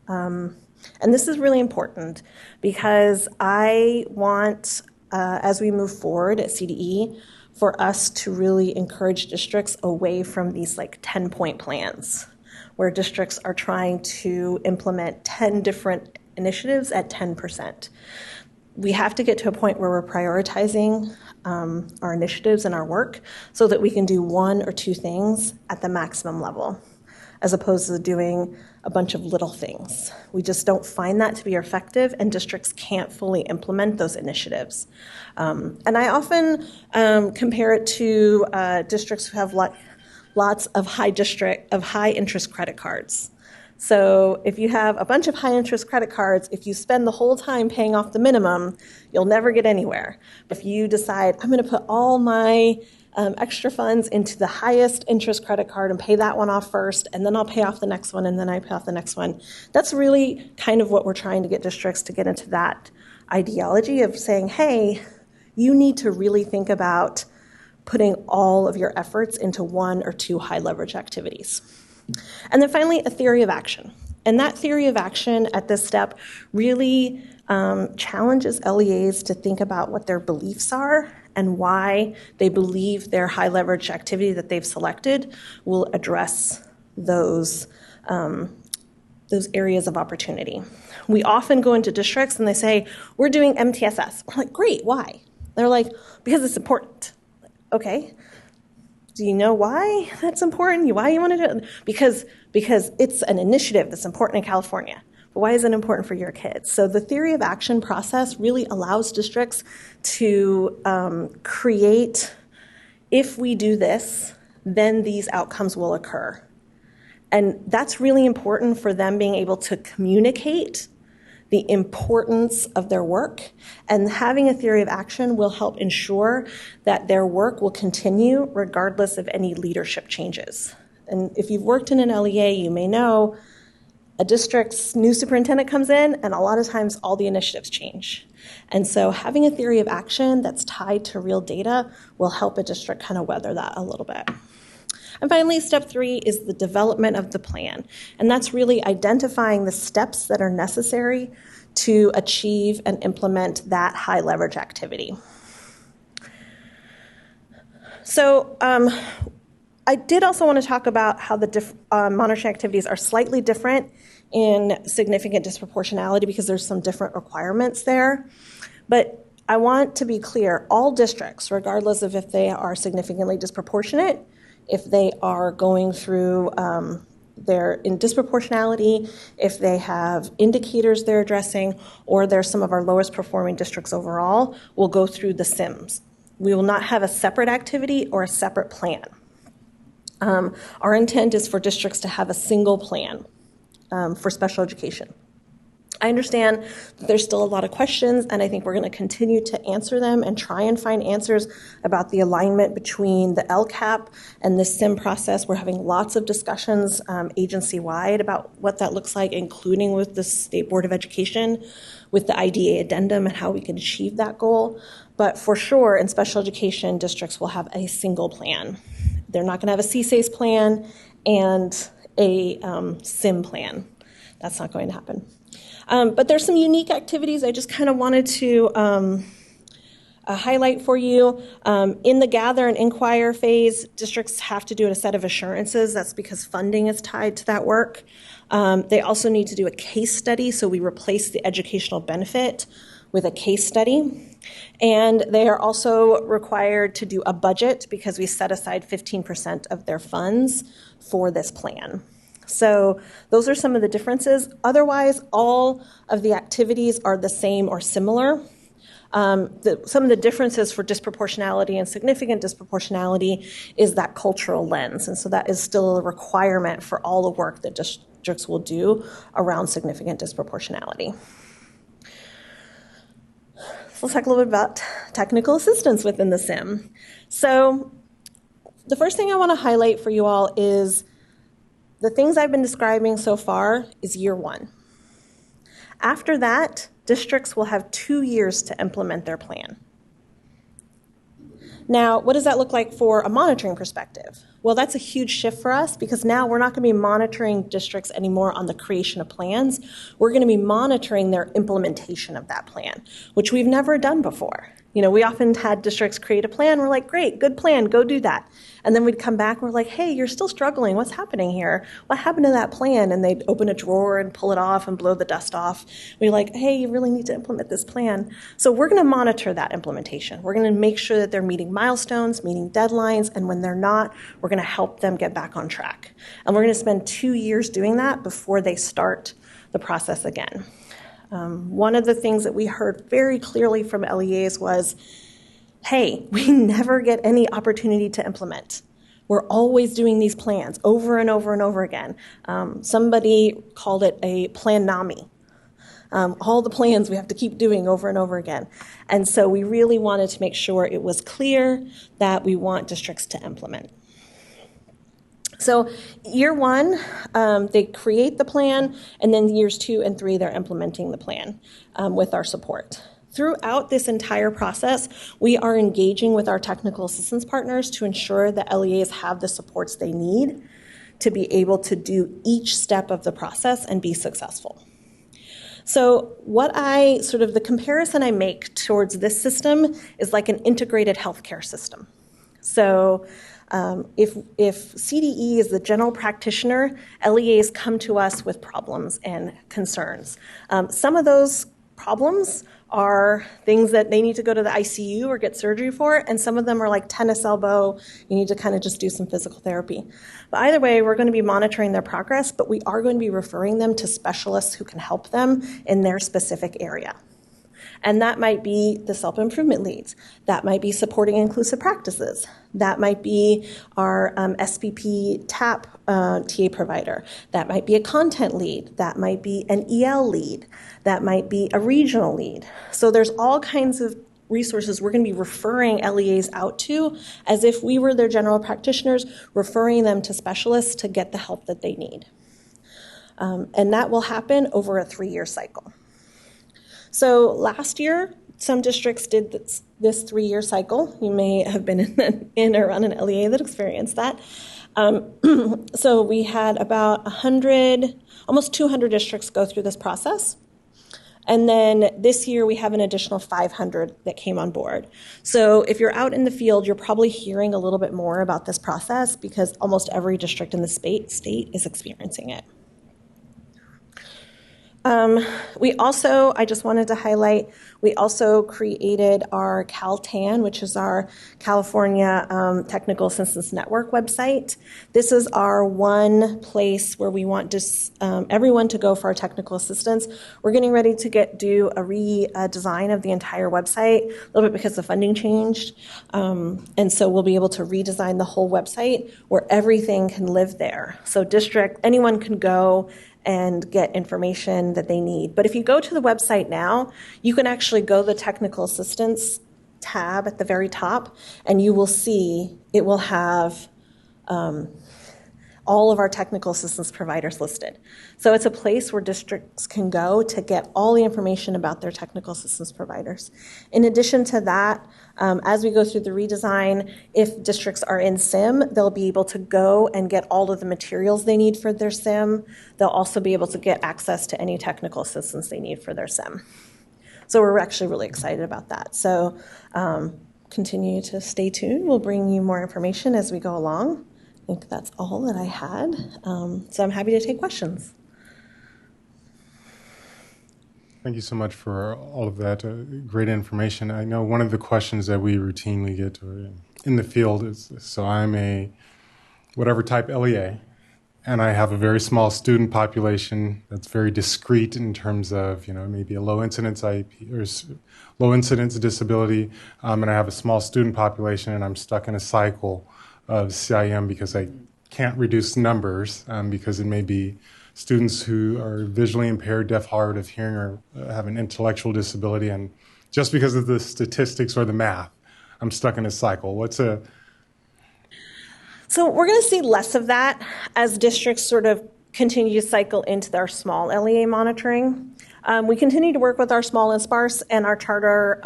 And this is really important because I want, as we move forward at CDE, for us to really encourage districts away from these like 10-point plans where districts are trying to implement 10 different initiatives at 10%. We have to get to a point where we're prioritizing our initiatives and our work so that we can do 1 or 2 things at the maximum level, as opposed to doing a bunch of little things. We just don't find that to be effective, and districts can't fully implement those initiatives. And I often compare it to districts who have lots of high interest credit cards. So if you have a bunch of high interest credit cards, if you spend the whole time paying off the minimum, you'll never get anywhere. If you decide, I'm going to put all my extra funds into the highest interest credit card and pay that one off first, and then I'll pay off the next one, and then I pay off the next one. That's really kind of what we're trying to get districts to get into, that ideology of saying, hey, you need to really think about putting all of your efforts into 1 or 2 high leverage activities. And then finally, a theory of action. And that theory of action at this step really challenges LEAs to think about what their beliefs are and why they believe their high leverage activity that they've selected will address those areas of opportunity. We often go into districts and they say, we're doing MTSS. We're like, great, why? They're like, because it's important. Okay. Do you know why that's important? Why you want to do it? Because it's an initiative that's important in California. But why is it important for your kids? So the theory of action process really allows districts to create, if we do this, then these outcomes will occur. And that's really important for them being able to communicate the importance of their work. And having a theory of action will help ensure that their work will continue regardless of any leadership changes. And if you've worked in an LEA, you may know a district's new superintendent comes in, and a lot of times all the initiatives change. And so having a theory of action that's tied to real data will help a district kind of weather that a little bit. And finally, step 3 is the development of the plan. And that's really identifying the steps that are necessary to achieve and implement that high leverage activity. So I did also want to talk about how the monitoring activities are slightly different in significant disproportionality because there's some different requirements there. But I want to be clear, all districts, regardless of if they are significantly disproportionate, if they are going through they're in disproportionality, if they have indicators they're addressing, or they're some of our lowest performing districts overall, will go through the SIMs. We will not have a separate activity or a separate plan. Our intent is for districts to have a single plan for special education. I understand that there's still a lot of questions, and I think we're going to continue to answer them and try and find answers about the alignment between the LCAP and the SIM process. We're having lots of discussions agency-wide about what that looks like, including with the State Board of Education, with the IDA addendum and how we can achieve that goal. But for sure, in special education, districts will have a single plan. They're not going to have a CSACE plan and a SIM plan. That's not going to happen. But there's some unique activities I just kind of wanted to highlight for you. In the gather and inquire phase, districts have to do a set of assurances. That's because funding is tied to that work. They also need to do a case study, so we replace the educational benefit with a case study. And they are also required to do a budget because we set aside 15% of their funds for this plan. So those are some of the differences. Otherwise, all of the activities are the same or similar. Some of the differences for disproportionality and significant disproportionality is that cultural lens. And so that is still a requirement for all the work that districts will do around significant disproportionality. So let's talk a little bit about technical assistance within the SIM. So the first thing I want to highlight for you all is the things I've been describing so far is year 1. After that, districts will have 2 years to implement their plan. Now, what does that look like for a monitoring perspective? Well, that's a huge shift for us because now we're not going to be monitoring districts anymore on the creation of plans. We're going to be monitoring their implementation of that plan, which we've never done before. You know, we often had districts create a plan. We're like, great, good plan, go do that. And then we'd come back and we're like, hey, you're still struggling. What's happening here? What happened to that plan? And they'd open a drawer and pull it off and blow the dust off. We're like, hey, you really need to implement this plan. So we're going to monitor that implementation. We're going to make sure that they're meeting milestones, meeting deadlines, and when they're not, we're going to help them get back on track. And we're going to spend 2 years doing that before they start the process again. One of the things that we heard very clearly from LEAs was, hey, we never get any opportunity to implement. We're always doing these plans over and over and over again. Somebody called it a plan NAMI. All the plans we have to keep doing over and over again. And so we really wanted to make sure it was clear that we want districts to implement. So year 1, they create the plan, and then years 2 and 3, they're implementing the plan with our support. Throughout this entire process, we are engaging with our technical assistance partners to ensure that LEAs have the supports they need to be able to do each step of the process and be successful. So the comparison I make towards this system is like an integrated healthcare system. So if CDE is the general practitioner, LEAs come to us with problems and concerns. Some of those problems are things that they need to go to the ICU or get surgery for, and some of them are like tennis elbow. You need to kind of just do some physical therapy. But either way, we're going to be monitoring their progress, but we are going to be referring them to specialists who can help them in their specific area. And that might be the self-improvement leads. That might be supporting inclusive practices. That might be our SPP TAP TA provider. That might be a content lead. That might be an EL lead. That might be a regional lead. So there's all kinds of resources we're going to be referring LEAs out to as if we were their general practitioners, referring them to specialists to get the help that they need. And that will happen over a 3-year cycle. So last year, some districts did this 3-year cycle. You may have been in or on an LEA that experienced that. So we had about 100, almost 200 districts go through this process. And then this year we have an additional 500 that came on board. So if you're out in the field, you're probably hearing a little bit more about this process because almost every district in the state is experiencing it. We also, I just wanted to highlight, we also created our CalTAN, which is our California Technical Assistance Network website. This is our one place where we want everyone to go for our technical assistance. We're getting ready to do a redesign of the entire website, a little bit because the funding changed. And so we'll be able to redesign the whole website where everything can live there. So anyone can go and get information that they need. But if you go to the website now, you can actually go to the technical assistance tab at the very top, and you will see it will have all of our technical assistance providers listed. So it's a place where districts can go to get all the information about their technical assistance providers. In addition to that, as we go through the redesign, if districts are in SIM, they'll be able to go and get all of the materials they need for their SIM. They'll also be able to get access to any technical assistance they need for their SIM. So we're actually really excited about that. So continue to stay tuned. We'll bring you more information as we go along. I think that's all that I had. So I'm happy to take questions. Thank you so much for all of that great information. I know one of the questions that we routinely get in the field is, so I'm a whatever type LEA, and I have a very small student population that's very discrete in terms of, maybe a low incidence IEP or low incidence disability, and I have a small student population, and I'm stuck in a cycle of CIM because I can't reduce numbers because it may be students who are visually impaired, deaf, hard of hearing, or have an intellectual disability, and just because of the statistics or the math, I'm stuck in a cycle. So we're going to see less of that as districts sort of continue to cycle into their small LEA monitoring. We continue to work with our small and sparse and our charter,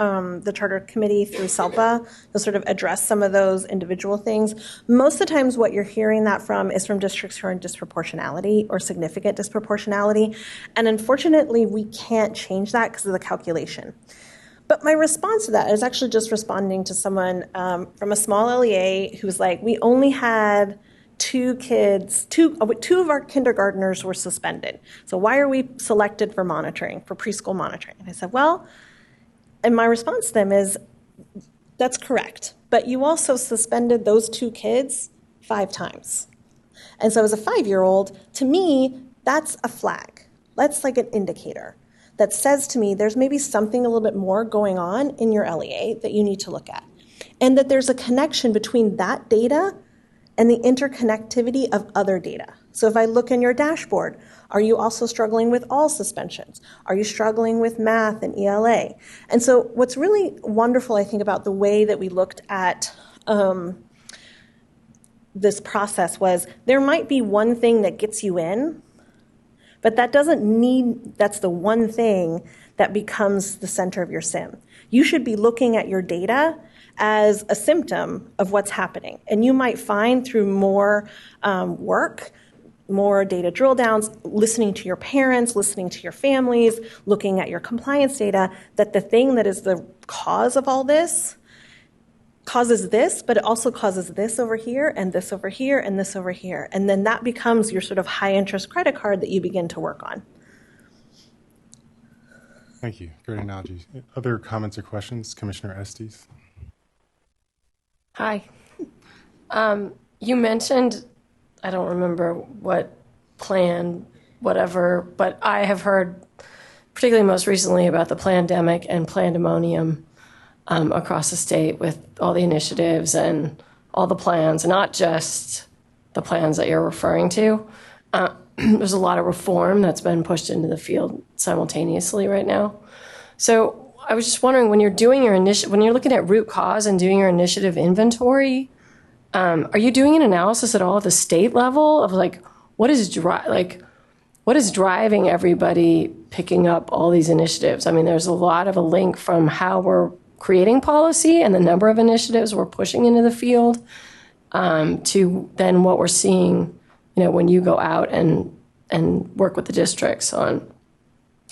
the charter committee through SELPA to sort of address some of those individual things. Most of the times what you're hearing that from is from districts who are in disproportionality or significant disproportionality. And unfortunately, we can't change that because of the calculation. But my response to that is actually just responding to someone from a small LEA who was like, we only had two of our kindergartners were suspended. So why are we selected for monitoring, for preschool monitoring? And I said, well, and my response to them is, that's correct. But you also suspended those 2 kids 5 times. And so as a 5-year-old, to me, that's a flag. That's like an indicator that says to me there's maybe something a little bit more going on in your LEA that you need to look at. And that there's a connection between that data and the interconnectivity of other data. So if I look in your dashboard, are you also struggling with all suspensions? Are you struggling with math and ELA? And so what's really wonderful, I think, about the way that we looked at this process was there might be one thing that gets you in, but that doesn't mean that's the one thing that becomes the center of your SIM. You should be looking at your data as a symptom of what's happening. And you might find through more work, more data drill downs, listening to your parents, listening to your families, looking at your compliance data, that the thing that is the cause of all this causes this, but it also causes this over here and this over here and this over here. And then that becomes your sort of high interest credit card that you begin to work on. Thank you. Great analogy. Other comments or questions? Commissioner Estes? Hi. You mentioned, I don't remember what plan, whatever, but I have heard, particularly most recently, about the plandemic and pandemonium across the state with all the initiatives and all the plans, not just the plans that you're referring to. There's a lot of reform that's been pushed into the field simultaneously right now. So I was just wondering, when you're doing your when you're looking at root cause and doing your initiative inventory, are you doing an analysis at all at the state level of like what is driving everybody picking up all these initiatives? I mean, there's a lot of a link from how we're creating policy and the number of initiatives we're pushing into the field to then what we're seeing, when you go out and work with the districts on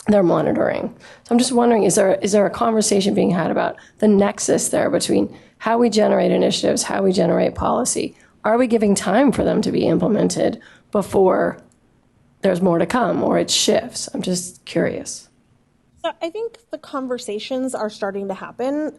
their monitoring. So I'm just wondering, is there a conversation being had about the nexus there between how we generate initiatives, how we generate policy? Are we giving time for them to be implemented before there's more to come or it shifts? I'm just curious. So I think the conversations are starting to happen.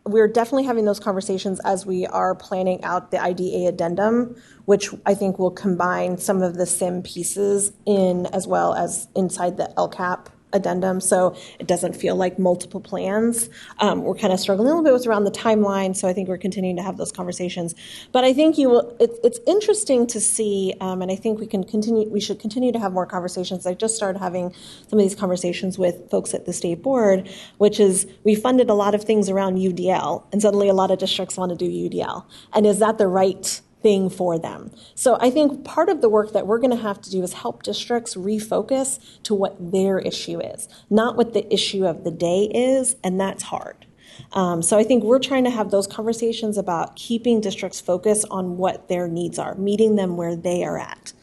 We're definitely having those conversations as we are planning out the IDA addendum, which I think will combine some of the SIM pieces in as well as inside the LCAP addendum, so it doesn't feel like multiple plans. We're kind of struggling a little bit with around the timeline, so I think we're continuing to have those conversations. But I think it's interesting to see, and I think we should continue to have more conversations. I just started having some of these conversations with folks at the state board, which is we funded a lot of things around UDL, and suddenly a lot of districts want to do UDL. And is that the right thing for them? So I think part of the work that we're going to have to do is help districts refocus to what their issue is, not what the issue of the day is, and that's hard. So I think we're trying to have those conversations about keeping districts focused on what their needs are, meeting them where they are at.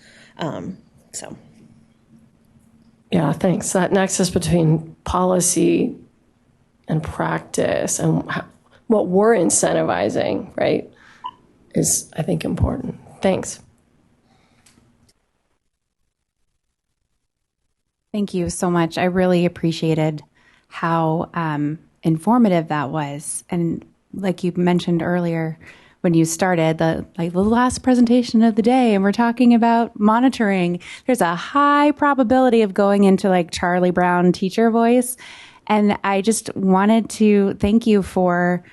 Yeah, thanks. That nexus between policy and practice and what we're incentivizing, right, is, I think, important. Thanks. Thank you so much. I really appreciated how informative that was. And like you mentioned earlier, when you started, the last presentation of the day, and we're talking about monitoring, there's a high probability of going into like Charlie Brown teacher voice. And I just wanted to thank you for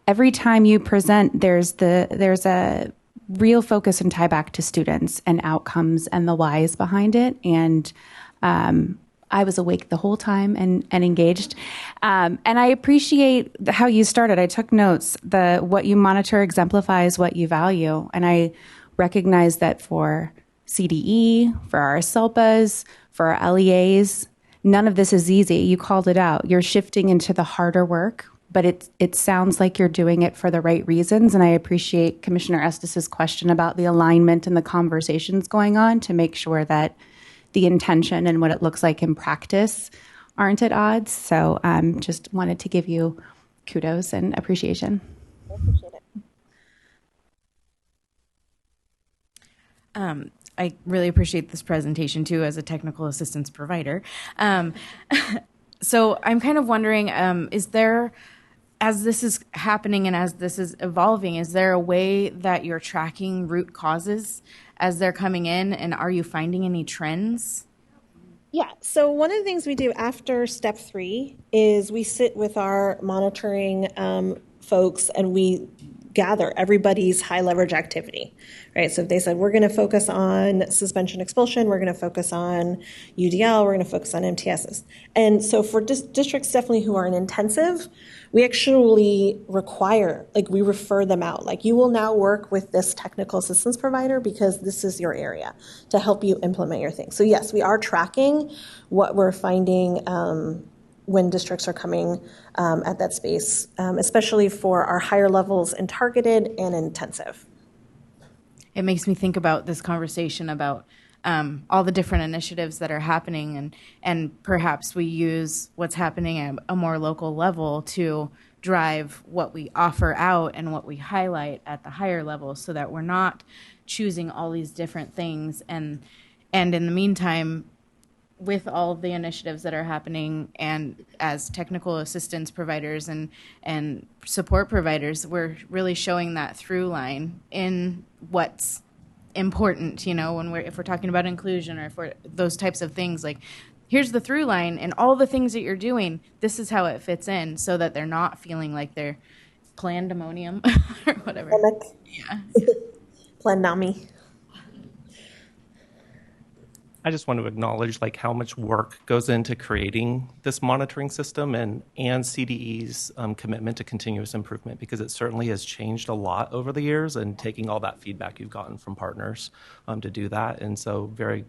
every time you present, there's a real focus and tie back to students and outcomes and the whys behind it. And I was awake the whole time and engaged. And I appreciate how you started. I took notes. What you monitor exemplifies what you value. And I recognize that for CDE, for our SELPAs, for our LEAs, none of this is easy. You called it out. You're shifting into the harder work, but it sounds like you're doing it for the right reasons. And I appreciate Commissioner Estes' question about the alignment and the conversations going on to make sure that the intention and what it looks like in practice aren't at odds. So just wanted to give you kudos and appreciation. I appreciate it. I really appreciate this presentation too as a technical assistance provider. So I'm kind of wondering, is there, as this is happening and as this is evolving, is there a way that you're tracking root causes as they're coming in, and are you finding any trends? Yeah, so one of the things we do after step 3 is we sit with our monitoring folks and we gather everybody's high leverage activity, right? So if they said, we're going to focus on suspension expulsion, we're going to focus on UDL, we're going to focus on MTSs. And so for districts definitely who are in intensive, we actually we refer them out. Like, you will now work with this technical assistance provider because this is your area to help you implement your thing. So yes, we are tracking what we're finding when districts are coming at that space, especially for our higher levels in targeted and intensive. It makes me think about this conversation about all the different initiatives that are happening, and perhaps we use what's happening at a more local level to drive what we offer out and what we highlight at the higher level, so that we're not choosing all these different things and in the meantime with all of the initiatives that are happening, and as technical assistance providers and support providers, we're really showing that through line in what's important, when if we're talking about inclusion or if we're those types of things, like here's the through line and all the things that you're doing, this is how it fits in, so that they're not feeling like they're pandemonium or whatever. Yeah. Planami. I just want to acknowledge how much work goes into creating this monitoring system and CDE's commitment to continuous improvement, because it certainly has changed a lot over the years, and taking all that feedback you've gotten from partners to do that. And so very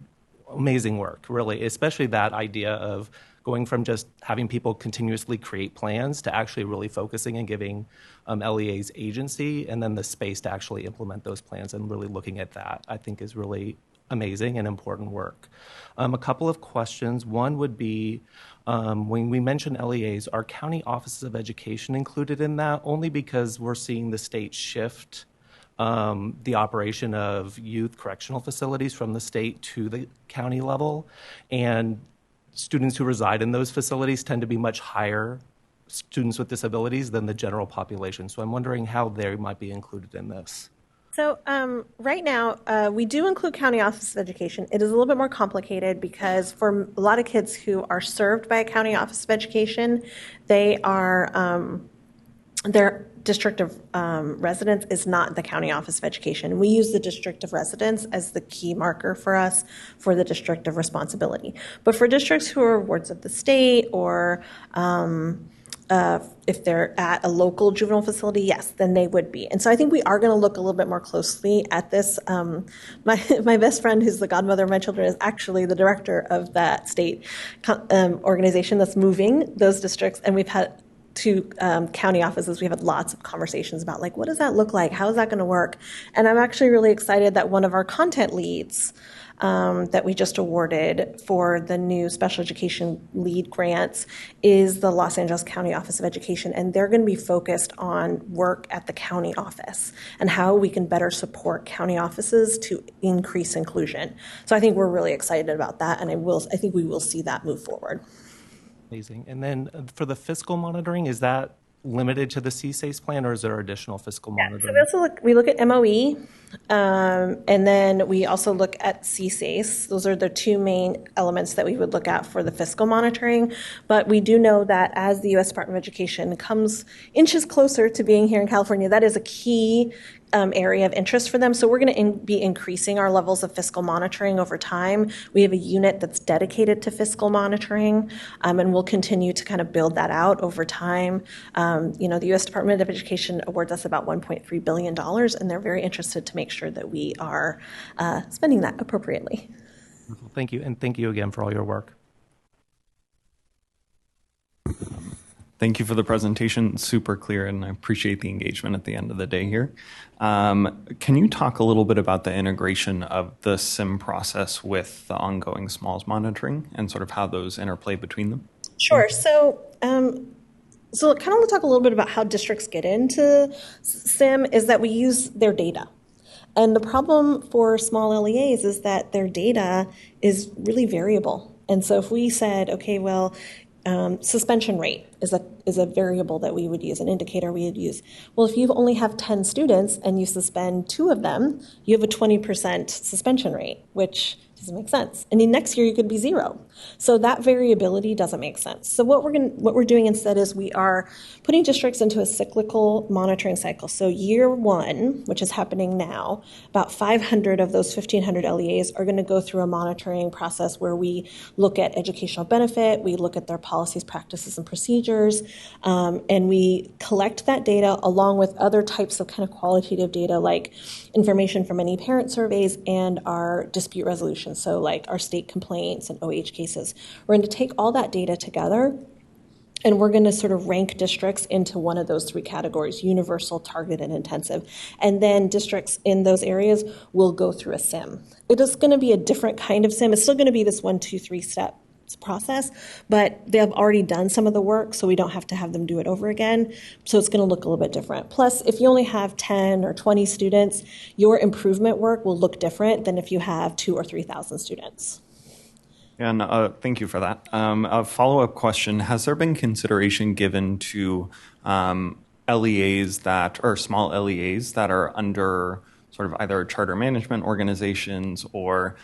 amazing work, really, especially that idea of going from just having people continuously create plans to actually really focusing and giving LEAs agency and then the space to actually implement those plans, and really looking at that, I think, is really amazing and important work. A couple of questions. One would be, when we mention LEAs, are county offices of education included in that? Only because we're seeing the state shift the operation of youth correctional facilities from the state to the county level, and students who reside in those facilities tend to be much higher students with disabilities than the general population. So I'm wondering how they might be included in this. So right now, we do include County Office of Education. It is a little bit more complicated because for a lot of kids who are served by a County Office of Education, they are, their district of residence is not the County Office of Education. We use the district of residence as the key marker for us for the district of responsibility. But for districts who are wards of the state, or if they're at a local juvenile facility, yes, then they would be. And so I think we are going to look a little bit more closely at this. My best friend, who's the godmother of my children, is actually the director of that state organization that's moving those districts. And we've had two county offices. We've had lots of conversations about, what does that look like? How is that going to work? And I'm actually really excited that one of our content leads that we just awarded for the new special education lead grants is the Los Angeles County Office of Education, and they're going to be focused on work at the county office and how we can better support county offices to increase inclusion. So I think we're really excited about that, and I think we will see that move forward. Amazing. And then for the fiscal monitoring, is that limited to the CSACE plan, or is there additional fiscal monitoring? So we look at MOE, and then we also look at CSACE. Those are the two main elements that we would look at for the fiscal monitoring. But we do know that as the U.S. Department of Education comes inches closer to being here in California, that is a key area of interest for them. So we're going to be increasing our levels of fiscal monitoring over time. We have a unit that's dedicated to fiscal monitoring, and we'll continue to kind of build that out over time. The U.S. Department of Education awards us about $1.3 billion, and they're very interested to make sure that we are spending that appropriately. Thank you, and thank you again for all your work. Thank you for the presentation. Super clear, and I appreciate the engagement at the end of the day here. Can you talk a little bit about the integration of the SIM process with the ongoing SMALS monitoring and sort of how those interplay between them? Sure. So kind of talk a little bit about how districts get into SIM is that we use their data. And the problem for small LEAs is that their data is really variable. And so if we said, okay, well, suspension rate is a variable that we would use, an indicator we would use. Well, if you only have 10 students and you suspend 2 of them, you have a 20% suspension rate, which doesn't make sense. And then next year you could be 0. So that variability doesn't make sense. So what we're doing instead is we are putting districts into a cyclical monitoring cycle. So year 1, which is happening now, about 500 of those 1,500 LEAs are going to go through a monitoring process where we look at educational benefit, we look at their policies, practices, and procedures, and we collect that data along with other types of kind of qualitative data like information from any parent surveys and our dispute resolution. So like our state complaints and OH cases. We're going to take all that data together, and we're going to sort of rank districts into one of those 3 categories: universal, targeted, and intensive. And then districts in those areas will go through a SIM. It is going to be a different kind of SIM. It's still going to be this 1, 2, 3 step process, but they have already done some of the work, so we don't have to have them do it over again. So it's going to look a little bit different. Plus, if you only have 10 or 20 students, your improvement work will look different than if you have 2,000 or 3,000 students. And thank you for that. A follow-up question, has there been consideration given to LEAs or small LEAs that are under sort of either charter management organizations or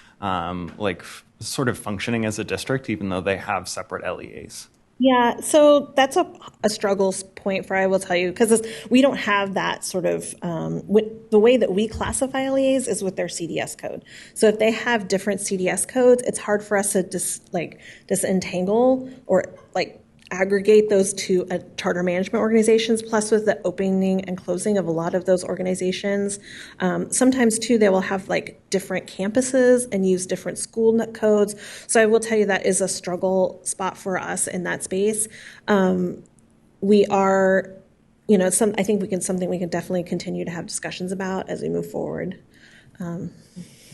sort of functioning as a district, even though they have separate LEAs? Yeah, so that's a struggle point for, I will tell you, because we don't have that sort of, the way that we classify LEAs is with their CDS code. So if they have different CDS codes, it's hard for us to disentangle or aggregate those to charter management organizations. Plus, with the opening and closing of a lot of those organizations, sometimes too they will have different campuses and use different school codes. So I will tell you that is a struggle spot for us in that space. We are, I think something we can definitely continue to have discussions about as we move forward.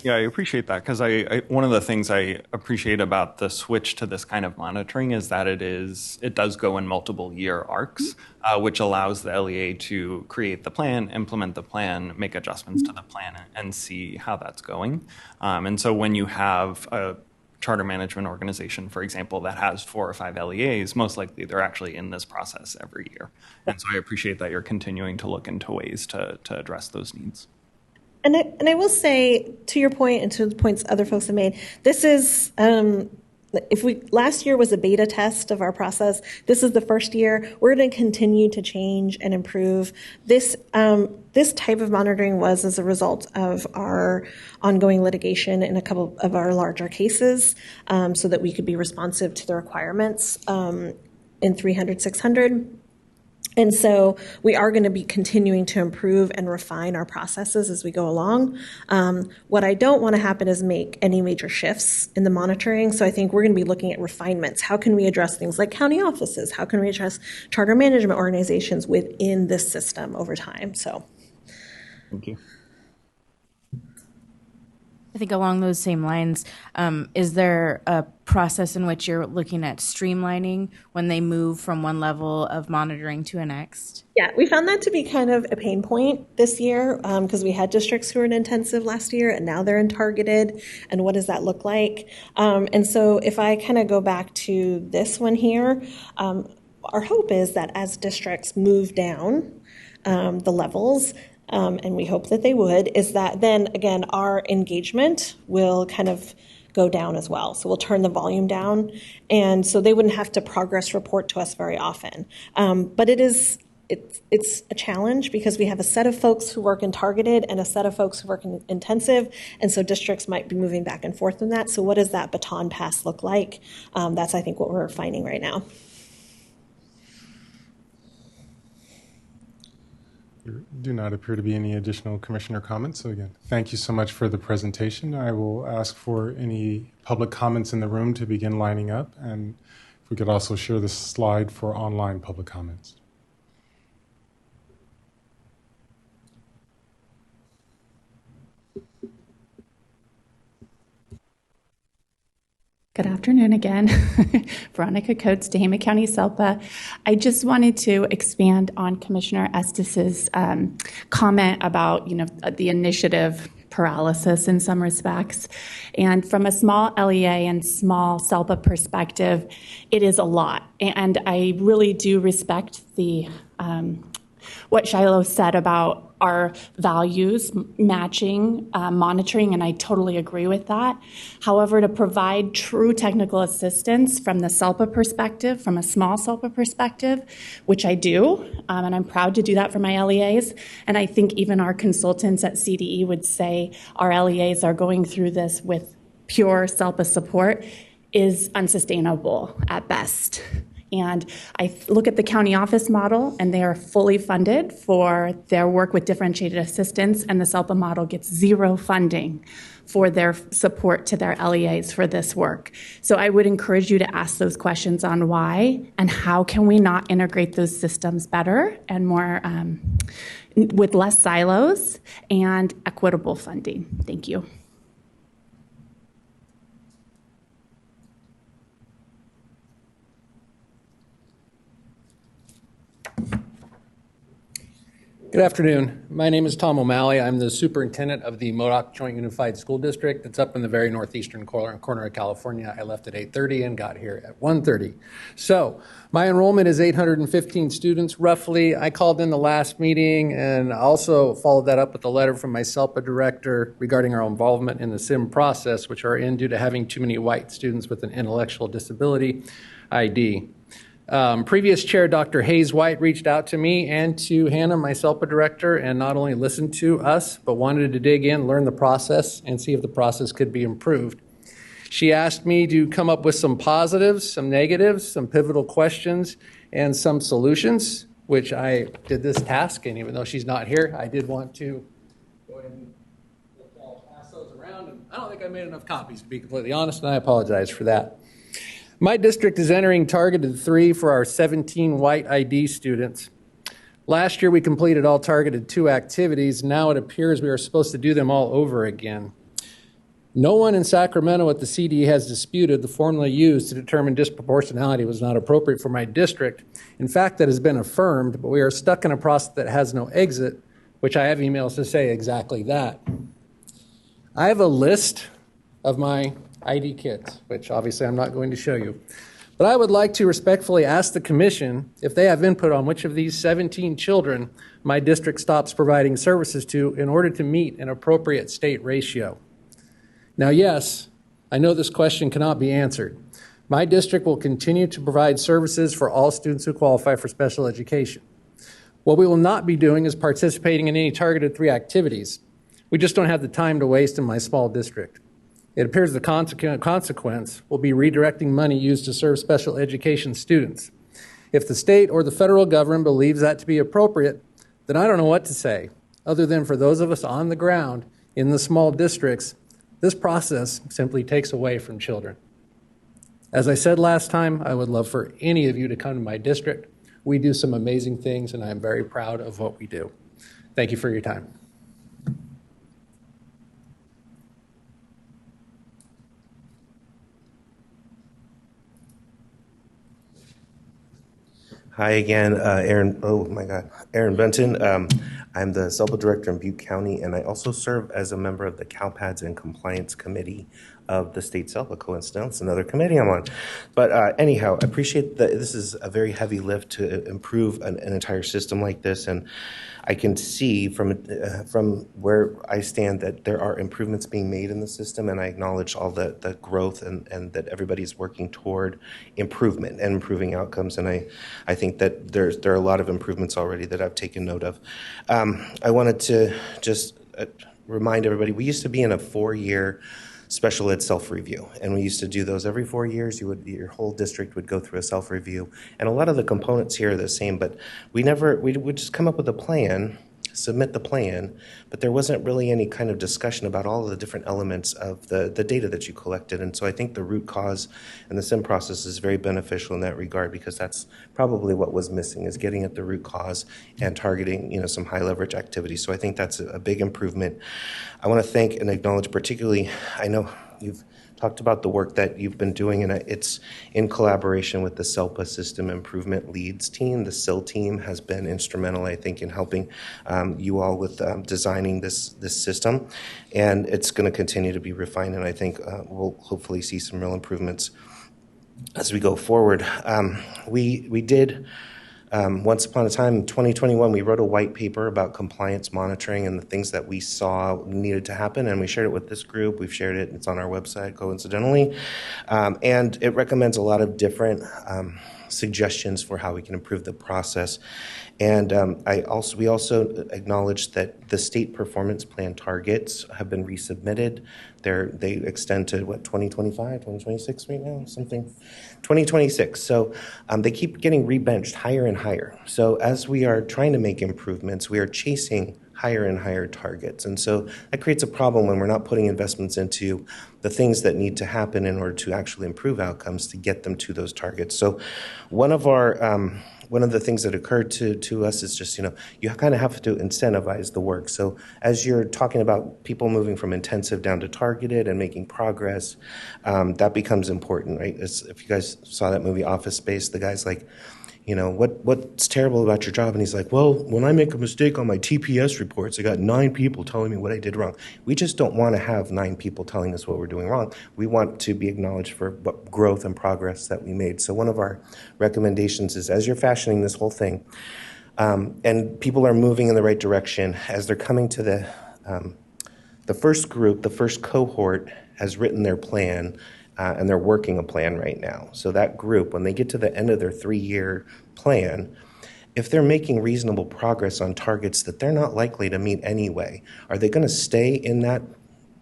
Yeah, I appreciate that, because one of the things I appreciate about the switch to this kind of monitoring is that it does go in multiple year arcs, which allows the LEA to create the plan, implement the plan, make adjustments to the plan, and see how that's going. And so when you have a charter management organization, for example, that has 4 or 5 LEAs, most likely they're actually in this process every year. And so I appreciate that you're continuing to look into ways to address those needs. And I will say, to your point and to the points other folks have made, this is, last year was a beta test of our process. This is the first year. We're going to continue to change and improve. This type of monitoring was as a result of our ongoing litigation in a couple of our larger cases, so that we could be responsive to the requirements in 300, 600. And so we are going to be continuing to improve and refine our processes as we go along. What I don't want to happen is make any major shifts in the monitoring. So I think we're going to be looking at refinements. How can we address things like county offices? How can we address charter management organizations within this system over time? So, thank you. I think along those same lines, is there a process in which you're looking at streamlining when they move from one level of monitoring to a next? Yeah, we found that to be kind of a pain point this year, because we had districts who were in intensive last year and now they're in targeted. And what does that look like? And so if I kind of go back to this one here, our hope is that as districts move down the levels, and we hope that they would, is that then, again, our engagement will kind of go down as well. So we'll turn the volume down. And so they wouldn't have to progress report to us very often. But it's a challenge because we have a set of folks who work in targeted and a set of folks who work in intensive. And so districts might be moving back and forth in that. So what does that baton pass look like? That's, I think, what we're finding right now. There do not appear to be any additional commissioner comments. So again, thank you so much for the presentation. I will ask for any public comments in the room to begin lining up. And if we could also share this slide for online public comments. Good afternoon again. Veronica Coates, Tehama County, SELPA. I just wanted to expand on Commissioner Estes's comment about, the initiative paralysis in some respects. And from a small LEA and small SELPA perspective, it is a lot. And I really do respect the what Shiloh said about our values matching, monitoring, and I totally agree with that. However, to provide true technical assistance from the SELPA perspective, from a small SELPA perspective, which I do, and I'm proud to do that for my LEAs, and I think even our consultants at CDE would say our LEAs are going through this with pure SELPA support, is unsustainable at best. And I look at the county office model, and they are fully funded for their work with differentiated assistance, and the SELPA model gets zero funding for their support to their LEAs for this work. So I would encourage you to ask those questions on why and how can we not integrate those systems better and more with less silos and equitable funding. Thank you. Good afternoon. My name is Tom O'Malley. I'm the superintendent of the Modoc Joint Unified School District. It's up in the very northeastern corner of California. I left at 8:30 and got here at 1:30. So my enrollment is 815 students, roughly. I called in the last meeting and also followed that up with a letter from my SELPA director regarding our involvement in the SIM process, which are in due to having too many white students with an intellectual disability ID. Previous chair, Dr. Hayes White, reached out to me and to Hannah, my SELPA director, and not only listened to us, but wanted to dig in, learn the process, and see if the process could be improved. She asked me to come up with some positives, some negatives, some pivotal questions, and some solutions, which I did this task, and even though she's not here, I did want to go ahead and pass those around. And I don't think I made enough copies, to be completely honest, and I apologize for that. My district is entering targeted 3 for our 17 white ID students. Last year we completed all targeted 2 activities. Now it appears we are supposed to do them all over again. No one in Sacramento at the CD has disputed the formula used to determine disproportionality was not appropriate for my district. In fact, that has been affirmed, but we are stuck in a process that has no exit, which I have emails to say exactly that. I have a list of my ID kids, which obviously I'm not going to show you. But I would like to respectfully ask the commission if they have input on which of these 17 children my district stops providing services to in order to meet an appropriate state ratio. Now, yes, I know this question cannot be answered. My district will continue to provide services for all students who qualify for special education. What we will not be doing is participating in any targeted 3 activities. We just don't have the time to waste in my small district. It appears the consequence will be redirecting money used to serve special education students. If the state or the federal government believes that to be appropriate, then I don't know what to say, other than for those of us on the ground in the small districts, this process simply takes away from children. As I said last time, I would love for any of you to come to my district. We do some amazing things, and I'm very proud of what we do. Thank you for your time. Hi again, Aaron Benton. I'm the SELPA director in Butte County, and I also serve as a member of the CalPADS and Compliance Committee of the State SELPA. Coincidence, another committee I'm on. But anyhow, I appreciate that this is a very heavy lift to improve an entire system like this, and I can see from where I stand that there are improvements being made in the system, and I acknowledge all the growth and that everybody's working toward improvement and improving outcomes, and I think that there are a lot of improvements already that I've taken note of. I wanted to just remind everybody, we used to be in a 4-year special ed self-review, and we used to do those every 4 years. Your whole district would go through a self-review, and a lot of the components here are the same, but we would just come up with a plan, submit the plan, but there wasn't really any kind of discussion about all of the different elements of the data that you collected. And so I think the root cause and the SIM process is very beneficial in that regard, because that's probably what was missing, is getting at the root cause and targeting some high leverage activities. So I think that's a big improvement. I want to thank and acknowledge particularly, I know you've talked about the work that you've been doing, and it's in collaboration with the SELPA System Improvement Leads team. The SIL team has been instrumental, I think, in helping you all with designing this system, and it's going to continue to be refined, and I think we'll hopefully see some real improvements as we go forward. We did once upon a time in 2021, we wrote a white paper about compliance monitoring and the things that we saw needed to happen, and we shared it with this group. We've shared it. It's on our website, coincidentally, and it recommends a lot of different suggestions for how we can improve the process. And we also acknowledge that the state performance plan targets have been resubmitted. They extend to 2025, 2026 right now, something, 2026. So they keep getting rebenched higher and higher. So as we are trying to make improvements, we are chasing higher and higher targets. And so that creates a problem when we're not putting investments into the things that need to happen in order to actually improve outcomes to get them to those targets. So one of the things that occurred to us is just, you kind of have to incentivize the work. So as you're talking about people moving from intensive down to targeted and making progress, that becomes important, right? If you guys saw that movie Office Space, the guy's like, what's terrible about your job? And he's like, well, when I make a mistake on my TPS reports, I got 9 people telling me what I did wrong. We just don't want to have 9 people telling us what we're doing wrong. We want to be acknowledged for what growth and progress that we made. So one of our recommendations is, as you're fashioning this whole thing, and people are moving in the right direction, as they're coming to the first group, the first cohort has written their plan, and they're working a plan right now. So that group, when they get to the end of their 3-year plan, if they're making reasonable progress on targets that they're not likely to meet anyway, are they going to stay in that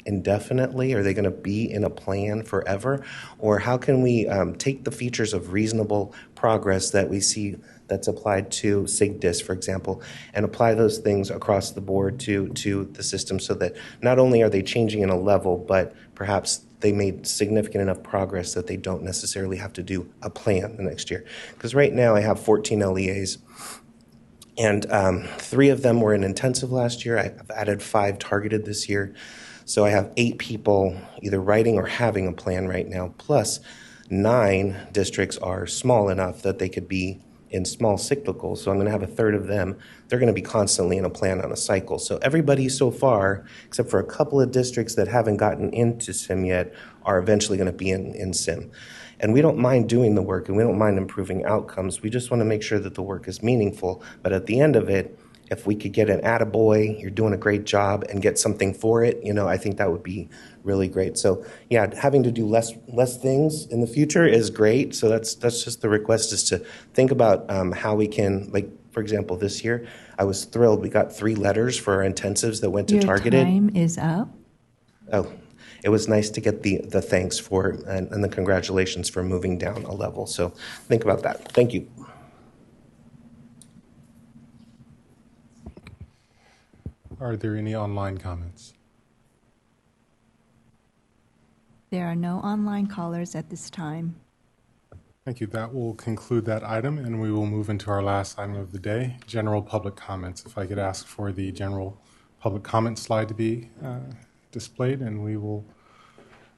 indefinitely? Are they going to be in a plan forever? Or how can we take the features of reasonable progress that we see that's applied to SIGDIS, for example, and apply those things across the board to the system, so that not only are they changing in a level, but perhaps they made significant enough progress that they don't necessarily have to do a plan the next year. Because right now I have 14 LEAs, and 3 of them were in intensive last year. I've added 5 targeted this year. So I have 8 people either writing or having a plan right now, plus 9 districts are small enough that they could be in small cyclicals. So I'm going to have a third of them. They're going to be constantly in a plan on a cycle. So everybody so far, except for a couple of districts that haven't gotten into SIM yet, are eventually going to be in SIM. And we don't mind doing the work, and we don't mind improving outcomes. We just want to make sure that the work is meaningful. But at the end of it, if we could get an attaboy, you're doing a great job, and get something for it, I think that would be really great. So yeah, having to do less things in the future is great. So that's just the request, is to think about how we can, like, for example, this year, I was thrilled. We got 3 letters for our intensives that went to targeted. Your time is up. Oh, it was nice to get the thanks for and the congratulations for moving down a level. So think about that. Thank you. Are there any online comments? There are no online callers at this time. Thank you. That will conclude that item, and we will move into our last item of the day, general public comments. If I could ask for the general public comment slide to be displayed, and we will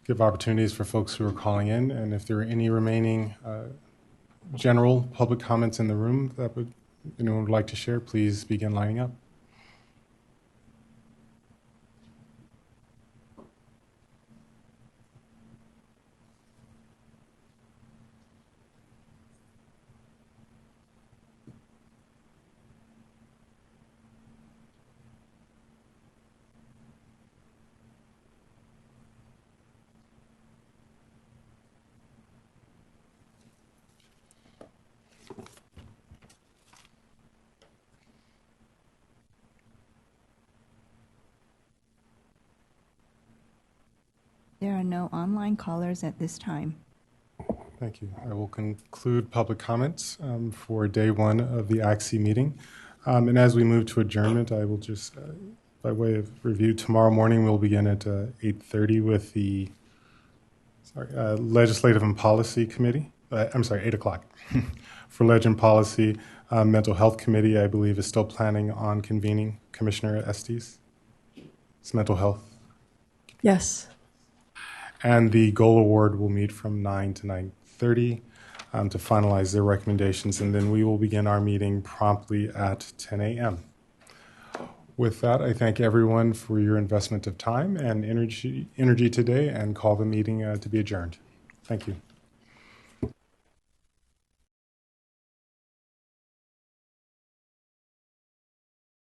give opportunities for folks who are calling in. And if there are any remaining general public comments in the room that anyone would like to share, please begin lining up. There are no online callers at this time. Thank you. I will conclude public comments for day 1 of the ACSE meeting. And as we move to adjournment, I will just, by way of review, tomorrow morning we'll begin at 8:30 with the Legislative and Policy Committee. 8 o'clock. For Leg and Policy, Mental Health Committee, I believe, is still planning on convening. Commissioner Estes? It's Mental Health. Yes. And the Goal Award will meet from 9 to 9:30 to finalize their recommendations, and then we will begin our meeting promptly at 10 a.m. With that, I thank everyone for your investment of time and energy today, and call the meeting to be adjourned. Thank you.